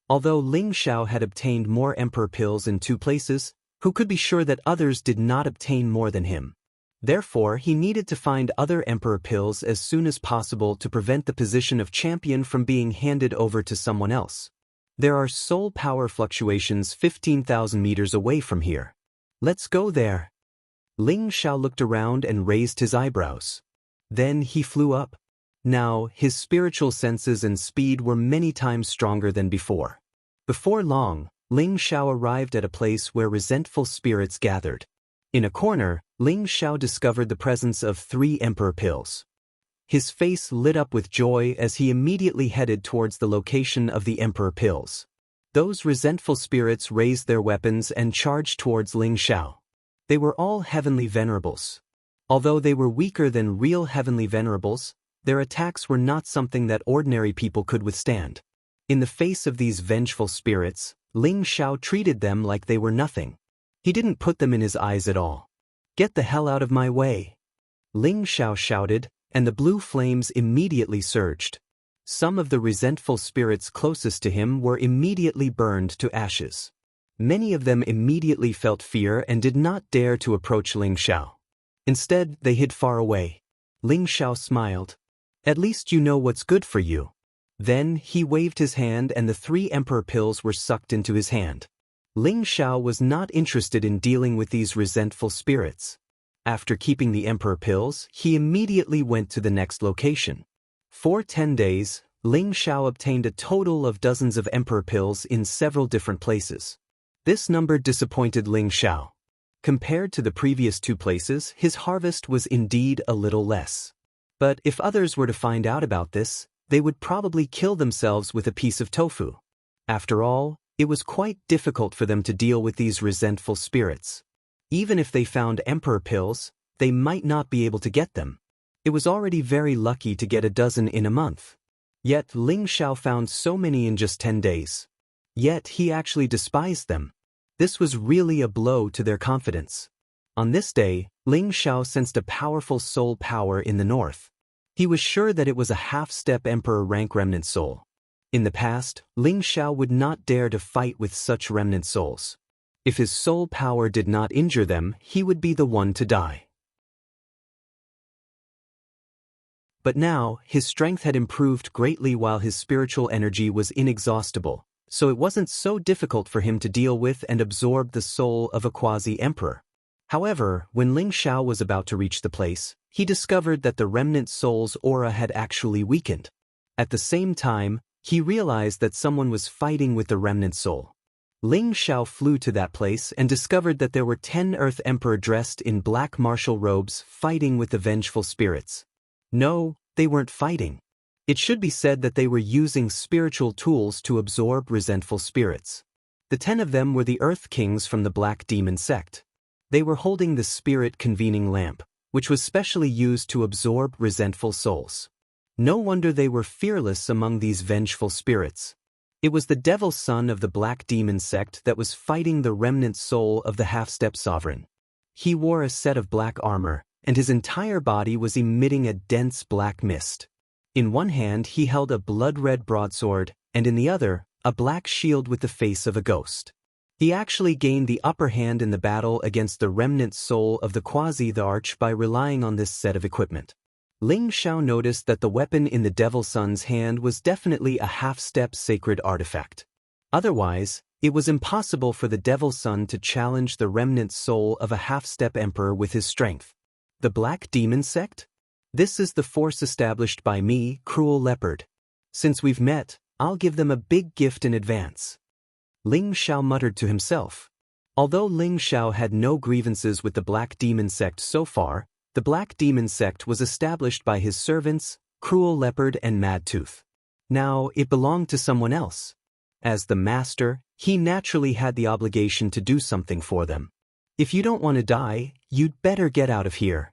S1: Although Ling Xiao had obtained more emperor pills in 2 places, who could be sure that others did not obtain more than him? Therefore, he needed to find other emperor pills as soon as possible to prevent the position of champion from being handed over to someone else. There are soul power fluctuations 15,000 meters away from here. Let's go there. Ling Xiao looked around and raised his eyebrows. Then he flew up. Now, his spiritual senses and speed were many times stronger than before. Before long, Ling Xiao arrived at a place where resentful spirits gathered. In a corner, Ling Xiao discovered the presence of 3 emperor pills. His face lit up with joy as he immediately headed towards the location of the emperor pills. Those resentful spirits raised their weapons and charged towards Ling Xiao. They were all heavenly venerables. Although they were weaker than real heavenly venerables, their attacks were not something that ordinary people could withstand. In the face of these vengeful spirits, Ling Xiao treated them like they were nothing. He didn't put them in his eyes at all. "Get the hell out of my way!" Ling Xiao shouted, and the blue flames immediately surged. Some of the resentful spirits closest to him were immediately burned to ashes. Many of them immediately felt fear and did not dare to approach Ling Xiao. Instead, they hid far away. Ling Xiao smiled. "At least you know what's good for you." Then he waved his hand and the 3 emperor pills were sucked into his hand. Ling Xiao was not interested in dealing with these resentful spirits. After keeping the emperor pills, he immediately went to the next location. For 10 days, Ling Xiao obtained a total of dozens of emperor pills in several different places. This number disappointed Ling Xiao. Compared to the previous 2 places, his harvest was indeed a little less. But if others were to find out about this, they would probably kill themselves with a piece of tofu. After all, it was quite difficult for them to deal with these resentful spirits. Even if they found emperor pills, they might not be able to get them. It was already very lucky to get a dozen in a month. Yet Ling Xiao found so many in just 10 days. Yet he actually despised them. This was really a blow to their confidence. On this day, Ling Xiao sensed a powerful soul power in the north. He was sure that it was a half-step emperor rank remnant soul. In the past, Ling Xiao would not dare to fight with such remnant souls. If his soul power did not injure them, he would be the one to die. But now, his strength had improved greatly while his spiritual energy was inexhaustible, so it wasn't so difficult for him to deal with and absorb the soul of a quasi-emperor. However, when Ling Xiao was about to reach the place, he discovered that the remnant soul's aura had actually weakened. At the same time, he realized that someone was fighting with the remnant soul. Ling Xiao flew to that place and discovered that there were 10 Earth Emperor dressed in black martial robes fighting with the vengeful spirits. No, they weren't fighting. It should be said that they were using spiritual tools to absorb resentful spirits. The 10 of them were the Earth Kings from the Black Demon sect. They were holding the spirit convening lamp, which was specially used to absorb resentful souls. No wonder they were fearless among these vengeful spirits. It was the devil son of the Black Demon sect that was fighting the remnant soul of the half-step sovereign. He wore a set of black armor, and his entire body was emitting a dense black mist. In one hand he held a blood-red broadsword, and in the other, a black shield with the face of a ghost. He actually gained the upper hand in the battle against the remnant soul of the Quasi-the-Arch by relying on this set of equipment. Ling Xiao noticed that the weapon in the Devil Son's hand was definitely a half-step sacred artifact. Otherwise, it was impossible for the Devil Son to challenge the remnant soul of a half-step emperor with his strength. The Black Demon sect? This is the force established by me, Cruel Leopard. Since we've met, I'll give them a big gift in advance. Ling Xiao muttered to himself. Although Ling Xiao had no grievances with the Black Demon sect so far, the Black Demon sect was established by his servants, Cruel Leopard and Mad Tooth. Now, it belonged to someone else. As the master, he naturally had the obligation to do something for them. If you don't want to die, you'd better get out of here.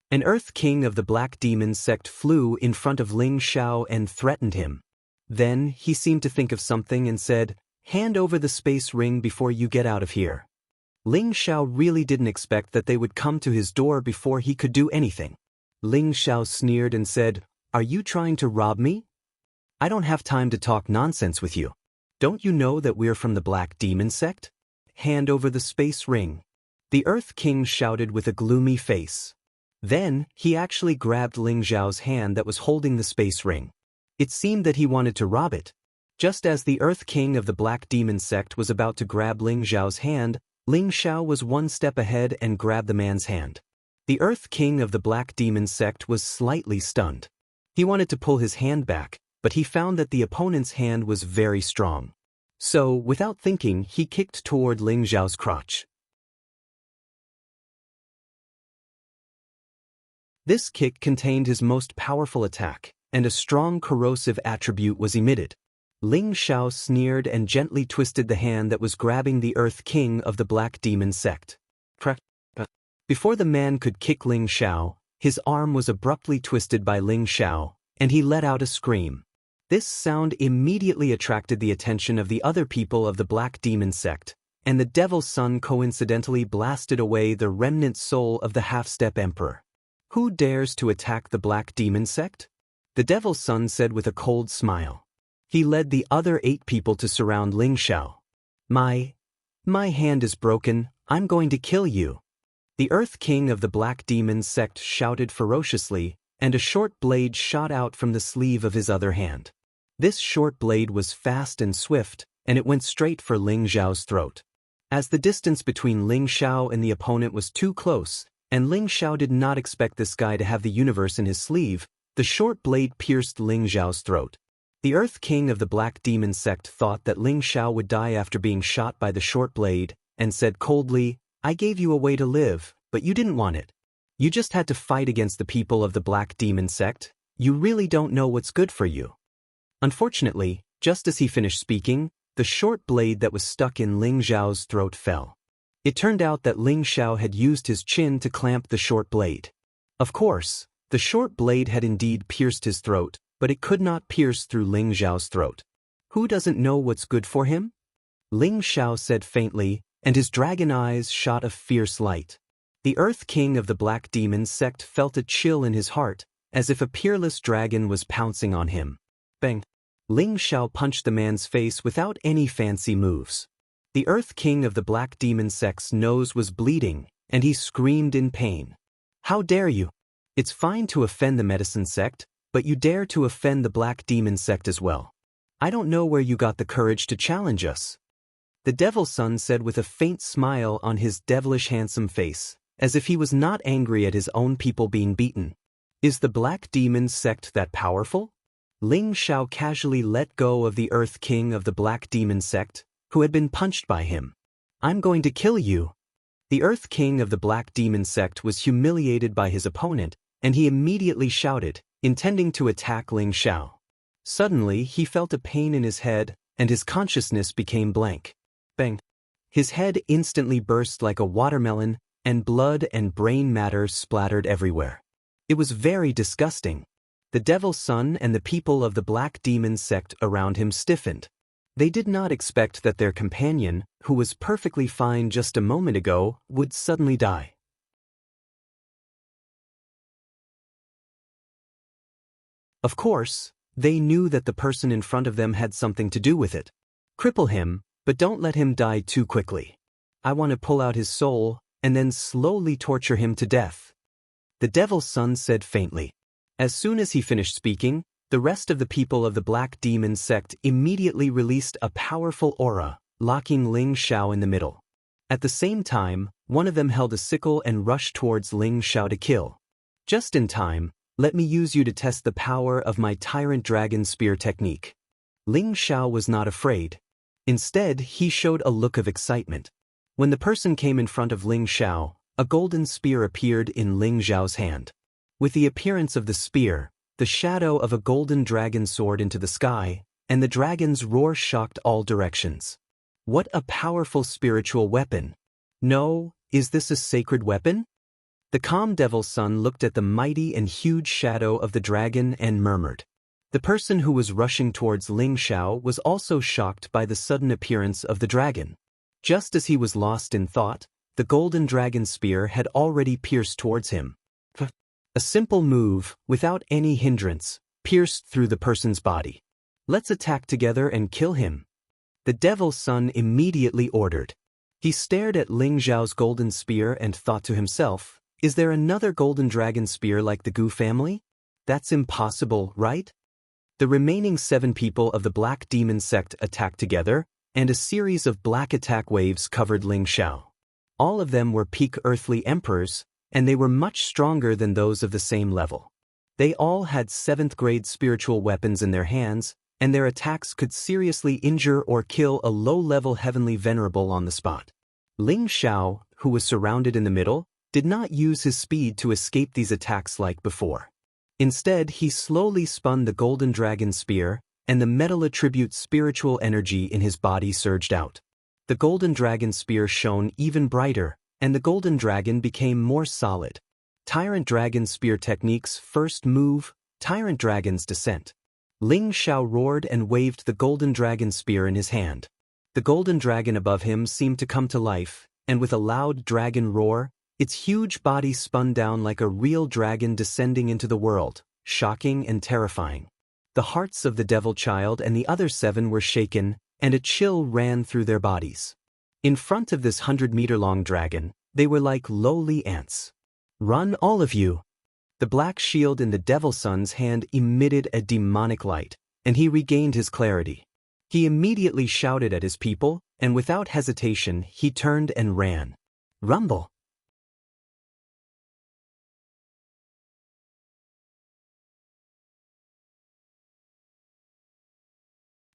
S1: An Earth King of the Black Demon sect flew in front of Ling Xiao and threatened him. Then, he seemed to think of something and said, "Hand over the space ring before you get out of here." Ling Xiao really didn't expect that they would come to his door before he could do anything. Ling Xiao sneered and said, "Are you trying to rob me? I don't have time to talk nonsense with you. Don't you know that we're from the Black Demon sect? Hand over the space ring." The Earth King shouted with a gloomy face. Then, he actually grabbed Ling Xiao's hand that was holding the space ring. It seemed that he wanted to rob it. Just as the Earth King of the Black Demon sect was about to grab Ling Xiao's hand, Ling Xiao was one step ahead and grabbed the man's hand. The Earth King of the Black Demon sect was slightly stunned. He wanted to pull his hand back, but he found that the opponent's hand was very strong. So, without thinking, he kicked toward Ling Xiao's crotch. This kick contained his most powerful attack, and a strong corrosive attribute was emitted. Ling Xiao sneered and gently twisted the hand that was grabbing the Earth King of the Black Demon sect. Before the man could kick Ling Xiao, his arm was abruptly twisted by Ling Xiao, and he let out a scream. This sound immediately attracted the attention of the other people of the Black Demon sect, and the Devil's Son coincidentally blasted away the remnant soul of the half-step emperor. Who dares to attack the Black Demon sect? The Devil's Son said with a cold smile. He led the other 8 people to surround Ling Xiao. My hand is broken, I'm going to kill you. The Earth King of the Black Demon sect shouted ferociously, and a short blade shot out from the sleeve of his other hand. This short blade was fast and swift, and it went straight for Ling Xiao's throat. As the distance between Ling Xiao and the opponent was too close, and Ling Xiao did not expect this guy to have the universe in his sleeve, the short blade pierced Ling Xiao's throat. The Earth King of the Black Demon sect thought that Ling Xiao would die after being shot by the short blade, and said coldly, "I gave you a way to live, but you didn't want it. You just had to fight against the people of the Black Demon sect. You really don't know what's good for you." Unfortunately, just as he finished speaking, the short blade that was stuck in Ling Xiao's throat fell. It turned out that Ling Xiao had used his chin to clamp the short blade. Of course, the short blade had indeed pierced his throat, but it could not pierce through Ling Xiao's throat. Who doesn't know what's good for him? Ling Xiao said faintly, and his dragon eyes shot a fierce light. The Earth King of the Black Demon sect felt a chill in his heart, as if a peerless dragon was pouncing on him. Bang! Ling Xiao punched the man's face without any fancy moves. The Earth King of the Black Demon sect's nose was bleeding, and he screamed in pain. "How dare you? It's fine to offend the medicine sect, but you dare to offend the Black Demon sect as well. I don't know where you got the courage to challenge us." The Devil's Son said with a faint smile on his devilish handsome face, as if he was not angry at his own people being beaten. "Is the Black Demon sect that powerful?" Ling Xiao casually let go of the Earth King of the Black Demon sect, who had been punched by him. "I'm going to kill you." The Earth King of the Black Demon sect was humiliated by his opponent, and he immediately shouted, intending to attack Ling Xiao. Suddenly, he felt a pain in his head, and his consciousness became blank. Bang! His head instantly burst like a watermelon, and blood and brain matter splattered everywhere. It was very disgusting. The Devil's Son and the people of the Black Demon sect around him stiffened. They did not expect that their companion, who was perfectly fine just a moment ago, would suddenly die. Of course, they knew that the person in front of them had something to do with it. Cripple him, but don't let him die too quickly. I want to pull out his soul, and then slowly torture him to death. The Devil's Son said faintly. As soon as he finished speaking, the rest of the people of the Black Demon sect immediately released a powerful aura, locking Ling Xiao in the middle. At the same time, one of them held a sickle and rushed towards Ling Xiao to kill. "Just in time, let me use you to test the power of my Tyrant Dragon Spear technique." Ling Xiao was not afraid. Instead, he showed a look of excitement. When the person came in front of Ling Xiao, a golden spear appeared in Ling Xiao's hand. With the appearance of the spear, the shadow of a golden dragon soared into the sky, and the dragon's roar shocked all directions. What a powerful spiritual weapon! No, is this a sacred weapon? The calm Devil's Son looked at the mighty and huge shadow of the dragon and murmured. The person who was rushing towards Ling Xiao was also shocked by the sudden appearance of the dragon. Just as he was lost in thought, the golden dragon spear had already pierced towards him. A simple move, without any hindrance, pierced through the person's body. "Let's attack together and kill him," the Devil's Son immediately ordered. He stared at Ling Xiao's golden spear and thought to himself, is there another golden dragon spear like the Gu family? That's impossible, right? The remaining 7 people of the Black Demon sect attacked together, and a series of black attack waves covered Ling Xiao. All of them were peak earthly emperors, and they were much stronger than those of the same level. They all had 7th-grade spiritual weapons in their hands, and their attacks could seriously injure or kill a low-level heavenly venerable on the spot. Ling Xiao, who was surrounded in the middle, did not use his speed to escape these attacks like before. Instead, he slowly spun the golden dragon spear, and the metal attribute spiritual energy in his body surged out. The golden dragon spear shone even brighter, and the golden dragon became more solid. Tyrant Dragon Spear Technique's first move, Tyrant Dragon's Descent. Ling Xiao roared and waved the golden dragon spear in his hand. The golden dragon above him seemed to come to life, and with a loud dragon roar, its huge body spun down like a real dragon descending into the world, shocking and terrifying. The hearts of the devil child and the other 7 were shaken, and a chill ran through their bodies. In front of this 100-meter-long dragon, they were like lowly ants. "Run, all of you!" The black shield in the devil son's hand emitted a demonic light, and he regained his clarity. He immediately shouted at his people, and without hesitation he turned and ran. Rumble!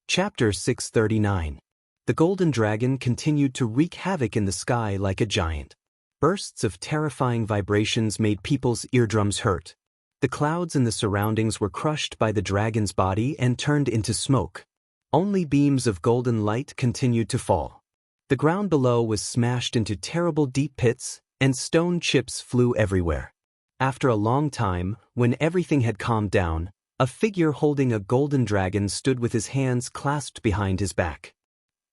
S1: Chapter 639. The golden dragon continued to wreak havoc in the sky like a giant. Bursts of terrifying vibrations made people's eardrums hurt. The clouds in the surroundings were crushed by the dragon's body and turned into smoke. Only beams of golden light continued to fall. The ground below was smashed into terrible deep pits, and stone chips flew everywhere. After a long time, when everything had calmed down, a figure holding a golden dragon stood with his hands clasped behind his back.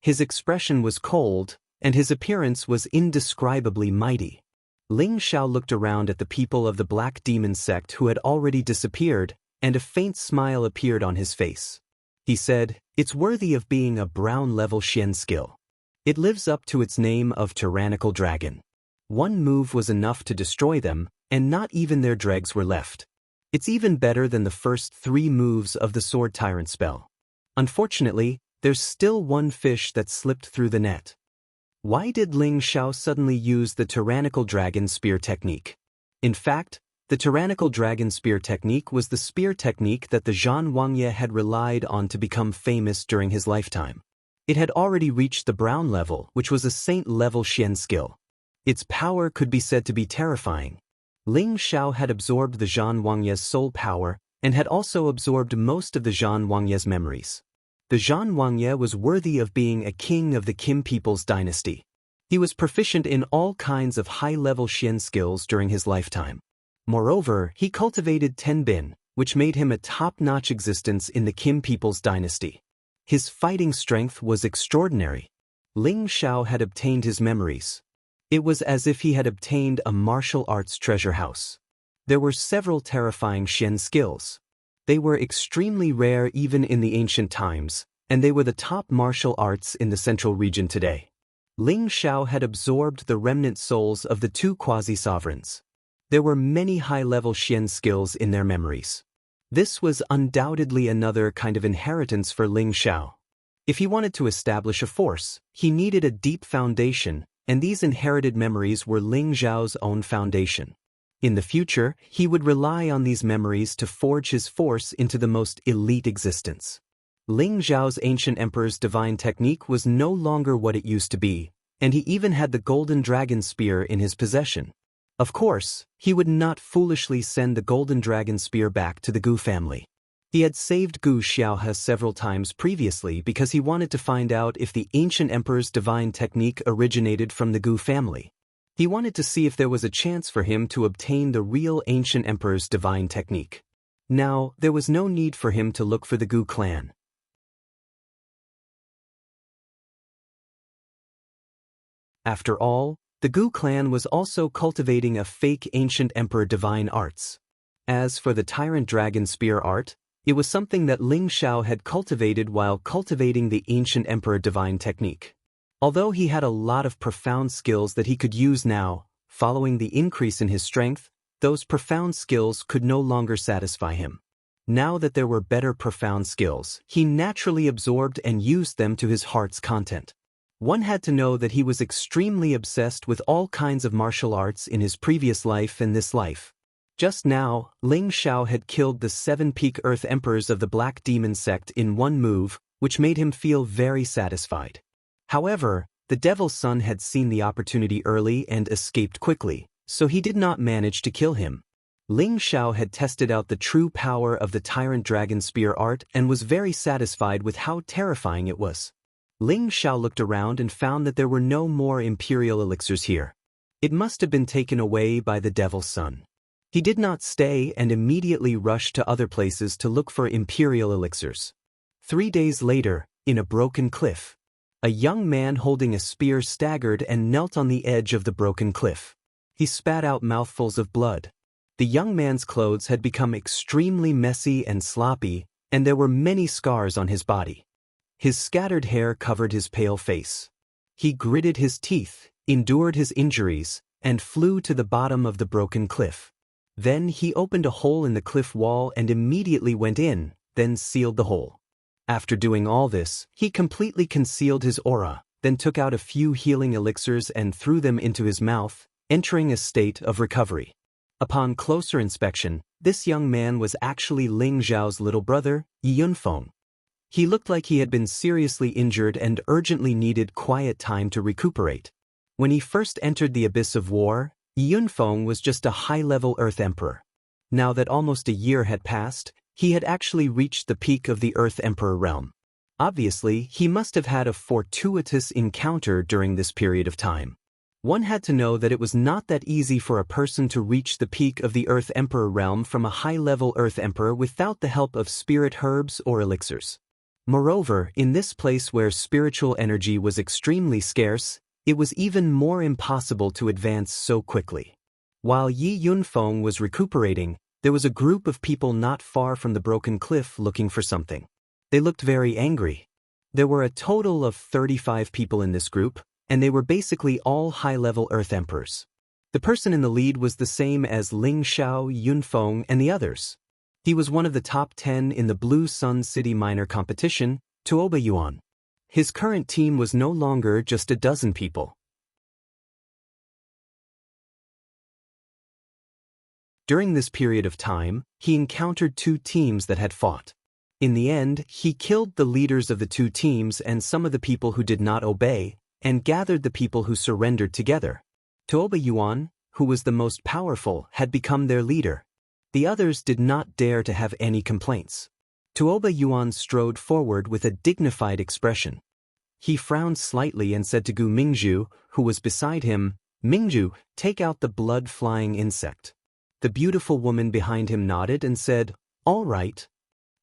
S1: His expression was cold, and his appearance was indescribably mighty. Ling Xiao looked around at the people of the Black Demon sect who had already disappeared, and a faint smile appeared on his face. He said, "It's worthy of being a brown-level Xian skill. It lives up to its name of tyrannical dragon. One move was enough to destroy them, and not even their dregs were left. It's even better than the first 3 moves of the Sword Tyrant spell. Unfortunately, there's still one fish that slipped through the net." Why did Ling Xiao suddenly use the tyrannical dragon spear technique? In fact, the tyrannical dragon spear technique was the spear technique that the Zhan Wangye had relied on to become famous during his lifetime. It had already reached the brown level, which was a saint-level Xian skill. Its power could be said to be terrifying. Ling Xiao had absorbed the Zhan Wangye's soul power and had also absorbed most of the Zhan Wangye's memories. The Zhan Wangye was worthy of being a king of the Kim people's dynasty. He was proficient in all kinds of high-level Xian skills during his lifetime. Moreover, he cultivated Tenbin, which made him a top-notch existence in the Kim people's dynasty. His fighting strength was extraordinary. Ling Xiao had obtained his memories. It was as if he had obtained a martial arts treasure house. There were several terrifying Xian skills. They were extremely rare even in the ancient times, and they were the top martial arts in the central region today. Ling Xiao had absorbed the remnant souls of the 2 quasi-sovereigns. There were many high-level Xian skills in their memories. This was undoubtedly another kind of inheritance for Ling Xiao. If he wanted to establish a force, he needed a deep foundation, and these inherited memories were Ling Xiao's own foundation. In the future, he would rely on these memories to forge his force into the most elite existence. Ling Xiao's ancient emperor's divine technique was no longer what it used to be, and he even had the golden dragon spear in his possession. Of course, he would not foolishly send the golden dragon spear back to the Gu family. He had saved Gu Xiaohe several times previously because he wanted to find out if the ancient emperor's divine technique originated from the Gu family. He wanted to see if there was a chance for him to obtain the real ancient emperor's divine technique. Now, there was no need for him to look for the Gu clan. After all, the Gu clan was also cultivating a fake ancient emperor divine arts. As for the tyrant dragon spear art, it was something that Ling Xiao had cultivated while cultivating the ancient emperor divine technique. Although he had a lot of profound skills that he could use now, following the increase in his strength, those profound skills could no longer satisfy him. Now that there were better profound skills, he naturally absorbed and used them to his heart's content. One had to know that he was extremely obsessed with all kinds of martial arts in his previous life and this life. Just now, Ling Xiao had killed the 7 peak Earth Emperors of the Black Demon sect in one move, which made him feel very satisfied. However, the Devil's Son had seen the opportunity early and escaped quickly, so he did not manage to kill him. Ling Xiao had tested out the true power of the Tyrant Dragon Spear art and was very satisfied with how terrifying it was. Ling Xiao looked around and found that there were no more Imperial elixirs here. It must have been taken away by the Devil's Son. He did not stay and immediately rushed to other places to look for imperial elixirs. 3 days later, in a broken cliff, a young man holding a spear staggered and knelt on the edge of the broken cliff. He spat out mouthfuls of blood. The young man's clothes had become extremely messy and sloppy, and there were many scars on his body. His scattered hair covered his pale face. He gritted his teeth, endured his injuries, and flew to the bottom of the broken cliff. Then he opened a hole in the cliff wall and immediately went in, then sealed the hole. After doing all this, he completely concealed his aura, then took out a few healing elixirs and threw them into his mouth, entering a state of recovery. Upon closer inspection, this young man was actually Ling Zhao's little brother, Yi Yunfeng. He looked like he had been seriously injured and urgently needed quiet time to recuperate. When he first entered the abyss of war, Yi Yunfeng was just a high-level Earth Emperor. Now that almost a year had passed, he had actually reached the peak of the Earth Emperor realm. Obviously, he must have had a fortuitous encounter during this period of time. One had to know that it was not that easy for a person to reach the peak of the Earth Emperor realm from a high-level Earth Emperor without the help of spirit herbs or elixirs. Moreover, in this place where spiritual energy was extremely scarce, it was even more impossible to advance so quickly. While Yi Yunfeng was recuperating, there was a group of people not far from the broken cliff looking for something. They looked very angry. There were a total of 35 people in this group, and they were basically all high-level Earth Emperors. The person in the lead was the same as Ling Xiao, Yunfeng, and the others. He was one of the top 10 in the Blue Sun City Minor competition, Tuoba Yuan. His current team was no longer just a dozen people. During this period of time, he encountered 2 teams that had fought. In the end, he killed the leaders of the 2 teams and some of the people who did not obey, and gathered the people who surrendered together. Tuoba Yuan, who was the most powerful, had become their leader. The others did not dare to have any complaints. Tuoba Yuan strode forward with a dignified expression. He frowned slightly and said to Gu Mingzhu, who was beside him, "Mingzhu, take out the blood-flying insect." The beautiful woman behind him nodded and said, "All right."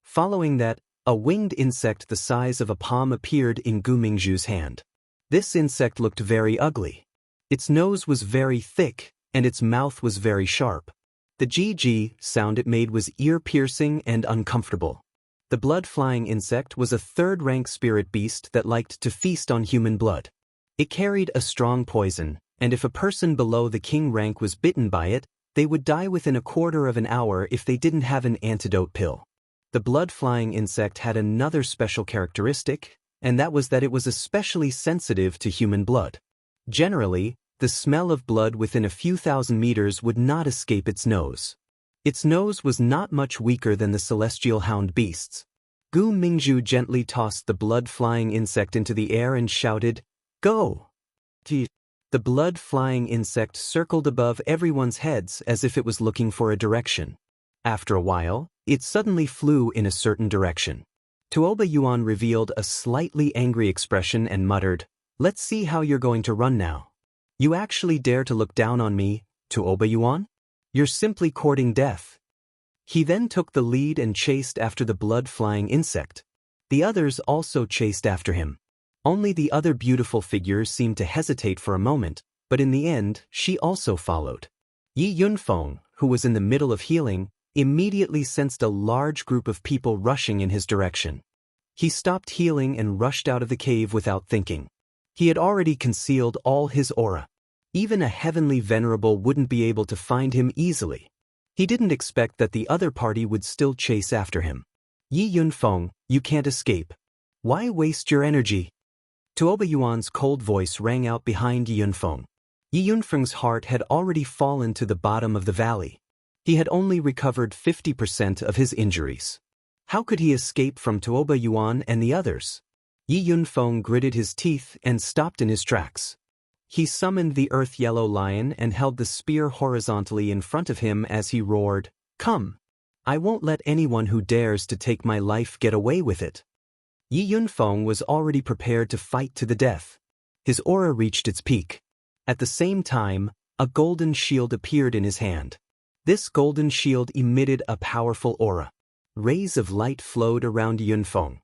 S1: Following that, a winged insect the size of a palm appeared in Gu Mingzhu's hand. This insect looked very ugly. Its nose was very thick, and its mouth was very sharp. The GG sound it made was ear-piercing and uncomfortable. The blood-flying insect was a 3rd-rank spirit beast that liked to feast on human blood. It carried a strong poison, and if a person below the king rank was bitten by it, they would die within a quarter of an hour if they didn't have an antidote pill. The blood-flying insect had another special characteristic, and that was that it was especially sensitive to human blood. Generally, the smell of blood within a few thousand meters would not escape its nose. Its nose was not much weaker than the celestial hound beasts. Gu Mingzhu gently tossed the blood-flying insect into the air and shouted, "Go!" The blood-flying insect circled above everyone's heads as if it was looking for a direction. After a while, it suddenly flew in a certain direction. Tuoba Yuan revealed a slightly angry expression and muttered, "Let's see how you're going to run now. You actually dare to look down on me, Tuoba Yuan? You're simply courting death." He then took the lead and chased after the blood-flying insect. The others also chased after him. Only the other beautiful figure seemed to hesitate for a moment, but in the end, she also followed. Yi Yunfeng, who was in the middle of healing, immediately sensed a large group of people rushing in his direction. He stopped healing and rushed out of the cave without thinking. He had already concealed all his aura. Even a heavenly venerable wouldn't be able to find him easily. He didn't expect that the other party would still chase after him. "Yi Yunfeng, you can't escape. Why waste your energy?" Tuoba Yuan's cold voice rang out behind Yi Yunfeng. Yi Yunfeng's heart had already fallen to the bottom of the valley. He had only recovered 50% of his injuries. How could he escape from Tuoba Yuan and the others? Yi Yunfeng gritted his teeth and stopped in his tracks. He summoned the Earth Yellow Lion and held the spear horizontally in front of him as he roared, "Come! I won't let anyone who dares to take my life get away with it." Yi Yunfeng was already prepared to fight to the death. His aura reached its peak. At the same time, a golden shield appeared in his hand. This golden shield emitted a powerful aura. Rays of light flowed around Yunfeng.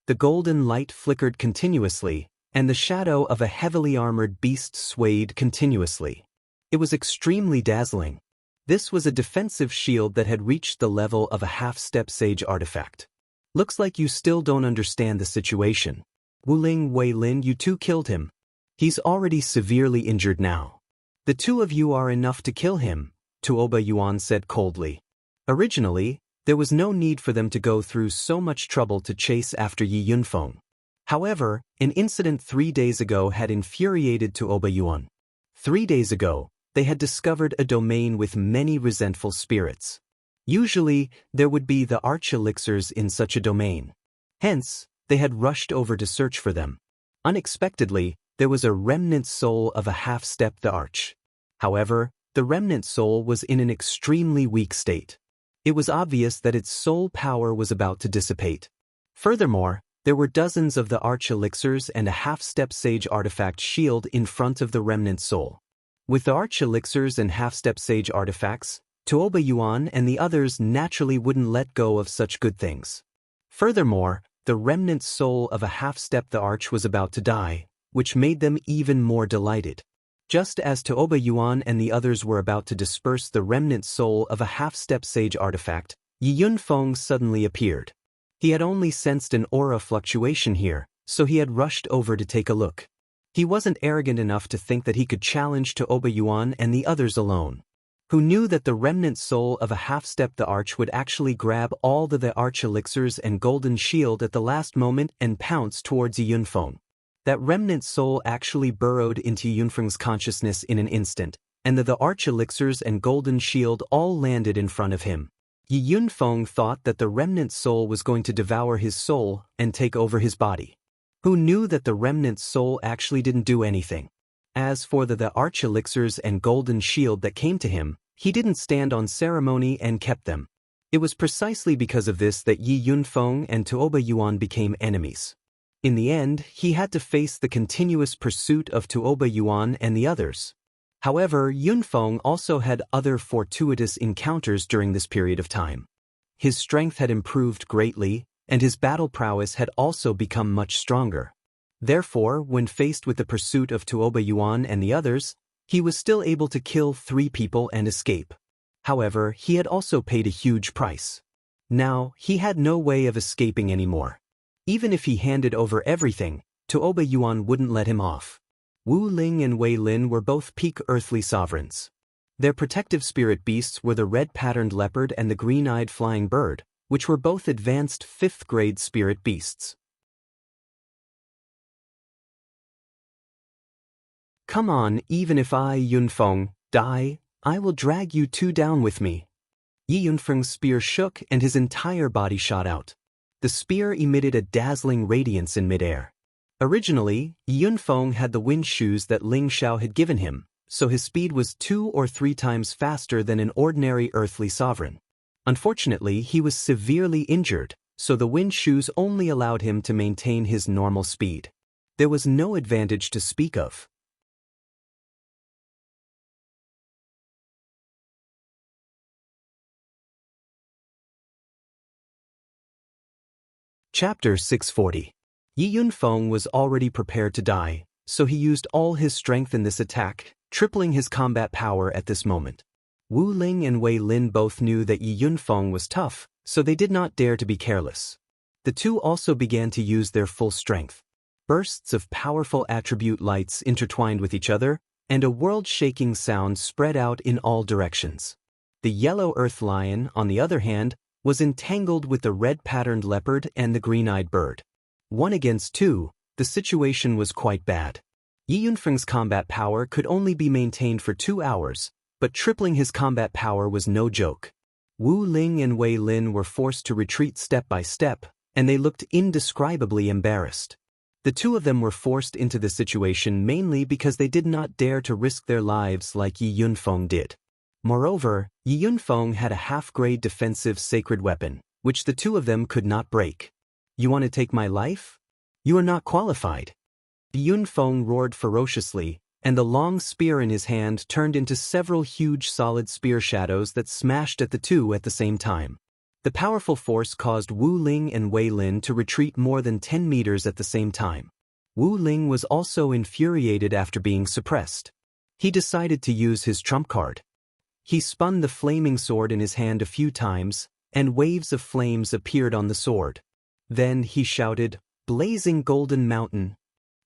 S1: The golden light flickered continuously, and the shadow of a heavily armored beast swayed continuously. It was extremely dazzling. This was a defensive shield that had reached the level of a half-step sage artifact. Looks like you still don't understand the situation. Wuling, Weilin, you two killed him. He's already severely injured now. The two of you are enough to kill him, Tuoba Yuan said coldly. Originally, there was no need for them to go through so much trouble to chase after Yi Yunfeng. However, an incident 3 days ago had infuriated Tuoba Yuan. 3 days ago, they had discovered a domain with many resentful spirits. Usually, there would be the arch elixirs in such a domain. Hence, they had rushed over to search for them. Unexpectedly, there was a remnant soul of a half-step the arch. However, the remnant soul was in an extremely weak state. It was obvious that its soul power was about to dissipate. Furthermore, there were dozens of the arch elixirs and a half-step sage artifact shield in front of the remnant soul. With the arch elixirs and half-step sage artifacts, Tuoba Yuan and the others naturally wouldn't let go of such good things. Furthermore, the remnant soul of a half-step the arch was about to die, which made them even more delighted. Just as Tuoba Yuan and the others were about to disperse the remnant soul of a half-step sage artifact, Yi Yunfeng suddenly appeared. He had only sensed an aura fluctuation here, so he had rushed over to take a look. He wasn't arrogant enough to think that he could challenge Tuoba Yuan and the others alone. Who knew that the remnant soul of a half-step the arch would actually grab all the arch elixirs and golden shield at the last moment and pounce towards Yi Yunfeng. That remnant soul actually burrowed into Yi Yunfeng's consciousness in an instant, and the arch elixirs and golden shield all landed in front of him. Yi Yunfeng thought that the remnant soul was going to devour his soul and take over his body. Who knew that the remnant soul actually didn't do anything? As for the arch elixirs and golden shield that came to him, he didn't stand on ceremony and kept them. It was precisely because of this that Yi Yunfeng and Tuoba Yuan became enemies. In the end, he had to face the continuous pursuit of Tuoba Yuan and the others. However, Yunfeng also had other fortuitous encounters during this period of time. His strength had improved greatly, and his battle prowess had also become much stronger. Therefore, when faced with the pursuit of Tuoba Yuan and the others, he was still able to kill 3 people and escape. However, he had also paid a huge price. Now, he had no way of escaping anymore. Even if he handed over everything, Tuoba Yuan wouldn't let him off. Wu Ling and Wei Lin were both peak earthly sovereigns. Their protective spirit beasts were the red-patterned leopard and the green-eyed flying bird, which were both advanced 5th-grade spirit beasts. Come on, even if I, Yunfeng, die, I will drag you two down with me. Yi Yunfeng's spear shook and his entire body shot out. The spear emitted a dazzling radiance in midair. Originally, Yi Yunfeng had the wind shoes that Ling Xiao had given him, so his speed was 2 or 3 times faster than an ordinary earthly sovereign. Unfortunately, he was severely injured, so the wind shoes only allowed him to maintain his normal speed. There was no advantage to speak of. Chapter 640. Yi Yunfeng was already prepared to die, so he used all his strength in this attack, tripling his combat power at this moment. Wu Ling and Wei Lin both knew that Yi Yunfeng was tough, so they did not dare to be careless. The two also began to use their full strength. Bursts of powerful attribute lights intertwined with each other, and a world-shaking sound spread out in all directions. The yellow earth lion, on the other hand, was entangled with the red-patterned leopard and the green-eyed bird. 1 against 2, the situation was quite bad. Yi Yunfeng's combat power could only be maintained for 2 hours, but tripling his combat power was no joke. Wu Ling and Wei Lin were forced to retreat step by step, and they looked indescribably embarrassed. The two of them were forced into the situation mainly because they did not dare to risk their lives like Yi Yunfeng did. Moreover, Yi Yunfeng had a half-grade defensive sacred weapon, which the two of them could not break. You want to take my life? You are not qualified. Yi Yunfeng roared ferociously, and the long spear in his hand turned into several huge solid spear shadows that smashed at the two at the same time. The powerful force caused Wu Ling and Wei Lin to retreat more than 10 meters at the same time. Wu Ling was also infuriated after being suppressed. He decided to use his trump card. He spun the flaming sword in his hand a few times, and waves of flames appeared on the sword. Then he shouted, "Blazing Golden Mountain!"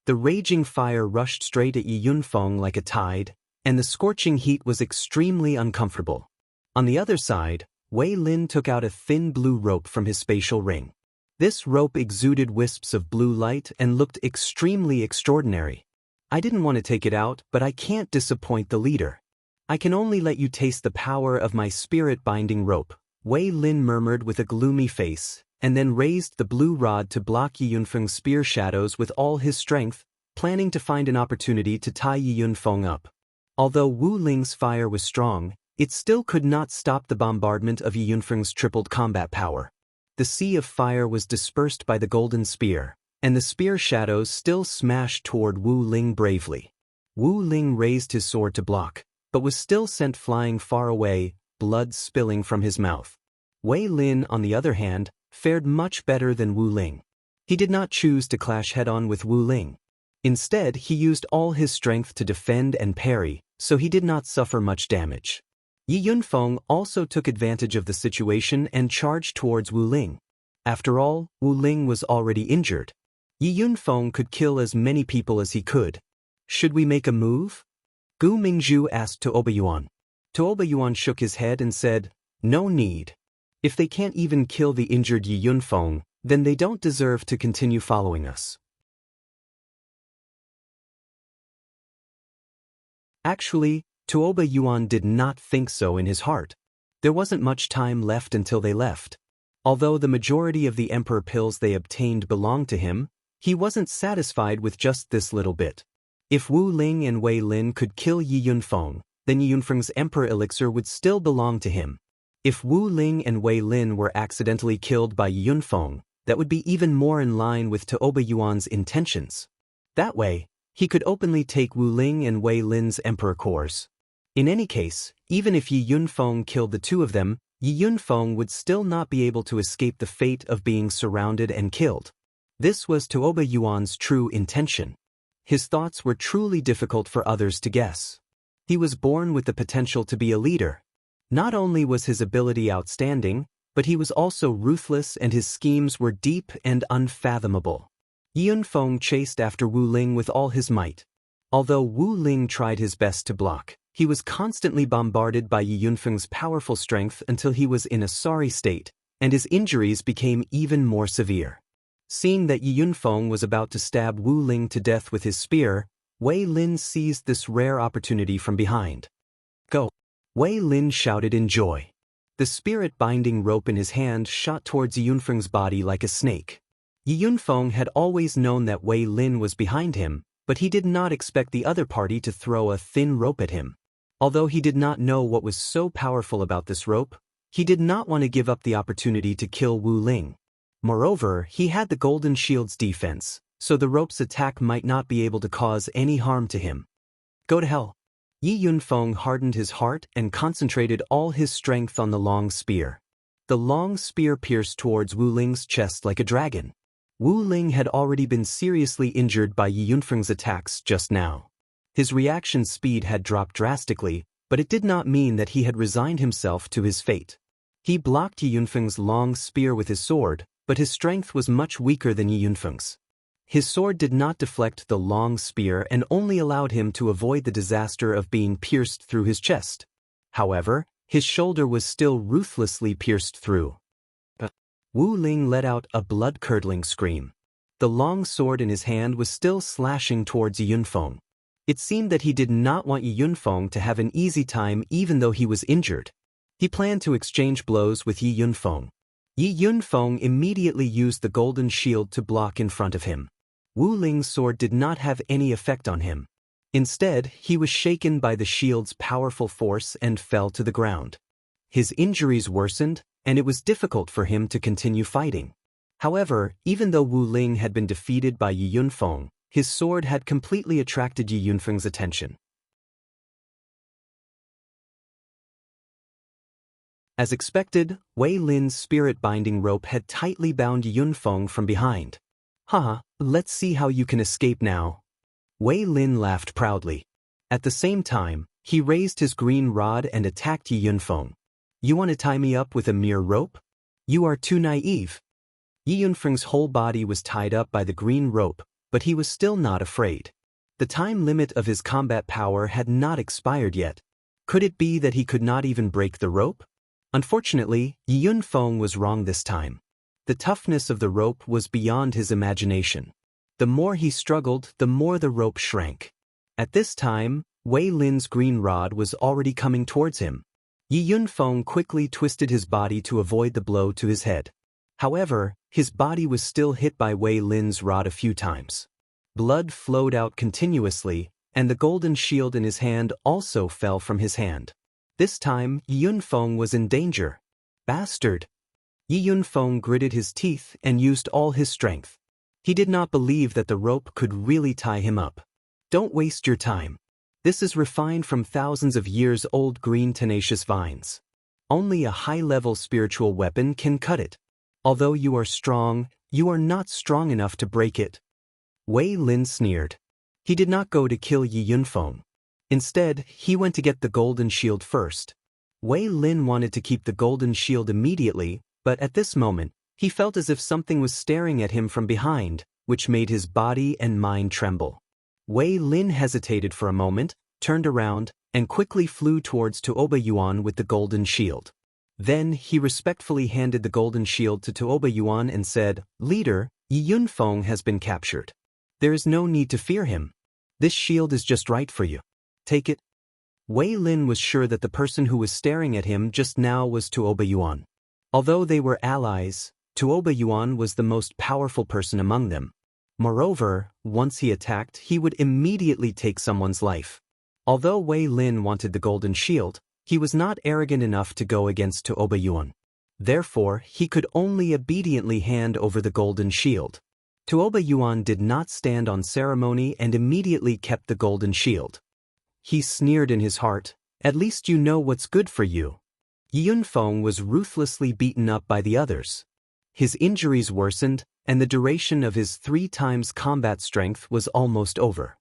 S1: The raging fire rushed straight at Yi Yunfeng like a tide, and the scorching heat was extremely uncomfortable. On the other side, Wei Lin took out a thin blue rope from his spatial ring. This rope exuded wisps of blue light and looked extremely extraordinary. "I didn't want to take it out, but I can't disappoint the leader. I can only let you taste the power of my spirit-binding rope," Wei Lin murmured with a gloomy face, and then raised the blue rod to block Yi Yunfeng's spear shadows with all his strength, planning to find an opportunity to tie Yi Yunfeng up. Although Wu Ling's fire was strong, it still could not stop the bombardment of Yi Yunfeng's tripled combat power. The sea of fire was dispersed by the golden spear, and the spear shadows still smashed toward Wu Ling bravely. Wu Ling raised his sword to block, but was still sent flying far away, blood spilling from his mouth. Wei Lin, on the other hand, fared much better than Wu Ling. He did not choose to clash head-on with Wu Ling. Instead, he used all his strength to defend and parry, so he did not suffer much damage. Yi Yunfeng also took advantage of the situation and charged towards Wu Ling. After all, Wu Ling was already injured. Yi Yunfeng could kill as many people as he could. "Should we make a move?" Gu Mingzhu asked to Obayuan. Obayuan shook his head and said, "No need. If they can't even kill the injured Yi Yunfeng, then they don't deserve to continue following us." Actually, Tuoba Yuan did not think so in his heart. There wasn't much time left until they left. Although the majority of the emperor pills they obtained belonged to him, he wasn't satisfied with just this little bit. If Wu Ling and Wei Lin could kill Yi Yunfeng, then Yi Yunfeng's emperor elixir would still belong to him. If Wu Ling and Wei Lin were accidentally killed by Yi Yunfeng, that would be even more in line with Tuoba Yuan's intentions. That way, he could openly take Wu Ling and Wei Lin's emperor cores. In any case, even if Yi Yunfeng killed the two of them, Yi Yunfeng would still not be able to escape the fate of being surrounded and killed. This was Tuoba Yuan's true intention. His thoughts were truly difficult for others to guess. He was born with the potential to be a leader. Not only was his ability outstanding, but he was also ruthless and his schemes were deep and unfathomable. Yi Yunfeng chased after Wu Ling with all his might. Although Wu Ling tried his best to block, he was constantly bombarded by Yi Yunfeng's powerful strength until he was in a sorry state, and his injuries became even more severe. Seeing that Yi Yunfeng was about to stab Wu Ling to death with his spear, Wei Lin seized this rare opportunity from behind. "Go!" Wei Lin shouted in joy. The spirit-binding rope in his hand shot towards Yi Yunfeng's body like a snake. Yi Yunfeng had always known that Wei Lin was behind him, but he did not expect the other party to throw a thin rope at him. Although he did not know what was so powerful about this rope, he did not want to give up the opportunity to kill Wu Ling. Moreover, he had the Golden Shield's defense, so the rope's attack might not be able to cause any harm to him. "Go to hell." Yi Yunfeng hardened his heart and concentrated all his strength on the long spear. The long spear pierced towards Wu Ling's chest like a dragon. Wu Ling had already been seriously injured by Yi Yunfeng's attacks just now. His reaction speed had dropped drastically, but it did not mean that he had resigned himself to his fate. He blocked Yi Yunfeng's long spear with his sword, but his strength was much weaker than Yi Yunfeng's. His sword did not deflect the long spear and only allowed him to avoid the disaster of being pierced through his chest. However, his shoulder was still ruthlessly pierced through. Wu Ling let out a blood-curdling scream. The long sword in his hand was still slashing towards Yi Yunfeng. It seemed that he did not want Yi Yunfeng to have an easy time even though he was injured. He planned to exchange blows with Yi Yunfeng. Yi Yunfeng immediately used the golden shield to block in front of him. Wu Ling's sword did not have any effect on him. Instead, he was shaken by the shield's powerful force and fell to the ground. His injuries worsened, and it was difficult for him to continue fighting. However, even though Wu Ling had been defeated by Yi Yunfeng, His sword had completely attracted Yi Yunfeng's attention. As expected, Wei Lin's spirit-binding rope had tightly bound Yi Yunfeng from behind. Haha, let's see how you can escape now. Wei Lin laughed proudly. At the same time, he raised his green rod and attacked Yi Yunfeng. You want to tie me up with a mere rope? You are too naive. Yi Yunfeng's whole body was tied up by the green rope, but he was still not afraid. The time limit of his combat power had not expired yet. Could it be that he could not even break the rope? Unfortunately, Yi Yunfeng was wrong this time. The toughness of the rope was beyond his imagination. The more he struggled, the more the rope shrank. At this time, Wei Lin's green rod was already coming towards him. Yi Yunfeng quickly twisted his body to avoid the blow to his head. However, his body was still hit by Wei Lin's rod a few times. Blood flowed out continuously, and the golden shield in his hand also fell from his hand. This time, Yi Yunfeng was in danger. Bastard! Yi Yunfeng gritted his teeth and used all his strength. He did not believe that the rope could really tie him up. Don't waste your time. This is refined from thousands of years old green tenacious vines. Only a high-level spiritual weapon can cut it. Although you are strong, you are not strong enough to break it. Wei Lin sneered. He did not go to kill Yi Yunfeng. Instead, he went to get the golden shield first. Wei Lin wanted to keep the golden shield immediately, but at this moment, he felt as if something was staring at him from behind, which made his body and mind tremble. Wei Lin hesitated for a moment, turned around, and quickly flew towards Tuoba Yuan with the golden shield. Then he respectfully handed the golden shield to Tuoba Yuan and said, "Leader, Yi Yunfeng has been captured. There is no need to fear him. This shield is just right for you. Take it." Wei Lin was sure that the person who was staring at him just now was Tuoba Yuan. Although they were allies, Tuoba Yuan was the most powerful person among them. Moreover, once he attacked, he would immediately take someone's life. Although Wei Lin wanted the golden shield, he was not arrogant enough to go against Tuoba Yuan. Therefore, he could only obediently hand over the golden shield. Tuoba Yuan did not stand on ceremony and immediately kept the golden shield. He sneered in his heart, "At least you know what's good for you." Yi Yunfeng was ruthlessly beaten up by the others. His injuries worsened, and the duration of his 3 times combat strength was almost over.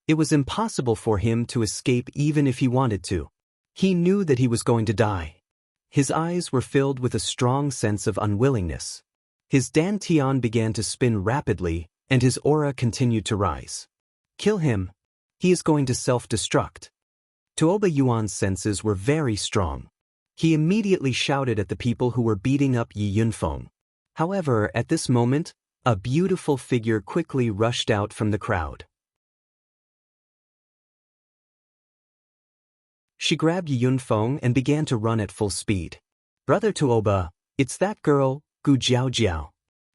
S1: It was impossible for him to escape even if he wanted to. He knew that he was going to die. His eyes were filled with a strong sense of unwillingness. His dantian began to spin rapidly, and his aura continued to rise. Kill him. He is going to self-destruct. Tuoba Yuan's senses were very strong. He immediately shouted at the people who were beating up Yi Yunfeng. However, at this moment, a beautiful figure quickly rushed out from the crowd. She grabbed Yi Yunfeng and began to run at full speed. "Brother Tuoba, it's that girl, Gu Jiaojiao."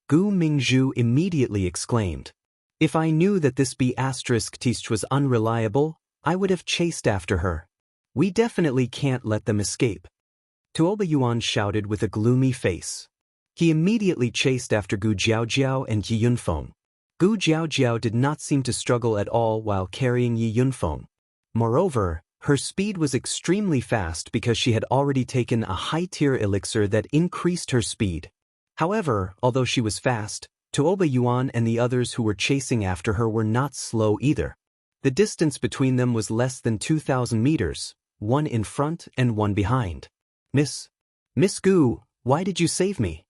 S1: Gu Mingzhu immediately exclaimed. "If I knew that this B** was unreliable, I would have chased after her. We definitely can't let them escape." Tuoba Yuan shouted with a gloomy face. He immediately chased after Gu Jiaojiao and Yi Yunfeng. Gu Jiaojiao did not seem to struggle at all while carrying Yi Yunfeng. Moreover, her speed was extremely fast because she had already taken a high-tier elixir that increased her speed. However, although she was fast, Tuoba Yuan and the others who were chasing after her were not slow either. The distance between them was less than 2,000 meters, one in front and one behind. Miss Gu, why did you save me?"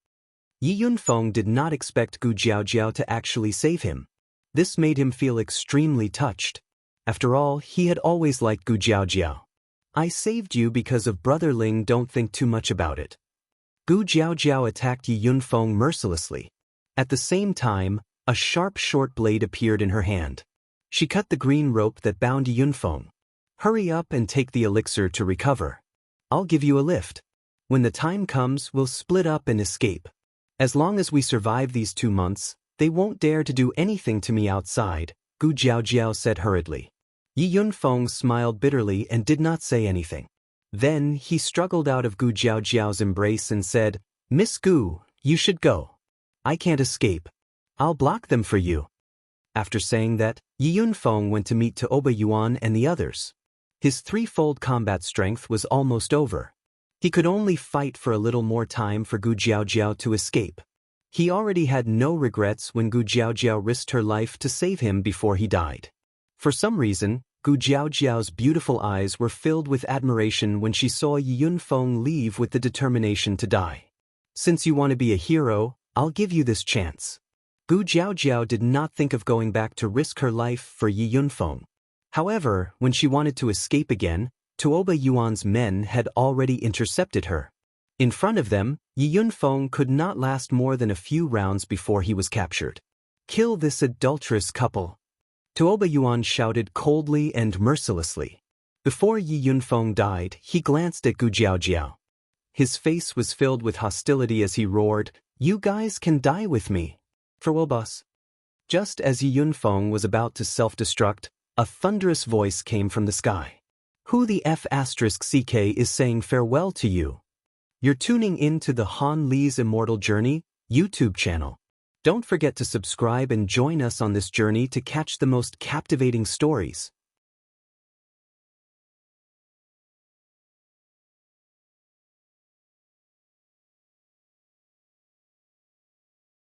S1: Yi Yunfeng did not expect Gu Jiaojiao to actually save him. This made him feel extremely touched. After all, he had always liked Gu Jiaojiao. "I saved you because of Brother Ling, don't think too much about it." Gu Jiaojiao attacked Yi Yunfeng mercilessly. At the same time, a sharp short blade appeared in her hand. She cut the green rope that bound Yi Yunfeng. "Hurry up and take the elixir to recover. I'll give you a lift. When the time comes, we'll split up and escape. As long as we survive these 2 months, they won't dare to do anything to me outside," Gu Jiaojiao said hurriedly. Yi Yunfeng smiled bitterly and did not say anything. Then he struggled out of Gu Jiaojiao's embrace and said, "Miss Gu, you should go. I can't escape. I'll block them for you." After saying that, Yi Yunfeng went to meet Taoba Yuan and the others. His threefold combat strength was almost over. He could only fight for a little more time for Gu Jiaojiao to escape. He already had no regrets when Gu Jiaojiao risked her life to save him before he died. For some reason, Gu Jiaojiao's beautiful eyes were filled with admiration when she saw Yi Yunfeng leave with the determination to die. Since you want to be a hero, I'll give you this chance. Gu Jiaojiao did not think of going back to risk her life for Yi Yunfeng. However, when she wanted to escape again, Taoba Yuan's men had already intercepted her. In front of them, Yi Yunfeng could not last more than a few rounds before he was captured. Kill this adulterous couple. Taoba Yuan shouted coldly and mercilessly. Before Yi Yunfeng died, he glanced at Gu Jiaojiao. His face was filled with hostility as he roared, "You guys can die with me. Farewell, boss." Just as Yi Yunfeng was about to self-destruct, a thunderous voice came from the sky. "Who the F***CK is saying farewell to you?" You're tuning in to the Han Li's Immortal Journey YouTube channel. Don't forget to subscribe and join us on this journey to catch the most captivating stories.